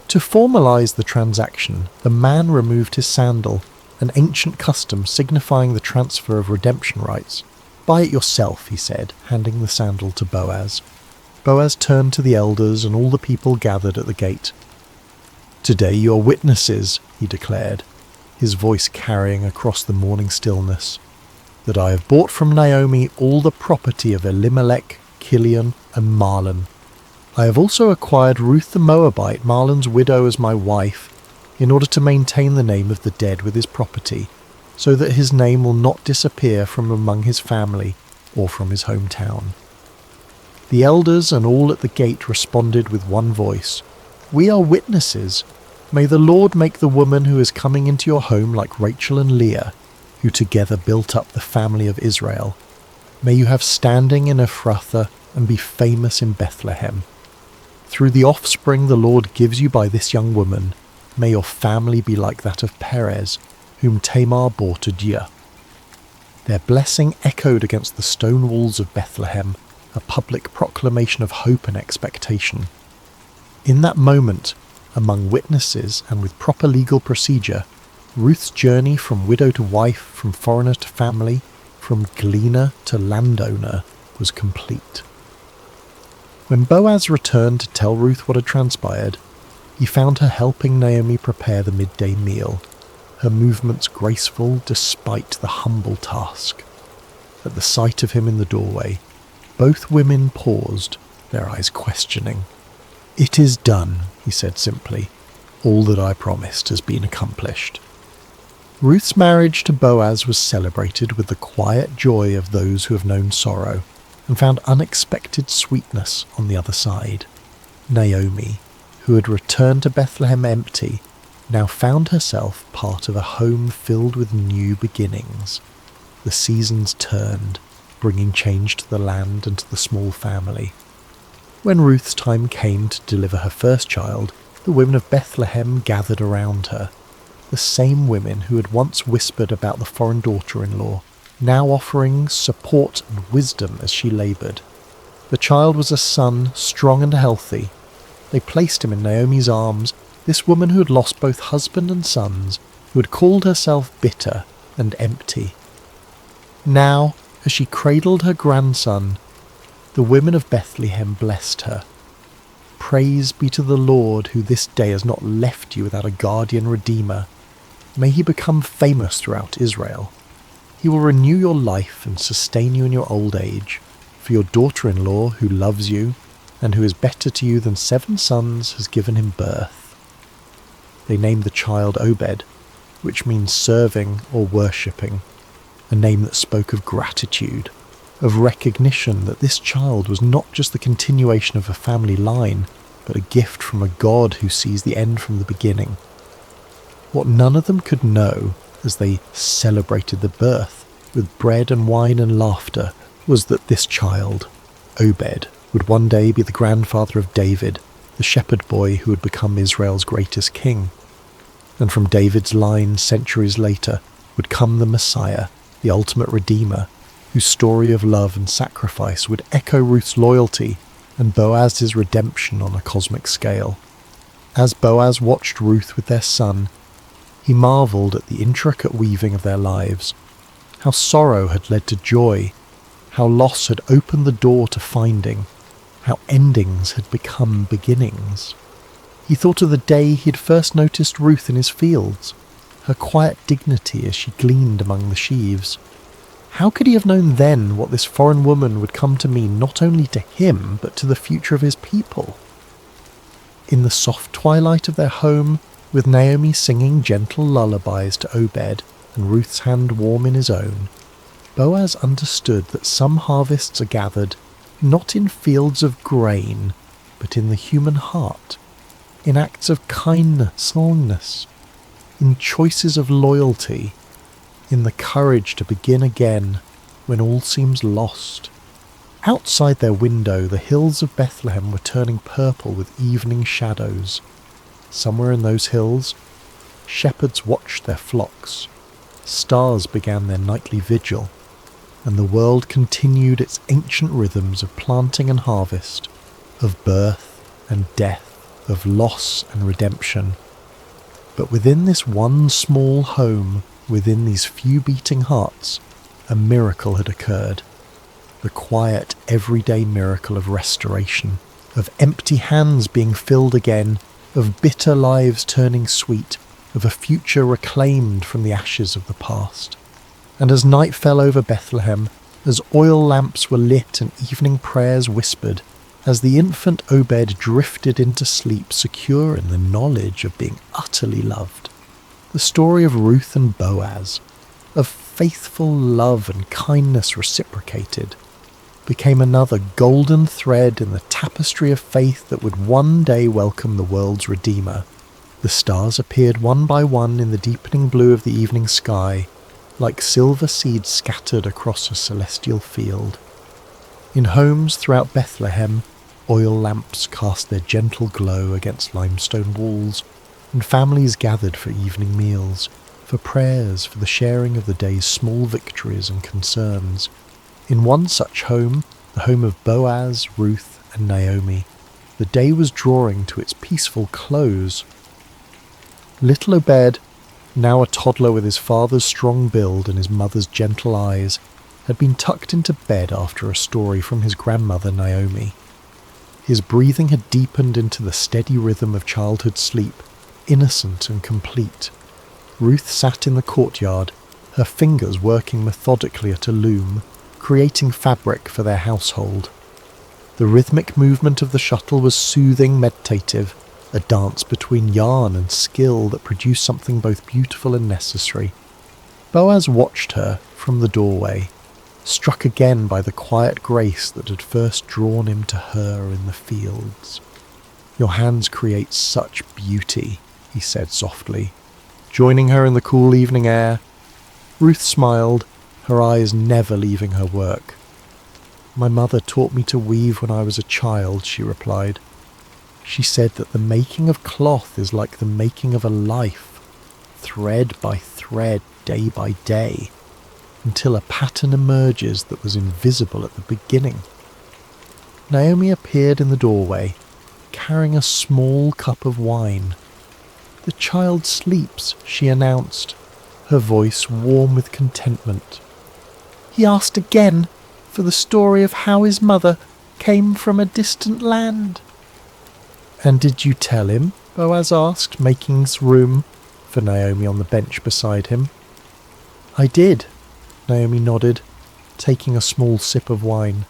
To formalize the transaction, the man removed his sandal, an ancient custom signifying the transfer of redemption rights. "Buy it yourself," he said, handing the sandal to Boaz. Boaz turned to the elders and all the people gathered at the gate. "Today you are witnesses," he declared, his voice carrying across the morning stillness, "that I have bought from Naomi all the property of Elimelech, Kilion, and Mahlon. I have also acquired Ruth the Moabite, Mahlon's widow, as my wife, in order to maintain the name of the dead with his property, so that his name will not disappear from among his family or from his hometown." The elders and all at the gate responded with one voice, "We are witnesses. May the Lord make the woman who is coming into your home like Rachel and Leah, who together built up the family of Israel. May you have standing in Ephrathah and be famous in Bethlehem. Through the offspring the Lord gives you by this young woman, may your family be like that of Perez, whom Tamar bore to Dia." Their blessing echoed against the stone walls of Bethlehem, a public proclamation of hope and expectation. In that moment, among witnesses and with proper legal procedure, Ruth's journey from widow to wife, from foreigner to family, from gleaner to landowner was complete. When Boaz returned to tell Ruth what had transpired, he found her helping Naomi prepare the midday meal, her movements graceful despite the humble task. At the sight of him in the doorway, both women paused, their eyes questioning. "It is done," he said simply. "All that I promised has been accomplished." Ruth's marriage to Boaz was celebrated with the quiet joy of those who have known sorrow and found unexpected sweetness on the other side. Naomi, who had returned to Bethlehem empty, now found herself part of a home filled with new beginnings. The seasons turned, bringing change to the land and to the small family. When Ruth's time came to deliver her first child, the women of Bethlehem gathered around her. The same women who had once whispered about the foreign daughter-in-law, now offering support and wisdom as she laboured. The child was a son, strong and healthy. They placed him in Naomi's arms, this woman who had lost both husband and sons, who had called herself bitter and empty. Now, as she cradled her grandson, the women of Bethlehem blessed her. "Praise be to the Lord, who this day has not left you without a guardian redeemer. May he become famous throughout Israel. He will renew your life and sustain you in your old age. For your daughter-in-law, who loves you, and who is better to you than 7 sons, has given him birth." They named the child Obed, which means serving or worshipping, a name that spoke of gratitude, of recognition that this child was not just the continuation of a family line, but a gift from a God who sees the end from the beginning. What none of them could know, as they celebrated the birth with bread and wine and laughter, was that this child, Obed, would one day be the grandfather of David, the shepherd boy who would become Israel's greatest king. And from David's line, centuries later, would come the Messiah, the ultimate redeemer, whose story of love and sacrifice would echo Ruth's loyalty and Boaz's redemption on a cosmic scale. As Boaz watched Ruth with their son, he marvelled at the intricate weaving of their lives, how sorrow had led to joy, how loss had opened the door to finding, how endings had become beginnings. He thought of the day he had first noticed Ruth in his fields, her quiet dignity as she gleaned among the sheaves. How could he have known then what this foreign woman would come to mean not only to him, but to the future of his people? In the soft twilight of their home, with Naomi singing gentle lullabies to Obed and Ruth's hand warm in his own, Boaz understood that some harvests are gathered not in fields of grain, but in the human heart, in acts of kindness, in choices of loyalty, in the courage to begin again when all seems lost. Outside their window, the hills of Bethlehem were turning purple with evening shadows. Somewhere in those hills, shepherds watched their flocks, stars began their nightly vigil, and the world continued its ancient rhythms of planting and harvest, of birth and death, of loss and redemption. But within this one small home, within these few beating hearts, a miracle had occurred. The quiet, everyday miracle of restoration, of empty hands being filled again, of bitter lives turning sweet, of a future reclaimed from the ashes of the past. And as night fell over Bethlehem, as oil lamps were lit and evening prayers whispered, as the infant Obed drifted into sleep secure in the knowledge of being utterly loved, the story of Ruth and Boaz, of faithful love and kindness reciprocated, became another golden thread in the tapestry of faith that would one day welcome the world's Redeemer. The stars appeared one by one in the deepening blue of the evening sky, like silver seeds scattered across a celestial field. In homes throughout Bethlehem, oil lamps cast their gentle glow against limestone walls, and families gathered for evening meals, for prayers, for the sharing of the day's small victories and concerns. In one such home, the home of Boaz, Ruth, and Naomi, the day was drawing to its peaceful close. Little Obed, now a toddler with his father's strong build and his mother's gentle eyes, had been tucked into bed after a story from his grandmother Naomi. His breathing had deepened into the steady rhythm of childhood sleep, innocent and complete. Ruth sat in the courtyard, her fingers working methodically at a loom, creating fabric for their household. The rhythmic movement of the shuttle was soothing, meditative, a dance between yarn and skill that produced something both beautiful and necessary. Boaz watched her from the doorway, struck again by the quiet grace that had first drawn him to her in the fields. "Your hands create such beauty," he said softly, joining her in the cool evening air. Ruth smiled, her eyes never leaving her work. "My mother taught me to weave when I was a child," she replied. "She said that the making of cloth is like the making of a life, thread by thread, day by day, until a pattern emerges that was invisible at the beginning." Naomi appeared in the doorway, carrying a small cup of wine. "The child sleeps," she announced, her voice warm with contentment. "He asked again for the story of how his mother came from a distant land." "And did you tell him?" Boaz asked, making room for Naomi on the bench beside him. "I did," Naomi nodded, taking a small sip of wine.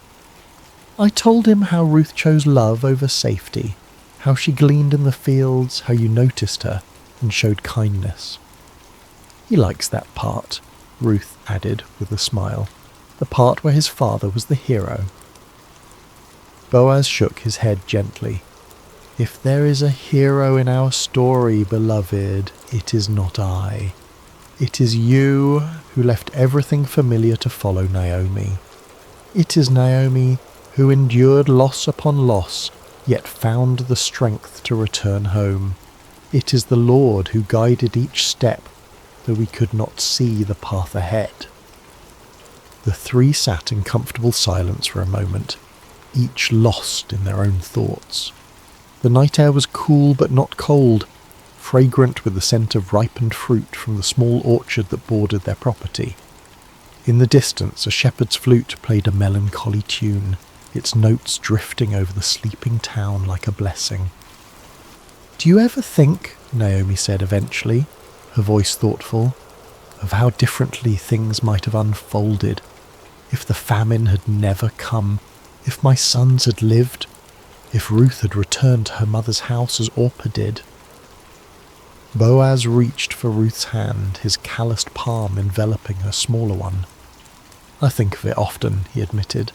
"I told him how Ruth chose love over safety, how she gleaned in the fields, how you noticed her and showed kindness." "He likes that part," Ruth added with a smile, "the part where his father was the hero." Boaz shook his head gently. "If there is a hero in our story, beloved, it is not I. It is you who left everything familiar to follow Naomi. It is Naomi who endured loss upon loss, yet found the strength to return home. It is the Lord who guided each step, though we could not see the path ahead." The three sat in comfortable silence for a moment, each lost in their own thoughts. The night air was cool but not cold, fragrant with the scent of ripened fruit from the small orchard that bordered their property. In the distance, a shepherd's flute played a melancholy tune, its notes drifting over the sleeping town like a blessing. "Do you ever think," Naomi said eventually, her voice thoughtful, "of how differently things might have unfolded if the famine had never come, if my sons had lived? If Ruth had returned to her mother's house as Orpah did. Boaz reached for Ruth's hand, his calloused palm enveloping her smaller one. I think of it often, he admitted.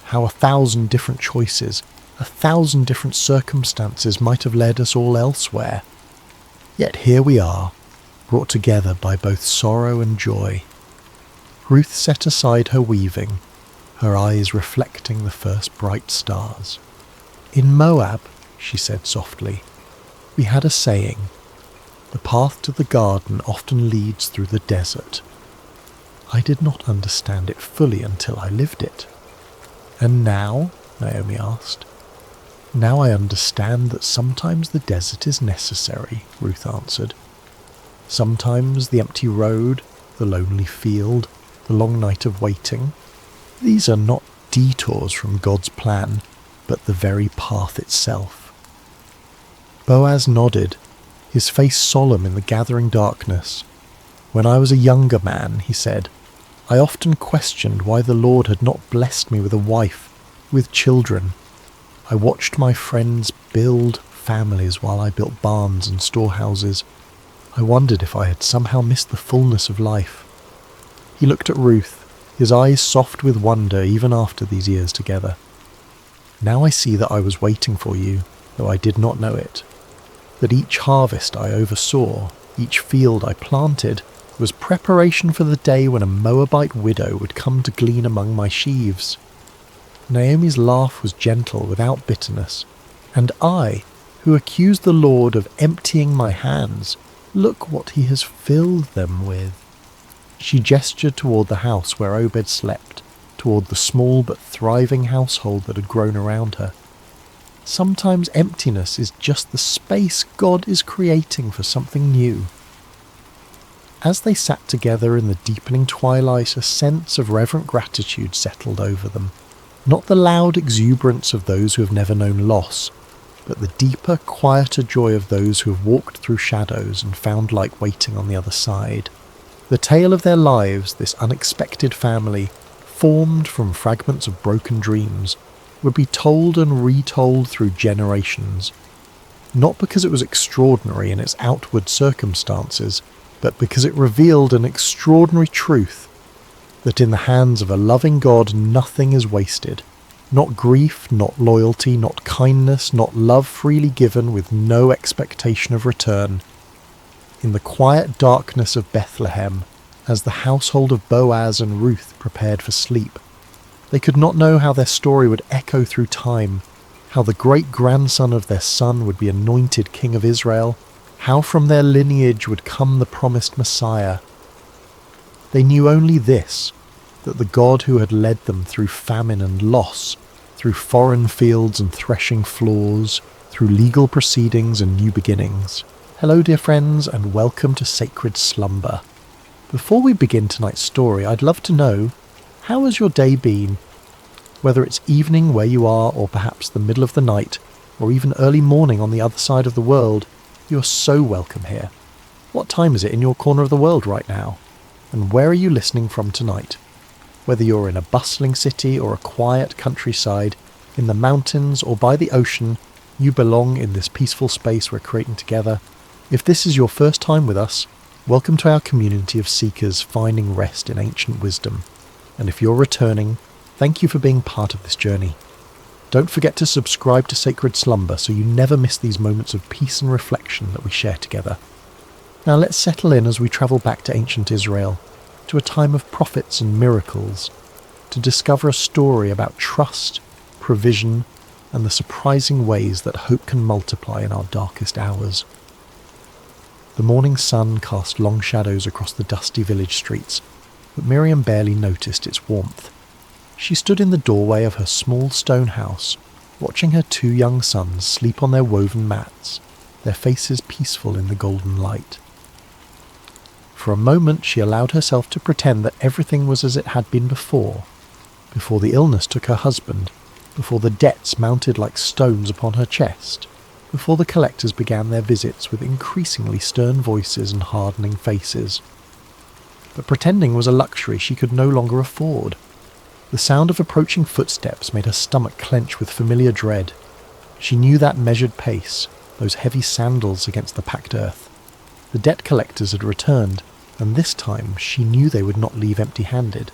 How 1,000 different choices, 1,000 different circumstances might have led us all elsewhere. Yet here we are, brought together by both sorrow and joy. Ruth set aside her weaving, her eyes reflecting the first bright stars. In Moab, she said softly, we had a saying, the path to the garden often leads through the desert. I did not understand it fully until I lived it. And now, Naomi asked. Now I understand that sometimes the desert is necessary, Ruth answered. Sometimes the empty road, the lonely field, the long night of waiting, these are not detours from God's plan, but the very path itself. Boaz nodded, his face solemn in the gathering darkness. When I was a younger man, he said, I often questioned why the Lord had not blessed me with a wife, with children. I watched my friends build families while I built barns and storehouses. I wondered if I had somehow missed the fullness of life. He looked at Ruth, his eyes soft with wonder even after these years together. Now I see that I was waiting for you, though I did not know it. That each harvest I oversaw, each field I planted, was preparation for the day when a Moabite widow would come to glean among my sheaves. Naomi's laugh was gentle, without bitterness. And I, who accused the Lord of emptying my hands, look what he has filled them with. She gestured toward the house where Obed slept, toward the small but thriving household that had grown around her. Sometimes emptiness is just the space God is creating for something new. As they sat together in the deepening twilight, a sense of reverent gratitude settled over them. Not the loud exuberance of those who have never known loss, but the deeper, quieter joy of those who have walked through shadows and found light waiting on the other side. The tale of their lives, this unexpected family, formed from fragments of broken dreams, would be told and retold through generations. Not because it was extraordinary in its outward circumstances, but because it revealed an extraordinary truth, that in the hands of a loving God nothing is wasted. Not grief, not loyalty, not kindness, not love freely given with no expectation of return. In the quiet darkness of Bethlehem, as the household of Boaz and Ruth prepared for sleep, they could not know how their story would echo through time, how the great-grandson of their son would be anointed king of Israel, how from their lineage would come the promised Messiah. They knew only this, that the God who had led them through famine and loss, through foreign fields and threshing floors, through legal proceedings and new beginnings. Hello, dear friends, and welcome to Sacred Slumber. Before we begin tonight's story, I'd love to know, how has your day been? Whether it's evening where you are, or perhaps the middle of the night, or even early morning on the other side of the world, you're so welcome here. What time is it in your corner of the world right now? And where are you listening from tonight? Whether you're in a bustling city or a quiet countryside, in the mountains or by the ocean, you belong in this peaceful space we're creating together. If this is your first time with us, welcome to our community of seekers finding rest in ancient wisdom. And if you're returning, thank you for being part of this journey. Don't forget to subscribe to Sacred Slumber so you never miss these moments of peace and reflection that we share together. Now let's settle in as we travel back to ancient Israel, to a time of prophets and miracles, to discover a story about trust, provision, and the surprising ways that hope can multiply in our darkest hours. The morning sun cast long shadows across the dusty village streets, but Miriam barely noticed its warmth. She stood in the doorway of her small stone house, watching her 2 young sons sleep on their woven mats, their faces peaceful in the golden light. For a moment she allowed herself to pretend that everything was as it had been before the illness took her husband, before the debts mounted like stones upon her chest, before the collectors began their visits with increasingly stern voices and hardening faces. But pretending was a luxury she could no longer afford. The sound of approaching footsteps made her stomach clench with familiar dread. She knew that measured pace, those heavy sandals against the packed earth. The debt collectors had returned, and this time she knew they would not leave empty-handed.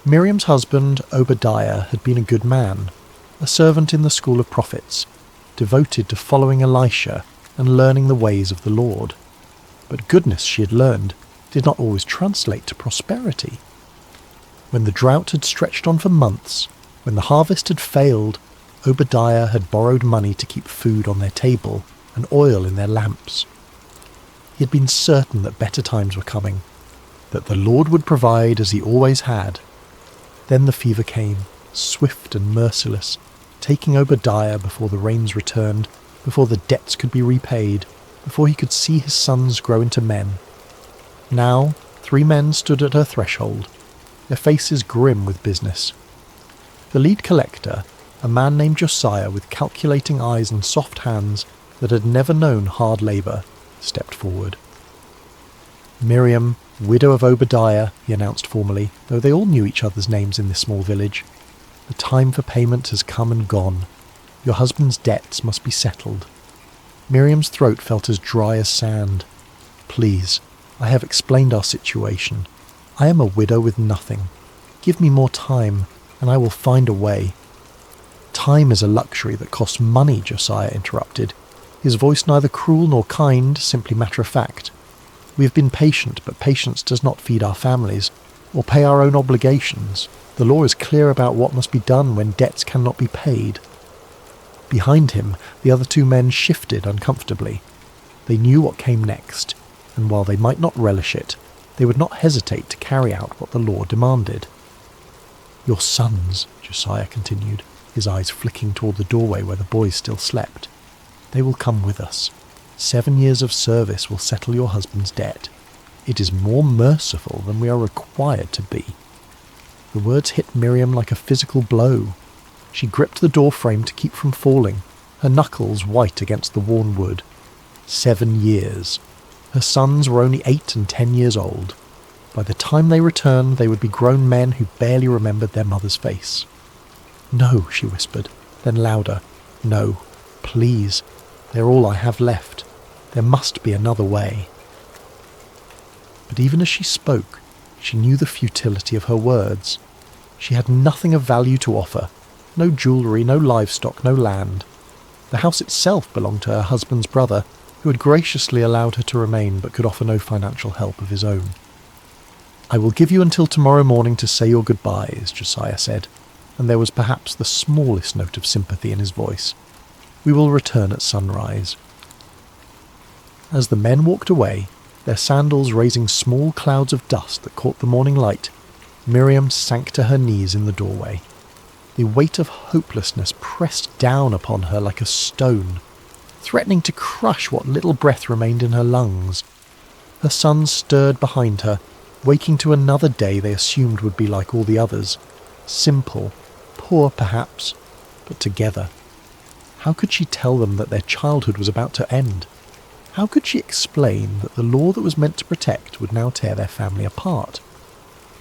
Miriam's husband, Obadiah, had been a good man, a servant in the school of prophets, devoted to following Elisha and learning the ways of the Lord. But goodness, she had learned, did not always translate to prosperity. When the drought had stretched on for months, when the harvest had failed, Obadiah had borrowed money to keep food on their table and oil in their lamps. He had been certain that better times were coming, that the Lord would provide as he always had. Then the fever came, swift and merciless, taking Obadiah before the rains returned, before the debts could be repaid, before he could see his sons grow into men. Now 3 men stood at her threshold, their faces grim with business. The lead collector, a man named Josiah with calculating eyes and soft hands that had never known hard labour, stepped forward. "Miriam, widow of Obadiah," he announced formally, though they all knew each other's names in this small village. "The time for payment has come and gone. Your husband's debts must be settled." Miriam's throat felt as dry as sand. "Please, I have explained our situation. I am a widow with nothing. Give me more time, and I will find a way." "Time is a luxury that costs money," Josiah interrupted, his voice neither cruel nor kind, simply matter-of-fact. "We have been patient, but patience does not feed our families, or pay our own obligations. The law is clear about what must be done when debts cannot be paid." Behind him, the other 2 men shifted uncomfortably. They knew what came next, and while they might not relish it, they would not hesitate to carry out what the law demanded. "Your sons," Josiah continued, his eyes flicking toward the doorway where the boys still slept. "They will come with us. 7 years of service will settle your husband's debt. It is more merciful than we are required to be." The words hit Miriam like a physical blow. She gripped the door frame to keep from falling, her knuckles white against the worn wood. 7 years. Her sons were only 8 and 10 years old. By the time they returned, they would be grown men who barely remembered their mother's face. "No," she whispered, then louder. "No, please. They're all I have left. There must be another way." But even as she spoke, she knew the futility of her words. She had nothing of value to offer. No jewellery, no livestock, no land. The house itself belonged to her husband's brother, who had graciously allowed her to remain but could offer no financial help of his own. "I will give you until tomorrow morning to say your goodbyes," Josiah said, and there was perhaps the smallest note of sympathy in his voice. "We will return at sunrise." As the men walked away, their sandals raising small clouds of dust that caught the morning light, Miriam sank to her knees in the doorway. The weight of hopelessness pressed down upon her like a stone, threatening to crush what little breath remained in her lungs. Her sons stirred behind her, waking to another day they assumed would be like all the others. Simple, poor perhaps, but together. How could she tell them that their childhood was about to end? How could she explain that the law that was meant to protect would now tear their family apart?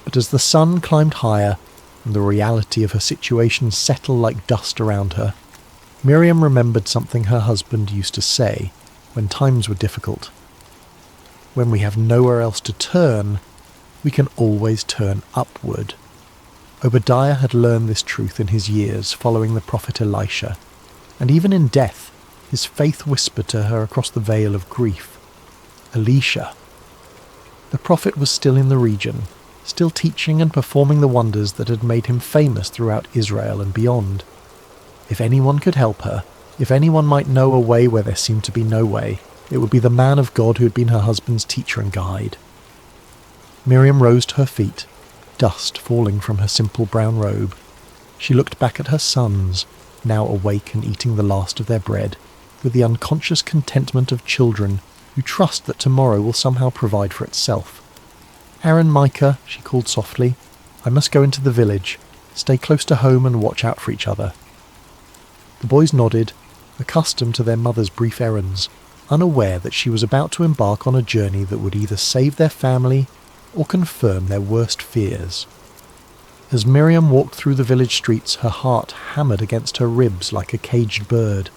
But as the sun climbed higher, and the reality of her situation settled like dust around her, Miriam remembered something her husband used to say when times were difficult. When we have nowhere else to turn, we can always turn upward. Obadiah had learned this truth in his years following the prophet Elisha, and even in death, his faith whispered to her across the veil of grief. Elisha. The prophet was still in the region, still teaching and performing the wonders that had made him famous throughout Israel and beyond. If anyone could help her, if anyone might know a way where there seemed to be no way, it would be the man of God who had been her husband's teacher and guide. Miriam rose to her feet, dust falling from her simple brown robe. She looked back at her sons, now awake and eating the last of their bread, with the unconscious contentment of children who trust that tomorrow will somehow provide for itself. "Aaron, Micah," she called softly, "I must go into the village. Stay close to home and watch out for each other." The boys nodded, accustomed to their mother's brief errands, unaware that she was about to embark on a journey that would either save their family or confirm their worst fears. As Miriam walked through the village streets, her heart hammered against her ribs like a caged bird.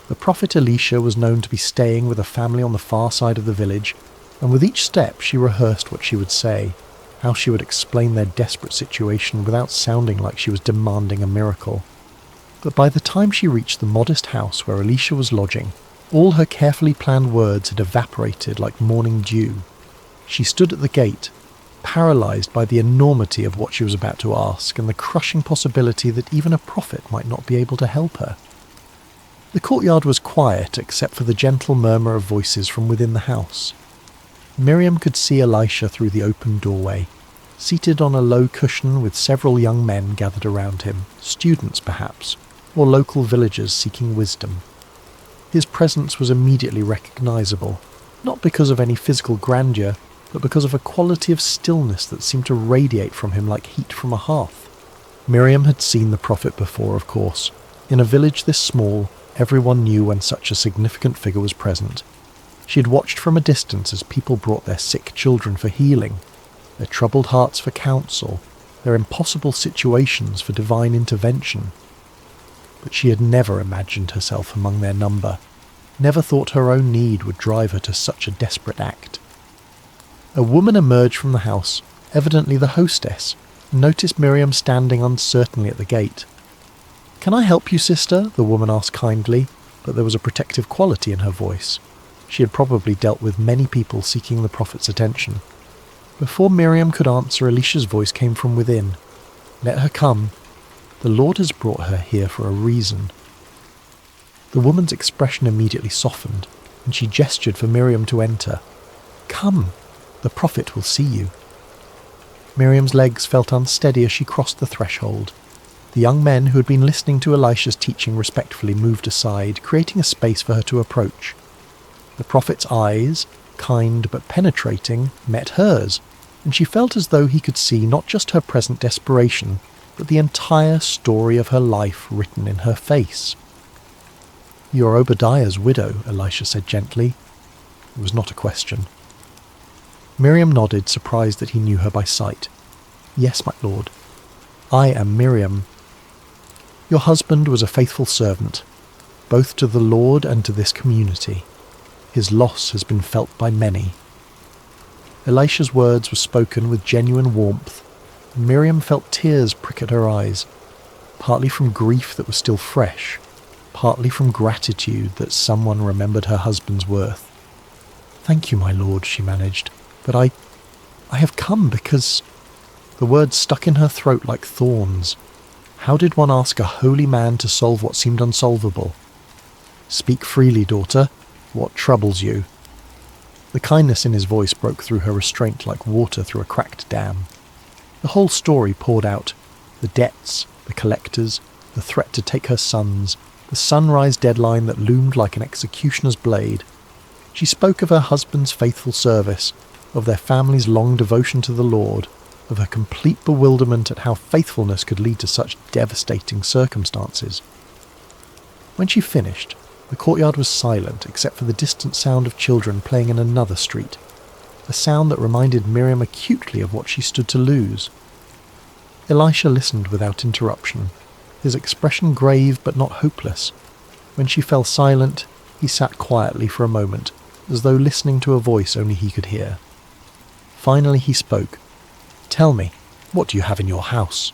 The prophet Elisha was known to be staying with a family on the far side of the village, and with each step she rehearsed what she would say, how she would explain their desperate situation without sounding like she was demanding a miracle. But by the time she reached the modest house where Elisha was lodging, all her carefully planned words had evaporated like morning dew. She stood at the gate, paralysed by the enormity of what she was about to ask and the crushing possibility that even a prophet might not be able to help her. The courtyard was quiet except for the gentle murmur of voices from within the house. Miriam could see Elisha through the open doorway, seated on a low cushion with several young men gathered around him, students perhaps, or local villagers seeking wisdom. His presence was immediately recognisable, not because of any physical grandeur, but because of a quality of stillness that seemed to radiate from him like heat from a hearth. Miriam had seen the prophet before, of course. In a village this small, everyone knew when such a significant figure was present. She had watched from a distance as people brought their sick children for healing, their troubled hearts for counsel, their impossible situations for divine intervention. But she had never imagined herself among their number, never thought her own need would drive her to such a desperate act. A woman emerged from the house, evidently the hostess, and noticed Miriam standing uncertainly at the gate. "Can I help you, sister?" the woman asked kindly, but there was a protective quality in her voice. She had probably dealt with many people seeking the prophet's attention. Before Miriam could answer, Elisha's voice came from within. "Let her come. The Lord has brought her here for a reason." The woman's expression immediately softened, and she gestured for Miriam to enter. "Come, the prophet will see you." Miriam's legs felt unsteady as she crossed the threshold. The young men who had been listening to Elisha's teaching respectfully moved aside, creating a space for her to approach. The prophet's eyes, kind but penetrating, met hers, and she felt as though he could see not just her present desperation, but the entire story of her life written in her face. "You're Obadiah's widow," Elisha said gently. It was not a question. Miriam nodded, surprised that he knew her by sight. "Yes, my lord. I am Miriam. Your husband was a faithful servant, both to the Lord and to this community. His loss has been felt by many." Elisha's words were spoken with genuine warmth, and Miriam felt tears prick at her eyes, partly from grief that was still fresh, partly from gratitude that someone remembered her husband's worth. "Thank you, my lord," she managed, "but I have come because—" The words stuck in her throat like thorns. How did one ask a holy man to solve what seemed unsolvable? "Speak freely, daughter. What troubles you?" The kindness in his voice broke through her restraint like water through a cracked dam. The whole story poured out. The debts, the collectors, the threat to take her sons, the sunrise deadline that loomed like an executioner's blade. She spoke of her husband's faithful service, of their family's long devotion to the Lord, of her complete bewilderment at how faithfulness could lead to such devastating circumstances. When she finished, the courtyard was silent except for the distant sound of children playing in another street, a sound that reminded Miriam acutely of what she stood to lose. Elisha listened without interruption, his expression grave but not hopeless. When she fell silent, he sat quietly for a moment, as though listening to a voice only he could hear. Finally he spoke. "Tell me, what do you have in your house?"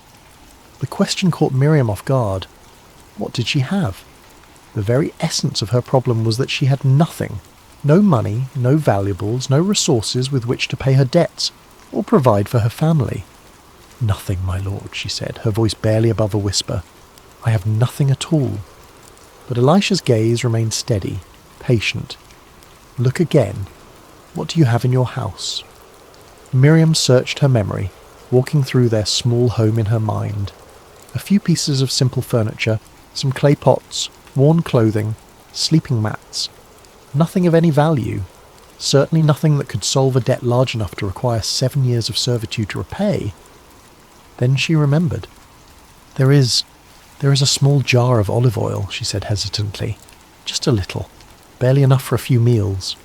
The question caught Miriam off guard. What did she have? The very essence of her problem was that she had nothing. No money, no valuables, no resources with which to pay her debts, or provide for her family. "Nothing, my lord," she said, her voice barely above a whisper. "I have nothing at all." But Elisha's gaze remained steady, patient. "Look again. What do you have in your house?" Miriam searched her memory, walking through their small home in her mind. A few pieces of simple furniture, some clay pots, worn clothing, sleeping mats. Nothing of any value. Certainly nothing that could solve a debt large enough to require 7 years of servitude to repay. Then she remembered. There is a small jar of olive oil," she said hesitantly. "Just a little. Barely enough for a few meals."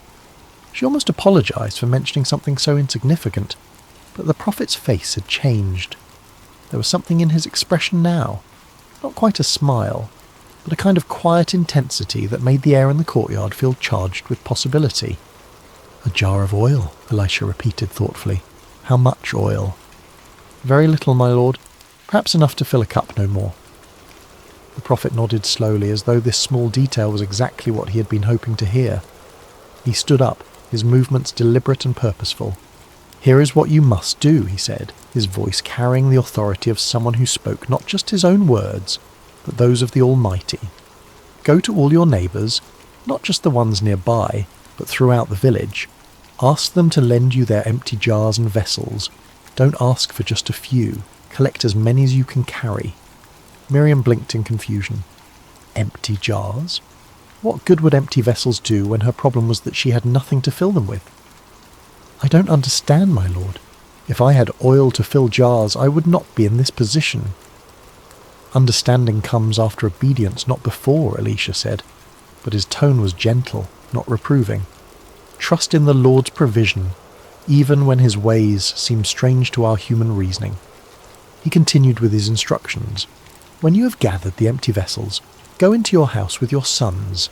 She almost apologized for mentioning something so insignificant, but the prophet's face had changed. There was something in his expression now, not quite a smile, but a kind of quiet intensity that made the air in the courtyard feel charged with possibility. "A jar of oil," Elisha repeated thoughtfully. "How much oil?" "Very little, my lord. Perhaps enough to fill a cup, no more." The prophet nodded slowly, as though this small detail was exactly what he had been hoping to hear. He stood up, his movements deliberate and purposeful. "Here is what you must do," he said, his voice carrying the authority of someone who spoke not just his own words, but those of the Almighty. "Go to all your neighbours, not just the ones nearby, but throughout the village. Ask them to lend you their empty jars and vessels. Don't ask for just a few. Collect as many as you can carry." Miriam blinked in confusion. Empty jars? What good would empty vessels do when her problem was that she had nothing to fill them with? "I don't understand, my lord. If I had oil to fill jars, I would not be in this position." "Understanding comes after obedience, not before," Elisha said, but his tone was gentle, not reproving. "Trust in the Lord's provision, even when his ways seem strange to our human reasoning." He continued with his instructions. "When you have gathered the empty vessels, go into your house with your sons.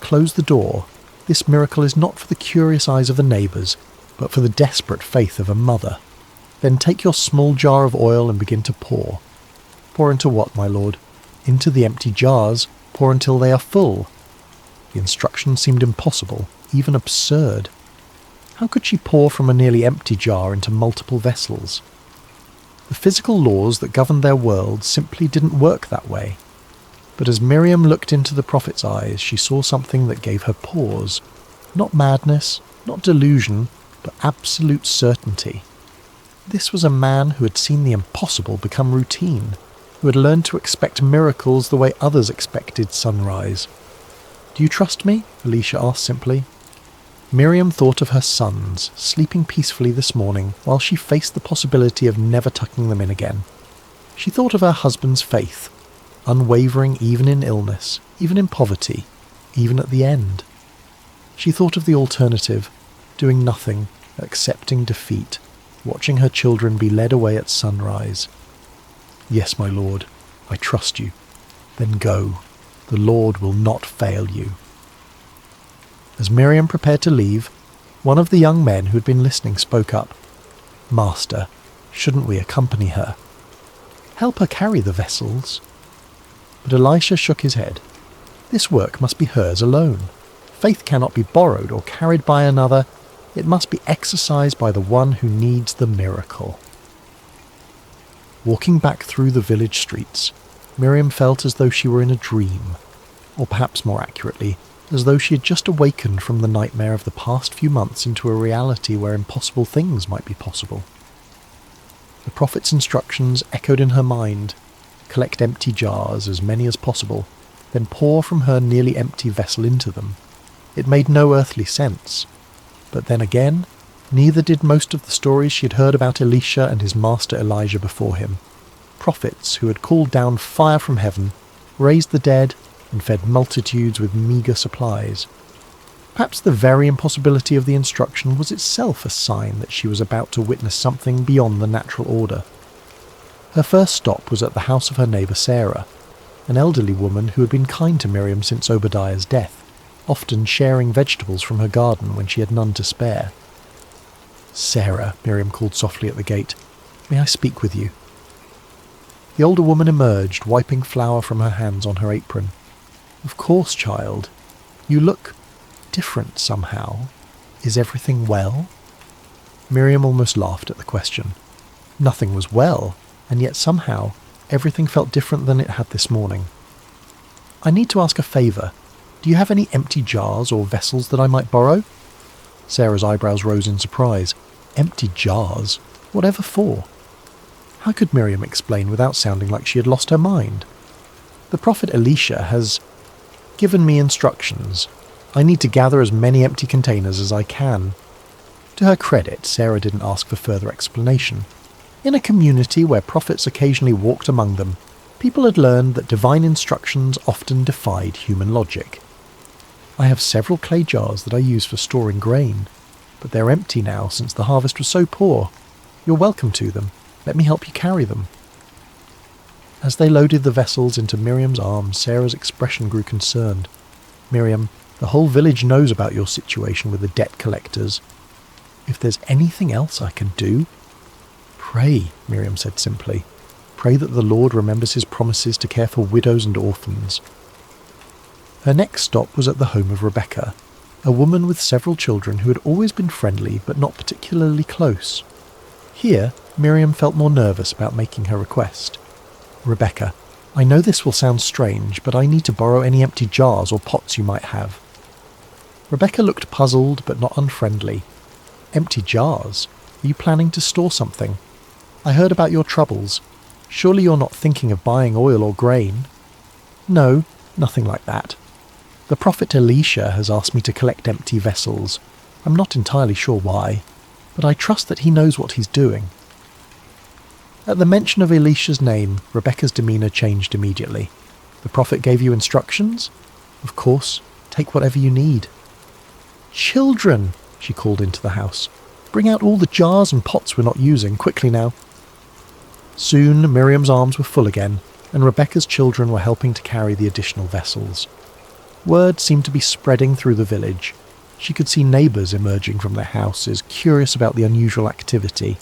Close the door. This miracle is not for the curious eyes of the neighbours, but for the desperate faith of a mother. Then take your small jar of oil and begin to pour." "Pour into what, my lord?" "Into the empty jars. Pour until they are full." The instruction seemed impossible, even absurd. How could she pour from a nearly empty jar into multiple vessels? The physical laws that governed their world simply didn't work that way. But as Miriam looked into the prophet's eyes, she saw something that gave her pause. Not madness, not delusion, but absolute certainty. This was a man who had seen the impossible become routine, who had learned to expect miracles the way others expected sunrise. "Do you trust me?" Elisha asked simply. Miriam thought of her sons, sleeping peacefully this morning while she faced the possibility of never tucking them in again. She thought of her husband's faith, unwavering even in illness, even in poverty, even at the end. She thought of the alternative, doing nothing, accepting defeat, watching her children be led away at sunrise. "Yes, my lord, I trust you." "Then go. The Lord will not fail you." As Miriam prepared to leave, one of the young men who had been listening spoke up. "Master, shouldn't we accompany her?" "Help her carry the vessels." But Elisha shook his head. This work must be hers alone. Faith cannot be borrowed or carried by another. It must be exercised by the one who needs the miracle. Walking back through the village streets, Miriam felt as though she were in a dream, or perhaps more accurately, as though she had just awakened from the nightmare of the past few months into a reality where impossible things might be possible. The prophet's instructions echoed in her mind: collect empty jars, as many as possible, then pour from her nearly empty vessel into them. It made no earthly sense. But then again, neither did most of the stories she had heard about Elisha and his master Elijah before him. Prophets who had called down fire from heaven, raised the dead, and fed multitudes with meagre supplies. Perhaps the very impossibility of the instruction was itself a sign that she was about to witness something beyond the natural order. Her first stop was at the house of her neighbour Sarah, an elderly woman who had been kind to Miriam since Obadiah's death, often sharing vegetables from her garden when she had none to spare. "Sarah," Miriam called softly at the gate, "may I speak with you?" The older woman emerged, wiping flour from her hands on her apron. "Of course, child. You look different somehow. Is everything well?" Miriam almost laughed at the question. Nothing was well, and yet somehow everything felt different than it had this morning. "I need to ask a favour. Do you have any empty jars or vessels that I might borrow?" Sarah's eyebrows rose in surprise. Empty jars? Whatever for? How could Miriam explain without sounding like she had lost her mind? "The prophet Elisha has given me instructions. I need to gather as many empty containers as I can." To her credit, Sarah didn't ask for further explanation. In a community where prophets occasionally walked among them, people had learned that divine instructions often defied human logic. "I have several clay jars that I use for storing grain, but they're empty now since the harvest was so poor. You're welcome to them. Let me help you carry them." As they loaded the vessels into Miriam's arms, Sarah's expression grew concerned. "Miriam, the whole village knows about your situation with the debt collectors. If there's anything else I can do..." "Pray," Miriam said simply. "Pray that the Lord remembers his promises to care for widows and orphans." Her next stop was at the home of Rebecca, a woman with several children who had always been friendly but not particularly close. Here, Miriam felt more nervous about making her request. "Rebecca, I know this will sound strange, but I need to borrow any empty jars or pots you might have." Rebecca looked puzzled but not unfriendly. "Empty jars? Are you planning to store something? I heard about your troubles. Surely you're not thinking of buying oil or grain?" "No, nothing like that. The prophet Elisha has asked me to collect empty vessels. I'm not entirely sure why, but I trust that he knows what he's doing." At the mention of Elisha's name, Rebecca's demeanour changed immediately. "The prophet gave you instructions? Of course, take whatever you need." "Children," she called into the house. "Bring out all the jars and pots we're not using, quickly now." Soon Miriam's arms were full again, and Rebecca's children were helping to carry the additional vessels. Word seemed to be spreading through the village. She could see neighbours emerging from their houses, curious about the unusual activity.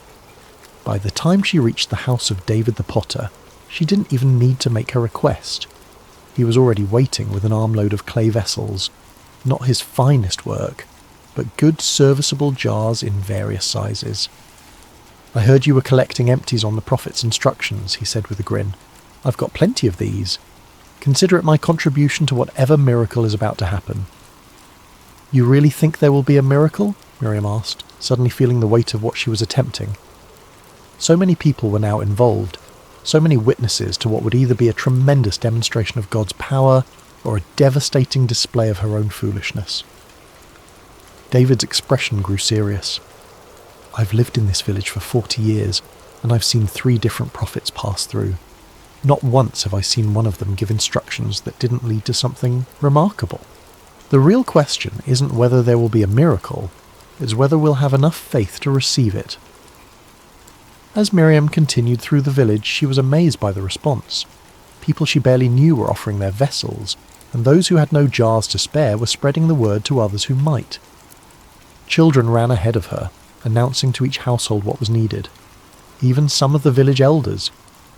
By the time she reached the house of David the potter, she didn't even need to make her request. He was already waiting with an armload of clay vessels, not his finest work, but good serviceable jars in various sizes. "I heard you were collecting empties on the prophet's instructions," he said with a grin. "I've got plenty of these. Consider it my contribution to whatever miracle is about to happen." "You really think there will be a miracle?" Miriam asked, suddenly feeling the weight of what she was attempting. So many people were now involved, so many witnesses to what would either be a tremendous demonstration of God's power or a devastating display of her own foolishness. David's expression grew serious. "I've lived in this village for 40 years, and I've seen 3 different prophets pass through. Not once have I seen one of them give instructions that didn't lead to something remarkable. The real question isn't whether there will be a miracle, it's whether we'll have enough faith to receive it." As Miriam continued through the village, she was amazed by the response. People she barely knew were offering their vessels, and those who had no jars to spare were spreading the word to others who might. Children ran ahead of her, announcing to each household what was needed. Even some of the village elders,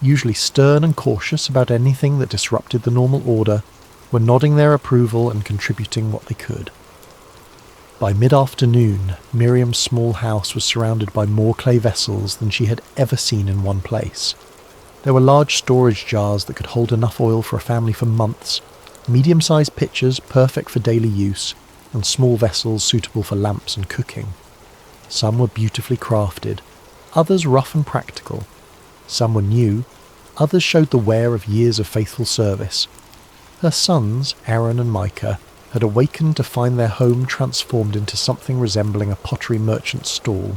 usually stern and cautious about anything that disrupted the normal order, were nodding their approval and contributing what they could. By mid-afternoon, Miriam's small house was surrounded by more clay vessels than she had ever seen in one place. There were large storage jars that could hold enough oil for a family for months, medium-sized pitchers perfect for daily use, and small vessels suitable for lamps and cooking. Some were beautifully crafted, others rough and practical. Some were new, others showed the wear of years of faithful service. Her sons, Aaron and Micah, had awakened to find their home transformed into something resembling a pottery merchant's stall.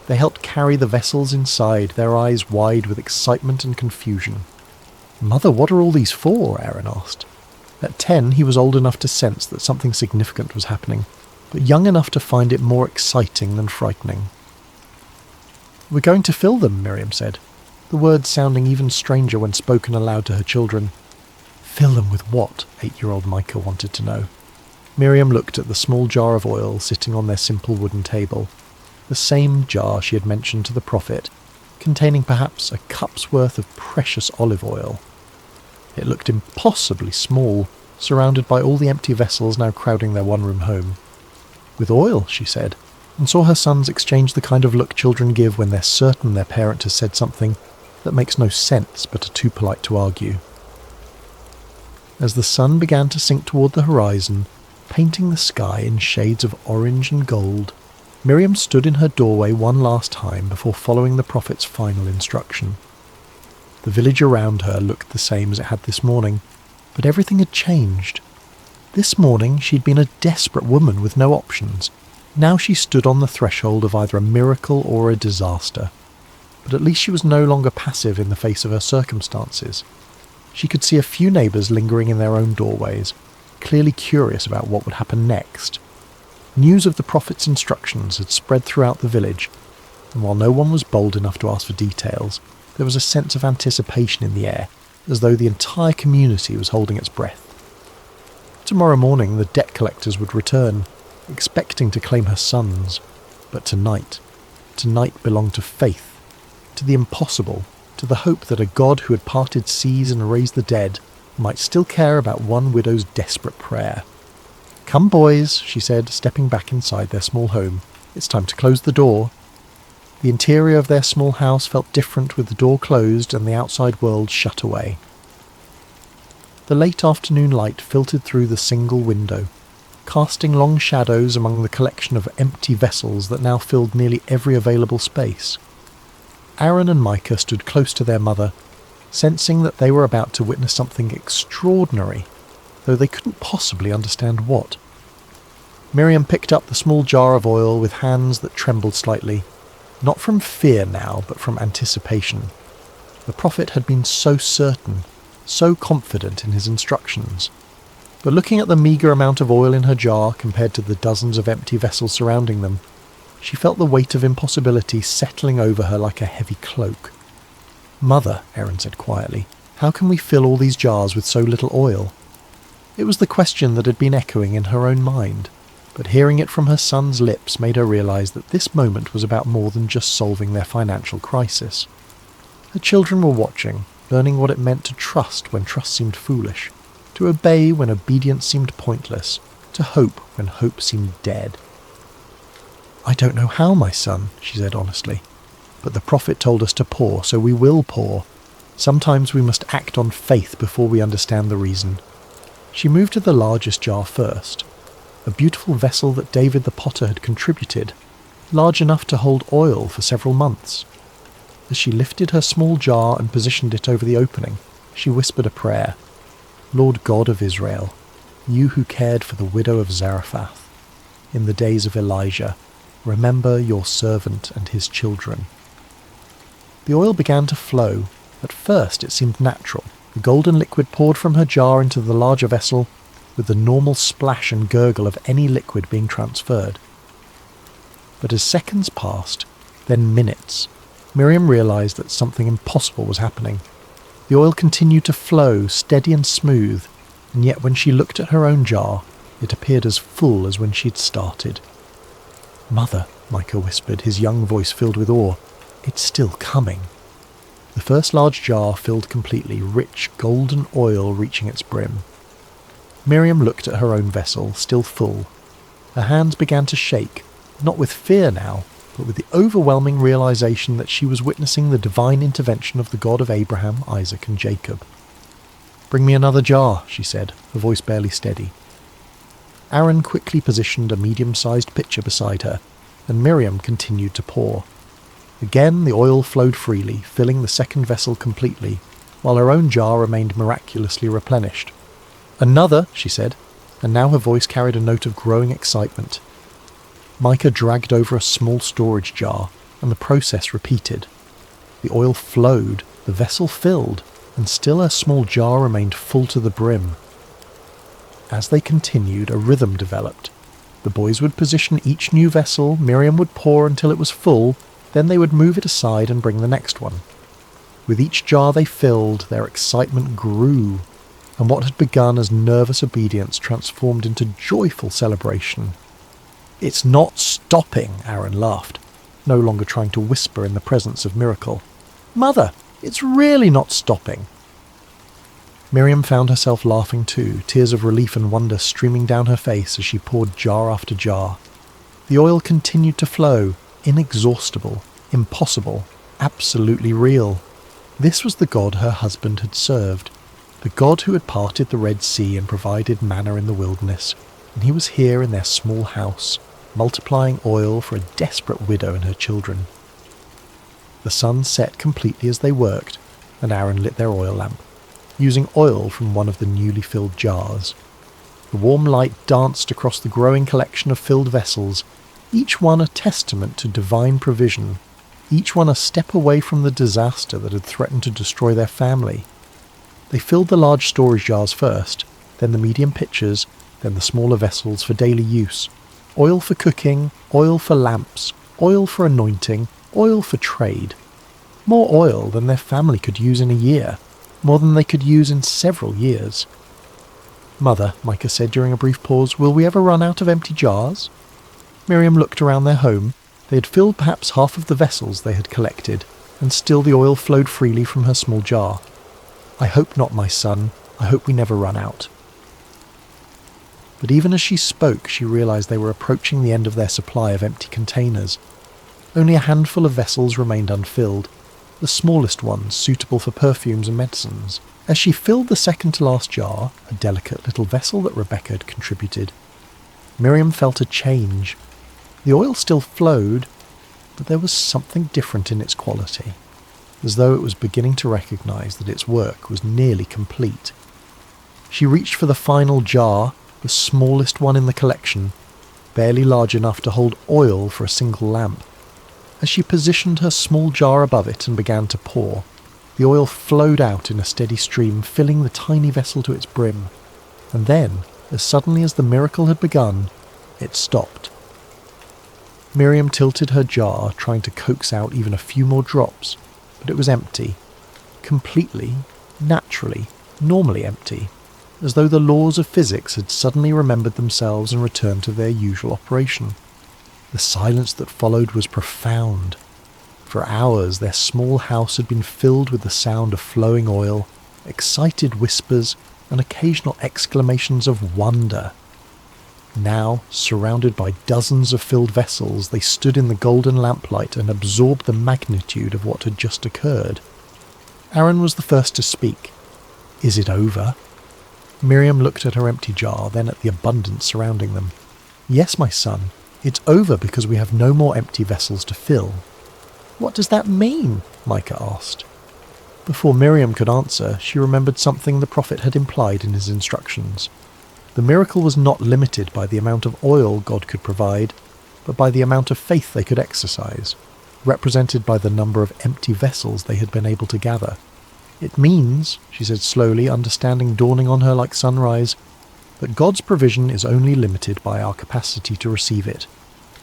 They helped carry the vessels inside, their eyes wide with excitement and confusion. "Mother, what are all these for?" Aaron asked. At 10, he was old enough to sense that something significant was happening, but young enough to find it more exciting than frightening. "We're going to fill them," Miriam said, the words sounding even stranger when spoken aloud to her children. "Fill them with what?" 8-year-old Micah wanted to know. Miriam looked at the small jar of oil sitting on their simple wooden table, the same jar she had mentioned to the prophet, containing perhaps a cup's worth of precious olive oil. It looked impossibly small, surrounded by all the empty vessels now crowding their one-room home. "With oil," she said, and saw her sons exchange the kind of look children give when they're certain their parent has said something that makes no sense but are too polite to argue. As the sun began to sink toward the horizon, painting the sky in shades of orange and gold, Miriam stood in her doorway one last time before following the prophet's final instruction. The village around her looked the same as it had this morning, but everything had changed. This morning she'd been a desperate woman with no options. Now she stood on the threshold of either a miracle or a disaster. But at least she was no longer passive in the face of her circumstances. She could see a few neighbours lingering in their own doorways, clearly curious about what would happen next. News of the prophet's instructions had spread throughout the village, and while no one was bold enough to ask for details, There was a sense of anticipation in the air, as though the entire community was holding its breath. Tomorrow morning the debt collectors would return, expecting to claim her sons. But tonight belonged to faith, to the impossible, to the hope that a God who had parted seas and raised the dead might still care about one widow's desperate prayer. "Come, boys," she said, stepping back inside their small home. "It's time to close the door." The interior of their small house felt different with the door closed and the outside world shut away. The late afternoon light filtered through the single window, casting long shadows among the collection of empty vessels that now filled nearly every available space. Aaron and Micah stood close to their mother, sensing that they were about to witness something extraordinary, though they couldn't possibly understand what. Miriam picked up the small jar of oil with hands that trembled slightly, not from fear now, but from anticipation. The prophet had been so certain, so confident in his instructions. But looking at the meagre amount of oil in her jar compared to the dozens of empty vessels surrounding them, she felt the weight of impossibility settling over her like a heavy cloak. "Mother," Aaron said quietly, "how can we fill all these jars with so little oil?" It was the question that had been echoing in her own mind, but hearing it from her son's lips made her realize that this moment was about more than just solving their financial crisis. Her children were watching, learning what it meant to trust when trust seemed foolish, to obey when obedience seemed pointless, to hope when hope seemed dead. "I don't know how, my son," she said honestly, "but the prophet told us to pour, so we will pour. Sometimes we must act on faith before we understand the reason." She moved to the largest jar first, a beautiful vessel that David the potter had contributed, large enough to hold oil for several months. As she lifted her small jar and positioned it over the opening, she whispered a prayer. "Lord God of Israel, you who cared for the widow of Zarephath, in the days of Elijah, remember your servant and his children." The oil began to flow. At first it seemed natural. The golden liquid poured from her jar into the larger vessel, with the normal splash and gurgle of any liquid being transferred. But as seconds passed, then minutes, Miriam realized that something impossible was happening. The oil continued to flow, steady and smooth, and yet when she looked at her own jar, it appeared as full as when she'd started. "Mother," Micah whispered, his young voice filled with awe, "it's still coming." The first large jar filled completely, rich golden oil reaching its brim. Miriam looked at her own vessel, still full. Her hands began to shake, not with fear now, but with the overwhelming realization that she was witnessing the divine intervention of the God of Abraham, Isaac, and Jacob. "Bring me another jar," she said, her voice barely steady. Aaron quickly positioned a medium-sized pitcher beside her, and Miriam continued to pour. Again the oil flowed freely, filling the second vessel completely, while her own jar remained miraculously replenished. "Another," she said, and now her voice carried a note of growing excitement. Micah dragged over a small storage jar, and the process repeated. The oil flowed, the vessel filled, and still her small jar remained full to the brim. As they continued, a rhythm developed. The boys would position each new vessel, Miriam would pour until it was full, then they would move it aside and bring the next one. With each jar they filled, their excitement grew, and what had begun as nervous obedience transformed into joyful celebration. "It's not stopping," Aaron laughed, no longer trying to whisper in the presence of miracle. "Mother, it's really not stopping." Miriam found herself laughing too, tears of relief and wonder streaming down her face as she poured jar after jar. The oil continued to flow, inexhaustible, impossible, absolutely real. This was the God her husband had served, the God who had parted the Red Sea and provided manna in the wilderness, and he was here in their small house, multiplying oil for a desperate widow and her children. The sun set completely as they worked, and Aaron lit their oil lamp, using oil from one of the newly filled jars. The warm light danced across the growing collection of filled vessels, each one a testament to divine provision, each one a step away from the disaster that had threatened to destroy their family. They filled the large storage jars first, then the medium pitchers, then the smaller vessels for daily use. Oil for cooking, oil for lamps, oil for anointing, oil for trade. More oil than their family could use in a year, more than they could use in several years. "Mother," Micah said during a brief pause, "will we ever run out of empty jars?" Miriam looked around their home. They had filled perhaps half of the vessels they had collected, and still the oil flowed freely from her small jar. "I hope not, my son. I hope we never run out." But even as she spoke, she realized they were approaching the end of their supply of empty containers. Only a handful of vessels remained unfilled, the smallest ones suitable for perfumes and medicines. As she filled the second-to-last jar, a delicate little vessel that Rebecca had contributed, Miriam felt a change. The oil still flowed, but there was something different in its quality, as though it was beginning to recognize that its work was nearly complete. She reached for the final jar, the smallest one in the collection, barely large enough to hold oil for a single lamp. As she positioned her small jar above it and began to pour, the oil flowed out in a steady stream, filling the tiny vessel to its brim. And then, as suddenly as the miracle had begun, it stopped. Miriam tilted her jar, trying to coax out even a few more drops, but it was empty. Completely, naturally, normally empty, as though the laws of physics had suddenly remembered themselves and returned to their usual operation. The silence that followed was profound. For hours their small house had been filled with the sound of flowing oil, excited whispers, and occasional exclamations of wonder. Now, surrounded by dozens of filled vessels, they stood in the golden lamplight and absorbed the magnitude of what had just occurred. Aaron was the first to speak. "Is it over?" Miriam looked at her empty jar, then at the abundance surrounding them. "Yes, my son, it's over because we have no more empty vessels to fill." "What does that mean?" Micah asked. Before Miriam could answer, she remembered something the prophet had implied in his instructions. The miracle was not limited by the amount of oil God could provide, but by the amount of faith they could exercise, represented by the number of empty vessels they had been able to gather. "It means," she said slowly, understanding dawning on her like sunrise, "that God's provision is only limited by our capacity to receive it.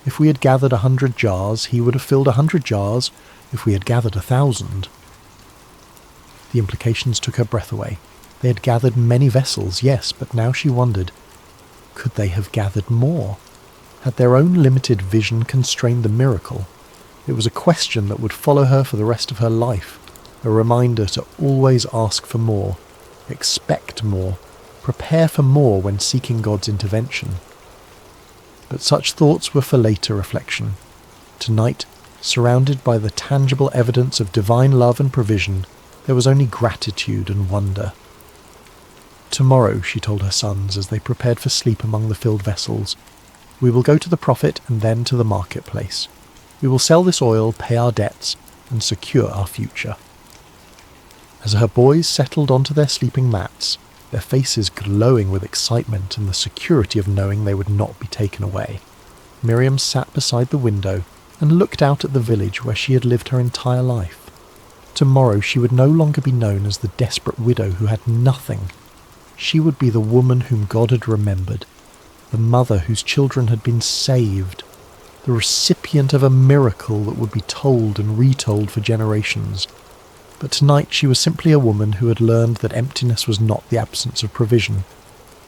If we had gathered 100 jars, he would have filled 100 jars. If we had gathered 1,000... The implications took her breath away. They had gathered many vessels, yes, but now she wondered, could they have gathered more? Had their own limited vision constrained the miracle? It was a question that would follow her for the rest of her life, a reminder to always ask for more, expect more, prepare for more when seeking God's intervention. But such thoughts were for later reflection. Tonight, surrounded by the tangible evidence of divine love and provision, there was only gratitude and wonder. "Tomorrow," she told her sons as they prepared for sleep among the filled vessels, "we will go to the prophet and then to the marketplace. We will sell this oil, pay our debts, and secure our future." As her boys settled onto their sleeping mats, their faces glowing with excitement and the security of knowing they would not be taken away, Miriam sat beside the window and looked out at the village where she had lived her entire life. Tomorrow she would no longer be known as the desperate widow who had nothing. She would be the woman whom God had remembered, the mother whose children had been saved, the recipient of a miracle that would be told and retold for generations. But tonight she was simply a woman who had learned that emptiness was not the absence of provision,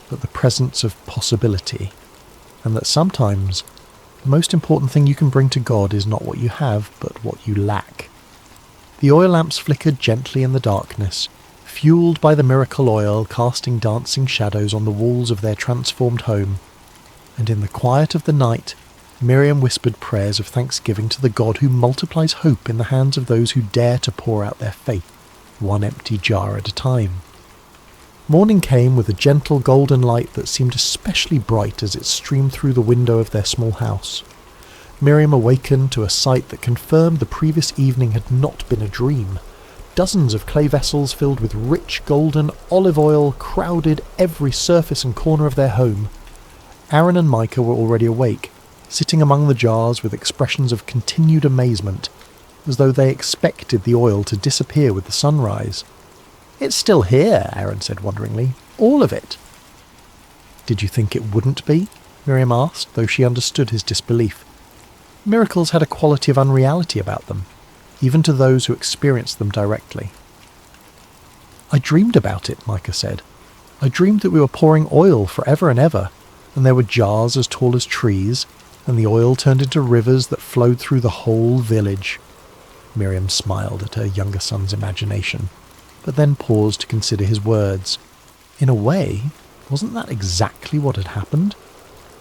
but the presence of possibility, and that sometimes the most important thing you can bring to God is not what you have, but what you lack. The oil lamps flickered gently in the darkness, fueled by the miracle oil casting dancing shadows on the walls of their transformed home, and in the quiet of the night, Miriam whispered prayers of thanksgiving to the God who multiplies hope in the hands of those who dare to pour out their faith, one empty jar at a time. Morning came with a gentle golden light that seemed especially bright as it streamed through the window of their small house. Miriam awakened to a sight that confirmed the previous evening had not been a dream. Dozens of clay vessels filled with rich golden olive oil crowded every surface and corner of their home. Aaron and Micah were already awake, sitting among the jars with expressions of continued amazement, as though they expected the oil to disappear with the sunrise. "It's still here," Aaron said wonderingly. "All of it." "Did you think it wouldn't be?" Miriam asked, though she understood his disbelief. Miracles had a quality of unreality about them. even to those who experienced them directly. "I dreamed about it," Micah said. "I dreamed that we were pouring oil forever and ever, and there were jars as tall as trees, and the oil turned into rivers that flowed through the whole village." Miriam smiled at her younger son's imagination, but then paused to consider his words. In a way, wasn't that exactly what had happened?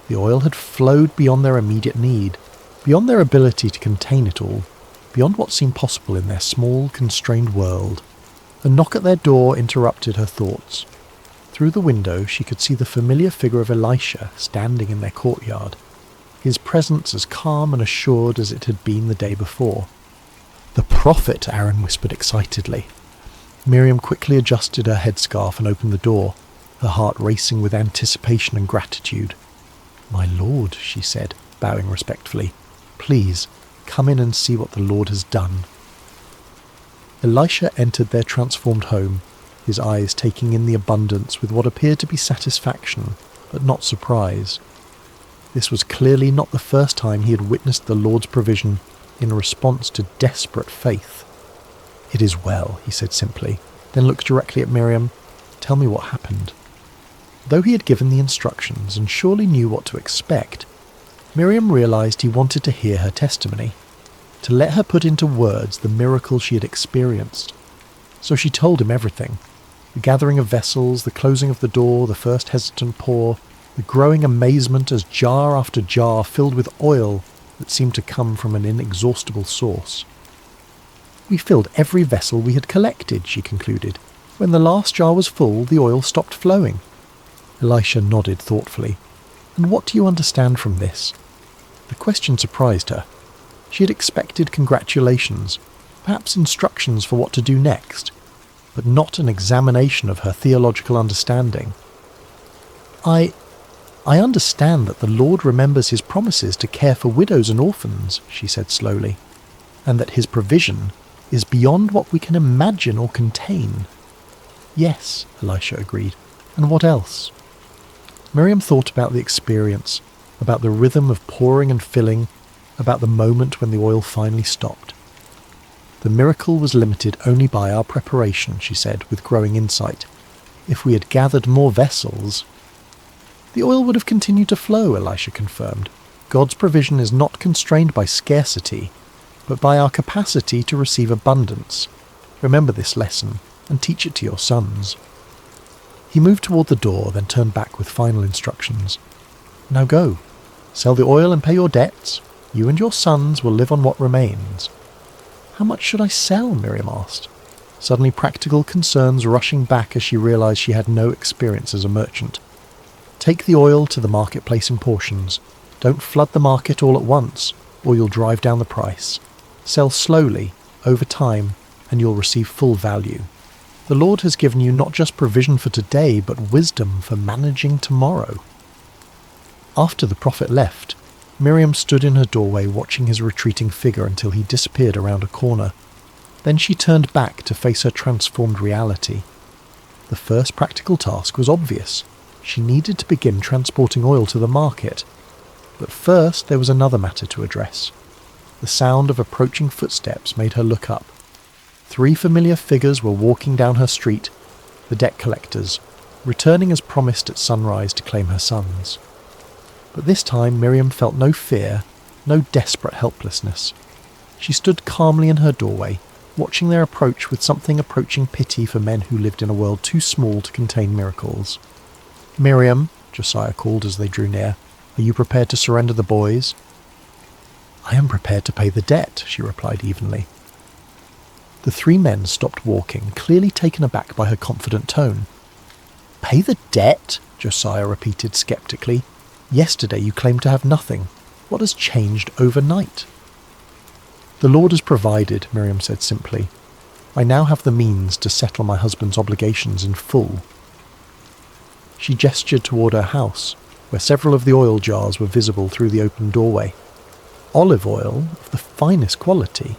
The oil had flowed beyond their immediate need, beyond their ability to contain it all, beyond what seemed possible in their small, constrained world. A knock at their door interrupted her thoughts. Through the window she could see the familiar figure of Elisha standing in their courtyard, his presence as calm and assured as it had been the day before. "The prophet," Aaron whispered excitedly. Miriam quickly adjusted her headscarf and opened the door, her heart racing with anticipation and gratitude. "My lord," she said, bowing respectfully, "please, come in and see what the Lord has done." Elisha entered their transformed home, his eyes taking in the abundance with what appeared to be satisfaction, but not surprise. This was clearly not the first time he had witnessed the Lord's provision in response to desperate faith. "It is well," he said simply, then looked directly at Miriam. "Tell me what happened." Though he had given the instructions and surely knew what to expect, Miriam realized he wanted to hear her testimony, to let her put into words the miracle she had experienced. So she told him everything: the gathering of vessels, the closing of the door, the first hesitant pour, the growing amazement as jar after jar filled with oil that seemed to come from an inexhaustible source. "We filled every vessel we had collected," she concluded. "When the last jar was full, the oil stopped flowing." Elisha nodded thoughtfully. "And what do you understand from this?" The question surprised her. She had expected congratulations, perhaps instructions for what to do next, but not an examination of her theological understanding. I understand that the Lord remembers his promises to care for widows and orphans," she said slowly, "and that his provision is beyond what we can imagine or contain." "Yes," Elisha agreed. "And what else?" Miriam thought about the experience, about the rhythm of pouring and filling, about the moment when the oil finally stopped. "The miracle was limited only by our preparation," she said with growing insight. "If we had gathered more vessels—" "The oil would have continued to flow," Elisha confirmed. "God's provision is not constrained by scarcity, but by our capacity to receive abundance. Remember this lesson and teach it to your sons." He moved toward the door, then turned back with final instructions. "Now go. Sell the oil and pay your debts. You and your sons will live on what remains." "How much should I sell?" Miriam asked, suddenly practical concerns rushing back as she realized she had no experience as a merchant. "Take the oil to the marketplace in portions. Don't flood the market all at once, or you'll drive down the price. Sell slowly, over time, and you'll receive full value. The Lord has given you not just provision for today, but wisdom for managing tomorrow." After the prophet left, Miriam stood in her doorway watching his retreating figure until he disappeared around a corner. Then she turned back to face her transformed reality. The first practical task was obvious. She needed to begin transporting oil to the market. But first there was another matter to address. The sound of approaching footsteps made her look up. 3 familiar figures were walking down her street, the debt collectors, returning as promised at sunrise to claim her sons. But this time Miriam felt no fear, no desperate helplessness. She stood calmly in her doorway, watching their approach with something approaching pity for men who lived in a world too small to contain miracles. "Miriam," Josiah called as they drew near, "are you prepared to surrender the boys?" "I am prepared to pay the debt," she replied evenly. The 3 men stopped walking, clearly taken aback by her confident tone. "Pay the debt?" Josiah repeated skeptically. "Yesterday you claimed to have nothing. What has changed overnight?" "The Lord has provided," Miriam said simply. "I now have the means to settle my husband's obligations in full." She gestured toward her house, where several of the oil jars were visible through the open doorway. Olive oil of the finest quality,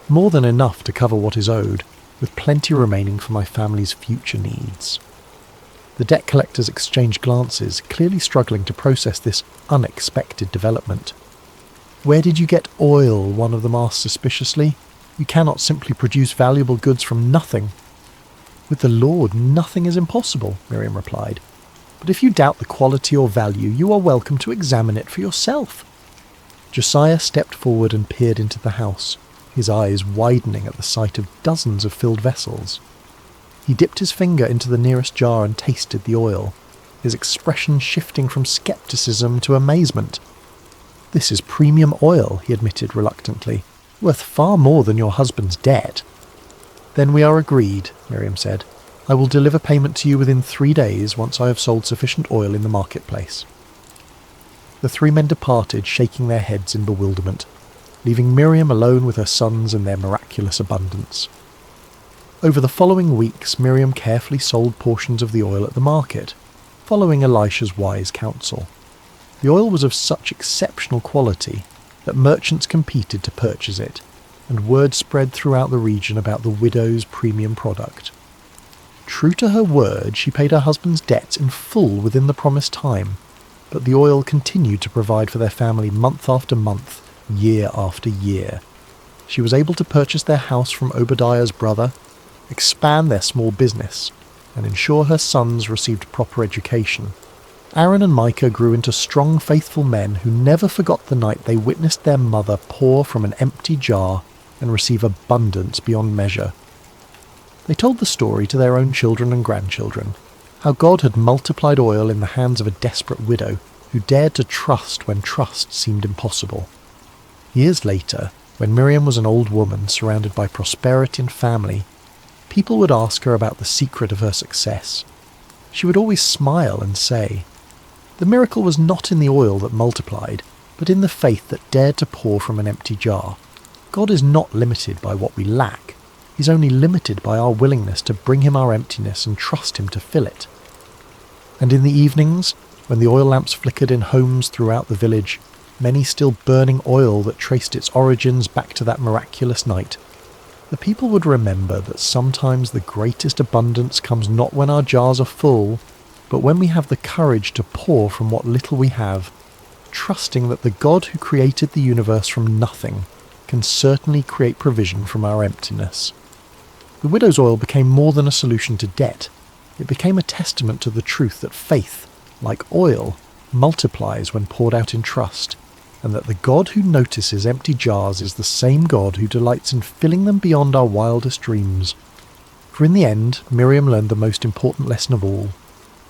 more than enough to cover what is owed, with plenty remaining for my family's future needs. The debt collectors exchanged glances, clearly struggling to process this unexpected development. "Where did you get oil?" one of them asked suspiciously. You cannot simply produce valuable goods from nothing. With the Lord, nothing is impossible, Miriam replied. But if you doubt the quality or value, you are welcome to examine it for yourself. Josiah stepped forward and peered into the house, his eyes widening at the sight of dozens of filled vessels. He dipped his finger into the nearest jar and tasted the oil, his expression shifting from skepticism to amazement. "This is premium oil," he admitted reluctantly, "worth far more than your husband's debt." "Then we are agreed," Miriam said. "I will deliver payment to you within 3 days once I have sold sufficient oil in the marketplace." The 3 men departed, shaking their heads in bewilderment, leaving Miriam alone with her sons and their miraculous abundance. Over the following weeks, Miriam carefully sold portions of the oil at the market, following Elisha's wise counsel. The oil was of such exceptional quality that merchants competed to purchase it, and word spread throughout the region about the widow's premium product. True to her word, she paid her husband's debts in full within the promised time, but the oil continued to provide for their family month after month, year after year. She was able to purchase their house from Obadiah's brother, expand their small business, and ensure her sons received proper education. Aaron and Micah grew into strong, faithful men who never forgot the night they witnessed their mother pour from an empty jar and receive abundance beyond measure. They told the story to their own children and grandchildren, how God had multiplied oil in the hands of a desperate widow who dared to trust when trust seemed impossible. Years later, when Miriam was an old woman surrounded by prosperity and family, people would ask her about the secret of her success. She would always smile and say, "The miracle was not in the oil that multiplied, but in the faith that dared to pour from an empty jar. God is not limited by what we lack. He's only limited by our willingness to bring him our emptiness and trust him to fill it." And in the evenings, when the oil lamps flickered in homes throughout the village, many still burning oil that traced its origins back to that miraculous night, the people would remember that sometimes the greatest abundance comes not when our jars are full, but when we have the courage to pour from what little we have, trusting that the God who created the universe from nothing can certainly create provision from our emptiness. The widow's oil became more than a solution to debt. It became a testament to the truth that faith, like oil, multiplies when poured out in trust, and that the God who notices empty jars is the same God who delights in filling them beyond our wildest dreams. For in the end, Miriam learned the most important lesson of all.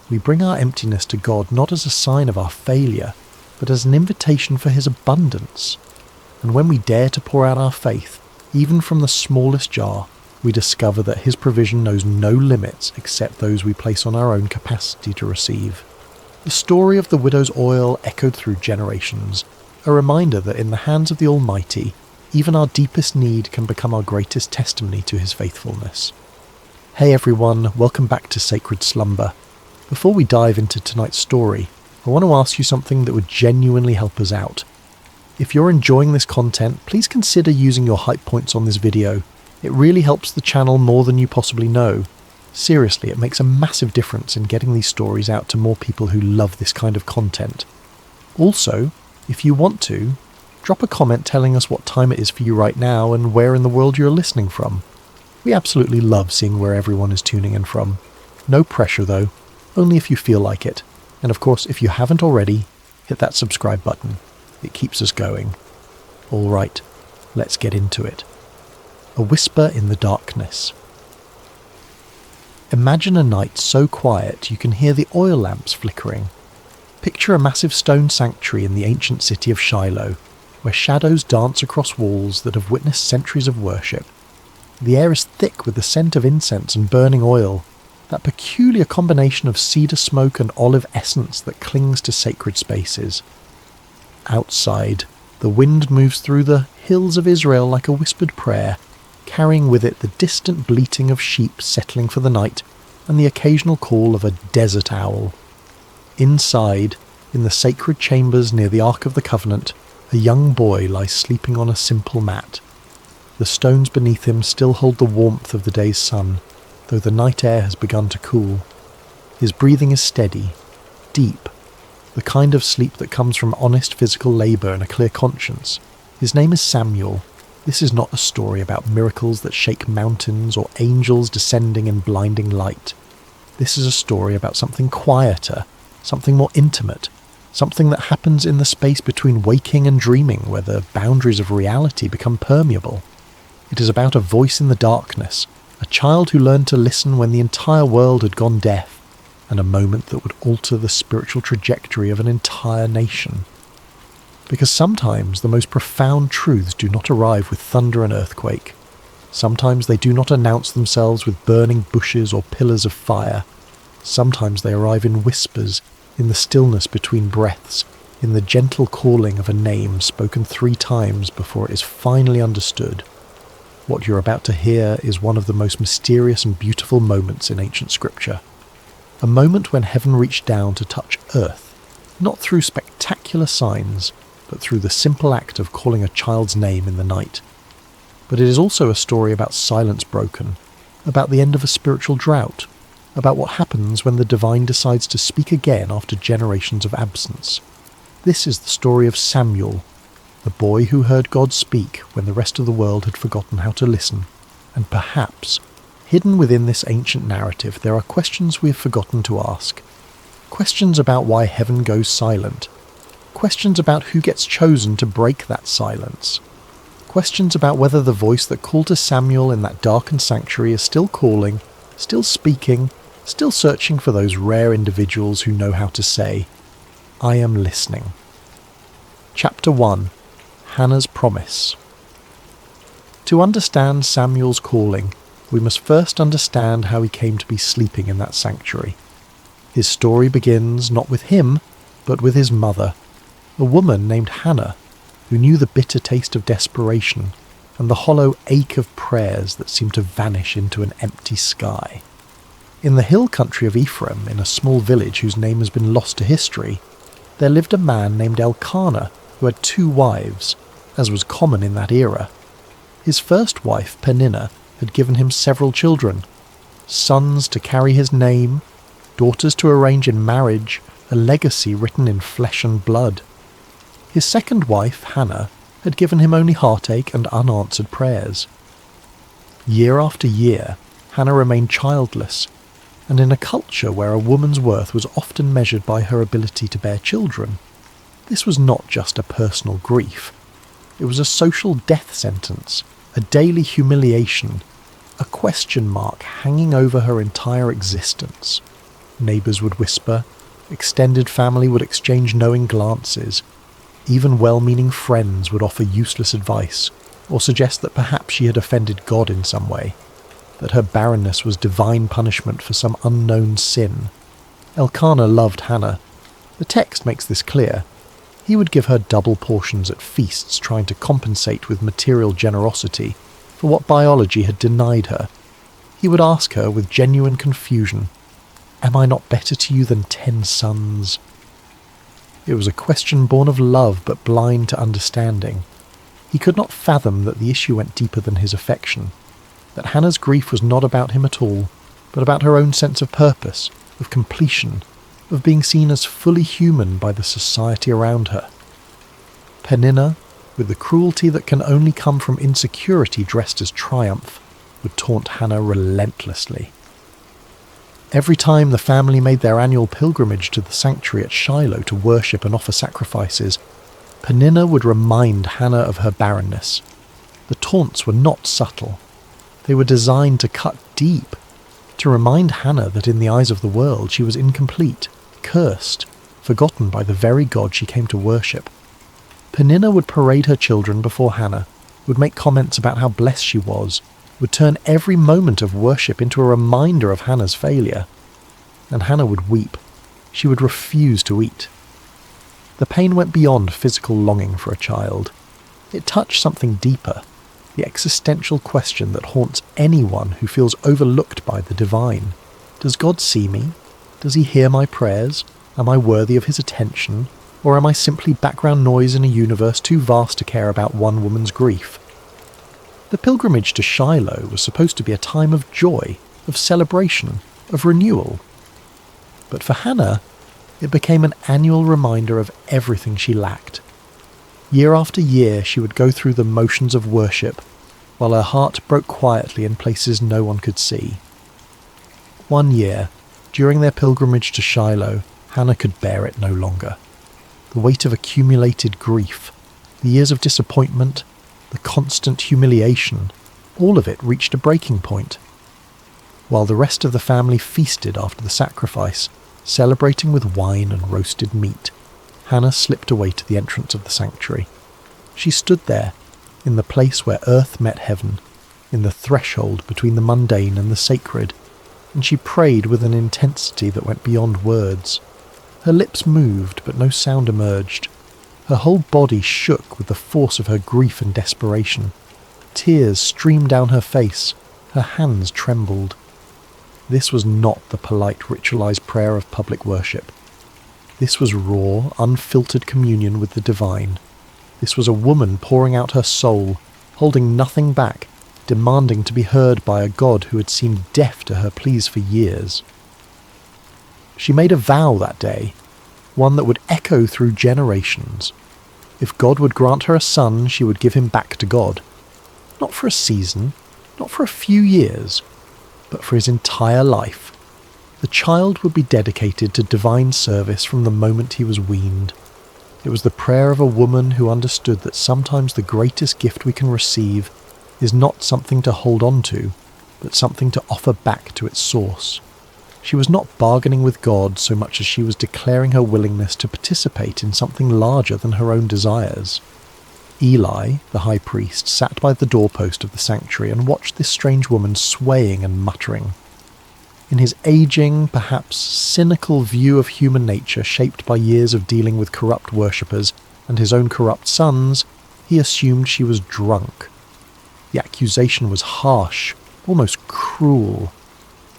We bring our emptiness to God not as a sign of our failure, but as an invitation for his abundance. And when we dare to pour out our faith, even from the smallest jar, we discover that his provision knows no limits except those we place on our own capacity to receive. The story of the widow's oil echoed through generations, a reminder that in the hands of the Almighty, even our deepest need can become our greatest testimony to his faithfulness. Hey everyone, welcome back to Sacred Slumber. Before we dive into tonight's story, I want to ask you something that would genuinely help us out. If you're enjoying this content, please consider using your hype points on this video. It really helps the channel more than you possibly know. Seriously, it makes a massive difference in getting these stories out to more people who love this kind of content. Also, if you want to, drop a comment telling us what time it is for you right now and where in the world you're listening from. We absolutely love seeing where everyone is tuning in from. No pressure though, only if you feel like it. And of course, if you haven't already, hit that subscribe button. It keeps us going. Alright, let's get into it. A whisper in the darkness. Imagine a night so quiet you can hear the oil lamps flickering. Picture a massive stone sanctuary in the ancient city of Shiloh, where shadows dance across walls that have witnessed centuries of worship. The air is thick with the scent of incense and burning oil, that peculiar combination of cedar smoke and olive essence that clings to sacred spaces. Outside, the wind moves through the hills of Israel like a whispered prayer, carrying with it the distant bleating of sheep settling for the night and the occasional call of a desert owl. Inside, in the sacred chambers near the Ark of the Covenant, a young boy lies sleeping on a simple mat. The stones beneath him still hold the warmth of the day's sun, though the night air has begun to cool. His breathing is steady, deep, the kind of sleep that comes from honest physical labour and a clear conscience. His name is Samuel, This is not a story about miracles that shake mountains or angels descending in blinding light. This is a story about something quieter, something more intimate, something that happens in the space between waking and dreaming, where the boundaries of reality become permeable. It is about a voice in the darkness, a child who learned to listen when the entire world had gone deaf, and a moment that would alter the spiritual trajectory of an entire nation. Because sometimes the most profound truths do not arrive with thunder and earthquake. Sometimes they do not announce themselves with burning bushes or pillars of fire. Sometimes they arrive in whispers, in the stillness between breaths, in the gentle calling of a name spoken 3 times before it is finally understood. What you're about to hear is one of the most mysterious and beautiful moments in ancient scripture. A moment when heaven reached down to touch earth, not through spectacular signs, but through the simple act of calling a child's name in the night. But it is also a story about silence broken, about the end of a spiritual drought, about what happens when the divine decides to speak again after generations of absence. This is the story of Samuel, the boy who heard God speak when the rest of the world had forgotten how to listen, and perhaps, hidden within this ancient narrative, there are questions we have forgotten to ask. Questions about why heaven goes silent. Questions about who gets chosen to break that silence. Questions about whether the voice that called to Samuel in that darkened sanctuary is still calling, still speaking, still searching for those rare individuals who know how to say, "I am listening." Chapter 1. Hannah's Promise. To understand Samuel's calling, we must first understand how he came to be sleeping in that sanctuary. His story begins not with him, but with his mother, a woman named Hannah, who knew the bitter taste of desperation and the hollow ache of prayers that seemed to vanish into an empty sky. In the hill country of Ephraim, in a small village whose name has been lost to history, there lived a man named Elkanah who had 2 wives, as was common in that era. His first wife, Peninnah, had given him several children, sons to carry his name, daughters to arrange in marriage, a legacy written in flesh and blood. His second wife, Hannah, had given him only heartache and unanswered prayers. Year after year, Hannah remained childless, and in a culture where a woman's worth was often measured by her ability to bear children, this was not just a personal grief. It was a social death sentence, a daily humiliation, a question mark hanging over her entire existence. Neighbours would whisper, extended family would exchange knowing glances, even well-meaning friends would offer useless advice, or suggest that perhaps she had offended God in some way, that her barrenness was divine punishment for some unknown sin. Elkanah loved Hannah. The text makes this clear. He would give her double portions at feasts, trying to compensate with material generosity for what biology had denied her. He would ask her with genuine confusion, "Am I not better to you than 10 sons?" It was a question born of love but blind to understanding. He could not fathom that the issue went deeper than his affection, that Hannah's grief was not about him at all, but about her own sense of purpose, of completion, of being seen as fully human by the society around her. Peninnah, with the cruelty that can only come from insecurity dressed as triumph, would taunt Hannah relentlessly. Every time the family made their annual pilgrimage to the sanctuary at Shiloh to worship and offer sacrifices, Peninnah would remind Hannah of her barrenness. The taunts were not subtle. They were designed to cut deep, to remind Hannah that in the eyes of the world she was incomplete, cursed, forgotten by the very God she came to worship. Peninnah would parade her children before Hannah, would make comments about how blessed she was, would turn every moment of worship into a reminder of Hannah's failure. And Hannah would weep. She would refuse to eat. The pain went beyond physical longing for a child. It touched something deeper, the existential question that haunts anyone who feels overlooked by the divine. Does God see me? Does he hear my prayers? Am I worthy of his attention? Or am I simply background noise in a universe too vast to care about one woman's grief? The pilgrimage to Shiloh was supposed to be a time of joy, of celebration, of renewal. But for Hannah, it became an annual reminder of everything she lacked. Year after year she would go through the motions of worship, while her heart broke quietly in places no one could see. One year, during their pilgrimage to Shiloh, Hannah could bear it no longer. The weight of accumulated grief, the years of disappointment, the constant humiliation, all of it reached a breaking point. While the rest of the family feasted after the sacrifice, celebrating with wine and roasted meat, Hannah slipped away to the entrance of the sanctuary. She stood there, in the place where earth met heaven, in the threshold between the mundane and the sacred, and she prayed with an intensity that went beyond words. Her lips moved, but no sound emerged. Her whole body shook with the force of her grief and desperation. Tears streamed down her face. Her hands trembled. This was not the polite, ritualized prayer of public worship. This was raw, unfiltered communion with the divine. This was a woman pouring out her soul, holding nothing back, demanding to be heard by a God who had seemed deaf to her pleas for years. She made a vow that day, one that would echo through generations. If God would grant her a son, she would give him back to God. Not for a season, not for a few years, but for his entire life. The child would be dedicated to divine service from the moment he was weaned. It was the prayer of a woman who understood that sometimes the greatest gift we can receive is not something to hold on to, but something to offer back to its source. She was not bargaining with God so much as she was declaring her willingness to participate in something larger than her own desires. Eli, the high priest, sat by the doorpost of the sanctuary and watched this strange woman swaying and muttering. In his aging, perhaps cynical view of human nature shaped by years of dealing with corrupt worshippers and his own corrupt sons, he assumed she was drunk. The accusation was harsh, almost cruel.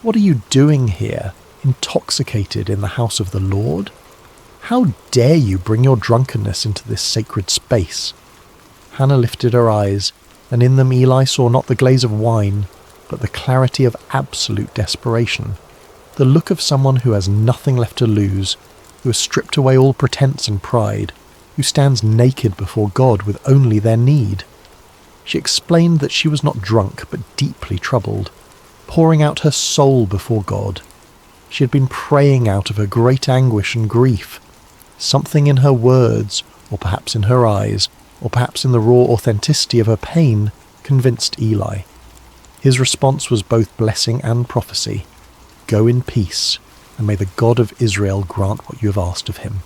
What are you doing here, intoxicated in the house of the Lord? How dare you bring your drunkenness into this sacred space? Hannah lifted her eyes, and in them Eli saw not the glaze of wine, but the clarity of absolute desperation, the look of someone who has nothing left to lose, who has stripped away all pretense and pride, who stands naked before God with only their need. She explained that she was not drunk but deeply troubled, pouring out her soul before God. She had been praying out of her great anguish and grief. Something in her words, or perhaps in her eyes, or perhaps in the raw authenticity of her pain, convinced Eli. His response was both blessing and prophecy. Go in peace, and may the God of Israel grant what you have asked of him.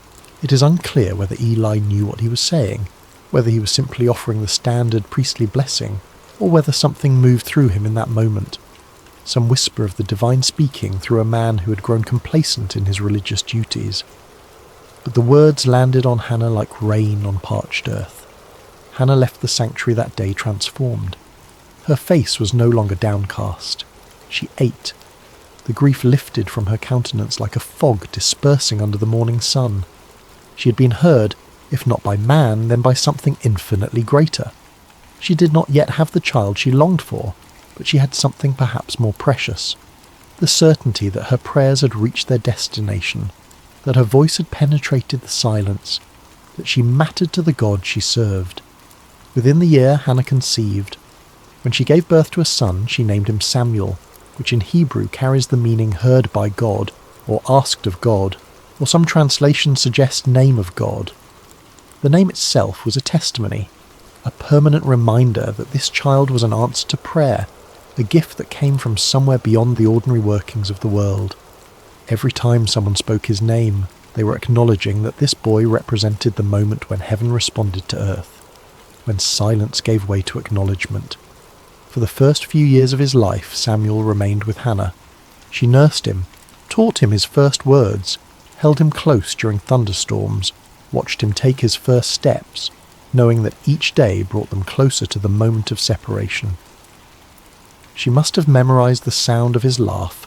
It is unclear whether Eli knew what he was saying, whether he was simply offering the standard priestly blessing, or whether something moved through him in that moment. Some whisper of the divine speaking through a man who had grown complacent in his religious duties. But the words landed on Hannah like rain on parched earth. Hannah left the sanctuary that day transformed. Her face was no longer downcast. She ate. The grief lifted from her countenance like a fog dispersing under the morning sun. She had been heard, if not by man, then by something infinitely greater. She did not yet have the child she longed for, but she had something perhaps more precious. The certainty that her prayers had reached their destination, that her voice had penetrated the silence, that she mattered to the God she served. Within the year, Hannah conceived. When she gave birth to a son, she named him Samuel, which in Hebrew carries the meaning heard by God, or asked of God, or some translations suggest name of God. The name itself was a testimony, a permanent reminder that this child was an answer to prayer, a gift that came from somewhere beyond the ordinary workings of the world. Every time someone spoke his name, they were acknowledging that this boy represented the moment when heaven responded to earth, when silence gave way to acknowledgement. For the first few years of his life, Samuel remained with Hannah. She nursed him, taught him his first words, held him close during thunderstorms, watched him take his first steps, knowing that each day brought them closer to the moment of separation. She must have memorized the sound of his laugh,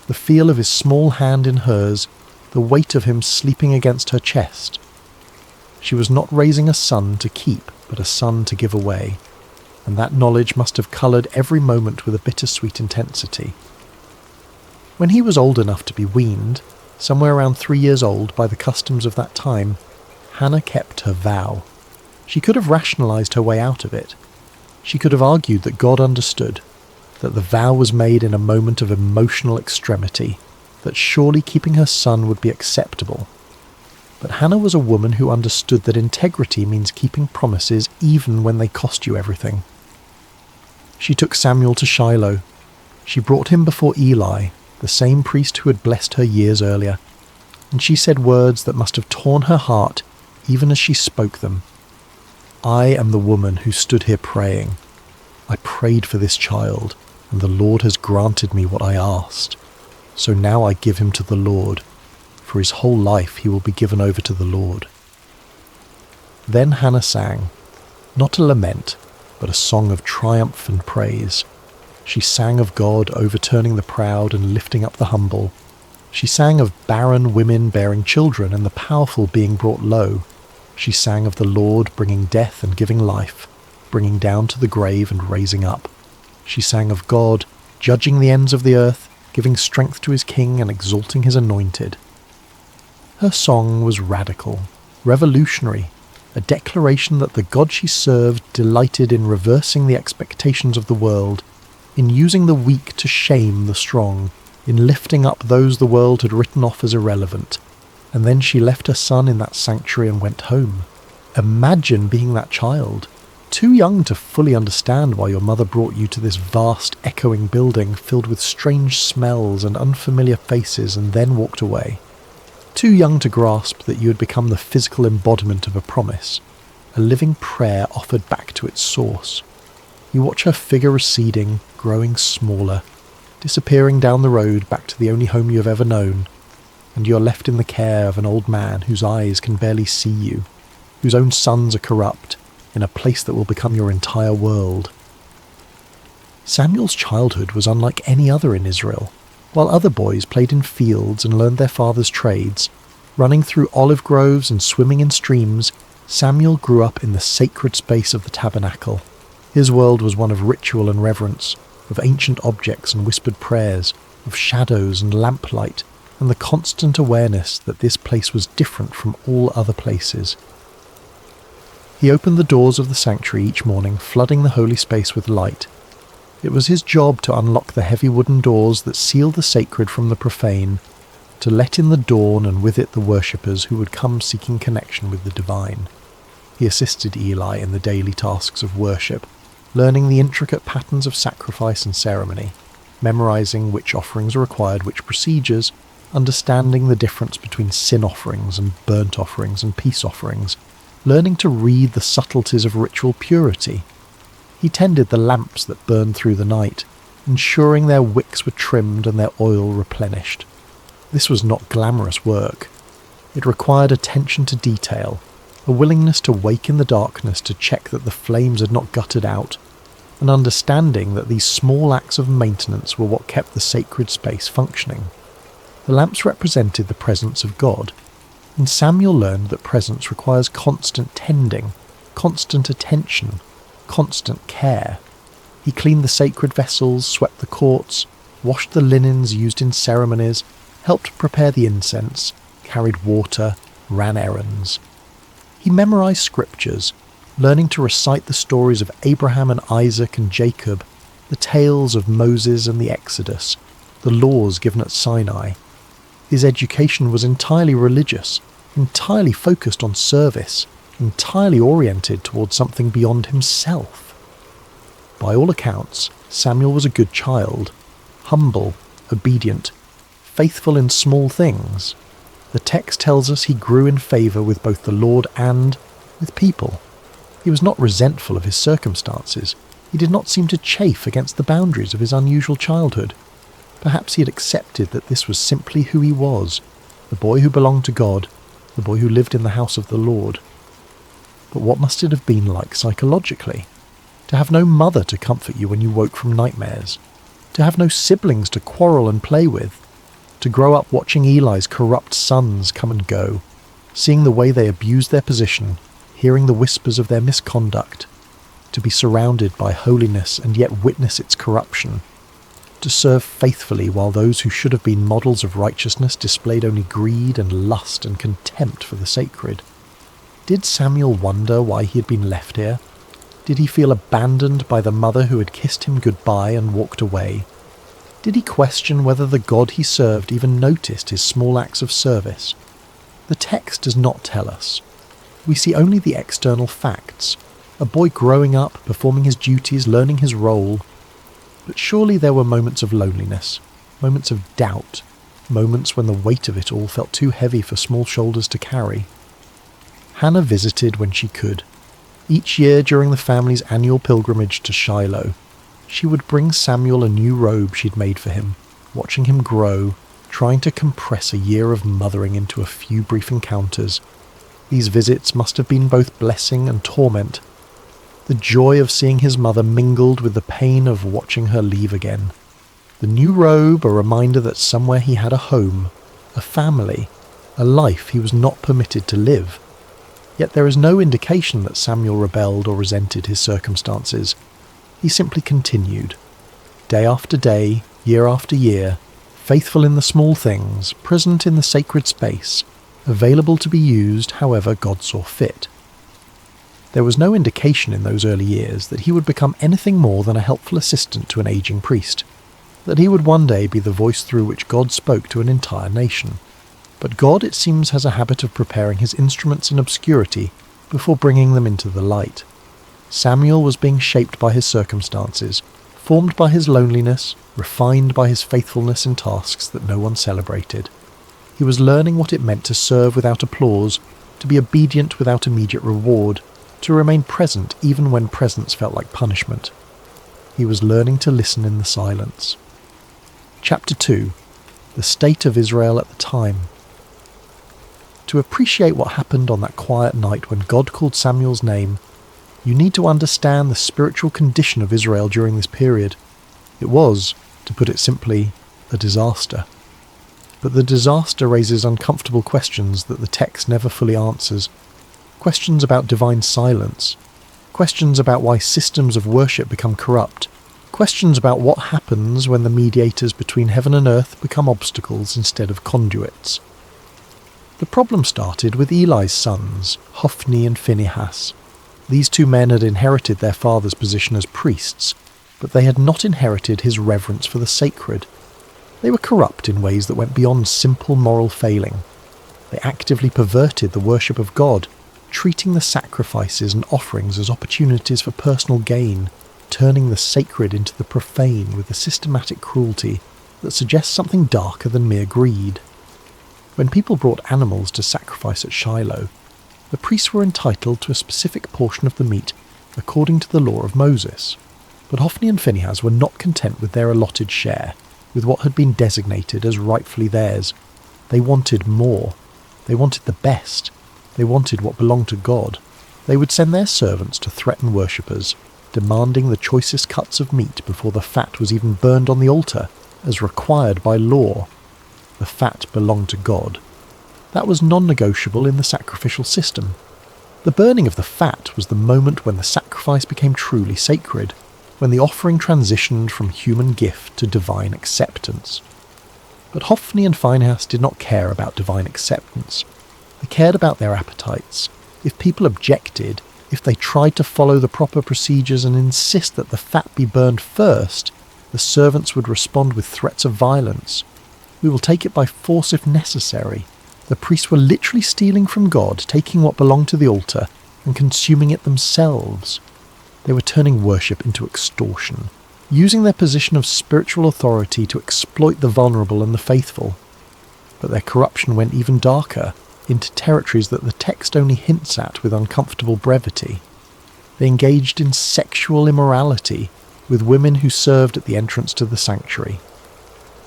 the feel of his small hand in hers, the weight of him sleeping against her chest. She was not raising a son to keep, but a son to give away, and that knowledge must have coloured every moment with a bittersweet intensity. When he was old enough to be weaned, somewhere around 3 years old by the customs of that time, Hannah kept her vow. She could have rationalised her way out of it. She could have argued that God understood, that the vow was made in a moment of emotional extremity, that surely keeping her son would be acceptable. But Hannah was a woman who understood that integrity means keeping promises even when they cost you everything. She took Samuel to Shiloh. She brought him before Eli, the same priest who had blessed her years earlier, and she said words that must have torn her heart even as she spoke them. I am the woman who stood here praying. I prayed for this child, and the Lord has granted me what I asked. So now I give him to the Lord. For his whole life he will be given over to the Lord. Then Hannah sang, not a lament, but a song of triumph and praise. She sang of God overturning the proud and lifting up the humble. She sang of barren women bearing children and the powerful being brought low. She sang of the Lord bringing death and giving life, bringing down to the grave and raising up. She sang of God judging the ends of the earth, giving strength to his king and exalting his anointed. Her song was radical, revolutionary, a declaration that the God she served delighted in reversing the expectations of the world, in using the weak to shame the strong, in lifting up those the world had written off as irrelevant. And then she left her son in that sanctuary and went home. Imagine being that child, too young to fully understand why your mother brought you to this vast, echoing building filled with strange smells and unfamiliar faces and then walked away. Too young to grasp that you had become the physical embodiment of a promise, a living prayer offered back to its source. You watch her figure receding, growing smaller, disappearing down the road back to the only home you have ever known, and you are left in the care of an old man whose eyes can barely see you, whose own sons are corrupt, in a place that will become your entire world. Samuel's childhood was unlike any other in Israel. While other boys played in fields and learned their father's trades, running through olive groves and swimming in streams, Samuel grew up in the sacred space of the tabernacle. His world was one of ritual and reverence, of ancient objects and whispered prayers, of shadows and lamplight, and the constant awareness that this place was different from all other places. He opened the doors of the sanctuary each morning, flooding the holy space with light. It was his job to unlock the heavy wooden doors that sealed the sacred from the profane, to let in the dawn and with it the worshippers who would come seeking connection with the divine. He assisted Eli in the daily tasks of worship, learning the intricate patterns of sacrifice and ceremony, memorizing which offerings are required, which procedures, understanding the difference between sin offerings and burnt offerings and peace offerings, learning to read the subtleties of ritual purity. He tended the lamps that burned through the night, ensuring their wicks were trimmed and their oil replenished. This was not glamorous work. It required attention to detail, a willingness to wake in the darkness to check that the flames had not guttered out, an understanding that these small acts of maintenance were what kept the sacred space functioning. The lamps represented the presence of God, and Samuel learned that presence requires constant tending, constant attention, constant care. He cleaned the sacred vessels, swept the courts, washed the linens used in ceremonies, helped prepare the incense, carried water, ran errands. He memorized scriptures, learning to recite the stories of Abraham and Isaac and Jacob, the tales of Moses and the Exodus, the laws given at Sinai. His education was entirely religious, entirely focused on service, entirely oriented towards something beyond himself. By all accounts, Samuel was a good child, humble, obedient, faithful in small things. The text tells us he grew in favour with both the Lord and with people. He was not resentful of his circumstances. He did not seem to chafe against the boundaries of his unusual childhood. Perhaps he had accepted that this was simply who he was, the boy who belonged to God, the boy who lived in the house of the Lord. But what must it have been like psychologically? To have no mother to comfort you when you woke from nightmares, to have no siblings to quarrel and play with, to grow up watching Eli's corrupt sons come and go, seeing the way they abused their position, hearing the whispers of their misconduct, to be surrounded by holiness and yet witness its corruption, to serve faithfully while those who should have been models of righteousness displayed only greed and lust and contempt for the sacred. Did Samuel wonder why he had been left here? Did he feel abandoned by the mother who had kissed him goodbye and walked away? Did he question whether the God he served even noticed his small acts of service? The text does not tell us. We see only the external facts. A boy growing up, performing his duties, learning his role. But surely there were moments of loneliness, moments of doubt, moments when the weight of it all felt too heavy for small shoulders to carry. Hannah visited when she could. Each year during the family's annual pilgrimage to Shiloh, she would bring Samuel a new robe she'd made for him, watching him grow, trying to compress a year of mothering into a few brief encounters. These visits must have been both blessing and torment. The joy of seeing his mother mingled with the pain of watching her leave again. The new robe, a reminder that somewhere he had a home, a family, a life he was not permitted to live. Yet there is no indication that Samuel rebelled or resented his circumstances. He simply continued. Day after day, year after year, faithful in the small things, present in the sacred space, available to be used however God saw fit. There was no indication in those early years that he would become anything more than a helpful assistant to an aging priest, that he would one day be the voice through which God spoke to an entire nation. But God, it seems, has a habit of preparing his instruments in obscurity before bringing them into the light. Samuel was being shaped by his circumstances, formed by his loneliness, refined by his faithfulness in tasks that no one celebrated. He was learning what it meant to serve without applause, to be obedient without immediate reward, to remain present even when presence felt like punishment. He was learning to listen in the silence. Chapter 2. The State of Israel at the Time. To appreciate what happened on that quiet night when God called Samuel's name, you need to understand the spiritual condition of Israel during this period. It was, to put it simply, a disaster. But the disaster raises uncomfortable questions that the text never fully answers. Questions about divine silence. Questions about why systems of worship become corrupt. Questions about what happens when the mediators between heaven and earth become obstacles instead of conduits. The problem started with Eli's sons, Hophni and Phinehas. These two men had inherited their father's position as priests, but they had not inherited his reverence for the sacred. They were corrupt in ways that went beyond simple moral failing. They actively perverted the worship of God, treating the sacrifices and offerings as opportunities for personal gain, turning the sacred into the profane with a systematic cruelty that suggests something darker than mere greed. When people brought animals to sacrifice at Shiloh, the priests were entitled to a specific portion of the meat according to the law of Moses. But Hophni and Phinehas were not content with their allotted share, with what had been designated as rightfully theirs. They wanted more. They wanted the best. They wanted what belonged to God. They would send their servants to threaten worshippers, demanding the choicest cuts of meat before the fat was even burned on the altar, as required by law. The fat belonged to God. That was non-negotiable in the sacrificial system. The burning of the fat was the moment when the sacrifice became truly sacred, when the offering transitioned from human gift to divine acceptance. But Hophni and Phinehas did not care about divine acceptance. They cared about their appetites. If people objected, if they tried to follow the proper procedures and insist that the fat be burned first, the servants would respond with threats of violence. We will take it by force if necessary. The priests were literally stealing from God, taking what belonged to the altar and consuming it themselves. They were turning worship into extortion, using their position of spiritual authority to exploit the vulnerable and the faithful. But their corruption went even darker, into territories that the text only hints at with uncomfortable brevity. They engaged in sexual immorality with women who served at the entrance to the sanctuary.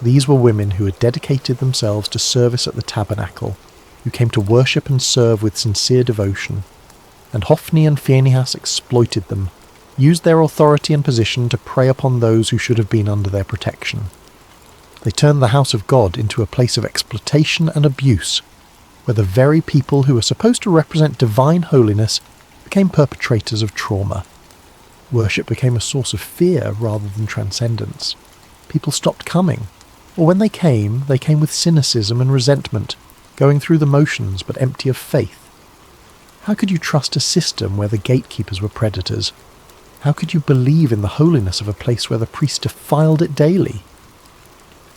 These were women who had dedicated themselves to service at the tabernacle, who came to worship and serve with sincere devotion. And Hophni and Phinehas exploited them, used their authority and position to prey upon those who should have been under their protection. They turned the house of God into a place of exploitation and abuse, where the very people who were supposed to represent divine holiness became perpetrators of trauma. Worship became a source of fear rather than transcendence. People stopped coming, or when they came with cynicism and resentment, going through the motions but empty of faith. How could you trust a system where the gatekeepers were predators? How could you believe in the holiness of a place where the priests defiled it daily?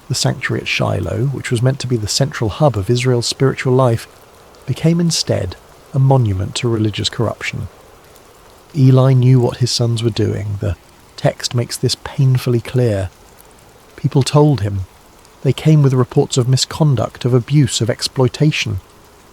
The sanctuary at Shiloh, which was meant to be the central hub of Israel's spiritual life, became instead a monument to religious corruption. Eli knew what his sons were doing. The text makes this painfully clear. People told him. They came with reports of misconduct, of abuse, of exploitation.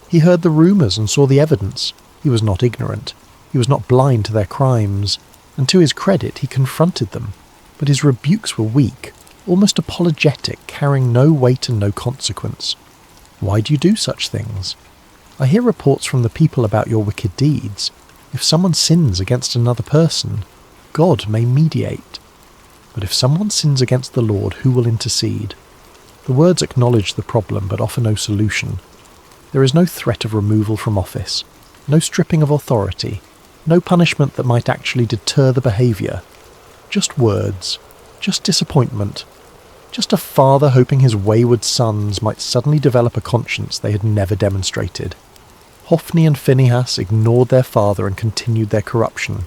He heard the rumours and saw the evidence. He was not ignorant. He was not blind to their crimes. And to his credit, he confronted them. But his rebukes were weak, almost apologetic, carrying no weight and no consequence. Why do you do such things? I hear reports from the people about your wicked deeds. If someone sins against another person, God may mediate. But if someone sins against the Lord, who will intercede? The words acknowledge the problem but offer no solution. There is no threat of removal from office, no stripping of authority, no punishment that might actually deter the behaviour. Just words, just disappointment, just a father hoping his wayward sons might suddenly develop a conscience they had never demonstrated. Hophni and Phinehas ignored their father and continued their corruption.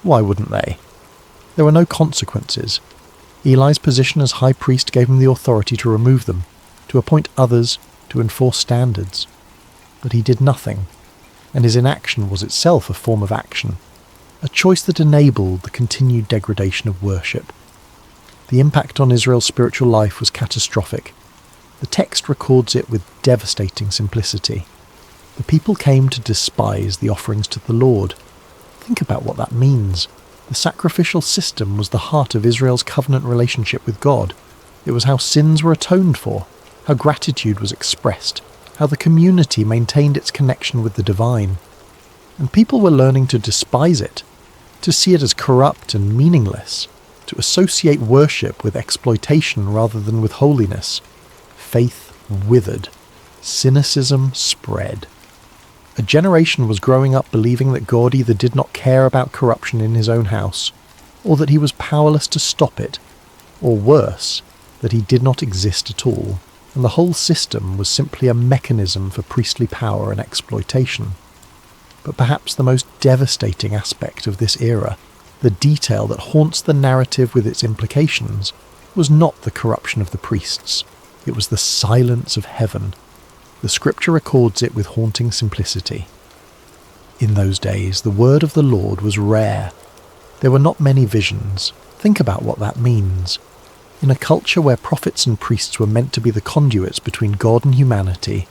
Why wouldn't they? There were no consequences. Eli's position as high priest gave him the authority to remove them, to appoint others, to enforce standards. But he did nothing, and his inaction was itself a form of action, a choice that enabled the continued degradation of worship. The impact on Israel's spiritual life was catastrophic. The text records it with devastating simplicity. The people came to despise the offerings to the Lord. Think about what that means. The sacrificial system was the heart of Israel's covenant relationship with God. It was how sins were atoned for, how gratitude was expressed, how the community maintained its connection with the divine. And people were learning to despise it, to see it as corrupt and meaningless, to associate worship with exploitation rather than with holiness. Faith withered. Cynicism spread. A generation was growing up believing that God either did not care about corruption in his own house, or that he was powerless to stop it, or worse, that he did not exist at all, and the whole system was simply a mechanism for priestly power and exploitation. But perhaps the most devastating aspect of this era, the detail that haunts the narrative with its implications, was not the corruption of the priests. It was the silence of heaven. The scripture records it with haunting simplicity. In those days, the word of the Lord was rare. There were not many visions. Think about what that means. In a culture where prophets and priests were meant to be the conduits between God and humanity,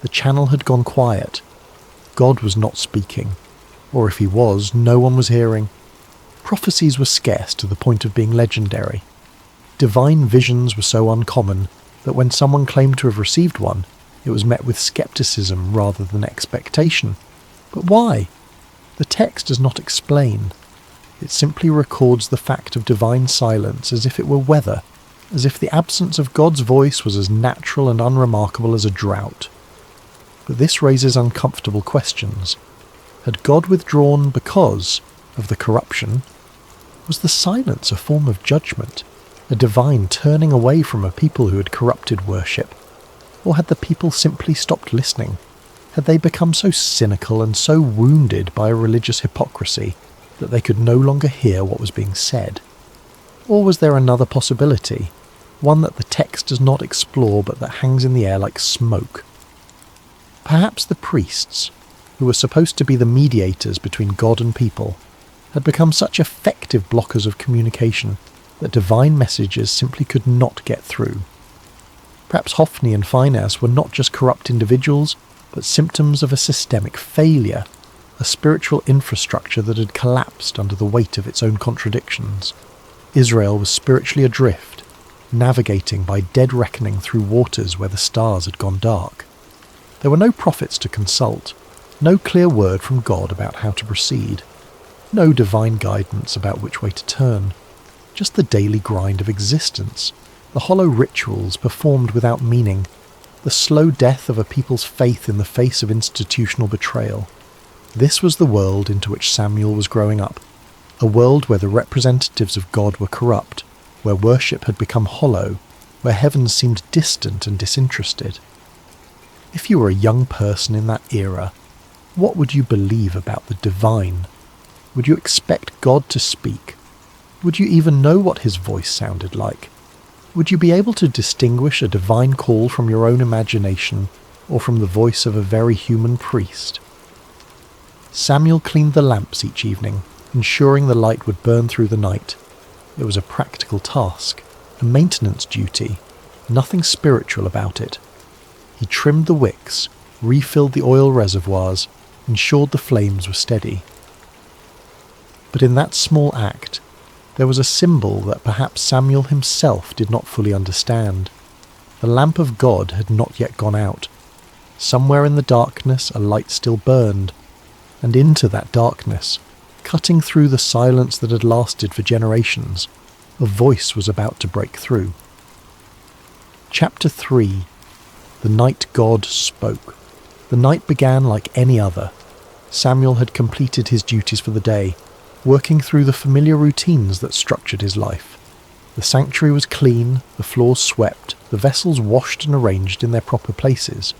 the channel had gone quiet. God was not speaking. Or if he was, no one was hearing. Prophecies were scarce to the point of being legendary. Divine visions were so uncommon that when someone claimed to have received one, it was met with skepticism rather than expectation. But why? The text does not explain. It simply records the fact of divine silence as if it were weather, as if the absence of God's voice was as natural and unremarkable as a drought. But this raises uncomfortable questions. Had God withdrawn because of the corruption? Was the silence a form of judgment, a divine turning away from a people who had corrupted worship? Or had the people simply stopped listening? Had they become so cynical and so wounded by a religious hypocrisy that they could no longer hear what was being said? Or was there another possibility, one that the text does not explore but that hangs in the air like smoke? Perhaps the priests, who were supposed to be the mediators between God and people, had become such effective blockers of communication that divine messages simply could not get through. Perhaps Hophni and Phinehas were not just corrupt individuals, but symptoms of a systemic failure, a spiritual infrastructure that had collapsed under the weight of its own contradictions. Israel was spiritually adrift, navigating by dead reckoning through waters where the stars had gone dark. There were no prophets to consult, no clear word from God about how to proceed, no divine guidance about which way to turn, just the daily grind of existence, the hollow rituals performed without meaning, the slow death of a people's faith in the face of institutional betrayal. This was the world into which Samuel was growing up, a world where the representatives of God were corrupt, where worship had become hollow, where heaven seemed distant and disinterested. If you were a young person in that era, What would you believe about the divine? Would you expect God to speak? Would you even know what his voice sounded like? Would you be able to distinguish a divine call from your own imagination or from the voice of a very human priest? Samuel cleaned the lamps each evening, ensuring the light would burn through the night. It was a practical task, a maintenance duty, nothing spiritual about it. He trimmed the wicks, refilled the oil reservoirs, ensured the flames were steady. But in that small act, there was a symbol that perhaps Samuel himself did not fully understand. The lamp of God had not yet gone out. Somewhere in the darkness a light still burned, and into that darkness, cutting through the silence that had lasted for generations, a voice was about to break through. Chapter 3. The night God spoke. The night began like any other. Samuel had completed his duties for the day, working through the familiar routines that structured his life. The sanctuary was clean, the floors swept, the vessels washed and arranged in their proper places.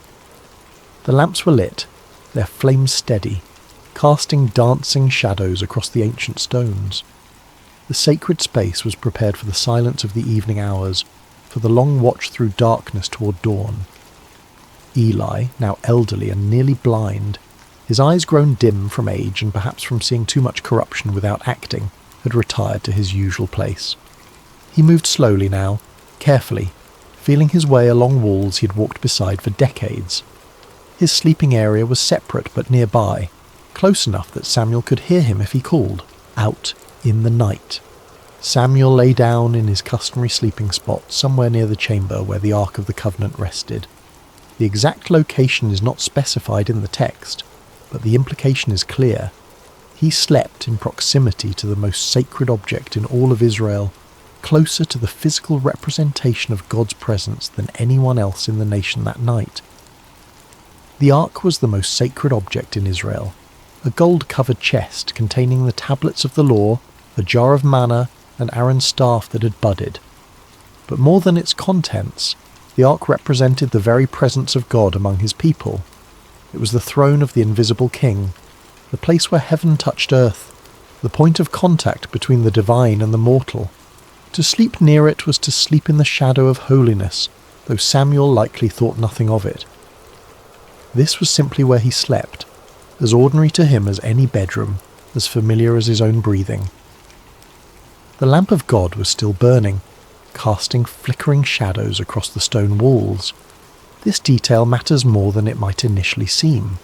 The lamps were lit, their flames steady, casting dancing shadows across the ancient stones. The sacred space was prepared for the silence of the evening hours, for the long watch through darkness toward dawn. Eli, now elderly and nearly blind, his eyes grown dim from age and perhaps from seeing too much corruption without acting, had retired to his usual place. He moved slowly now, carefully, feeling his way along walls he had walked beside for decades. His sleeping area was separate but nearby, close enough that Samuel could hear him if he called, out in the night. Samuel lay down in his customary sleeping spot somewhere near the chamber where the Ark of the Covenant rested. The exact location is not specified in the text, but the implication is clear. He slept in proximity to the most sacred object in all of Israel, closer to the physical representation of God's presence than anyone else in the nation that night. The Ark was the most sacred object in Israel, a gold-covered chest containing the tablets of the law, a jar of manna, and Aaron's staff that had budded. But more than its contents, the Ark represented the very presence of God among his people. It was the throne of the invisible king, the place where heaven touched earth, the point of contact between the divine and the mortal. To sleep near it was to sleep in the shadow of holiness, though Samuel likely thought nothing of it. This was simply where he slept, as ordinary to him as any bedroom, as familiar as his own breathing. The lamp of God was still burning, casting flickering shadows across the stone walls. This detail matters more than it might initially seem.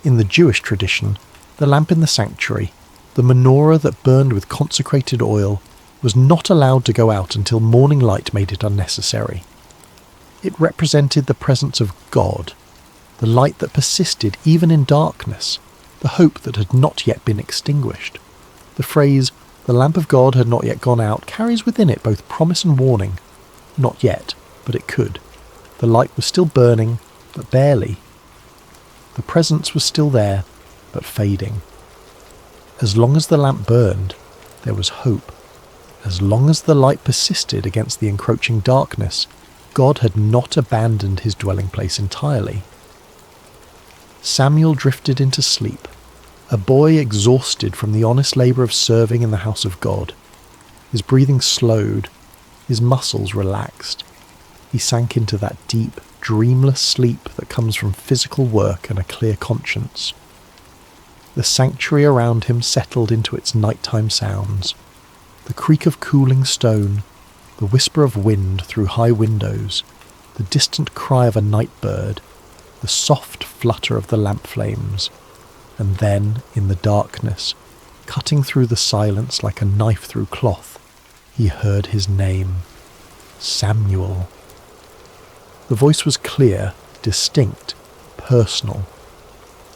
In the Jewish tradition, the lamp in the sanctuary, the menorah that burned with consecrated oil, was not allowed to go out until morning light made it unnecessary. It represented the presence of God, the light that persisted even in darkness, the hope that had not yet been extinguished. The phrase, "the lamp of God had not yet gone out," carries within it both promise and warning. Not yet, but it could. The light was still burning, but barely. The presence was still there, but fading. As long as the lamp burned, there was hope. As long as the light persisted against the encroaching darkness, God had not abandoned his dwelling place entirely. Samuel drifted into sleep, a boy exhausted from the honest labour of serving in the house of God. His breathing slowed, his muscles relaxed. He sank into that deep, dreamless sleep that comes from physical work and a clear conscience. The sanctuary around him settled into its nighttime sounds. The creak of cooling stone, the whisper of wind through high windows, the distant cry of a night bird, the soft flutter of the lamp flames, and then, in the darkness, cutting through the silence like a knife through cloth, he heard his name, Samuel. The voice was clear, distinct, personal.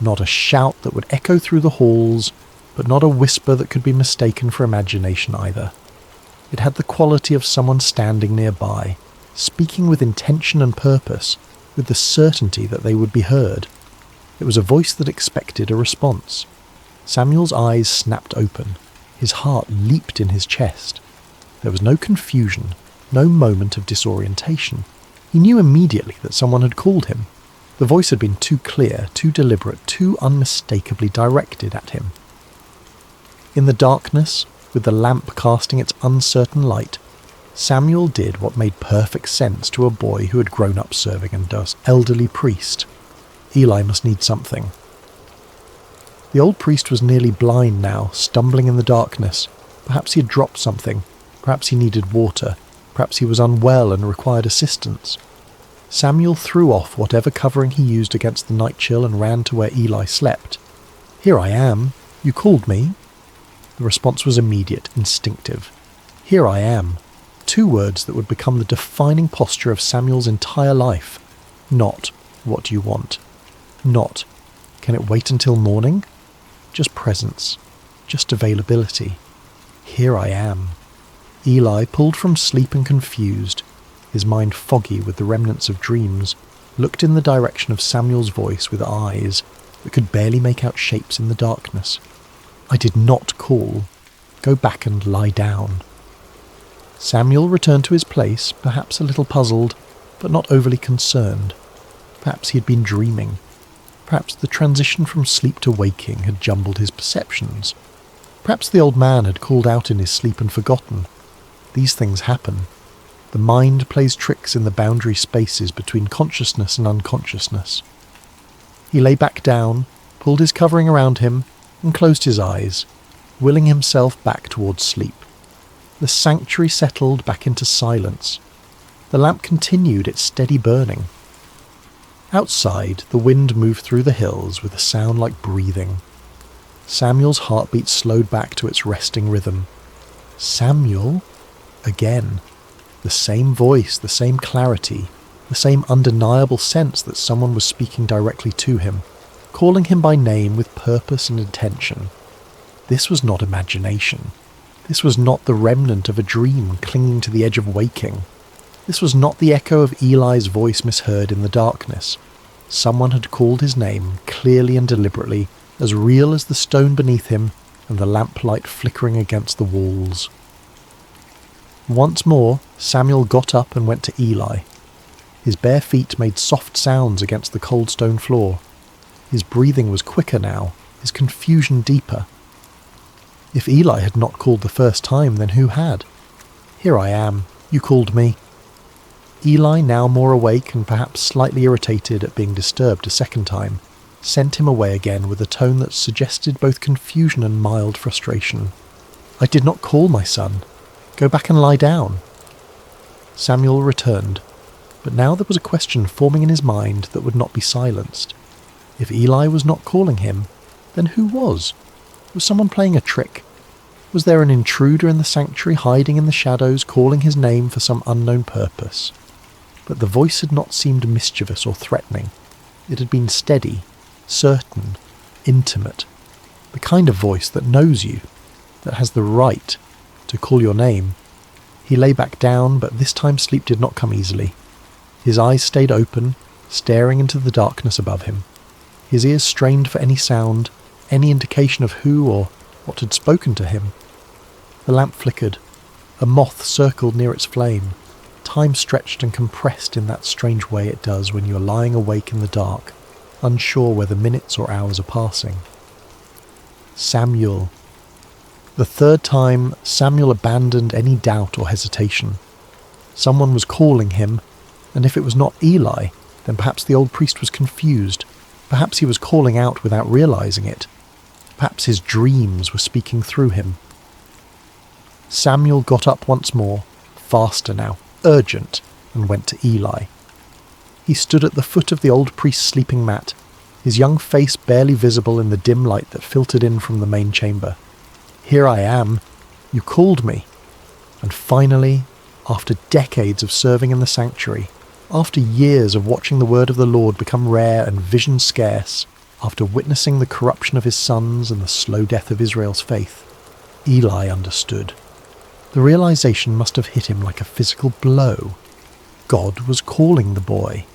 Not a shout that would echo through the halls, but not a whisper that could be mistaken for imagination either. It had the quality of someone standing nearby, speaking with intention and purpose, with the certainty that they would be heard. It was a voice that expected a response. Samuel's eyes snapped open. His heart leaped in his chest. There was no confusion, no moment of disorientation. He knew immediately that someone had called him. The voice had been too clear, too deliberate, too unmistakably directed at him. In the darkness, with the lamp casting its uncertain light, Samuel did what made perfect sense to a boy who had grown up serving under an elderly priest. Eli must need something. The old priest was nearly blind now, stumbling in the darkness. Perhaps he had dropped something. Perhaps he needed water. Perhaps he was unwell and required assistance. Samuel threw off whatever covering he used against the night chill and ran to where Eli slept. "Here I am. You called me?" The response was immediate, instinctive. "Here I am." 2 words that would become the defining posture of Samuel's entire life. Not, "What do you want?" Not, "Can it wait until morning?" Just presence. Just availability. Here I am. Eli, pulled from sleep and confused, his mind foggy with the remnants of dreams, looked in the direction of Samuel's voice with eyes that could barely make out shapes in the darkness. "I did not call. Go back and lie down." Samuel returned to his place, perhaps a little puzzled, but not overly concerned. Perhaps he had been dreaming. Perhaps the transition from sleep to waking had jumbled his perceptions. Perhaps the old man had called out in his sleep and forgotten. These things happen. The mind plays tricks in the boundary spaces between consciousness and unconsciousness. He lay back down, pulled his covering around him, and closed his eyes, willing himself back towards sleep. The sanctuary settled back into silence. The lamp continued its steady burning. Outside, the wind moved through the hills with a sound like breathing. Samuel's heartbeat slowed back to its resting rhythm. Samuel? Again. The same voice, the same clarity, the same undeniable sense that someone was speaking directly to him, calling him by name with purpose and intention. This was not imagination. This was not the remnant of a dream clinging to the edge of waking. This was not the echo of Eli's voice misheard in the darkness. Someone had called his name, clearly and deliberately, as real as the stone beneath him and the lamplight flickering against the walls. Once more, Samuel got up and went to Eli. His bare feet made soft sounds against the cold stone floor. His breathing was quicker now, his confusion deeper. If Eli had not called the first time, then who had? "Here I am. You called me." Eli, now more awake and perhaps slightly irritated at being disturbed a second time, sent him away again with a tone that suggested both confusion and mild frustration. "I did not call, my son. Go back and lie down." Samuel returned, but now there was a question forming in his mind that would not be silenced. If Eli was not calling him, then who was? Was someone playing a trick? Was there an intruder in the sanctuary hiding in the shadows, calling his name for some unknown purpose? But the voice had not seemed mischievous or threatening. It had been steady, certain, intimate. The kind of voice that knows you, that has the right to call your name. He lay back down, but this time sleep did not come easily. His eyes stayed open, staring into the darkness above him. His ears strained for any sound, any indication of who or what had spoken to him. The lamp flickered. A moth circled near its flame. Time stretched and compressed in that strange way it does when you are lying awake in the dark, unsure whether minutes or hours are passing. Samuel. The third time, Samuel abandoned any doubt or hesitation. Someone was calling him, and if it was not Eli, then perhaps the old priest was confused. Perhaps he was calling out without realizing it. Perhaps his dreams were speaking through him. Samuel got up once more, faster now, urgent, and went to Eli. He stood at the foot of the old priest's sleeping mat, his young face barely visible in the dim light that filtered in from the main chamber. "Here I am. You called me." And finally, after decades of serving in the sanctuary, after years of watching the word of the Lord become rare and vision scarce, after witnessing the corruption of his sons and the slow death of Israel's faith, Eli understood. The realization must have hit him like a physical blow. God was calling the boy,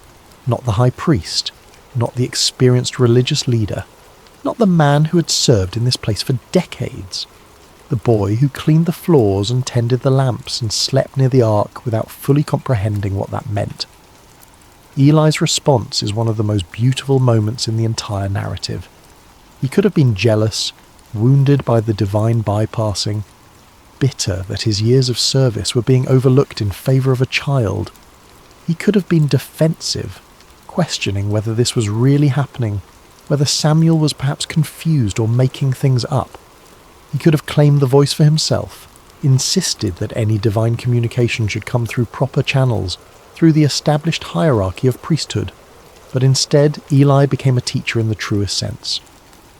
not the high priest, not the experienced religious leader, not the man who had served in this place for decades. The boy who cleaned the floors and tended the lamps and slept near the ark without fully comprehending what that meant. Eli's response is one of the most beautiful moments in the entire narrative. He could have been jealous, wounded by the divine bypassing, bitter that his years of service were being overlooked in favour of a child. He could have been defensive, questioning whether this was really happening, whether Samuel was perhaps confused or making things up. He could have claimed the voice for himself, insisted that any divine communication should come through proper channels, through the established hierarchy of priesthood. But instead, Eli became a teacher in the truest sense.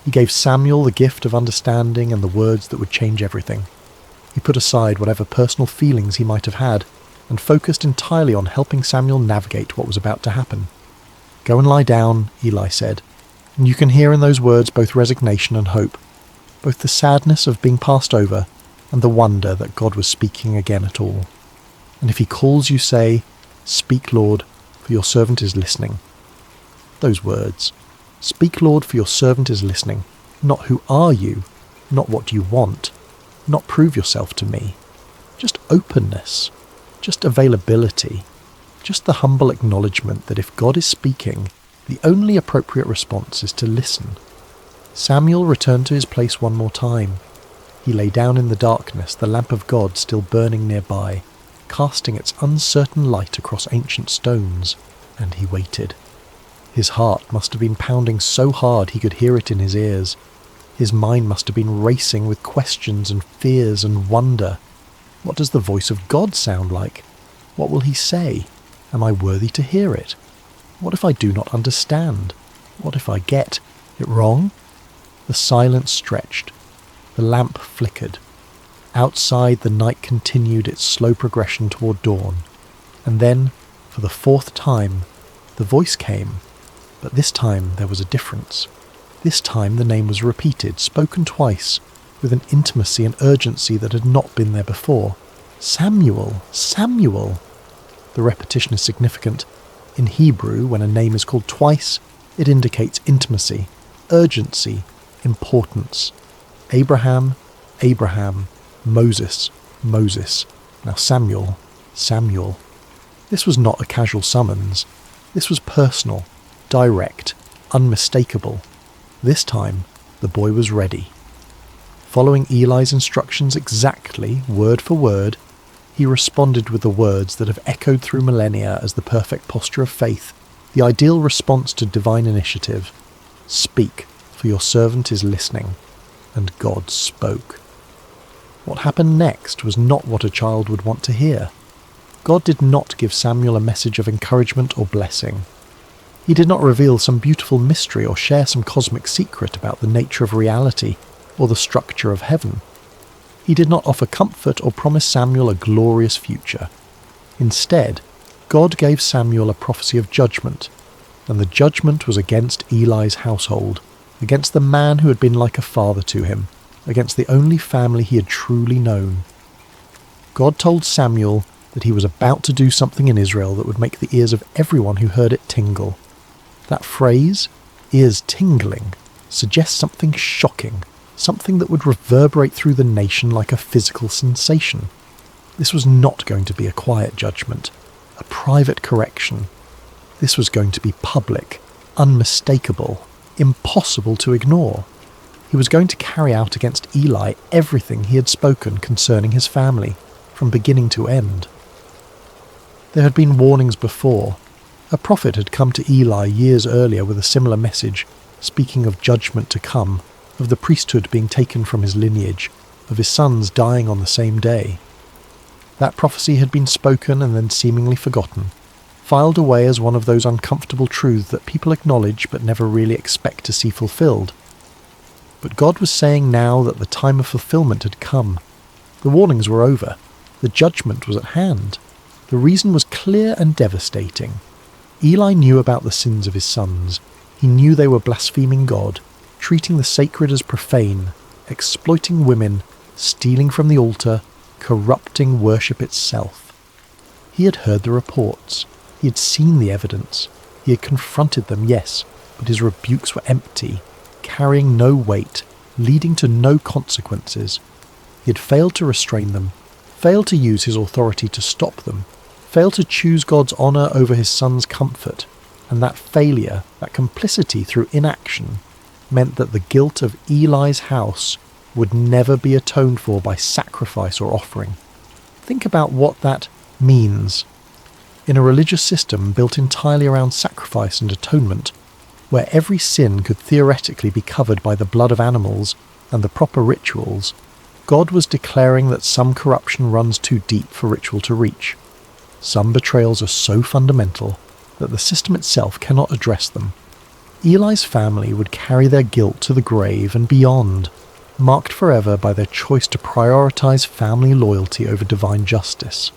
He gave Samuel the gift of understanding and the words that would change everything. He put aside whatever personal feelings he might have had and focused entirely on helping Samuel navigate what was about to happen. "Go and lie down," Eli said, and you can hear in those words both resignation and hope, both the sadness of being passed over and the wonder that God was speaking again at all. "And if he calls you, say, 'Speak, Lord, for your servant is listening.'" Those words, "Speak, Lord, for your servant is listening," not "Who are you?" not "What do you want?" not "Prove yourself to me." Just openness, just availability, just the humble acknowledgement that if God is speaking, the only appropriate response is to listen. Samuel returned to his place one more time. He lay down in the darkness, the lamp of God still burning nearby, casting its uncertain light across ancient stones, and he waited. His heart must have been pounding so hard he could hear it in his ears. His mind must have been racing with questions and fears and wonder. What does the voice of God sound like? What will he say? Am I worthy to hear it? What if I do not understand? What if I get it wrong? The silence stretched. The lamp flickered. Outside, the night continued its slow progression toward dawn. And then, for the fourth time, the voice came. But this time there was a difference. This time the name was repeated, spoken twice, with an intimacy and urgency that had not been there before. "Samuel! Samuel!" The repetition is significant. In Hebrew, when a name is called twice, it indicates intimacy, urgency, importance. Abraham, Abraham, Moses, Moses. Now Samuel, Samuel. This was not a casual summons. This was personal, direct, unmistakable. This time, the boy was ready. Following Eli's instructions exactly, word for word, he responded with the words that have echoed through millennia as the perfect posture of faith, the ideal response to divine initiative. "Speak, for your servant is listening." And God spoke. What happened next was not what a child would want to hear. God did not give Samuel a message of encouragement or blessing. He did not reveal some beautiful mystery or share some cosmic secret about the nature of reality or the structure of heaven. He did not offer comfort or promise Samuel a glorious future. Instead, God gave Samuel a prophecy of judgment, and the judgment was against Eli's household, against the man who had been like a father to him, against the only family he had truly known. God told Samuel that he was about to do something in Israel that would make the ears of everyone who heard it tingle. That phrase, "ears tingling," suggests something shocking, something that would reverberate through the nation like a physical sensation. This was not going to be a quiet judgment, a private correction. This was going to be public, unmistakable, impossible to ignore. He was going to carry out against Eli everything he had spoken concerning his family, from beginning to end. There had been warnings before. A prophet had come to Eli years earlier with a similar message, speaking of judgment to come, of the priesthood being taken from his lineage, of his sons dying on the same day. That prophecy had been spoken and then seemingly forgotten, filed away as one of those uncomfortable truths that people acknowledge but never really expect to see fulfilled. But God was saying now that the time of fulfillment had come. The warnings were over. The judgment was at hand. The reason was clear and devastating. Eli knew about the sins of his sons. He knew they were blaspheming God, treating the sacred as profane, exploiting women, stealing from the altar, corrupting worship itself. He had heard the reports. He had seen the evidence. He had confronted them, yes, but his rebukes were empty, carrying no weight, leading to no consequences. He had failed to restrain them, failed to use his authority to stop them, failed to choose God's honour over his son's comfort, and that failure, that complicity through inaction, meant that the guilt of Eli's house would never be atoned for by sacrifice or offering. Think about what that means. In a religious system built entirely around sacrifice and atonement, where every sin could theoretically be covered by the blood of animals and the proper rituals, God was declaring that some corruption runs too deep for ritual to reach. Some betrayals are so fundamental that the system itself cannot address them. Eli's family would carry their guilt to the grave and beyond, marked forever by their choice to prioritize family loyalty over divine justice.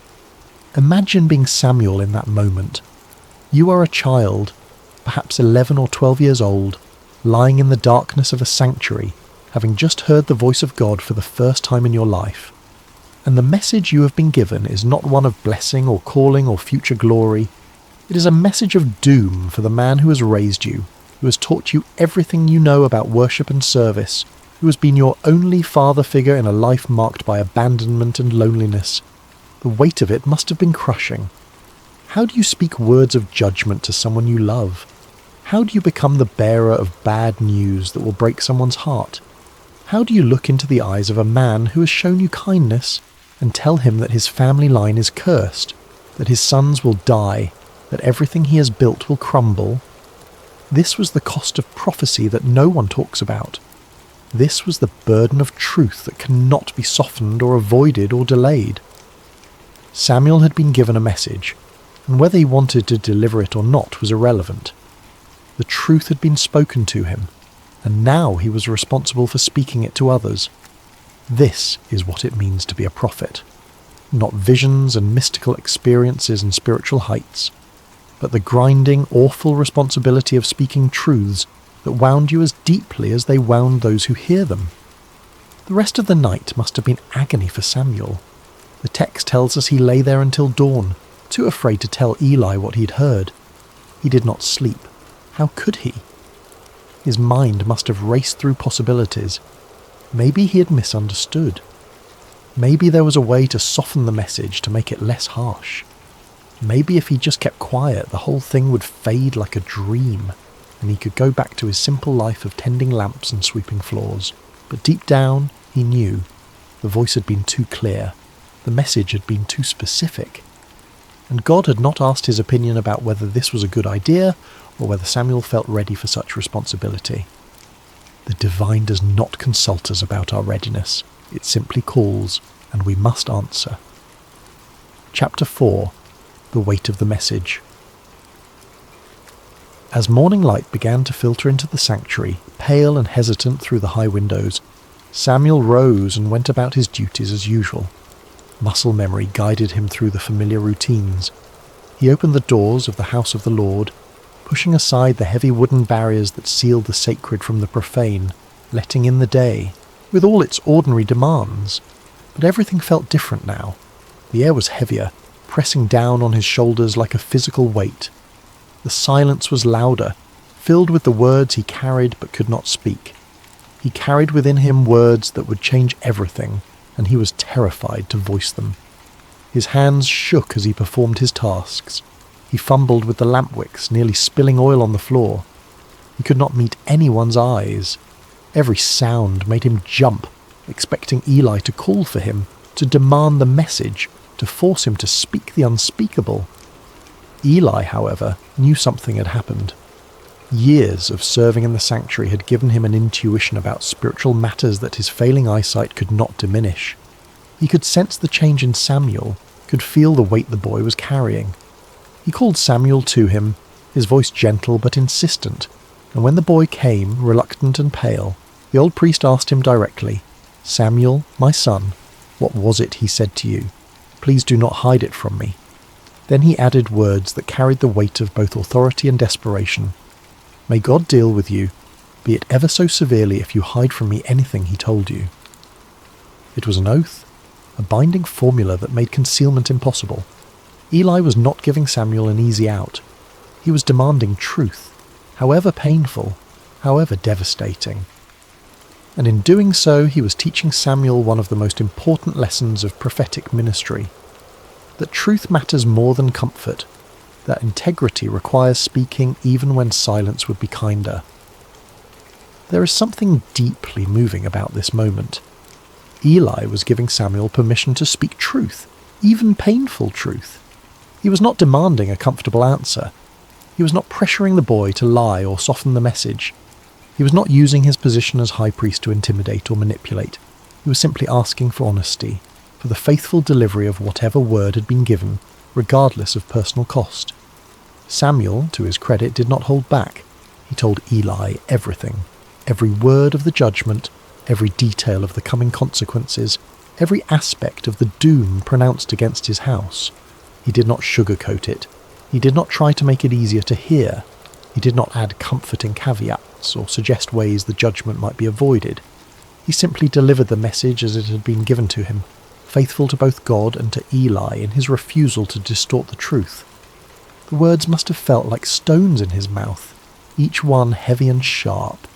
Imagine being Samuel in that moment. You are a child, perhaps 11 or 12 years old, lying in the darkness of a sanctuary, having just heard the voice of God for the first time in your life. And the message you have been given is not one of blessing or calling or future glory. It is a message of doom for the man who has raised you, who has taught you everything you know about worship and service, who has been your only father figure in a life marked by abandonment and loneliness. The weight of it must have been crushing. How do you speak words of judgment to someone you love? How do you become the bearer of bad news that will break someone's heart? How do you look into the eyes of a man who has shown you kindness and tell him that his family line is cursed, that his sons will die, that everything he has built will crumble? This was the cost of prophecy that no one talks about. This was the burden of truth that cannot be softened or avoided or delayed. Samuel had been given a message, and whether he wanted to deliver it or not was irrelevant. The truth had been spoken to him, and now he was responsible for speaking it to others. This is what it means to be a prophet. Not visions and mystical experiences and spiritual heights, but the grinding, awful responsibility of speaking truths that wound you as deeply as they wound those who hear them. The rest of the night must have been agony for Samuel. The text tells us he lay there until dawn, too afraid to tell Eli what he'd heard. He did not sleep. How could he? His mind must have raced through possibilities. Maybe he had misunderstood. Maybe there was a way to soften the message to make it less harsh. Maybe if he just kept quiet, the whole thing would fade like a dream, and he could go back to his simple life of tending lamps and sweeping floors. But deep down, he knew. The voice had been too clear. The message had been too specific. And God had not asked his opinion about whether this was a good idea or whether Samuel felt ready for such responsibility. The divine does not consult us about our readiness. It simply calls, and we must answer. Chapter 4. The Weight of the Message. As morning light began to filter into the sanctuary, pale and hesitant through the high windows, Samuel rose and went about his duties as usual. Muscle memory guided him through the familiar routines. He opened the doors of the house of the Lord, pushing aside the heavy wooden barriers that sealed the sacred from the profane, letting in the day, with all its ordinary demands. But everything felt different now. The air was heavier, pressing down on his shoulders like a physical weight. The silence was louder, filled with the words he carried but could not speak. He carried within him words that would change everything, and he was terrified to voice them. His hands shook as he performed his tasks. He fumbled with the lamp wicks, nearly spilling oil on the floor. He could not meet anyone's eyes. Every sound made him jump, expecting Eli to call for him, to demand the message, to force him to speak the unspeakable. Eli, however, knew something had happened. Years of serving in the sanctuary had given him an intuition about spiritual matters that his failing eyesight could not diminish. He could sense the change in Samuel, could feel the weight the boy was carrying. He called Samuel to him, his voice gentle but insistent, and when the boy came, reluctant and pale, the old priest asked him directly, "Samuel, my son, what was it he said to you? Please do not hide it from me." Then he added words that carried the weight of both authority and desperation. "May God deal with you, be it ever so severely if you hide from me anything he told you." It was an oath, a binding formula that made concealment impossible. Eli was not giving Samuel an easy out. He was demanding truth, however painful, however devastating. And in doing so, he was teaching Samuel one of the most important lessons of prophetic ministry. that truth matters more than comfort, that integrity requires speaking even when silence would be kinder. There is something deeply moving about this moment. Eli was giving Samuel permission to speak truth, even painful truth. He was not demanding a comfortable answer. He was not pressuring the boy to lie or soften the message. He was not using his position as high priest to intimidate or manipulate. He was simply asking for honesty, for the faithful delivery of whatever word had been given, regardless of personal cost. Samuel, to his credit, did not hold back. He told Eli everything, every word of the judgment, every detail of the coming consequences, every aspect of the doom pronounced against his house. He did not sugarcoat it. He did not try to make it easier to hear. He did not add comforting caveats or suggest ways the judgment might be avoided. He simply delivered the message as it had been given to him, faithful to both God and to Eli in his refusal to distort the truth. The words must have felt like stones in his mouth, each one heavy and sharp.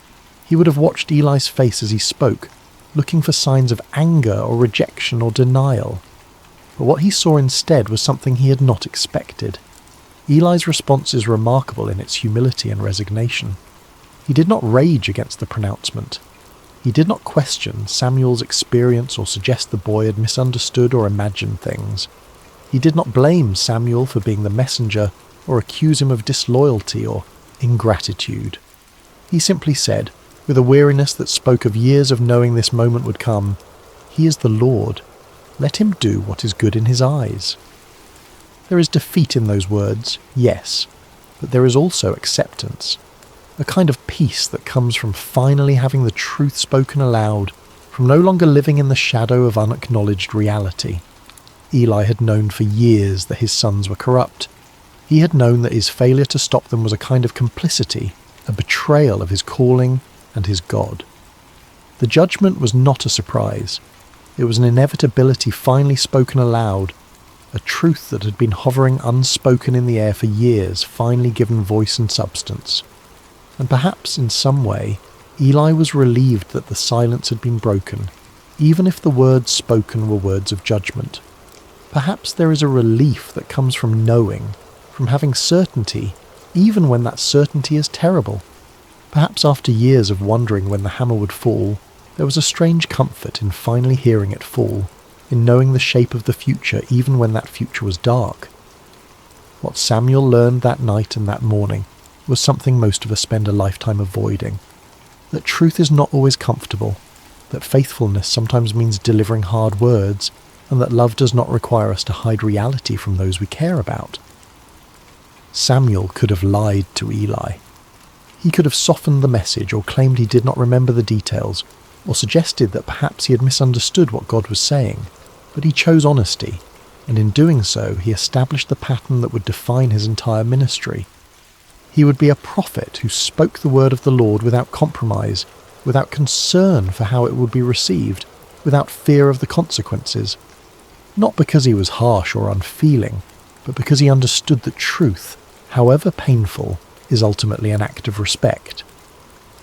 He would have watched Eli's face as he spoke, looking for signs of anger or rejection or denial. But what he saw instead was something he had not expected. Eli's response is remarkable in its humility and resignation. He did not rage against the pronouncement. He did not question Samuel's experience or suggest the boy had misunderstood or imagined things. He did not blame Samuel for being the messenger or accuse him of disloyalty or ingratitude. He simply said, with a weariness that spoke of years of knowing this moment would come, "He is the Lord. Let him do what is good in his eyes." There is defeat in those words, yes, but there is also acceptance, a kind of peace that comes from finally having the truth spoken aloud, from no longer living in the shadow of unacknowledged reality. Eli had known for years that his sons were corrupt. He had known that his failure to stop them was a kind of complicity, a betrayal of his calling and his God. The judgment was not a surprise. It was an inevitability finally spoken aloud, a truth that had been hovering unspoken in the air for years, finally given voice and substance. And perhaps in some way, Eli was relieved that the silence had been broken, even if the words spoken were words of judgment. Perhaps there is a relief that comes from knowing, from having certainty, even when that certainty is terrible. Perhaps after years of wondering when the hammer would fall, there was a strange comfort in finally hearing it fall, in knowing the shape of the future even when that future was dark. What Samuel learned that night and that morning was something most of us spend a lifetime avoiding. That truth is not always comfortable, that faithfulness sometimes means delivering hard words, and that love does not require us to hide reality from those we care about. Samuel could have lied to Eli. He could have softened the message or claimed he did not remember the details, or suggested that perhaps he had misunderstood what God was saying, but he chose honesty, and in doing so he established the pattern that would define his entire ministry. He would be a prophet who spoke the word of the Lord without compromise, without concern for how it would be received, without fear of the consequences. Not because he was harsh or unfeeling, but because he understood that truth, however painful, is ultimately an act of respect.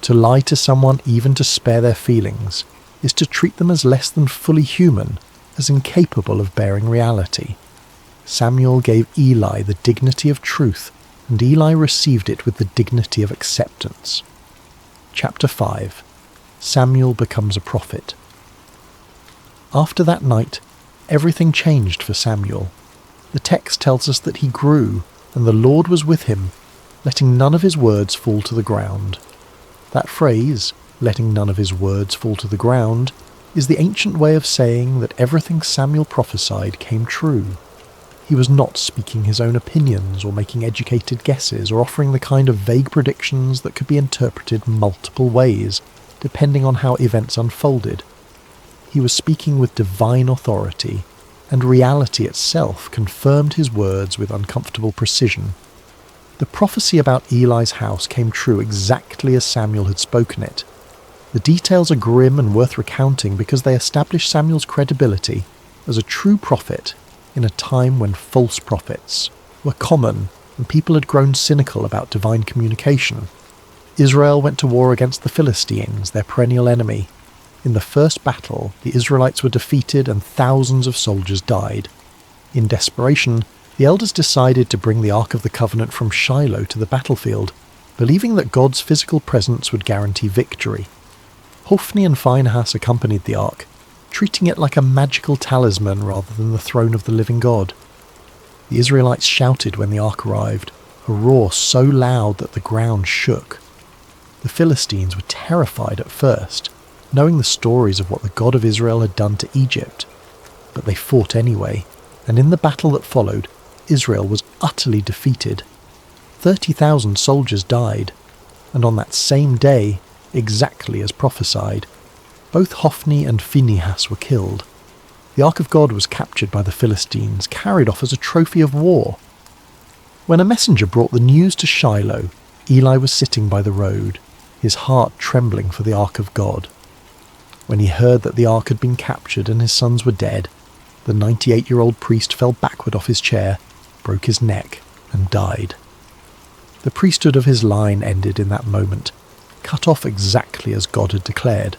To lie to someone, even to spare their feelings, is to treat them as less than fully human, as incapable of bearing reality. Samuel gave Eli the dignity of truth, and Eli received it with the dignity of acceptance. Chapter 5. Samuel becomes a prophet. After that night, everything changed for Samuel. The text tells us that he grew, and the Lord was with him, letting none of his words fall to the ground. That phrase, letting none of his words fall to the ground, is the ancient way of saying that everything Samuel prophesied came true. He was not speaking his own opinions or making educated guesses or offering the kind of vague predictions that could be interpreted multiple ways, depending on how events unfolded. He was speaking with divine authority, and reality itself confirmed his words with uncomfortable precision. The prophecy about Eli's house came true exactly as Samuel had spoken it. The details are grim and worth recounting because they establish Samuel's credibility as a true prophet in a time when false prophets were common and people had grown cynical about divine communication. Israel went to war against the Philistines, their perennial enemy. In the first battle, the Israelites were defeated and thousands of soldiers died. In desperation, the elders decided to bring the Ark of the Covenant from Shiloh to the battlefield, believing that God's physical presence would guarantee victory. Hophni and Phinehas accompanied the Ark, treating it like a magical talisman rather than the throne of the living God. The Israelites shouted when the Ark arrived, a roar so loud that the ground shook. The Philistines were terrified at first, knowing the stories of what the God of Israel had done to Egypt. But they fought anyway, and in the battle that followed, Israel was utterly defeated. 30,000 soldiers died, and on that same day, exactly as prophesied, both Hophni and Phinehas were killed. The Ark of God was captured by the Philistines, carried off as a trophy of war. When a messenger brought the news to Shiloh, Eli was sitting by the road, his heart trembling for the Ark of God. When he heard that the Ark had been captured and his sons were dead, the 98-year-old priest fell backward off his chair, broke his neck, and died. The priesthood of his line ended in that moment, cut off exactly as God had declared.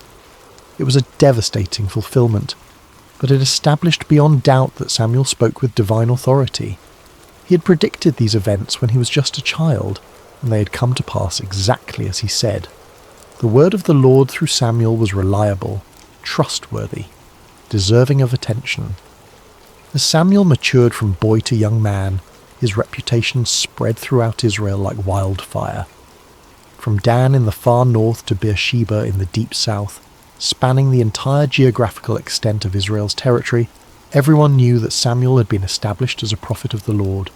It was a devastating fulfillment, but it established beyond doubt that Samuel spoke with divine authority. He had predicted these events when he was just a child, and they had come to pass exactly as he said. The word of the Lord through Samuel was reliable, trustworthy, deserving of attention. As Samuel matured from boy to young man, his reputation spread throughout Israel like wildfire. From Dan in the far north to Beersheba in the deep south, spanning the entire geographical extent of Israel's territory, everyone knew that Samuel had been established as a prophet of the Lord.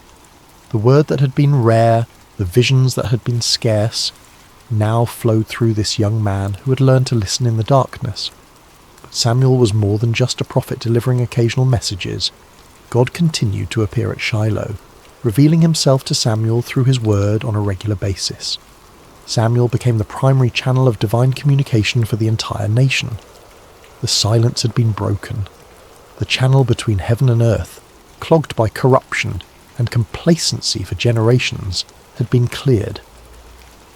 The word that had been rare, the visions that had been scarce, now flowed through this young man who had learned to listen in the darkness. But Samuel was more than just a prophet delivering occasional messages. God continued to appear at Shiloh, revealing himself to Samuel through his word on a regular basis. Samuel became the primary channel of divine communication for the entire nation. The silence had been broken. The channel between heaven and earth, clogged by corruption and complacency for generations, had been cleared.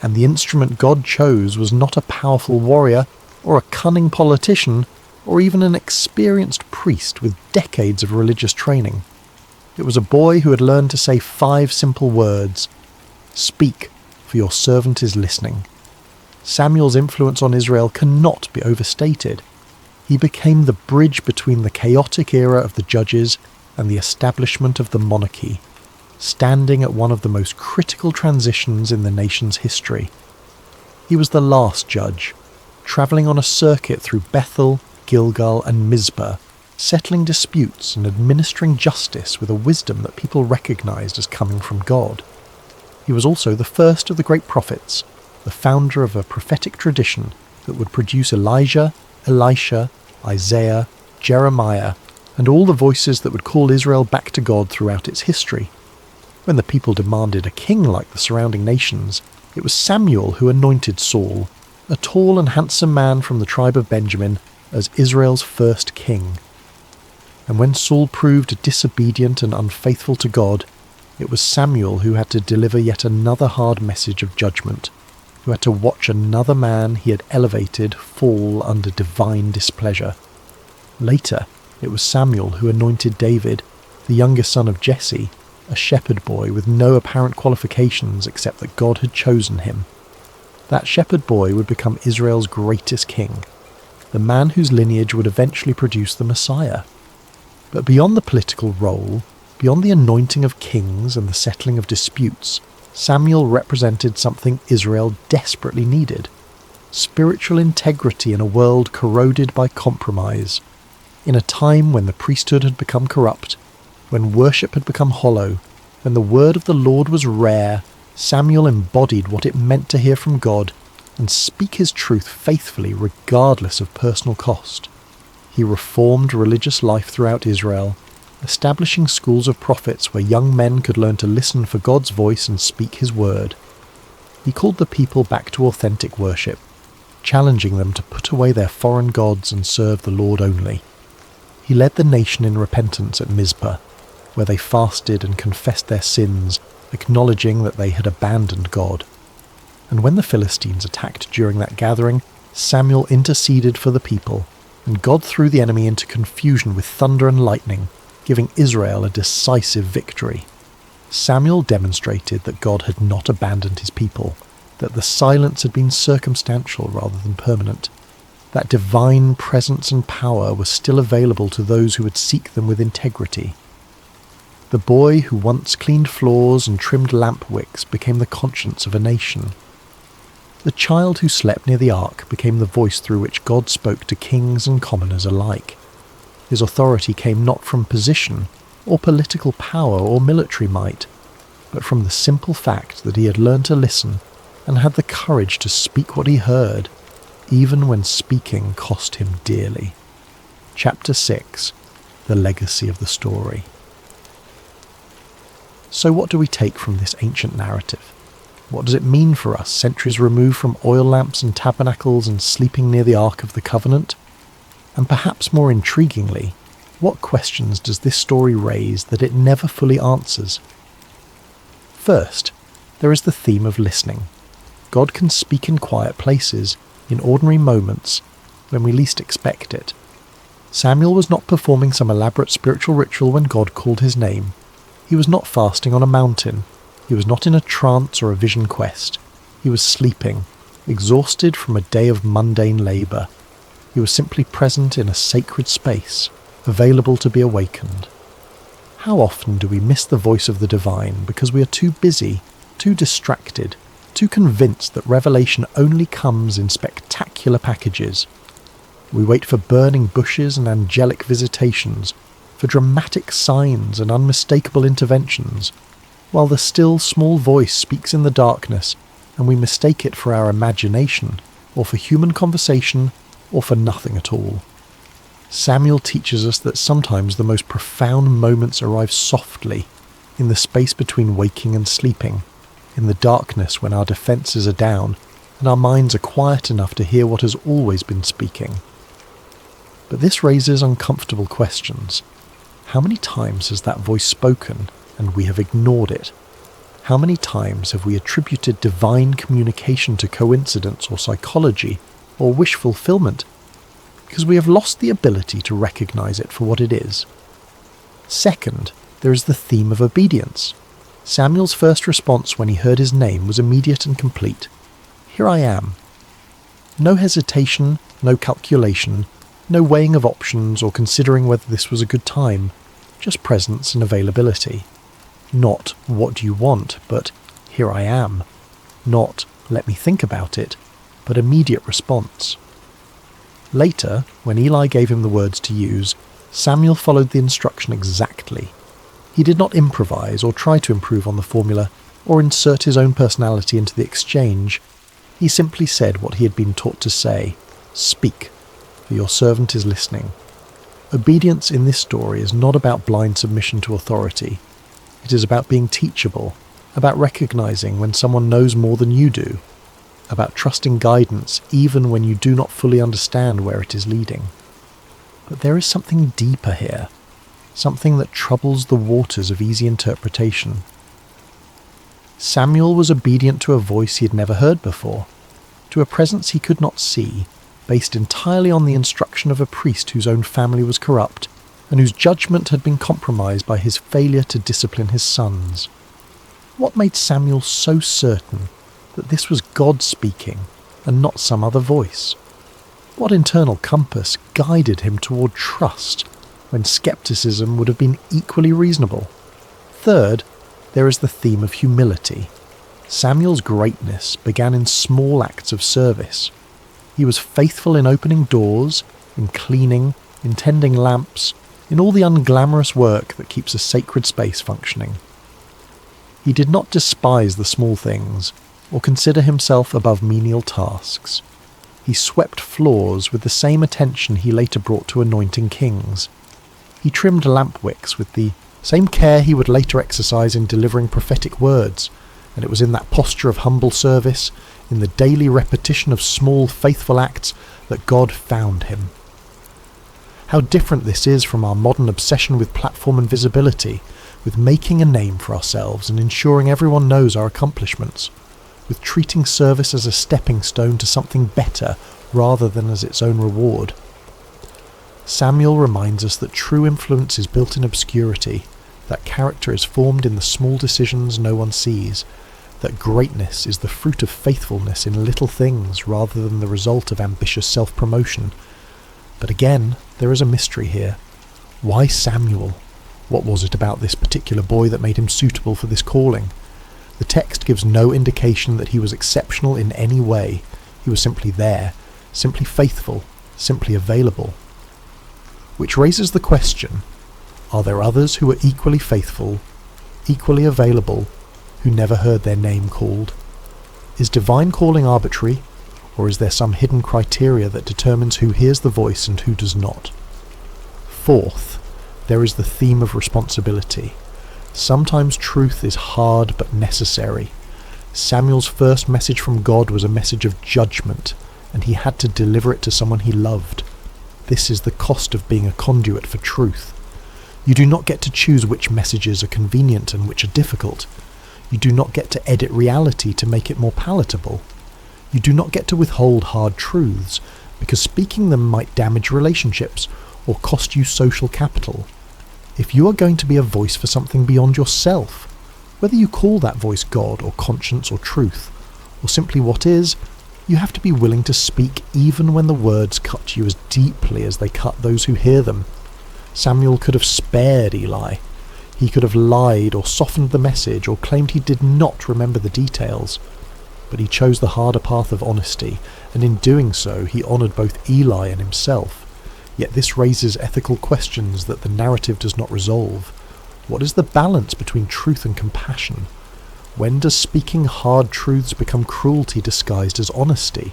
And the instrument God chose was not a powerful warrior or a cunning politician or even an experienced priest with decades of religious training. It was a boy who had learned to say 5 simple words: "Speak, for your servant is listening." Samuel's influence on Israel cannot be overstated. He became the bridge between the chaotic era of the judges and the establishment of the monarchy, standing at one of the most critical transitions in the nation's history. He was the last judge, travelling on a circuit through Bethel, Gilgal and Mizpah, settling disputes and administering justice with a wisdom that people recognised as coming from God. He was also the first of the great prophets, the founder of a prophetic tradition that would produce Elijah, Elisha, Isaiah, Jeremiah, and all the voices that would call Israel back to God throughout its history. When the people demanded a king like the surrounding nations, it was Samuel who anointed Saul, a tall and handsome man from the tribe of Benjamin, as Israel's first king. And when Saul proved disobedient and unfaithful to God, it was Samuel who had to deliver yet another hard message of judgment, who had to watch another man he had elevated fall under divine displeasure. Later, it was Samuel who anointed David, the youngest son of Jesse, a shepherd boy with no apparent qualifications except that God had chosen him. That shepherd boy would become Israel's greatest king, the man whose lineage would eventually produce the Messiah. But beyond the political role, beyond the anointing of kings and the settling of disputes, Samuel represented something Israel desperately needed: spiritual integrity in a world corroded by compromise. In a time when the priesthood had become corrupt, when worship had become hollow, when the word of the Lord was rare, Samuel embodied what it meant to hear from God and speak his truth faithfully regardless of personal cost. He reformed religious life throughout Israel, establishing schools of prophets where young men could learn to listen for God's voice and speak his word. He called the people back to authentic worship, challenging them to put away their foreign gods and serve the Lord only. He led the nation in repentance at Mizpah, where they fasted and confessed their sins, acknowledging that they had abandoned God. And when the Philistines attacked during that gathering, Samuel interceded for the people, and God threw the enemy into confusion with thunder and lightning, giving Israel a decisive victory. Samuel demonstrated that God had not abandoned his people, that the silence had been circumstantial rather than permanent, that divine presence and power were still available to those who would seek them with integrity. The boy who once cleaned floors and trimmed lamp wicks became the conscience of a nation. The child who slept near the ark became the voice through which God spoke to kings and commoners alike. His authority came not from position, or political power, or military might, but from the simple fact that he had learned to listen and had the courage to speak what he heard, even when speaking cost him dearly. Chapter 6. The Legacy of the Story. So what do we take from this ancient narrative? What does it mean for us, centuries removed from oil lamps and tabernacles and sleeping near the Ark of the Covenant? And perhaps more intriguingly, what questions does this story raise that it never fully answers? First, there is the theme of listening. God can speak in quiet places, in ordinary moments, when we least expect it. Samuel was not performing some elaborate spiritual ritual when God called his name. He was not fasting on a mountain. He was not in a trance or a vision quest. He was sleeping, exhausted from a day of mundane labour. He was simply present in a sacred space, available to be awakened. How often do we miss the voice of the divine because we are too busy, too distracted, too convinced that revelation only comes in spectacular packages? We wait for burning bushes and angelic visitations, for dramatic signs and unmistakable interventions, while the still small voice speaks in the darkness and we mistake it for our imagination, or for human conversation, or for nothing at all. Samuel teaches us that sometimes the most profound moments arrive softly, in the space between waking and sleeping, in the darkness when our defences are down and our minds are quiet enough to hear what has always been speaking. But this raises uncomfortable questions. How many times has that voice spoken and we have ignored it? How many times have we attributed divine communication to coincidence or psychology or wish fulfillment because we have lost the ability to recognize it for what it is? Second, there is the theme of obedience. Samuel's first response when he heard his name was immediate and complete. Here I am. No hesitation, no calculation, no weighing of options or considering whether this was a good time, just presence and availability. Not, what do you want, but here I am. Not, let me think about it, but immediate response. Later, when Eli gave him the words to use, Samuel followed the instruction exactly. He did not improvise or try to improve on the formula or insert his own personality into the exchange. He simply said what he had been taught to say: "Speak, for your servant is listening." Obedience in this story is not about blind submission to authority. It is about being teachable, about recognizing when someone knows more than you do, about trusting guidance even when you do not fully understand where it is leading. But there is something deeper here, something that troubles the waters of easy interpretation. Samuel was obedient to a voice he had never heard before, to a presence he could not see, based entirely on the instruction of a priest whose own family was corrupt, and whose judgment had been compromised by his failure to discipline his sons. What made Samuel so certain that this was God speaking, and not some other voice? What internal compass guided him toward trust, when skepticism would have been equally reasonable? Third, there is the theme of humility. Samuel's greatness began in small acts of service. He was faithful in opening doors, in cleaning, in tending lamps, in all the unglamorous work that keeps a sacred space functioning. He did not despise the small things, or consider himself above menial tasks. He swept floors with the same attention he later brought to anointing kings. He trimmed lamp wicks with the same care he would later exercise in delivering prophetic words, and it was in that posture of humble service, in the daily repetition of small faithful acts, that God found him. How different this is from our modern obsession with platform and visibility, with making a name for ourselves and ensuring everyone knows our accomplishments, with treating service as a stepping stone to something better rather than as its own reward. Samuel reminds us that true influence is built in obscurity, that character is formed in the small decisions no one sees, that greatness is the fruit of faithfulness in little things rather than the result of ambitious self-promotion. But again, there is a mystery here. Why Samuel? What was it about this particular boy that made him suitable for this calling? The text gives no indication that he was exceptional in any way. He was simply there, simply faithful, simply available. Which raises the question, are there others who are equally faithful, equally available, who never heard their name called? Is divine calling arbitrary, or is there some hidden criteria that determines who hears the voice and who does not? Fourth, there is the theme of responsibility. Sometimes truth is hard but necessary. Samuel's first message from God was a message of judgment, and he had to deliver it to someone he loved. This is the cost of being a conduit for truth. You do not get to choose which messages are convenient and which are difficult. You do not get to edit reality to make it more palatable. You do not get to withhold hard truths, because speaking them might damage relationships or cost you social capital. If you are going to be a voice for something beyond yourself, whether you call that voice God or conscience or truth, or simply what is, you have to be willing to speak even when the words cut you as deeply as they cut those who hear them. Samuel could have spared Eli. He could have lied or softened the message or claimed he did not remember the details. But he chose the harder path of honesty, and in doing so he honoured both Eli and himself. Yet this raises ethical questions that the narrative does not resolve. What is the balance between truth and compassion? When does speaking hard truths become cruelty disguised as honesty?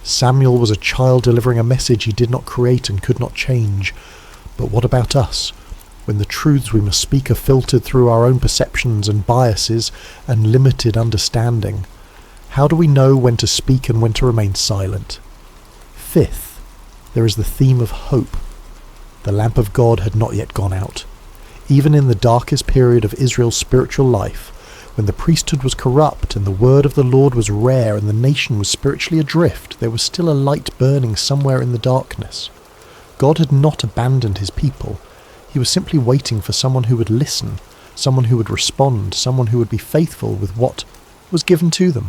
Samuel was a child delivering a message he did not create and could not change. But what about us? When the truths we must speak are filtered through our own perceptions and biases and limited understanding, how do we know when to speak and when to remain silent? Fifth, there is the theme of hope. The lamp of God had not yet gone out. Even in the darkest period of Israel's spiritual life, when the priesthood was corrupt and the word of the Lord was rare and the nation was spiritually adrift, there was still a light burning somewhere in the darkness. God had not abandoned his people. He was simply waiting for someone who would listen, someone who would respond, someone who would be faithful with what was given to them.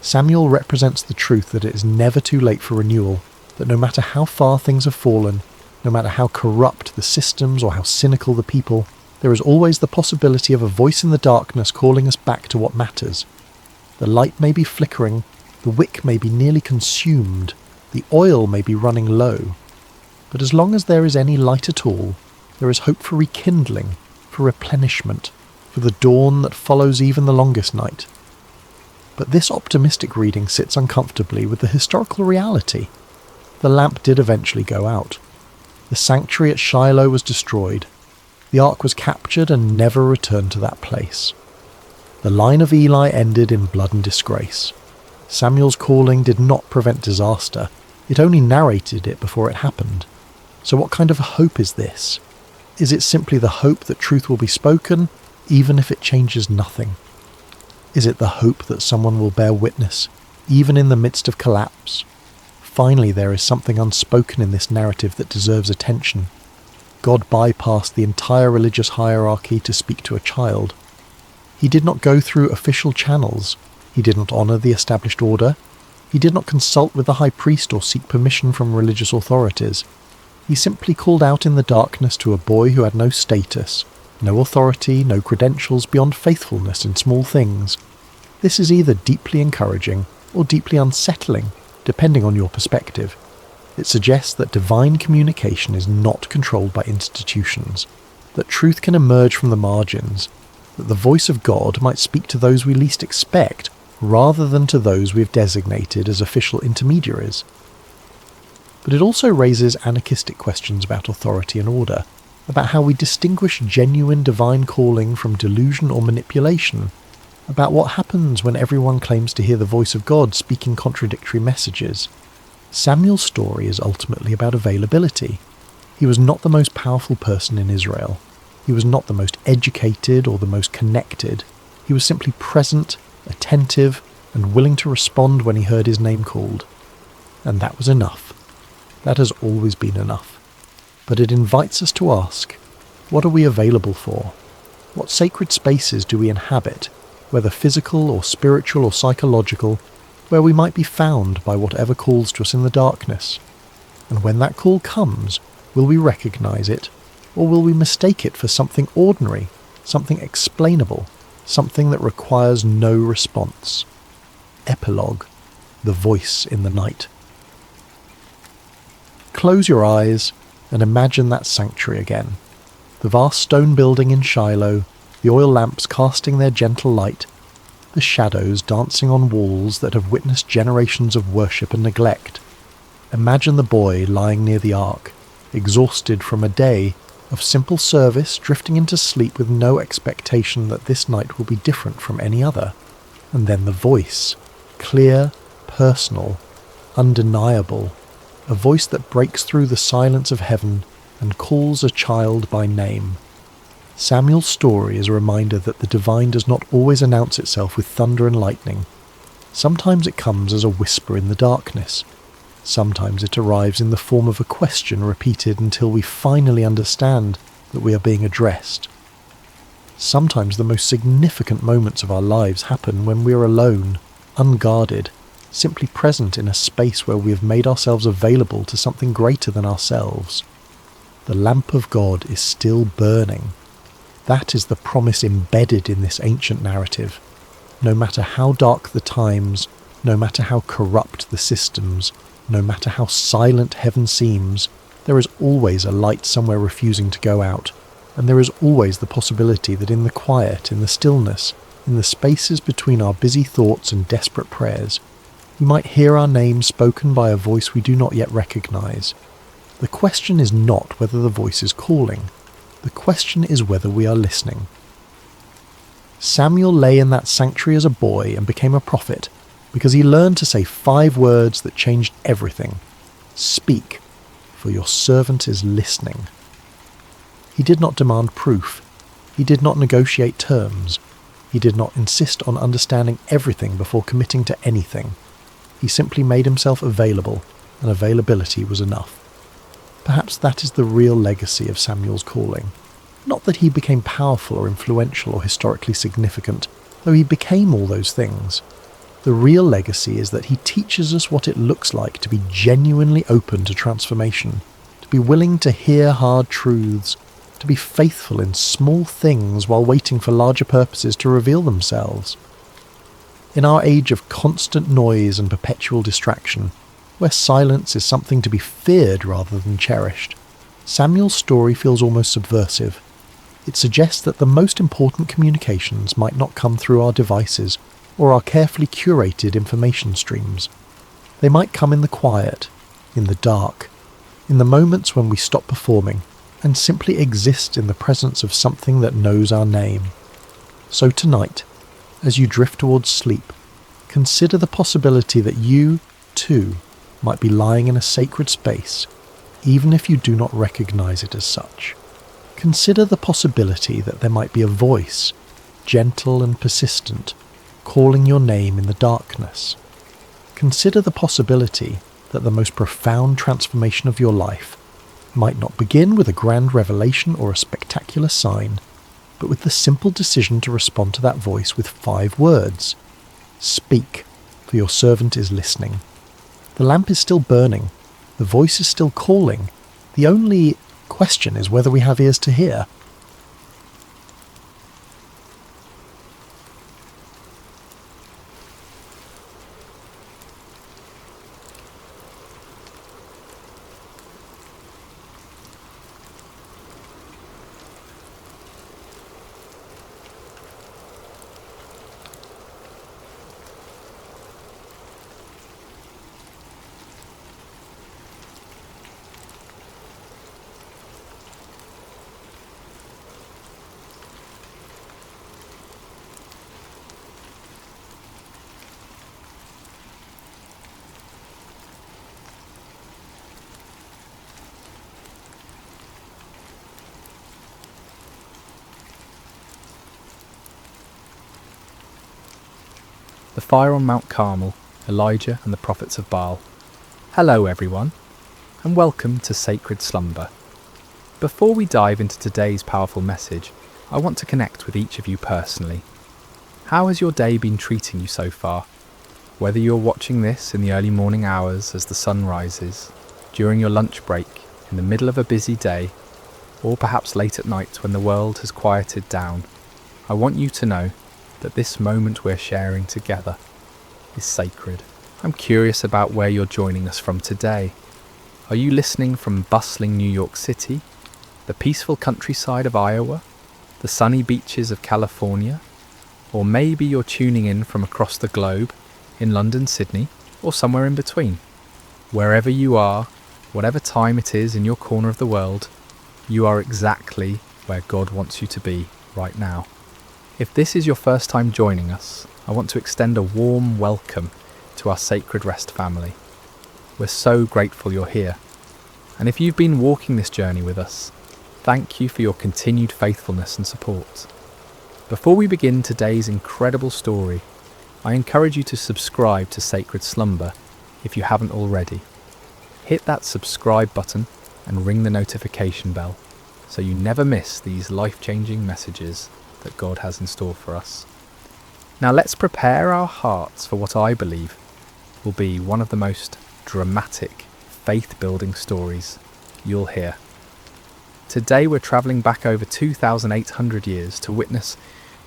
Samuel represents the truth that it is never too late for renewal, that no matter how far things have fallen, no matter how corrupt the systems or how cynical the people, there is always the possibility of a voice in the darkness calling us back to what matters. The light may be flickering, the wick may be nearly consumed, the oil may be running low. But as long as there is any light at all, there is hope for rekindling, for replenishment, for the dawn that follows even the longest night. But this optimistic reading sits uncomfortably with the historical reality. The lamp did eventually go out. The sanctuary at Shiloh was destroyed. The ark was captured and never returned to that place. The line of Eli ended in blood and disgrace. Samuel's calling did not prevent disaster. It only narrated it before it happened. So what kind of a hope is this? Is it simply the hope that truth will be spoken, even if it changes nothing? Is it the hope that someone will bear witness, even in the midst of collapse? Finally, there is something unspoken in this narrative that deserves attention. God bypassed the entire religious hierarchy to speak to a child. He did not go through official channels. He did not honour the established order. He did not consult with the high priest or seek permission from religious authorities. He simply called out in the darkness to a boy who had no status, no authority, no credentials beyond faithfulness in small things. This is either deeply encouraging or deeply unsettling, depending on your perspective. It suggests that divine communication is not controlled by institutions, that truth can emerge from the margins, that the voice of God might speak to those we least expect, rather than to those we have designated as official intermediaries. But it also raises anarchistic questions about authority and order, about how we distinguish genuine divine calling from delusion or manipulation, about what happens when everyone claims to hear the voice of God speaking contradictory messages. Samuel's story is ultimately about availability. He was not the most powerful person in Israel. He was not the most educated or the most connected. He was simply present, attentive, and willing to respond when he heard his name called. And that was enough. That has always been enough. but it invites us to ask, what are we available for? What sacred spaces do we inhabit, whether physical or spiritual or psychological, where we might be found by whatever calls to us in the darkness? And when that call comes, will we recognize it, or will we mistake it for something ordinary, something explainable, something that requires no response? Epilogue: The Voice in the Night. Close your eyes and imagine that sanctuary again. The vast stone building in Shiloh, the oil lamps casting their gentle light, the shadows dancing on walls that have witnessed generations of worship and neglect. Imagine the boy lying near the ark, exhausted from a day of simple service, drifting into sleep with no expectation that this night will be different from any other. And then the voice, clear, personal, undeniable, a voice that breaks through the silence of heaven and calls a child by name. Samuel's story is a reminder that the divine does not always announce itself with thunder and lightning. Sometimes it comes as a whisper in the darkness. Sometimes it arrives in the form of a question repeated until we finally understand that we are being addressed. Sometimes the most significant moments of our lives happen when we are alone, unguarded, simply present in a space where we have made ourselves available to something greater than ourselves. The lamp of God is still burning. That is the promise embedded in this ancient narrative. No matter how dark the times, no matter how corrupt the systems, no matter how silent heaven seems, there is always a light somewhere refusing to go out, and there is always the possibility that in the quiet, in the stillness, in the spaces between our busy thoughts and desperate prayers, we might hear our name spoken by a voice we do not yet recognize. The question is not whether the voice is calling. The question is whether we are listening. Samuel lay in that sanctuary as a boy and became a prophet because he learned to say 5 words that changed everything. Speak, for your servant is listening. He did not demand proof. He did not negotiate terms. He did not insist on understanding everything before committing to anything. He simply made himself available, and availability was enough. Perhaps that is the real legacy of Samuel's calling. Not that he became powerful or influential or historically significant, though he became all those things. The real legacy is that he teaches us what it looks like to be genuinely open to transformation, to be willing to hear hard truths, to be faithful in small things while waiting for larger purposes to reveal themselves. In our age of constant noise and perpetual distraction, where silence is something to be feared rather than cherished, Samuel's story feels almost subversive. It suggests that the most important communications might not come through our devices or our carefully curated information streams. They might come in the quiet, in the dark, in the moments when we stop performing and simply exist in the presence of something that knows our name. So tonight, as you drift towards sleep, consider the possibility that you, too, might be lying in a sacred space, even if you do not recognize it as such. Consider the possibility that there might be a voice, gentle and persistent, calling your name in the darkness. Consider the possibility that the most profound transformation of your life might not begin with a grand revelation or a spectacular sign, but with the simple decision to respond to that voice with 5 words. Speak, for your servant is listening. The lamp is still burning. The voice is still calling. The only question is whether we have ears to hear. The fire on Mount Carmel, Elijah and the prophets of Baal. Hello everyone, and welcome to Sacred Slumber. Before we dive into today's powerful message, I want to connect with each of you personally. How has your day been treating you so far? Whether you're watching this in the early morning hours as the sun rises, during your lunch break, in the middle of a busy day, or perhaps late at night when the world has quieted down, I want you to know that this moment we're sharing together is sacred. I'm curious about where you're joining us from today. Are you listening from bustling New York City, the peaceful countryside of Iowa, the sunny beaches of California, or maybe you're tuning in from across the globe, in London, Sydney, or somewhere in between? Wherever you are, whatever time it is in your corner of the world, you are exactly where God wants you to be right now. If this is your first time joining us, I want to extend a warm welcome to our Sacred Rest family. We're so grateful you're here. And if you've been walking this journey with us, thank you for your continued faithfulness and support. Before we begin today's incredible story, I encourage you to subscribe to Sacred Slumber if you haven't already. Hit that subscribe button and ring the notification bell so you never miss these life-changing messages that God has in store for us. Now let's prepare our hearts for what I believe will be one of the most dramatic, faith-building stories you'll hear. Today we're travelling back over 2,800 years to witness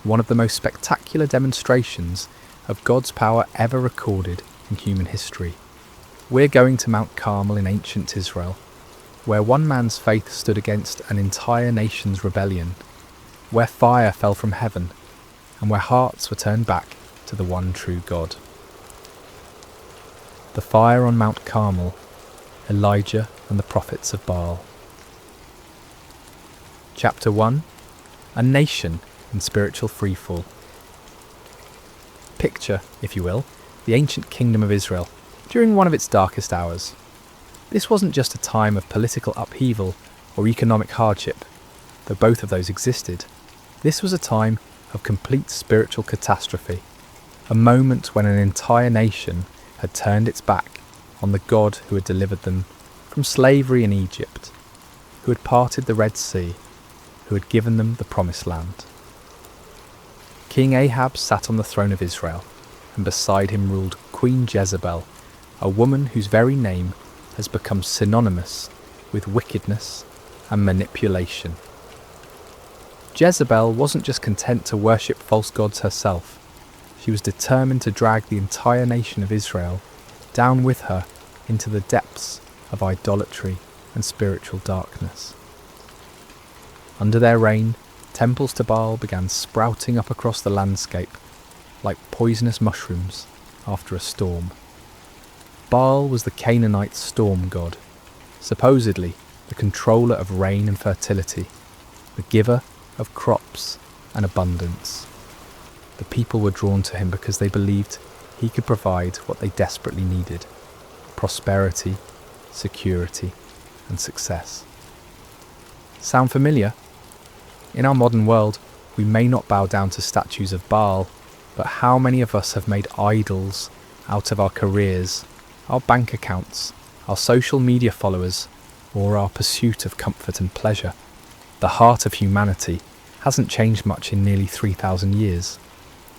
one of the most spectacular demonstrations of God's power ever recorded in human history. We're going to Mount Carmel in ancient Israel, where one man's faith stood against an entire nation's rebellion, where fire fell from heaven, and where hearts were turned back to the one true God. The fire on Mount Carmel, Elijah and the prophets of Baal. Chapter 1. A nation in spiritual freefall. Picture, if you will, the ancient kingdom of Israel during one of its darkest hours. This wasn't just a time of political upheaval or economic hardship, though both of those existed. This was a time of complete spiritual catastrophe, a moment when an entire nation had turned its back on the God who had delivered them from slavery in Egypt, who had parted the Red Sea, who had given them the Promised Land. King Ahab sat on the throne of Israel, and beside him ruled Queen Jezebel, a woman whose very name has become synonymous with wickedness and manipulation. Jezebel wasn't just content to worship false gods herself. She was determined to drag the entire nation of Israel down with her into the depths of idolatry and spiritual darkness. Under their reign, temples to Baal began sprouting up across the landscape like poisonous mushrooms after a storm. Baal was the Canaanite storm god, supposedly the controller of rain and fertility, the giver of crops and abundance. The people were drawn to him because they believed he could provide what they desperately needed: prosperity, security, and success. Sound familiar? In our modern world, we may not bow down to statues of Baal, but how many of us have made idols out of our careers, our bank accounts, our social media followers, or our pursuit of comfort and pleasure? The heart of humanity hasn't changed much in nearly 3,000 years.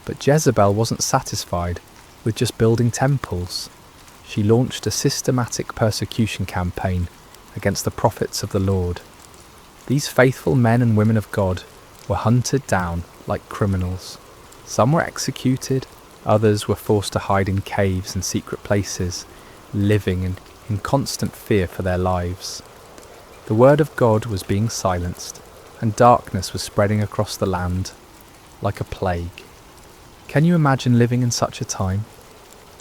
But Jezebel wasn't satisfied with just building temples. She launched a systematic persecution campaign against the prophets of the Lord. These faithful men and women of God were hunted down like criminals. Some were executed, others were forced to hide in caves and secret places, living in constant fear for their lives. The word of God was being silenced, and darkness was spreading across the land like a plague. Can you imagine living in such a time,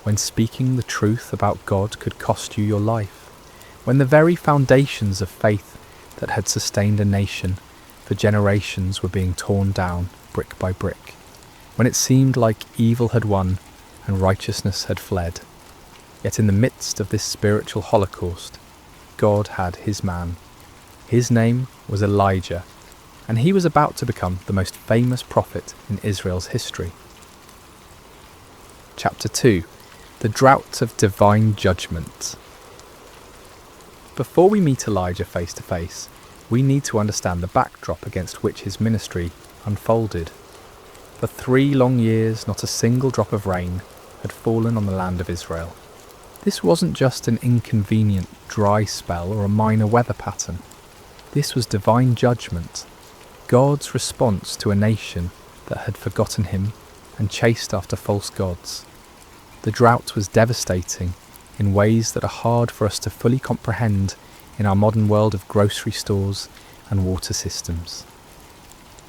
when speaking the truth about God could cost you your life, when the very foundations of faith that had sustained a nation for generations were being torn down brick by brick, when it seemed like evil had won and righteousness had fled? Yet in the midst of this spiritual holocaust, God had his man. His name was Elijah, and he was about to become the most famous prophet in Israel's history. Chapter 2. The Drought of Divine Judgment. Before we meet Elijah face to face, we need to understand the backdrop against which his ministry unfolded. For 3 long years, not a single drop of rain had fallen on the land of Israel. This wasn't just an inconvenient dry spell or a minor weather pattern. This was divine judgment, God's response to a nation that had forgotten him and chased after false gods. The drought was devastating in ways that are hard for us to fully comprehend in our modern world of grocery stores and water systems.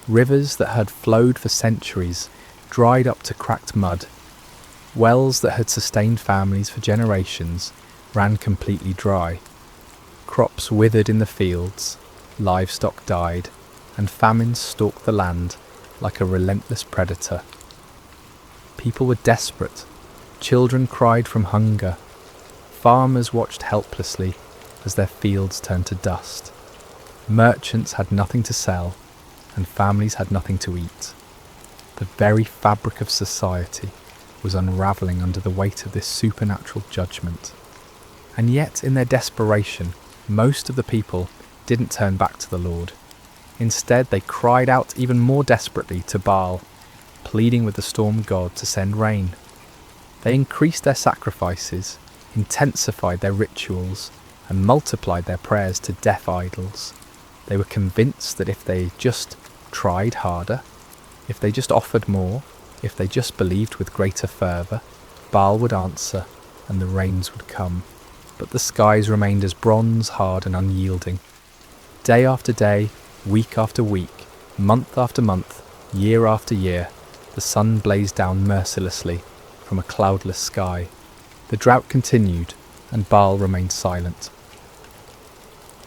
Rivers that had flowed for centuries dried up to cracked mud. Wells that had sustained families for generations ran completely dry. Crops withered in the fields, livestock died, and famine stalked the land like a relentless predator. People were desperate. Children cried from hunger. Farmers watched helplessly as their fields turned to dust. Merchants had nothing to sell, and families had nothing to eat. The very fabric of society was unravelling under the weight of this supernatural judgment. And yet, in their desperation, most of the people didn't turn back to the Lord. Instead, they cried out even more desperately to Baal, pleading with the storm god to send rain. They increased their sacrifices, intensified their rituals, and multiplied their prayers to deaf idols. They were convinced that if they just tried harder, if they just offered more, if they just believed with greater fervour, Baal would answer and the rains would come. But the skies remained as bronze hard and unyielding. Day after day, week after week, month after month, year after year, the sun blazed down mercilessly from a cloudless sky. The drought continued, and Baal remained silent.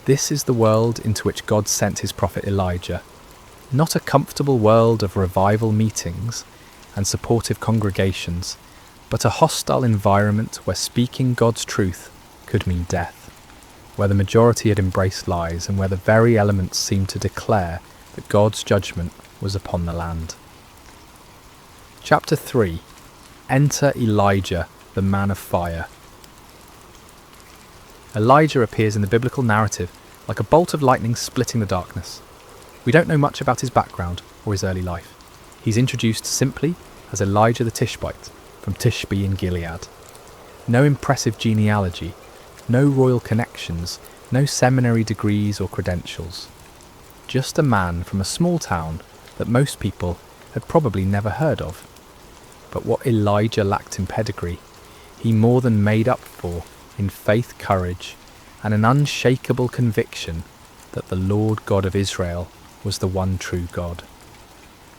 This is the world into which God sent his prophet Elijah. Not a comfortable world of revival meetings and supportive congregations, but a hostile environment where speaking God's truth could mean death, where the majority had embraced lies, and where the very elements seemed to declare that God's judgment was upon the land. Chapter 3. Enter Elijah, the man of fire. Elijah appears in the biblical narrative like a bolt of lightning splitting the darkness. We don't know much about his background or his early life. He's introduced simply as Elijah the Tishbite from Tishbe in Gilead. No impressive genealogy, no royal connections, no seminary degrees or credentials. Just a man from a small town that most people had probably never heard of. But what Elijah lacked in pedigree, he more than made up for in faith, courage, and an unshakable conviction that the Lord God of Israel was the one true God.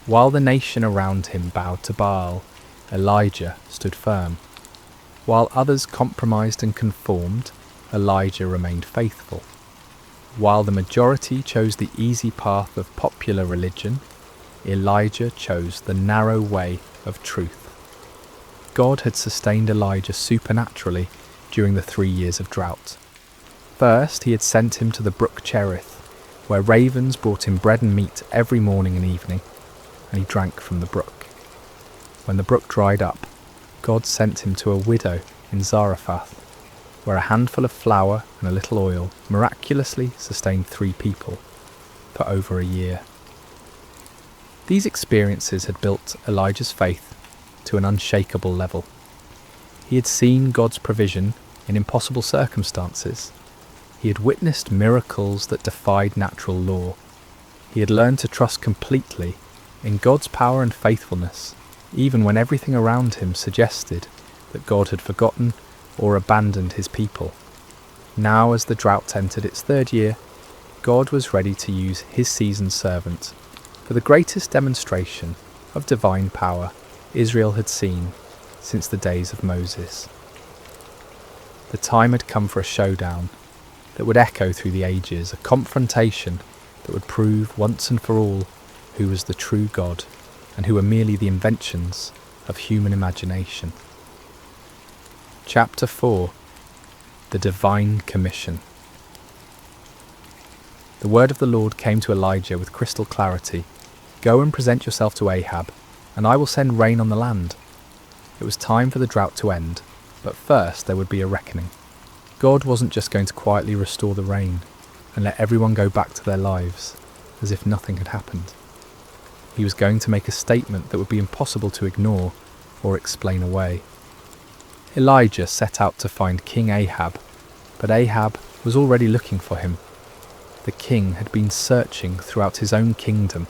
While the nation around him bowed to Baal, Elijah stood firm. While others compromised and conformed, Elijah remained faithful. While the majority chose the easy path of popular religion, Elijah chose the narrow way of truth. God had sustained Elijah supernaturally during the 3 years of drought. First, he had sent him to the brook Cherith, where ravens brought him bread and meat every morning and evening, and he drank from the brook. When the brook dried up, God sent him to a widow in Zarephath, where a handful of flour and a little oil miraculously sustained 3 people for over a year. These experiences had built Elijah's faith to an unshakable level. He had seen God's provision in impossible circumstances. He had witnessed miracles that defied natural law. He had learned to trust completely in God's power and faithfulness, even when everything around him suggested that God had forgotten or abandoned his people. Now, as the drought entered its 3rd year, God was ready to use his seasoned servant for the greatest demonstration of divine power Israel had seen since the days of Moses. The time had come for a showdown that would echo through the ages, a confrontation that would prove once and for all who was the true God and who were merely the inventions of human imagination. Chapter 4. The Divine Commission. The word of the Lord came to Elijah with crystal clarity. Go and present yourself to Ahab, and I will send rain on the land. It was time for the drought to end, but first there would be a reckoning. God wasn't just going to quietly restore the rain. and let everyone go back to their lives as if nothing had happened. He was going to make a statement that would be impossible to ignore or explain away. Elijah set out to find King Ahab, but Ahab was already looking for him. The king had been searching throughout his own kingdom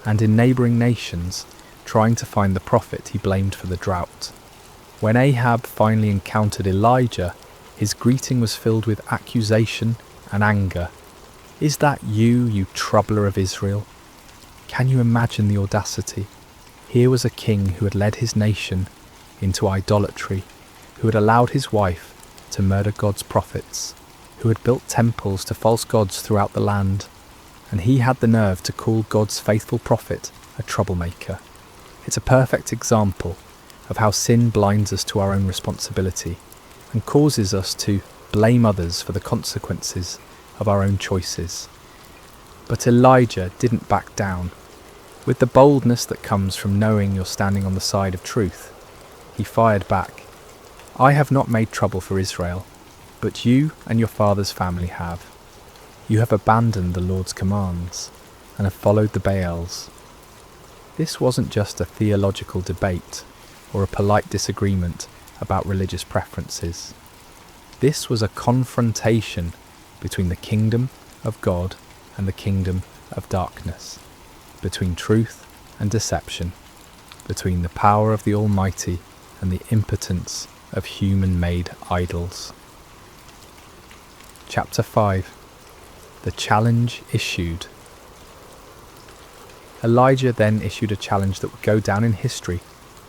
and in neighbouring nations, trying to find the prophet he blamed for the drought. When Ahab finally encountered Elijah, his greeting was filled with accusation and anger. "Is that you, you troubler of Israel?" Can you imagine the audacity? Here was a king who had led his nation into idolatry, who had allowed his wife to murder God's prophets, who had built temples to false gods throughout the land, and he had the nerve to call God's faithful prophet a troublemaker. It's a perfect example of how sin blinds us to our own responsibility and causes us to blame others for the consequences of our own choices. But Elijah didn't back down. With the boldness that comes from knowing you're standing on the side of truth, he fired back. "I have not made trouble for Israel, but you and your father's family have. You have abandoned the Lord's commands and have followed the Baals." This wasn't just a theological debate or a polite disagreement about religious preferences. This was a confrontation between the kingdom of God and the kingdom of darkness, between truth and deception, between the power of the Almighty and the impotence of human-made idols. Chapter 5. The challenge issued. Elijah then issued a challenge that would go down in history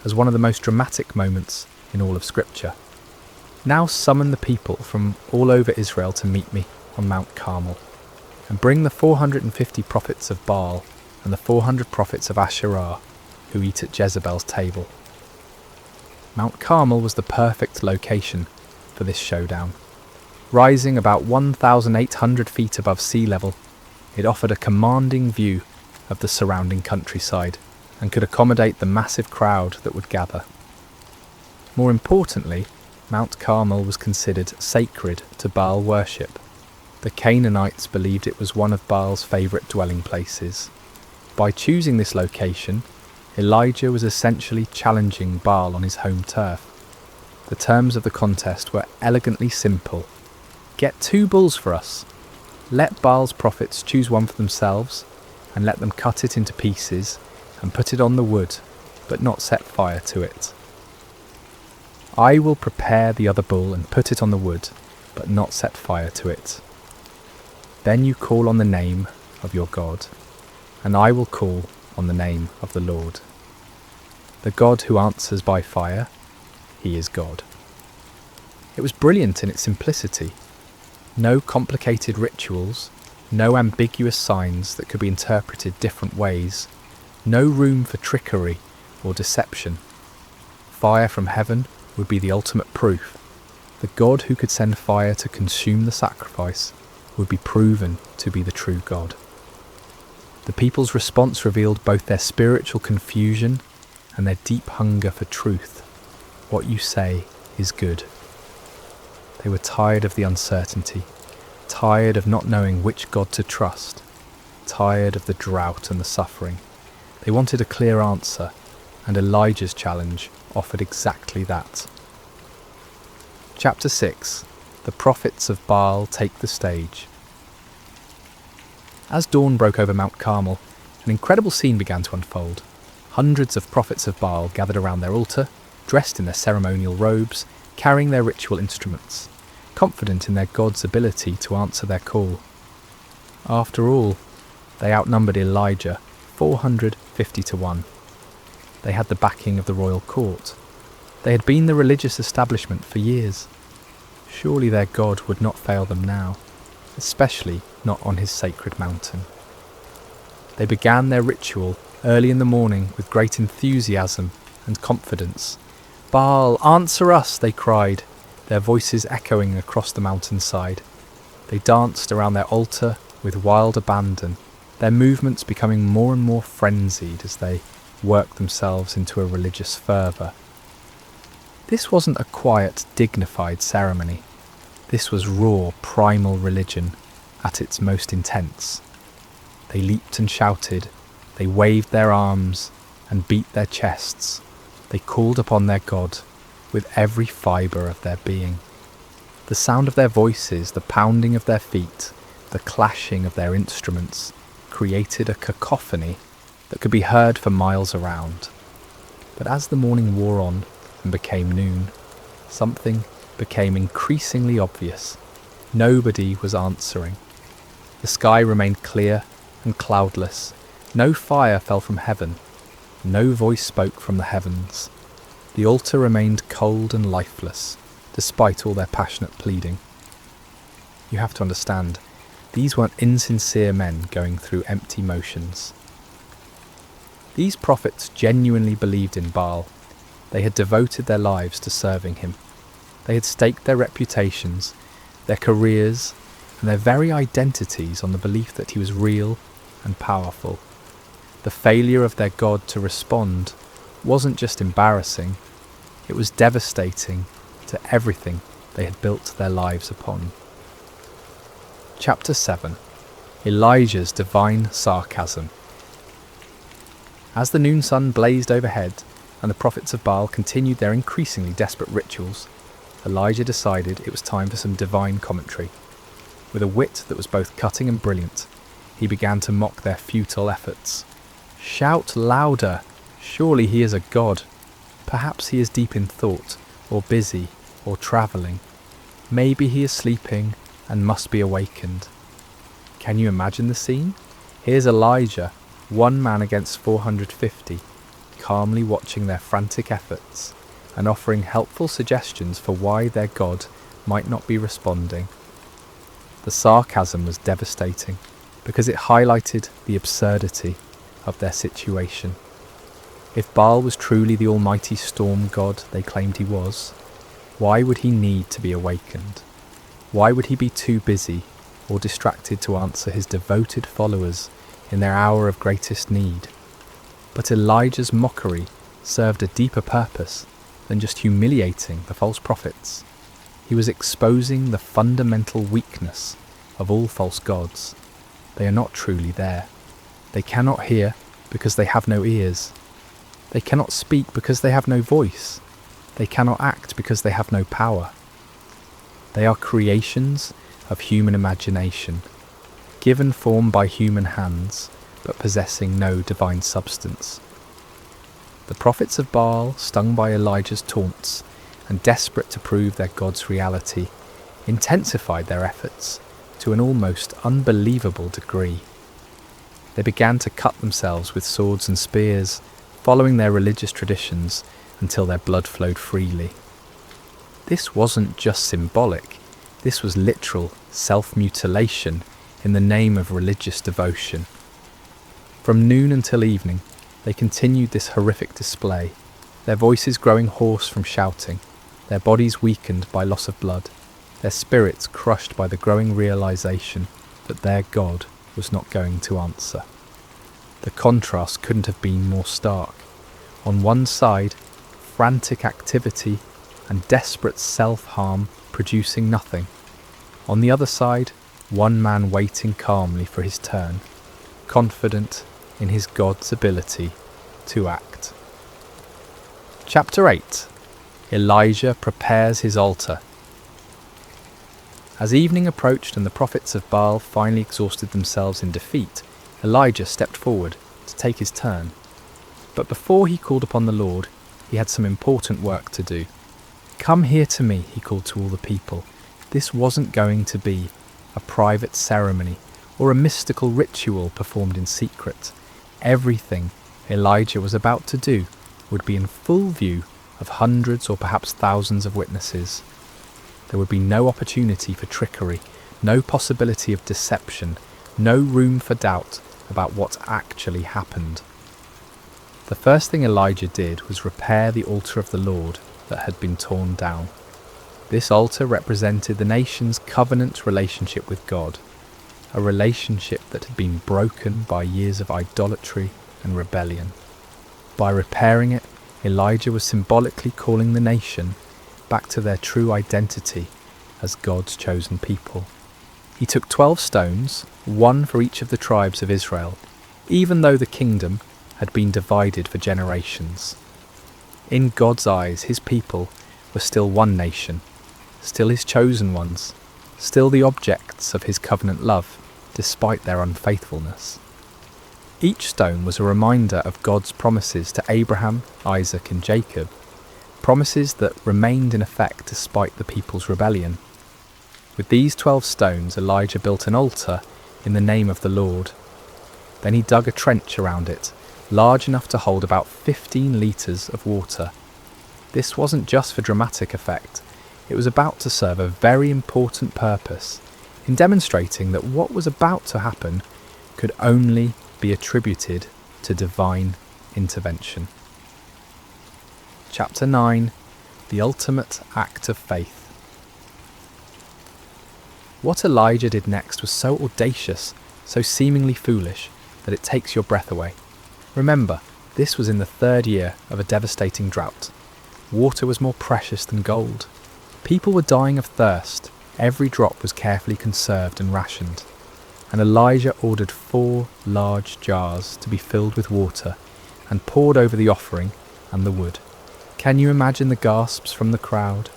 as one of the most dramatic moments in all of Scripture. "Now summon the people from all over Israel to meet me on Mount Carmel, and bring the 450 prophets of Baal and the 400 prophets of Asherah who eat at Jezebel's table." Mount Carmel was the perfect location for this showdown. Rising about 1,800 feet above sea level, it offered a commanding view of the surrounding countryside and could accommodate the massive crowd that would gather. More importantly, Mount Carmel was considered sacred to Baal worship. The Canaanites believed it was one of Baal's favourite dwelling places. By choosing this location, Elijah was essentially challenging Baal on his home turf. The terms of the contest were elegantly simple. "Get 2 bulls for us. Let Baal's prophets choose one for themselves, and let them cut it into pieces and put it on the wood, but not set fire to it. I will prepare the other bull and put it on the wood, but not set fire to it. Then you call on the name of your God, and I will call on the name of the Lord. The God who answers by fire, he is God." It was brilliant in its simplicity. No complicated rituals, no ambiguous signs that could be interpreted different ways, no room for trickery or deception. Fire from heaven would be the ultimate proof. The God who could send fire to consume the sacrifice would be proven to be the true God. The people's response revealed both their spiritual confusion and their deep hunger for truth. What you say is good. They were tired of the uncertainty, tired of not knowing which God to trust, tired of the drought and the suffering. They wanted a clear answer, and Elijah's challenge offered exactly that. Chapter 6. The prophets of Baal take the stage. As dawn broke over Mount Carmel, an incredible scene began to unfold. Hundreds of prophets of Baal gathered around their altar, dressed in their ceremonial robes, carrying their ritual instruments, confident in their God's ability to answer their call. After all, they outnumbered Elijah 450 to 1. They had the backing of the royal court. They had been the religious establishment for years. Surely their God would not fail them now, especially not on his sacred mountain. They began their ritual early in the morning with great enthusiasm and confidence. "Baal, answer us," they cried, their voices echoing across the mountainside. They danced around their altar with wild abandon, their movements becoming more and more frenzied as they worked themselves into a religious fervour. This wasn't a quiet, dignified ceremony. This was raw, primal religion, at its most intense. They leaped and shouted, they waved their arms and beat their chests. They called upon their God with every fibre of their being. The sound of their voices, the pounding of their feet, the clashing of their instruments created a cacophony that could be heard for miles around. But as the morning wore on and became noon, something became increasingly obvious. Nobody was answering. The sky remained clear and cloudless. No fire fell from heaven. No voice spoke from the heavens. The altar remained cold and lifeless, despite all their passionate pleading. You have to understand, these weren't insincere men going through empty motions. These prophets genuinely believed in Baal. They had devoted their lives to serving him. They had staked their reputations, their careers, and their very identities on the belief that he was real and powerful. The failure of their God to respond wasn't just embarrassing, it was devastating to everything they had built their lives upon. Chapter 7. Elijah's Divine Sarcasm. As the noon sun blazed overhead and the prophets of Baal continued their increasingly desperate rituals, Elijah decided it was time for some divine commentary. With a wit that was both cutting and brilliant, he began to mock their futile efforts. "Shout louder! Surely he is a god. Perhaps he is deep in thought, or busy, or travelling. Maybe he is sleeping and must be awakened." Can you imagine the scene? Here's Elijah, one man against 450, calmly watching their frantic efforts and offering helpful suggestions for why their God might not be responding. The sarcasm was devastating because it highlighted the absurdity of their situation. If Baal was truly the almighty storm god they claimed he was, why would he need to be awakened? Why would he be too busy or distracted to answer his devoted followers in their hour of greatest need? But Elijah's mockery served a deeper purpose than just humiliating the false prophets. He was exposing the fundamental weakness of all false gods. They are not truly there. They cannot hear because they have no ears. They cannot speak because they have no voice. They cannot act because they have no power. They are creations of human imagination, given form by human hands, but possessing no divine substance. The prophets of Baal, stung by Elijah's taunts and desperate to prove their God's reality, intensified their efforts to an almost unbelievable degree. They began to cut themselves with swords and spears, following their religious traditions until their blood flowed freely. This wasn't just symbolic, this was literal self-mutilation in the name of religious devotion. From noon until evening, they continued this horrific display, their voices growing hoarse from shouting, their bodies weakened by loss of blood, their spirits crushed by the growing realization that their God was not going to answer. The contrast couldn't have been more stark. On one side, frantic activity and desperate self-harm producing nothing. On the other side, one man waiting calmly for his turn, confident in his God's ability to act. Chapter 8. Elijah prepares his altar. As evening approached and the prophets of Baal finally exhausted themselves in defeat, Elijah stepped forward to take his turn. But before he called upon the Lord, he had some important work to do. "Come here to me," he called to all the people. This wasn't going to be a private ceremony or a mystical ritual performed in secret. Everything Elijah was about to do would be in full view of hundreds or perhaps thousands of witnesses. There would be no opportunity for trickery, no possibility of deception, no room for doubt about what actually happened. The first thing Elijah did was repair the altar of the Lord that had been torn down. This altar represented the nation's covenant relationship with God, a relationship that had been broken by years of idolatry and rebellion. By repairing it, Elijah was symbolically calling the nation back to their true identity as God's chosen people. He took 12 stones, one for each of the tribes of Israel, even though the kingdom had been divided for generations. In God's eyes, his people were still one nation, still his chosen ones, still the objects of his covenant love, despite their unfaithfulness. Each stone was a reminder of God's promises to Abraham, Isaac and Jacob, promises that remained in effect despite the people's rebellion. With these 12 stones, Elijah built an altar in the name of the Lord. Then he dug a trench around it, large enough to hold about 15 litres of water. This wasn't just for dramatic effect, it was about to serve a very important purpose in demonstrating that what was about to happen could only be attributed to divine intervention. Chapter 9. The Ultimate Act of Faith. What Elijah did next was so audacious, so seemingly foolish, that it takes your breath away. Remember, this was in the 3rd year of a devastating drought. Water was more precious than gold. People were dying of thirst. Every drop was carefully conserved and rationed. And Elijah ordered 4 large jars to be filled with water and poured over the offering and the wood. Can you imagine the gasps from the crowd?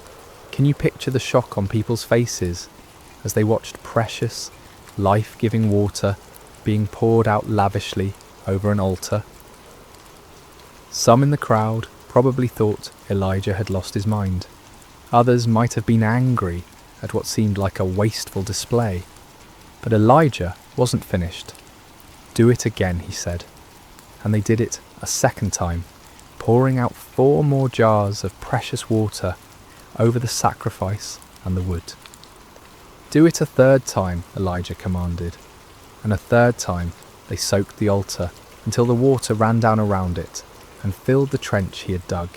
Can you picture the shock on people's faces as they watched precious, life-giving water being poured out lavishly over an altar? Some in the crowd probably thought Elijah had lost his mind. Others might have been angry at what seemed like a wasteful display. But Elijah wasn't finished. "Do it again," he said. And they did it a second time, pouring out 4 more jars of precious water over the sacrifice and the wood. "Do it a 3rd time," Elijah commanded. And a 3rd time they soaked the altar until the water ran down around it and filled the trench he had dug.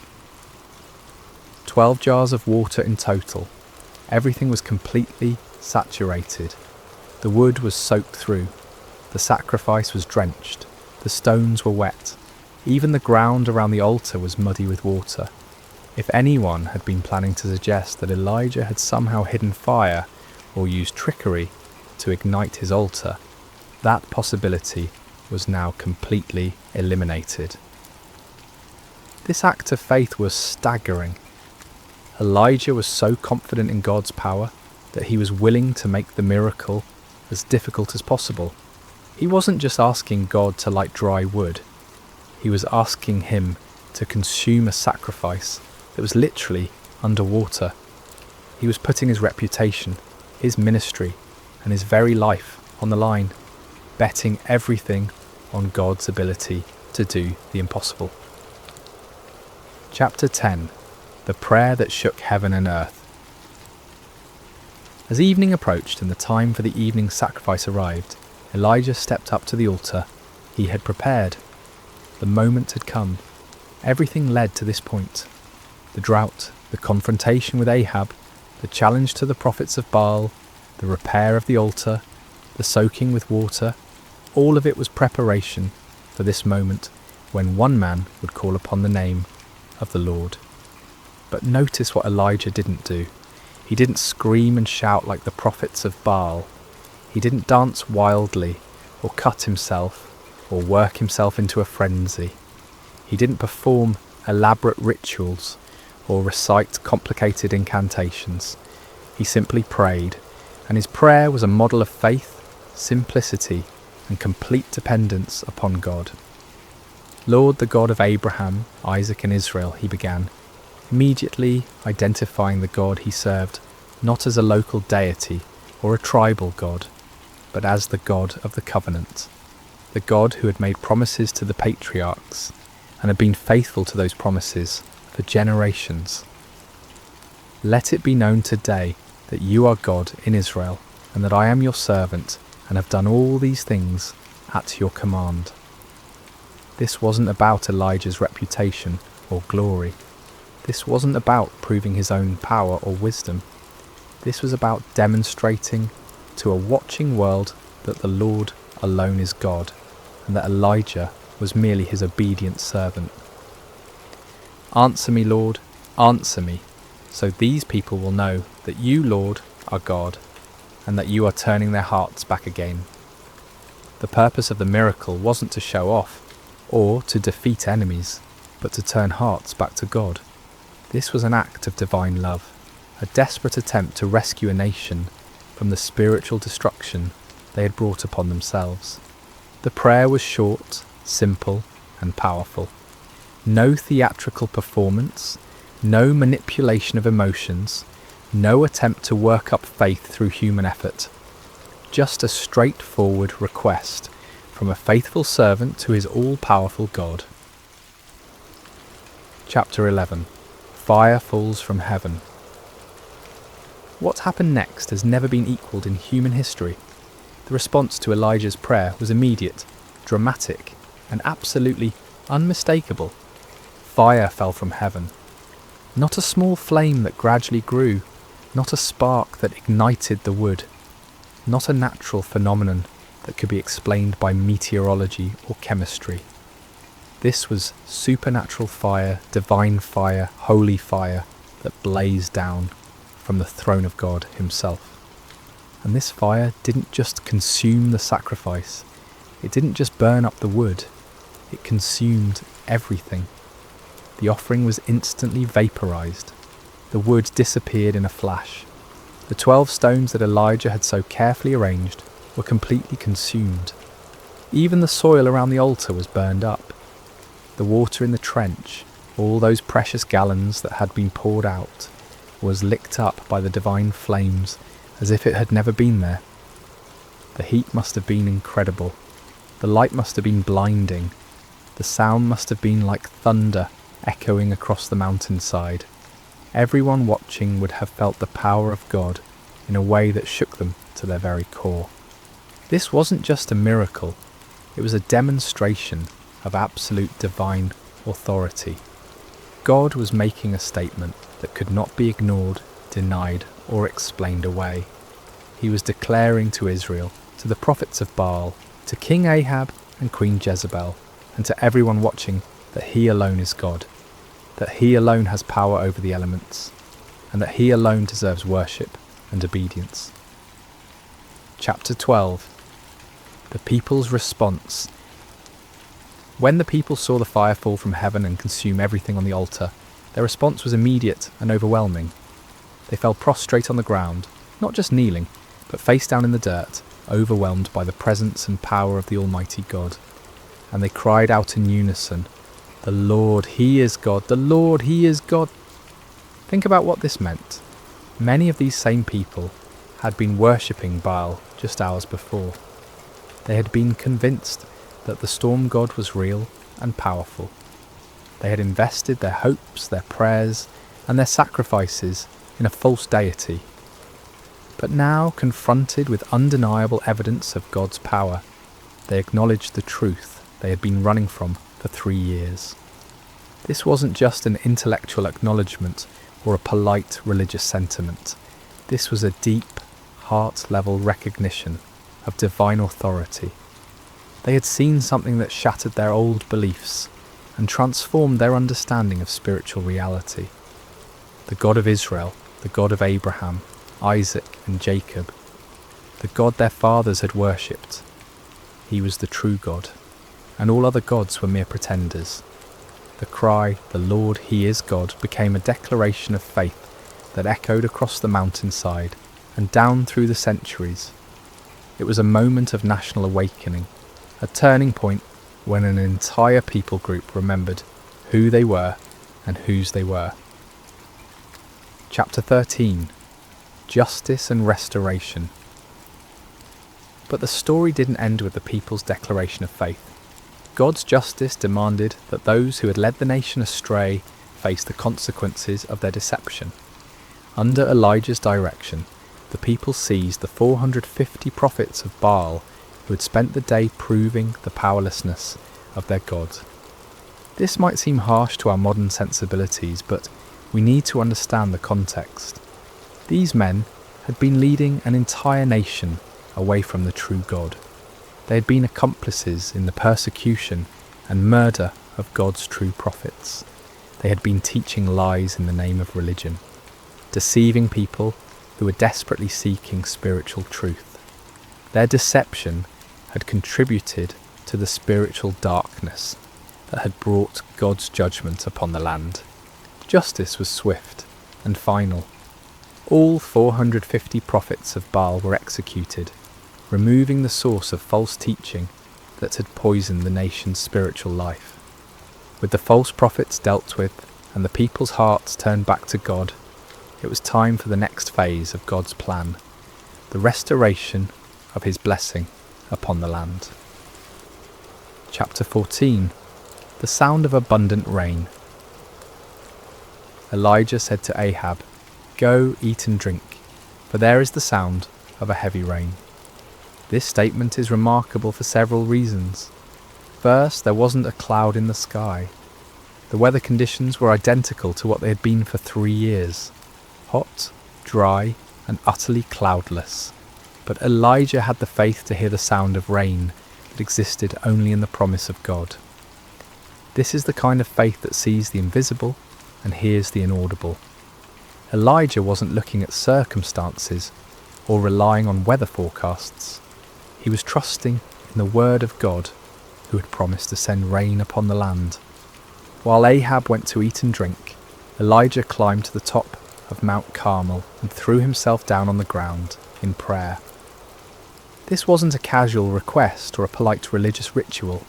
12 jars of water in total. Everything was completely saturated. The wood was soaked through. The sacrifice was drenched. The stones were wet. Even the ground around the altar was muddy with water. If anyone had been planning to suggest that Elijah had somehow hidden fire or used trickery to ignite his altar, that possibility was now completely eliminated. This act of faith was staggering. Elijah was so confident in God's power that he was willing to make the miracle as difficult as possible. He wasn't just asking God to light dry wood. He was asking him to consume a sacrifice that was literally underwater. He was putting his reputation, his ministry, and his very life on the line, betting everything on God's ability to do the impossible. Chapter 10. The Prayer That Shook Heaven and Earth. As evening approached and the time for the evening sacrifice arrived, Elijah stepped up to the altar he had prepared. The moment had come. Everything led to this point. The drought, the confrontation with Ahab, the challenge to the prophets of Baal, the repair of the altar, the soaking with water, all of it was preparation for this moment when one man would call upon the name of the Lord. But notice what Elijah didn't do. He didn't scream and shout like the prophets of Baal. He didn't dance wildly, or cut himself, or work himself into a frenzy. He didn't perform elaborate rituals, or recite complicated incantations. He simply prayed, and his prayer was a model of faith, simplicity, and complete dependence upon God. "Lord, the God of Abraham, Isaac, and Israel," he began, immediately identifying the God he served not as a local deity or a tribal God, but as the God of the covenant, the God who had made promises to the patriarchs and had been faithful to those promises for generations. "Let it be known today that you are God in Israel, and that I am your servant and have done all these things at your command." This wasn't about Elijah's reputation or glory. This wasn't about proving his own power or wisdom. This was about demonstrating to a watching world that the Lord alone is God, and that Elijah was merely his obedient servant. "Answer me, Lord, answer me, so these people will know that you, Lord, are God, and that you are turning their hearts back again. The purpose of the miracle wasn't to show off or to defeat enemies, but to turn hearts back to God. This was an act of divine love, a desperate attempt to rescue a nation from the spiritual destruction they had brought upon themselves. The prayer was short, simple, and powerful. No theatrical performance, no manipulation of emotions, no attempt to work up faith through human effort. Just a straightforward request from a faithful servant to his all-powerful God. Chapter 11. Fire falls from heaven. What happened next has never been equalled in human history. The response to Elijah's prayer was immediate, dramatic, and absolutely unmistakable. Fire fell from heaven. Not a small flame that gradually grew, not a spark that ignited the wood, not a natural phenomenon that could be explained by meteorology or chemistry. This was supernatural fire, divine fire, holy fire that blazed down from the throne of God himself. And this fire didn't just consume the sacrifice, it didn't just burn up the wood, it consumed everything. The offering was instantly vaporized. The wood disappeared in a flash. The 12 stones that Elijah had so carefully arranged were completely consumed. Even the soil around the altar was burned up. The water in the trench, all those precious gallons that had been poured out, was licked up by the divine flames as if it had never been there. The heat must have been incredible. The light must have been blinding. The sound must have been like thunder echoing across the mountainside. Everyone watching would have felt the power of God in a way that shook them to their very core. This wasn't just a miracle, it was a demonstration of absolute divine authority. God was making a statement that could not be ignored, denied, or explained away. He was declaring to Israel, to the prophets of Baal, to King Ahab and Queen Jezebel, and to everyone watching, that he alone is God, that he alone has power over the elements, and that he alone deserves worship and obedience. Chapter 12. The people's response. When the people saw the fire fall from heaven and consume everything on the altar, their response was immediate and overwhelming. They fell prostrate on the ground, not just kneeling, but face down in the dirt, overwhelmed by the presence and power of the Almighty God. And they cried out in unison, "The Lord, He is God! The Lord, He is God!" Think about what this meant. Many of these same people had been worshipping Baal just hours before. They had been convinced that the storm god was real and powerful. They had invested their hopes, their prayers, and their sacrifices in a false deity. But now, confronted with undeniable evidence of God's power, they acknowledged the truth they had been running from for 3 years. This wasn't just an intellectual acknowledgement or a polite religious sentiment. This was a deep, heart-level recognition of divine authority. They had seen something that shattered their old beliefs and transformed their understanding of spiritual reality. The God of Israel, the God of Abraham, Isaac and Jacob, the God their fathers had worshipped. He was the true God, and all other gods were mere pretenders. The cry, "The Lord, He is God," became a declaration of faith that echoed across the mountainside and down through the centuries. It was a moment of national awakening, a turning point when an entire people group remembered who they were and whose they were. Chapter 13. Justice and Restoration. But the story didn't end with the people's declaration of faith. God's justice demanded that those who had led the nation astray face the consequences of their deception. Under Elijah's direction, the people seized the 450 prophets of Baal who had spent the day proving the powerlessness of their God. This might seem harsh to our modern sensibilities, but we need to understand the context. These men had been leading an entire nation away from the true God. They had been accomplices in the persecution and murder of God's true prophets. They had been teaching lies in the name of religion, deceiving people who were desperately seeking spiritual truth. Their deception had contributed to the spiritual darkness that had brought God's judgment upon the land. Justice was swift and final. All 450 prophets of Baal were executed, removing the source of false teaching that had poisoned the nation's spiritual life. With the false prophets dealt with and the people's hearts turned back to God, it was time for the next phase of God's plan, the restoration of his blessing upon the land. Chapter 14. The sound of abundant rain. Elijah said to Ahab, "Go, eat and drink, for there is the sound of a heavy rain." This statement is remarkable for several reasons. First, there wasn't a cloud in the sky. The weather conditions were identical to what they had been for 3 years. Hot, dry, and utterly cloudless. But Elijah had the faith to hear the sound of rain that existed only in the promise of God. This is the kind of faith that sees the invisible and hears the inaudible. Elijah wasn't looking at circumstances or relying on weather forecasts. He was trusting in the word of God, who had promised to send rain upon the land. While Ahab went to eat and drink, Elijah climbed to the top of Mount Carmel and threw himself down on the ground in prayer. This wasn't a casual request or a polite religious ritual.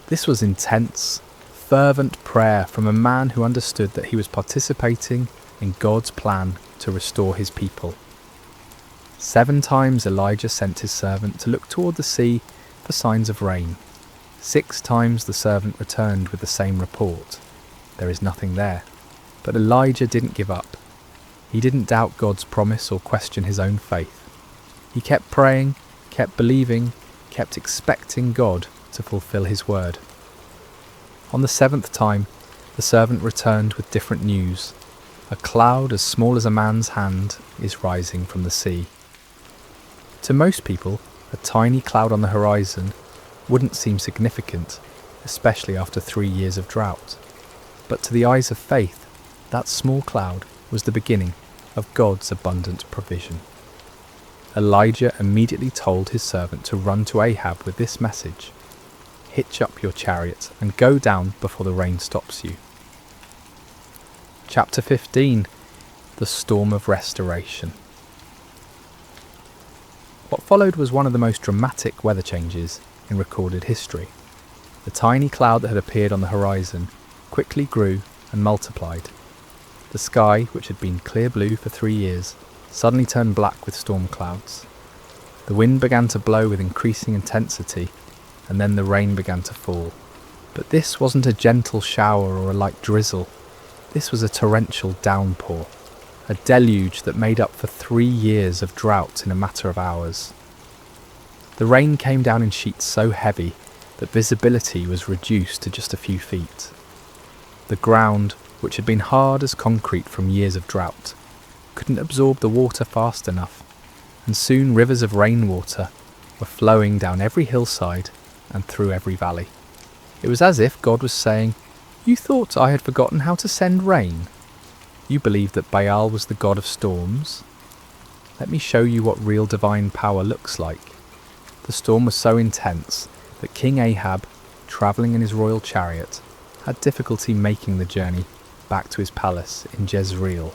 This was intense, fervent prayer from a man who understood that he was participating in God's plan to restore his people. 7 times Elijah sent his servant to look toward the sea for signs of rain. 6 times the servant returned with the same report. There is nothing there. But Elijah didn't give up. He didn't doubt God's promise or question his own faith. He kept praying, kept believing, kept expecting God to fulfill his word. On the 7th time, the servant returned with different news. A cloud as small as a man's hand is rising from the sea. To most people, a tiny cloud on the horizon wouldn't seem significant, especially after 3 years of drought. But to the eyes of faith, that small cloud was the beginning of God's abundant provision. Elijah immediately told his servant to run to Ahab with this message: "Hitch up your chariot and go down before the rain stops you." Chapter 15. The Storm of Restoration. What followed was one of the most dramatic weather changes in recorded history. The tiny cloud that had appeared on the horizon quickly grew and multiplied. The sky, which had been clear blue for 3 years, suddenly turned black with storm clouds. The wind began to blow with increasing intensity, and then the rain began to fall. But this wasn't a gentle shower or a light drizzle. This was a torrential downpour, a deluge that made up for 3 years of drought in a matter of hours. The rain came down in sheets so heavy that visibility was reduced to just a few feet. The ground, which had been hard as concrete from years of drought, couldn't absorb the water fast enough, and soon rivers of rainwater were flowing down every hillside and through every valley. It was as if God was saying, "You thought I had forgotten how to send rain? You believed that Baal was the god of storms? Let me show you what real divine power looks like." The storm was so intense that King Ahab, travelling in his royal chariot, had difficulty making the journey back to his palace in Jezreel.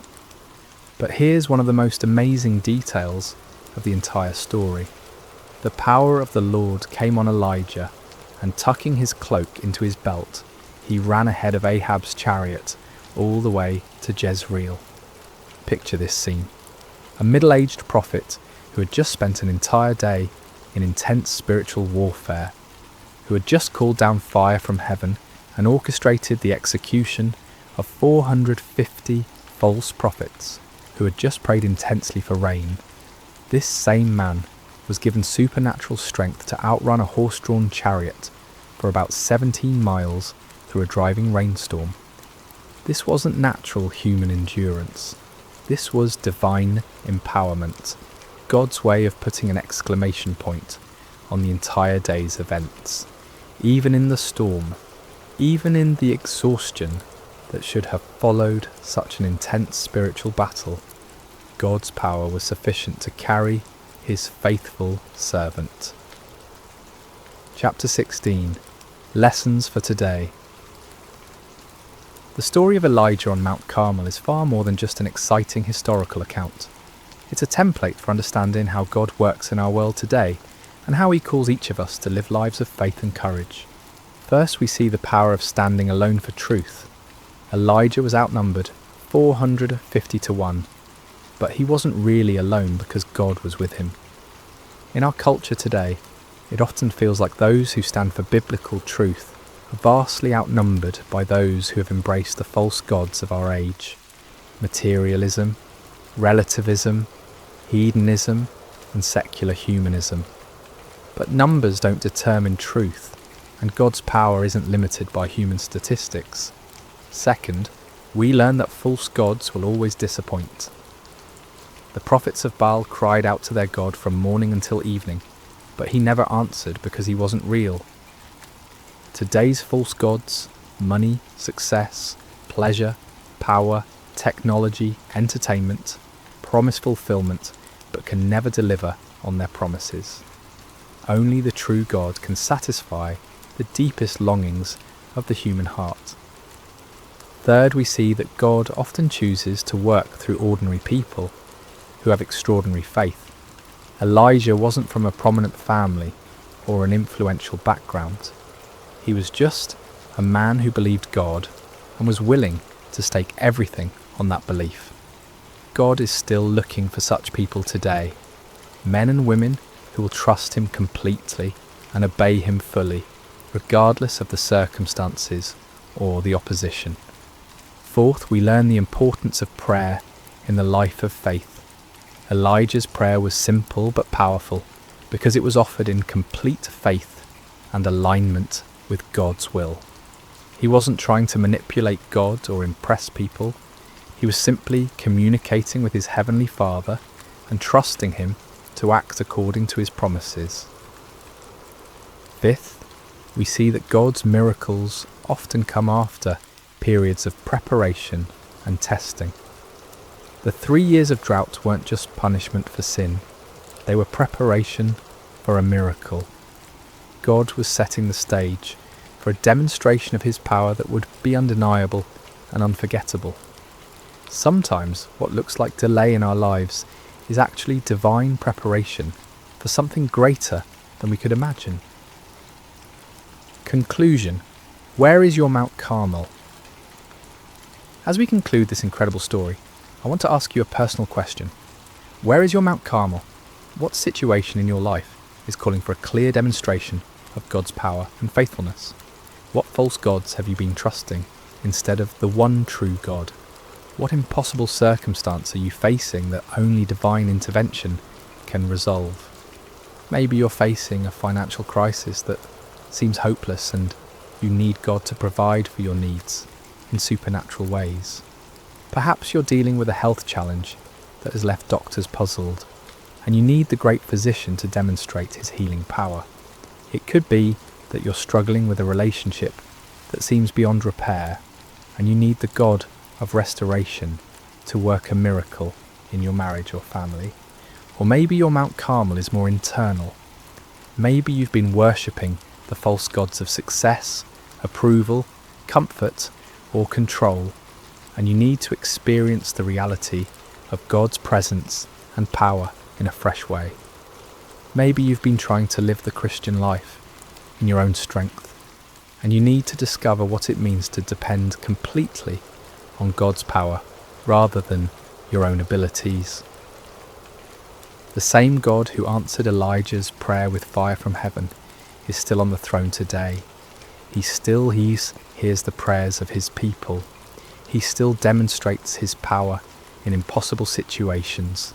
But here's one of the most amazing details of the entire story. The power of the Lord came on Elijah, and tucking his cloak into his belt, he ran ahead of Ahab's chariot all the way to Jezreel. Picture this scene. A middle-aged prophet who had just spent an entire day in intense spiritual warfare, who had just called down fire from heaven and orchestrated the execution of 450 false prophets who had just prayed intensely for rain. This same man was given supernatural strength to outrun a horse-drawn chariot for about 17 miles through a driving rainstorm. This wasn't natural human endurance. This was divine empowerment, God's way of putting an exclamation point on the entire day's events. Even in the storm, even in the exhaustion that should have followed such an intense spiritual battle, God's power was sufficient to carry his faithful servant. Chapter 16. Lessons for today. The story of Elijah on Mount Carmel is far more than just an exciting historical account. It's a template for understanding how God works in our world today and how he calls each of us to live lives of faith and courage. First, we see the power of standing alone for truth. Elijah was outnumbered 450 to 1, but he wasn't really alone because God was with him. In our culture today, it often feels like those who stand for biblical truth are vastly outnumbered by those who have embraced the false gods of our age. Materialism, relativism, hedonism, and secular humanism. But numbers don't determine truth, and God's power isn't limited by human statistics. Second, we learn that false gods will always disappoint. The prophets of Baal cried out to their God from morning until evening, but he never answered because he wasn't real. Today's false gods, money, success, pleasure, power, technology, entertainment, promise fulfillment, but can never deliver on their promises. Only the true God can satisfy the deepest longings of the human heart. Third, we see that God often chooses to work through ordinary people who have extraordinary faith. Elijah wasn't from a prominent family or an influential background. He was just a man who believed God and was willing to stake everything on that belief. God is still looking for such people today, men and women who will trust him completely and obey him fully, regardless of the circumstances or the opposition. Fourth, we learn the importance of prayer in the life of faith. Elijah's prayer was simple but powerful because it was offered in complete faith and alignment with God's will. He wasn't trying to manipulate God or impress people. He was simply communicating with his heavenly Father and trusting him to act according to his promises. Fifth, we see that God's miracles often come after periods of preparation and testing. The 3 years of drought weren't just punishment for sin, they were preparation for a miracle. God was setting the stage for a demonstration of his power that would be undeniable and unforgettable. Sometimes what looks like delay in our lives is actually divine preparation for something greater than we could imagine. Conclusion. Where is your Mount Carmel? As we conclude this incredible story, I want to ask you a personal question. Where is your Mount Carmel? What situation in your life is calling for a clear demonstration of God's power and faithfulness? What false gods have you been trusting instead of the one true God? What impossible circumstance are you facing that only divine intervention can resolve? Maybe you're facing a financial crisis that seems hopeless and you need God to provide for your needs in supernatural ways. Perhaps you're dealing with a health challenge that has left doctors puzzled, and you need the great physician to demonstrate his healing power. It could be that you're struggling with a relationship that seems beyond repair, and you need the God of restoration to work a miracle in your marriage or family. Or maybe your Mount Carmel is more internal. Maybe you've been worshipping the false gods of success, approval, comfort, or control, and you need to experience the reality of God's presence and power in a fresh way. Maybe you've been trying to live the Christian life in your own strength, and you need to discover what it means to depend completely on God's power rather than your own abilities. The same God who answered Elijah's prayer with fire from heaven is still on the throne today. He still hears the prayers of his people. He still demonstrates his power in impossible situations.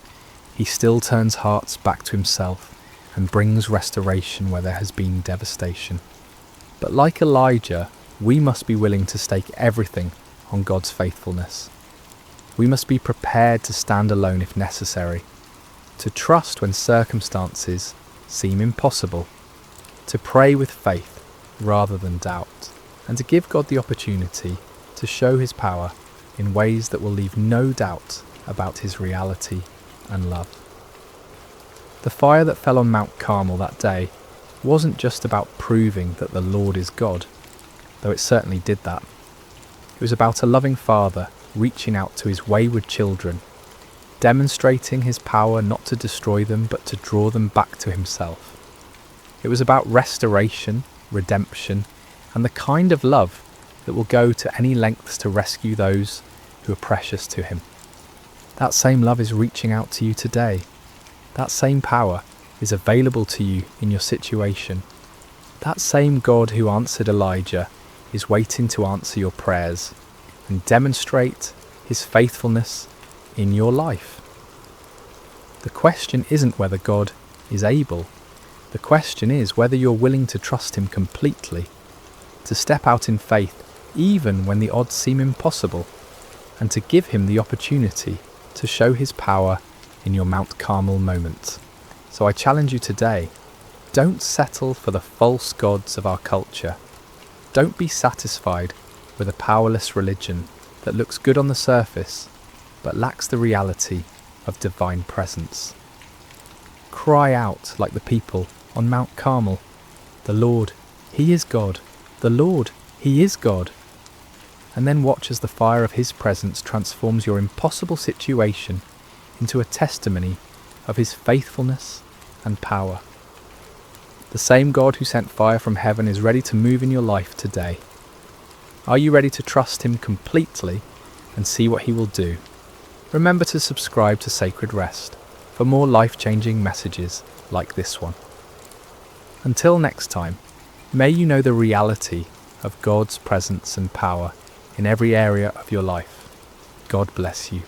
He still turns hearts back to himself and brings restoration where there has been devastation. But like Elijah, we must be willing to stake everything on God's faithfulness. We must be prepared to stand alone if necessary, to trust when circumstances seem impossible, to pray with faith rather than doubt, and to give God the opportunity to show his power in ways that will leave no doubt about his reality and love. The fire that fell on Mount Carmel that day wasn't just about proving that the Lord is God, though it certainly did that. It was about a loving Father reaching out to his wayward children, demonstrating his power not to destroy them but to draw them back to himself. It was about restoration, redemption, and the kind of love that will go to any lengths to rescue those who are precious to him. That same love is reaching out to you today. That same power is available to you in your situation. That same God who answered Elijah is waiting to answer your prayers and demonstrate his faithfulness in your life. The question isn't whether God is able. The question is whether you're willing to trust him completely, to step out in faith even when the odds seem impossible, and to give him the opportunity to show his power in your Mount Carmel moments. So I challenge you today, don't settle for the false gods of our culture. Don't be satisfied with a powerless religion that looks good on the surface but lacks the reality of divine presence. Cry out like the people on Mount Carmel, "The Lord, he is God. The Lord, he is God." And then watch as the fire of his presence transforms your impossible situation into a testimony of his faithfulness and power. The same God who sent fire from heaven is ready to move in your life today. Are you ready to trust him completely and see what he will do? Remember to subscribe to Sacred Rest for more life-changing messages like this one. Until next time, may you know the reality of God's presence and power in every area of your life. God bless you.